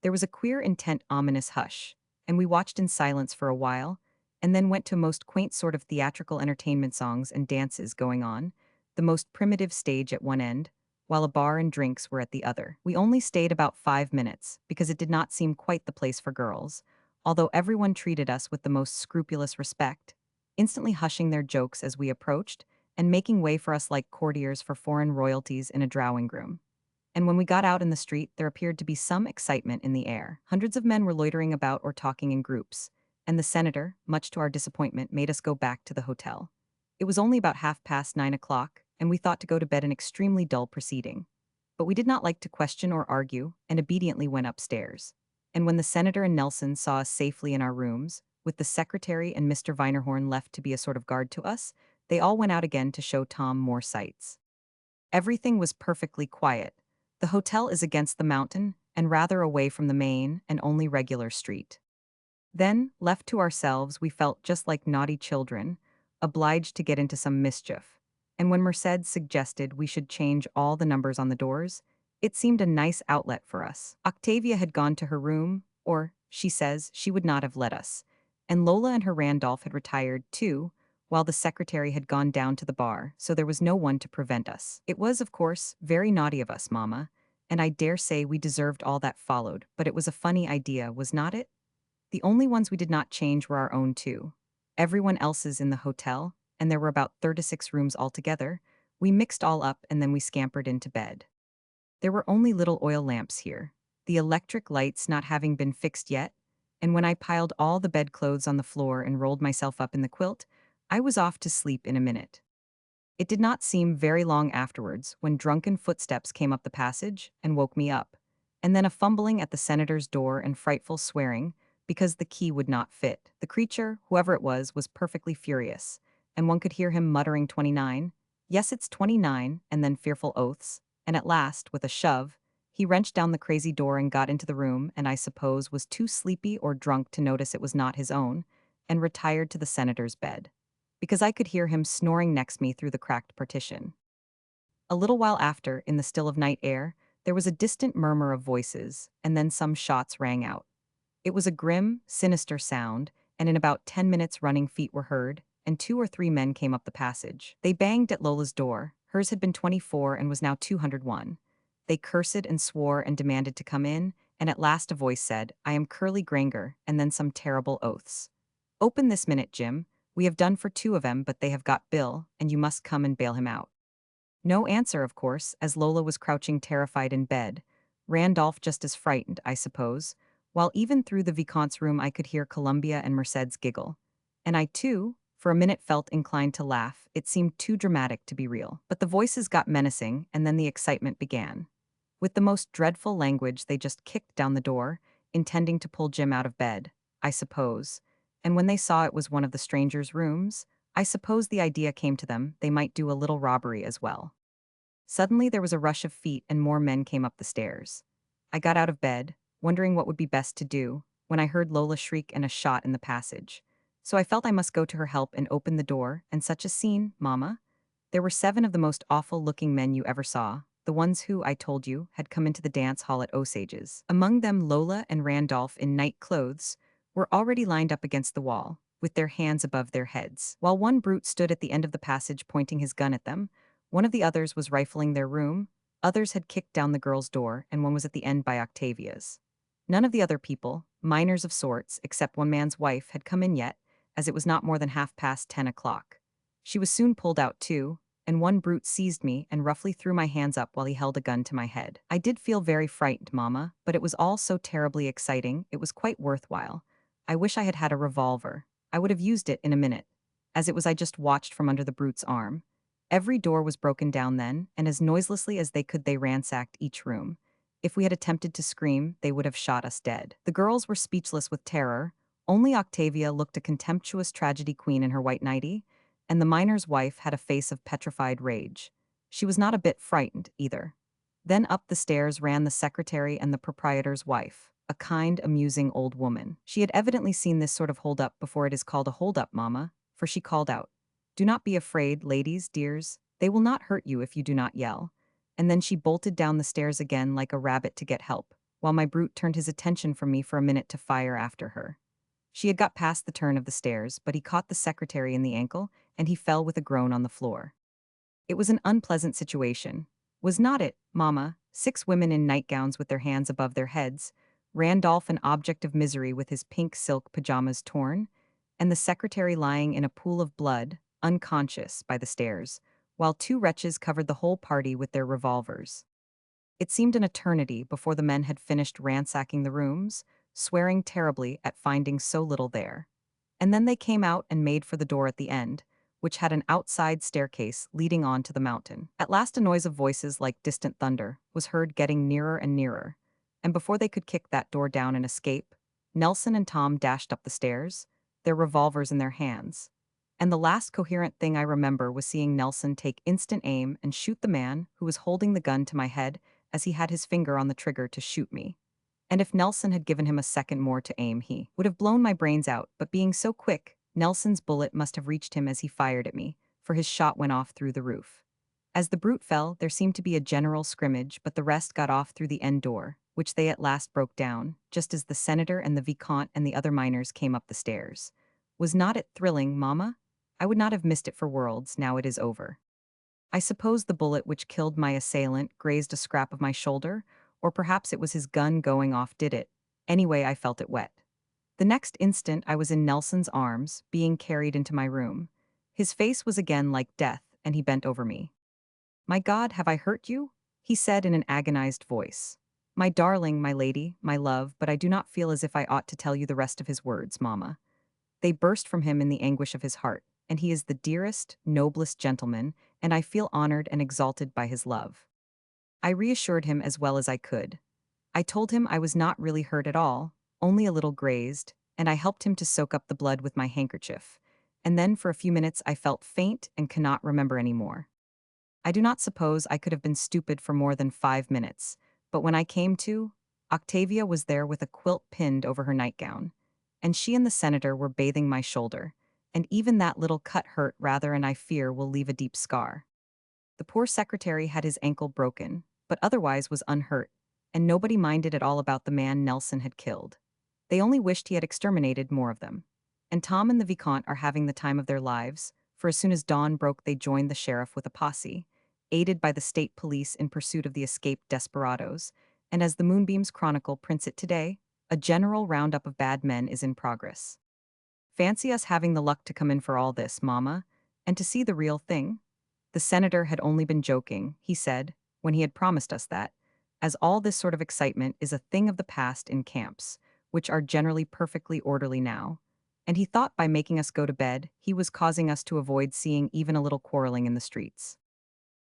There was a queer, intent, ominous hush, and we watched in silence for a while, and then went to a most quaint sort of theatrical entertainment, songs and dances going on, the most primitive stage at one end, while a bar and drinks were at the other. We only stayed about 5 minutes, because it did not seem quite the place for girls, although everyone treated us with the most scrupulous respect, instantly hushing their jokes as we approached, and making way for us like courtiers for foreign royalties in a drawing-room. And when we got out in the street, there appeared to be some excitement in the air. Hundreds of men were loitering about or talking in groups, and the senator, much to our disappointment, made us go back to the hotel. It was only about 9:30, and we thought to go to bed, an extremely dull proceeding. But we did not like to question or argue, and obediently went upstairs. And when the senator and Nelson saw us safely in our rooms, with the secretary and Mr. Weinerhorn left to be a sort of guard to us, they all went out again to show Tom more sights. Everything was perfectly quiet. The hotel is against the mountain, and rather away from the main and only regular street. Then, left to ourselves, we felt just like naughty children, obliged to get into some mischief. And when Merced suggested we should change all the numbers on the doors, it seemed a nice outlet for us. Octavia had gone to her room, or, she says, she would not have let us, and Lola and her Randolph had retired, too, while the secretary had gone down to the bar, so there was no one to prevent us. It was, of course, very naughty of us, Mama, and I dare say we deserved all that followed, but it was a funny idea, was not it? The only ones we did not change were our own too. Everyone else's in the hotel, and there were about 36 rooms altogether. We mixed all up and then we scampered into bed. There were only little oil lamps here, the electric lights not having been fixed yet, and when I piled all the bedclothes on the floor and rolled myself up in the quilt, I was off to sleep in a minute. It did not seem very long afterwards when drunken footsteps came up the passage and woke me up, and then a fumbling at the senator's door and frightful swearing because the key would not fit. The creature, whoever it was perfectly furious, and one could hear him muttering 29. Yes, it's 29, and then fearful oaths, and at last, with a shove, he wrenched down the crazy door and got into the room, and I suppose was too sleepy or drunk to notice it was not his own, and retired to the senator's bed because I could hear him snoring next me through the cracked partition. A little while after, in the still of night air, there was a distant murmur of voices, and then some shots rang out. It was a grim, sinister sound, and in about 10 minutes running feet were heard, and 2 or 3 men came up the passage. They banged at Lola's door. Hers had been 24 and was now 201. They cursed and swore and demanded to come in, and at last a voice said, "I am Curly Granger," and then some terrible oaths. "Open this minute, Jim. We have done for 2 of 'em, but they have got Bill, and you must come and bail him out." No answer, of course, as Lola was crouching terrified in bed. Randolph just as frightened, I suppose, while even through the Vicomte's room I could hear Columbia and Merced's giggle. And I, too, for a minute felt inclined to laugh. It seemed too dramatic to be real. But the voices got menacing, and then the excitement began. With the most dreadful language, they just kicked down the door, intending to pull Jim out of bed, I suppose. And when they saw it was one of the strangers' rooms, I suppose the idea came to them they might do a little robbery as well. Suddenly there was a rush of feet and more men came up the stairs. I got out of bed, wondering what would be best to do, when I heard Lola shriek and a shot in the passage. So I felt I must go to her help and open the door, and such a scene, Mama. There were 7 of the most awful-looking men you ever saw, the ones who, I told you, had come into the dance hall at Osage's. Among them Lola and Randolph in night clothes were already lined up against the wall, with their hands above their heads. While one brute stood at the end of the passage pointing his gun at them, one of the others was rifling their room, others had kicked down the girl's door, and one was at the end by Octavia's. None of the other people, minors of sorts, except one man's wife, had come in yet, as it was not more than 10:30. She was soon pulled out too, and one brute seized me and roughly threw my hands up while he held a gun to my head. I did feel very frightened, Mama, but it was all so terribly exciting, it was quite worthwhile. I wish I had had a revolver. I would have used it in a minute, as it was I just watched from under the brute's arm. Every door was broken down then, and as noiselessly as they could they ransacked each room. If we had attempted to scream, they would have shot us dead. The girls were speechless with terror. Only Octavia looked a contemptuous tragedy queen in her white nightie, and the miner's wife had a face of petrified rage. She was not a bit frightened, either. Then up the stairs ran the secretary and the proprietor's wife, a kind, amusing old woman. She had evidently seen this sort of hold-up before it is called a hold-up, Mama, for she called out, "Do not be afraid, ladies, dears. They will not hurt you if you do not yell." And then she bolted down the stairs again like a rabbit to get help, while my brute turned his attention from me for a minute to fire after her. She had got past the turn of the stairs, but he caught the secretary in the ankle, and he fell with a groan on the floor. It was an unpleasant situation. Was not it, Mama? 6 women in nightgowns with their hands above their heads, Randolph an object of misery with his pink silk pajamas torn, and the secretary lying in a pool of blood, unconscious, by the stairs, while 2 wretches covered the whole party with their revolvers. It seemed an eternity before the men had finished ransacking the rooms, swearing terribly at finding so little there. And then they came out and made for the door at the end, which had an outside staircase leading on to the mountain. At last a noise of voices like distant thunder was heard getting nearer and nearer, and before they could kick that door down and escape, Nelson and Tom dashed up the stairs, their revolvers in their hands. And the last coherent thing I remember was seeing Nelson take instant aim and shoot the man who was holding the gun to my head as he had his finger on the trigger to shoot me. And if Nelson had given him a second more to aim, he would have blown my brains out, but being so quick, Nelson's bullet must have reached him as he fired at me, for his shot went off through the roof. As the brute fell, there seemed to be a general scrimmage, but the rest got off through the end door, which they at last broke down, just as the senator and the vicomte and the other miners came up the stairs. Was not it thrilling, Mama? I would not have missed it for worlds, now it is over. I suppose the bullet which killed my assailant grazed a scrap of my shoulder, Or perhaps it was his gun going off did it. Anyway, I felt it wet. The next instant I was in Nelson's arms, being carried into my room. His face was again like death, and he bent over me. "My God, have I hurt you?" he said in an agonized voice. "My darling, my lady, my love, but I do not feel as if I ought to tell you the rest of his words, mamma." They burst from him in the anguish of his heart, and he is the dearest, noblest gentleman, and I feel honored and exalted by his love. I reassured him as well as I could. I told him I was not really hurt at all, only a little grazed, and I helped him to soak up the blood with my handkerchief. And then for a few minutes I felt faint and cannot remember any more. I do not suppose I could have been stupid for more than 5 minutes, but when I came to, Octavia was there with a quilt pinned over her nightgown, and she and the senator were bathing my shoulder, and even that little cut hurt rather and I fear will leave a deep scar. The poor secretary had his ankle broken, but otherwise was unhurt, and nobody minded at all about the man Nelson had killed. They only wished he had exterminated more of them. And Tom and the Vicomte are having the time of their lives, for as soon as dawn broke they joined the sheriff with a posse, aided by the state police in pursuit of the escaped desperadoes, and as the Moonbeams Chronicle prints it today, a general roundup of bad men is in progress. Fancy us having the luck to come in for all this, mamma, and to see the real thing. The senator had only been joking, he said, when he had promised us that, as all this sort of excitement is a thing of the past in camps, which are generally perfectly orderly now, and he thought by making us go to bed, he was causing us to avoid seeing even a little quarreling in the streets.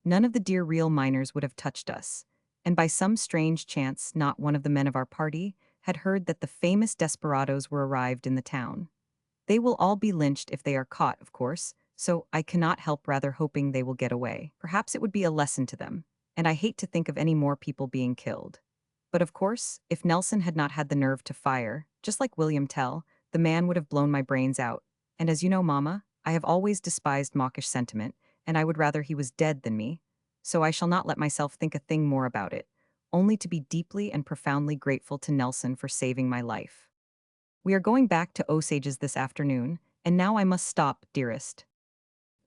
None of the dear real miners would have touched us, and by some strange chance not one of the men of our party had heard that the famous desperadoes were arrived in the town. They will all be lynched if they are caught, of course, so I cannot help rather hoping they will get away. Perhaps it would be a lesson to them, and I hate to think of any more people being killed. But of course, if Nelson had not had the nerve to fire, just like William Tell, the man would have blown my brains out. And as you know, mamma, I have always despised mawkish sentiment, and I would rather he was dead than me. So I shall not let myself think a thing more about it, only to be deeply and profoundly grateful to Nelson for saving my life. We are going back to Osage's this afternoon, and now I must stop, dearest.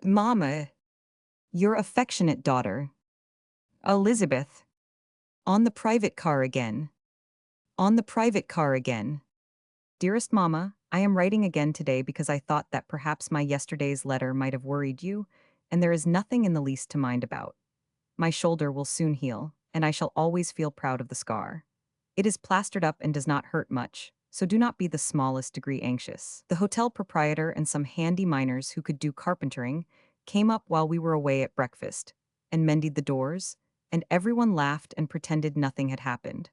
Mamma, your affectionate daughter, Elizabeth. On the private car again. On the private car again. Dearest Mamma, I am writing again today because I thought that perhaps my yesterday's letter might have worried you, and there is nothing in the least to mind about. My shoulder will soon heal, and I shall always feel proud of the scar. It is plastered up and does not hurt much, so do not be the smallest degree anxious. The hotel proprietor and some handy miners who could do carpentering came up while we were away at breakfast, and mended the doors, and everyone laughed and pretended nothing had happened.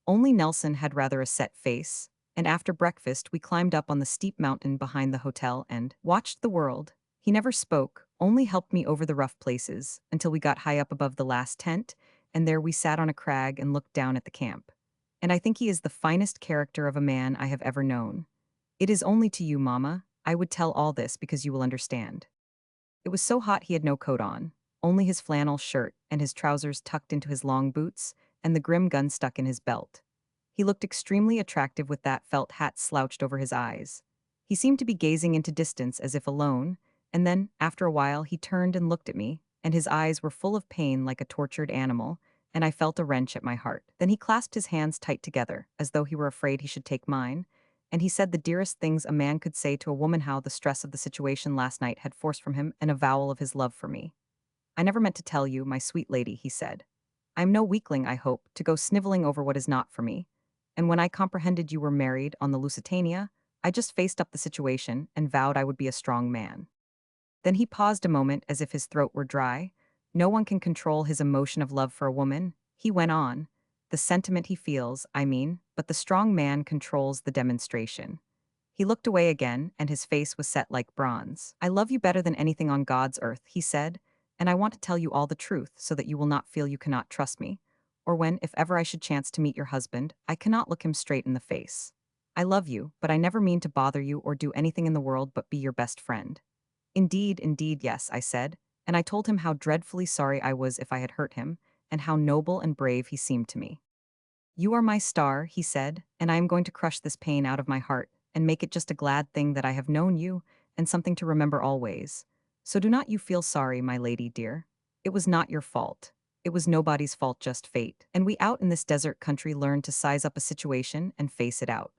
Only Nelson had rather a set face, and after breakfast we climbed up on the steep mountain behind the hotel and watched the world. He never spoke, only helped me over the rough places, until we got high up above the last tent, and there we sat on a crag and looked down at the camp. And I think he is the finest character of a man I have ever known. It is only to you, mamma, I would tell all this because you will understand. It was so hot he had no coat on, only his flannel shirt and his trousers tucked into his long boots, and the grim gun stuck in his belt. He looked extremely attractive with that felt hat slouched over his eyes. He seemed to be gazing into distance as if alone, and then, after a while, he turned and looked at me, and his eyes were full of pain like a tortured animal, and I felt a wrench at my heart. Then he clasped his hands tight together, as though he were afraid he should take mine, and he said the dearest things a man could say to a woman, how the stress of the situation last night had forced from him an avowal of his love for me. "I never meant to tell you, my sweet lady," he said. "I am no weakling, I hope, to go sniveling over what is not for me. And when I comprehended you were married on the Lusitania, I just faced up the situation and vowed I would be a strong man." Then he paused a moment as if his throat were dry. No one can control his emotion of love for a woman, he went on. The sentiment he feels, I mean, but the strong man controls the demonstration. He looked away again, and his face was set like bronze. "I love you better than anything on God's earth," he said, "and I want to tell you all the truth so that you will not feel you cannot trust me, or when, if ever I should chance to meet your husband, I cannot look him straight in the face. I love you, but I never mean to bother you or do anything in the world but be your best friend." Indeed, yes," I said, and I told him how dreadfully sorry I was if I had hurt him, and how noble and brave he seemed to me. "You are my star," he said, "and I am going to crush this pain out of my heart, and make it just a glad thing that I have known you, and something to remember always. So do not you feel sorry, my lady dear. It was not your fault. It was nobody's fault, just fate. And we out in this desert country learned to size up a situation and face it out.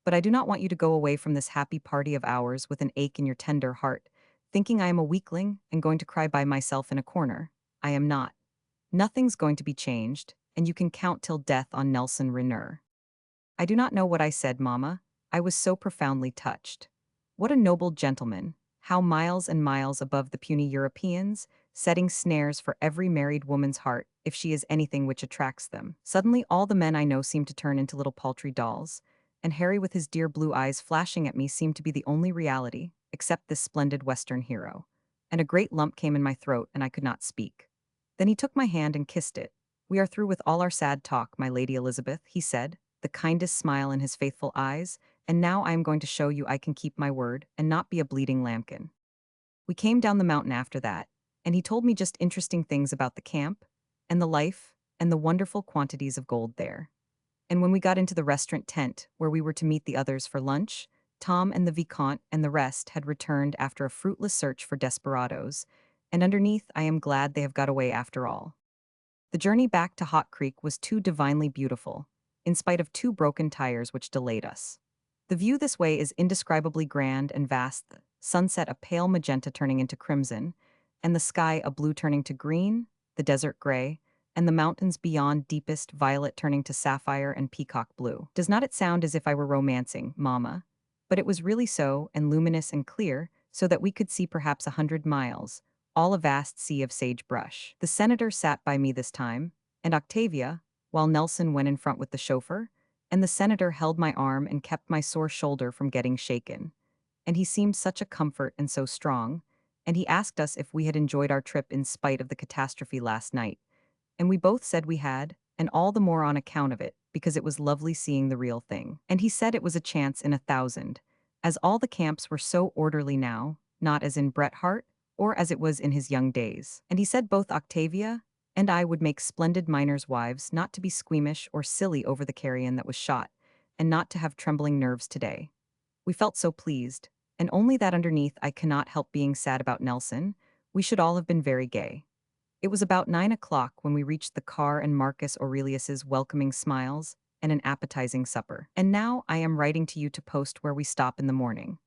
But I do not want you to go away from this happy party of ours with an ache in your tender heart, thinking I am a weakling and going to cry by myself in a corner. I am not. Nothing's going to be changed, and you can count till death on Nelson Renner. I do not know what I said, Mamma. I was so profoundly touched. What a noble gentleman, how miles and miles above the puny Europeans, setting snares for every married woman's heart if she is anything which attracts them. Suddenly all the men I know seem to turn into little paltry dolls, and Harry with his dear blue eyes flashing at me seemed to be the only reality, except this splendid Western hero. And a great lump came in my throat and I could not speak. Then he took my hand and kissed it. "We are through with all our sad talk, my Lady Elizabeth," he said, the kindest smile in his faithful eyes, "and now I am going to show you I can keep my word and not be a bleeding lambkin." We came down the mountain after that, and he told me just interesting things about the camp, and the life, and the wonderful quantities of gold there. And when we got into the restaurant tent, where we were to meet the others for lunch, Tom and the Vicomte and the rest had returned after a fruitless search for desperadoes, and underneath I am glad they have got away after all. The journey back to Hot Creek was too divinely beautiful, in spite of 2 broken tires which delayed us. The view this way is indescribably grand and vast, the sunset a pale magenta turning into crimson, and the sky a blue turning to green, the desert gray, and the mountains beyond deepest violet turning to sapphire and peacock blue. Does not it sound as if I were romancing, Mamma? But it was really so, and luminous and clear, so that we could see perhaps 100 miles, all a vast sea of sagebrush. The senator sat by me this time, and Octavia, while Nelson went in front with the chauffeur, and the senator held my arm and kept my sore shoulder from getting shaken. And he seemed such a comfort and so strong, and he asked us if we had enjoyed our trip in spite of the catastrophe last night. And we both said we had, and all the more on account of it, because it was lovely seeing the real thing. And he said it was a chance in 1,000, as all the camps were so orderly now, not as in Bret Harte, or as it was in his young days. And he said both Octavia and I would make splendid miners' wives, not to be squeamish or silly over the carrion that was shot, and not to have trembling nerves today. We felt so pleased, and only that underneath I cannot help being sad about Nelson. We should all have been very gay. It was about 9 o'clock when we reached the car and Marcus Aurelius's welcoming smiles and an appetizing supper. And now I am writing to you to post where we stop in the morning.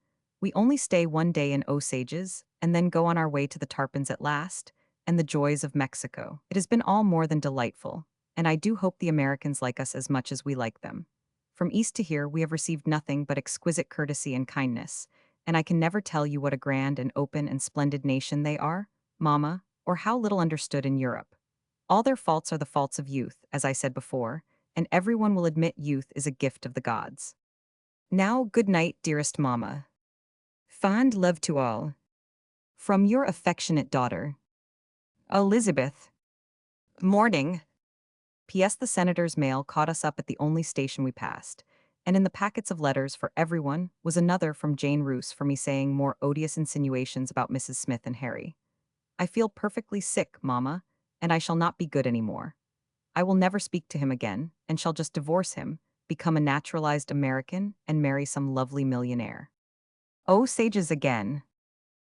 We only stay 1 day in Osages, and then go on our way to the Tarpons at last, and the joys of Mexico. It has been all more than delightful, and I do hope the Americans like us as much as we like them. From east to here we have received nothing but exquisite courtesy and kindness, and I can never tell you what a grand and open and splendid nation they are, Mamma, or how little understood in Europe. All their faults are the faults of youth, as I said before, and everyone will admit youth is a gift of the gods. Now, good night, dearest Mamma. Fond love to all. From your affectionate daughter, Elizabeth. Morning. P.S. The senator's mail caught us up at the only station we passed, and in the packets of letters for everyone was another from Jane Roose for me saying more odious insinuations about Mrs. Smith and Harry. I feel perfectly sick, Mamma, and I shall not be good any more. I will never speak to him again, and shall just divorce him, become a naturalized American, and marry some lovely millionaire. Oh, sages again.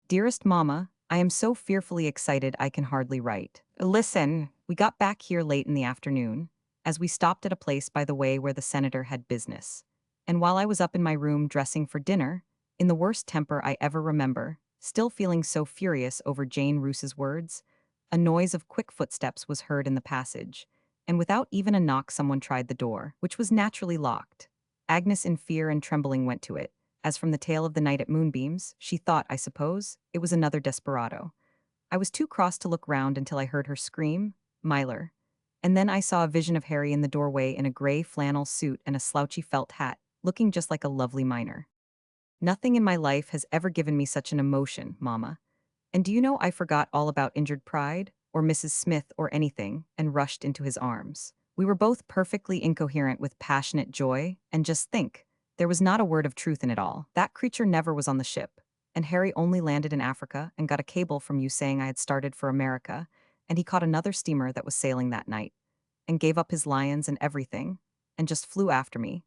Dearest Mamma, I am so fearfully excited I can hardly write. Listen, we got back here late in the afternoon, as we stopped at a place by the way where the senator had business. And while I was up in my room dressing for dinner, in the worst temper I ever remember, still feeling so furious over Jane Roose's words, a noise of quick footsteps was heard in the passage, and without even a knock someone tried the door, which was naturally locked. Agnes in fear and trembling went to it. As from the tale of the night at Moonbeams, she thought, I suppose, it was another desperado. I was too cross to look round until I heard her scream, Myler. And then I saw a vision of Harry in the doorway in a gray flannel suit and a slouchy felt hat, looking just like a lovely miner. Nothing in my life has ever given me such an emotion, Mamma. And do you know I forgot all about injured pride, or Mrs. Smith or anything, and rushed into his arms. We were both perfectly incoherent with passionate joy, and just think, there was not a word of truth in it all. That creature never was on the ship, and Harry only landed in Africa and got a cable from you saying I had started for America, and he caught another steamer that was sailing that night, and gave up his lions and everything, and just flew after me.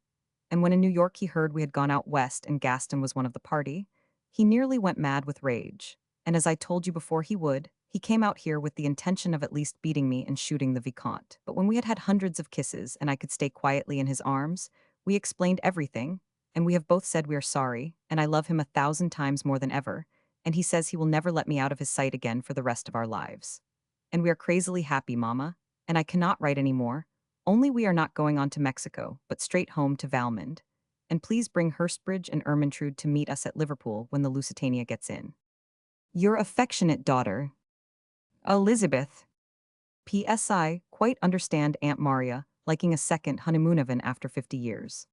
And when in New York he heard we had gone out west and Gaston was one of the party, he nearly went mad with rage. And as I told you before he would, He came out here with the intention of at least beating me and shooting the Vicomte. But when we had had hundreds of kisses and I could stay quietly in his arms, we explained everything, and we have both said we are sorry, and I love him 1,000 times more than ever, and he says he will never let me out of his sight again for the rest of our lives. And we are crazily happy, Mama, and I cannot write any more. Only we are not going on to Mexico, but straight home to Valmond. And please bring Hurstbridge and Ermintrude to meet us at Liverpool when the Lusitania gets in. Your affectionate daughter, Elizabeth. PSI, quite understand Aunt Maria, liking a second honeymoon event after 50 years.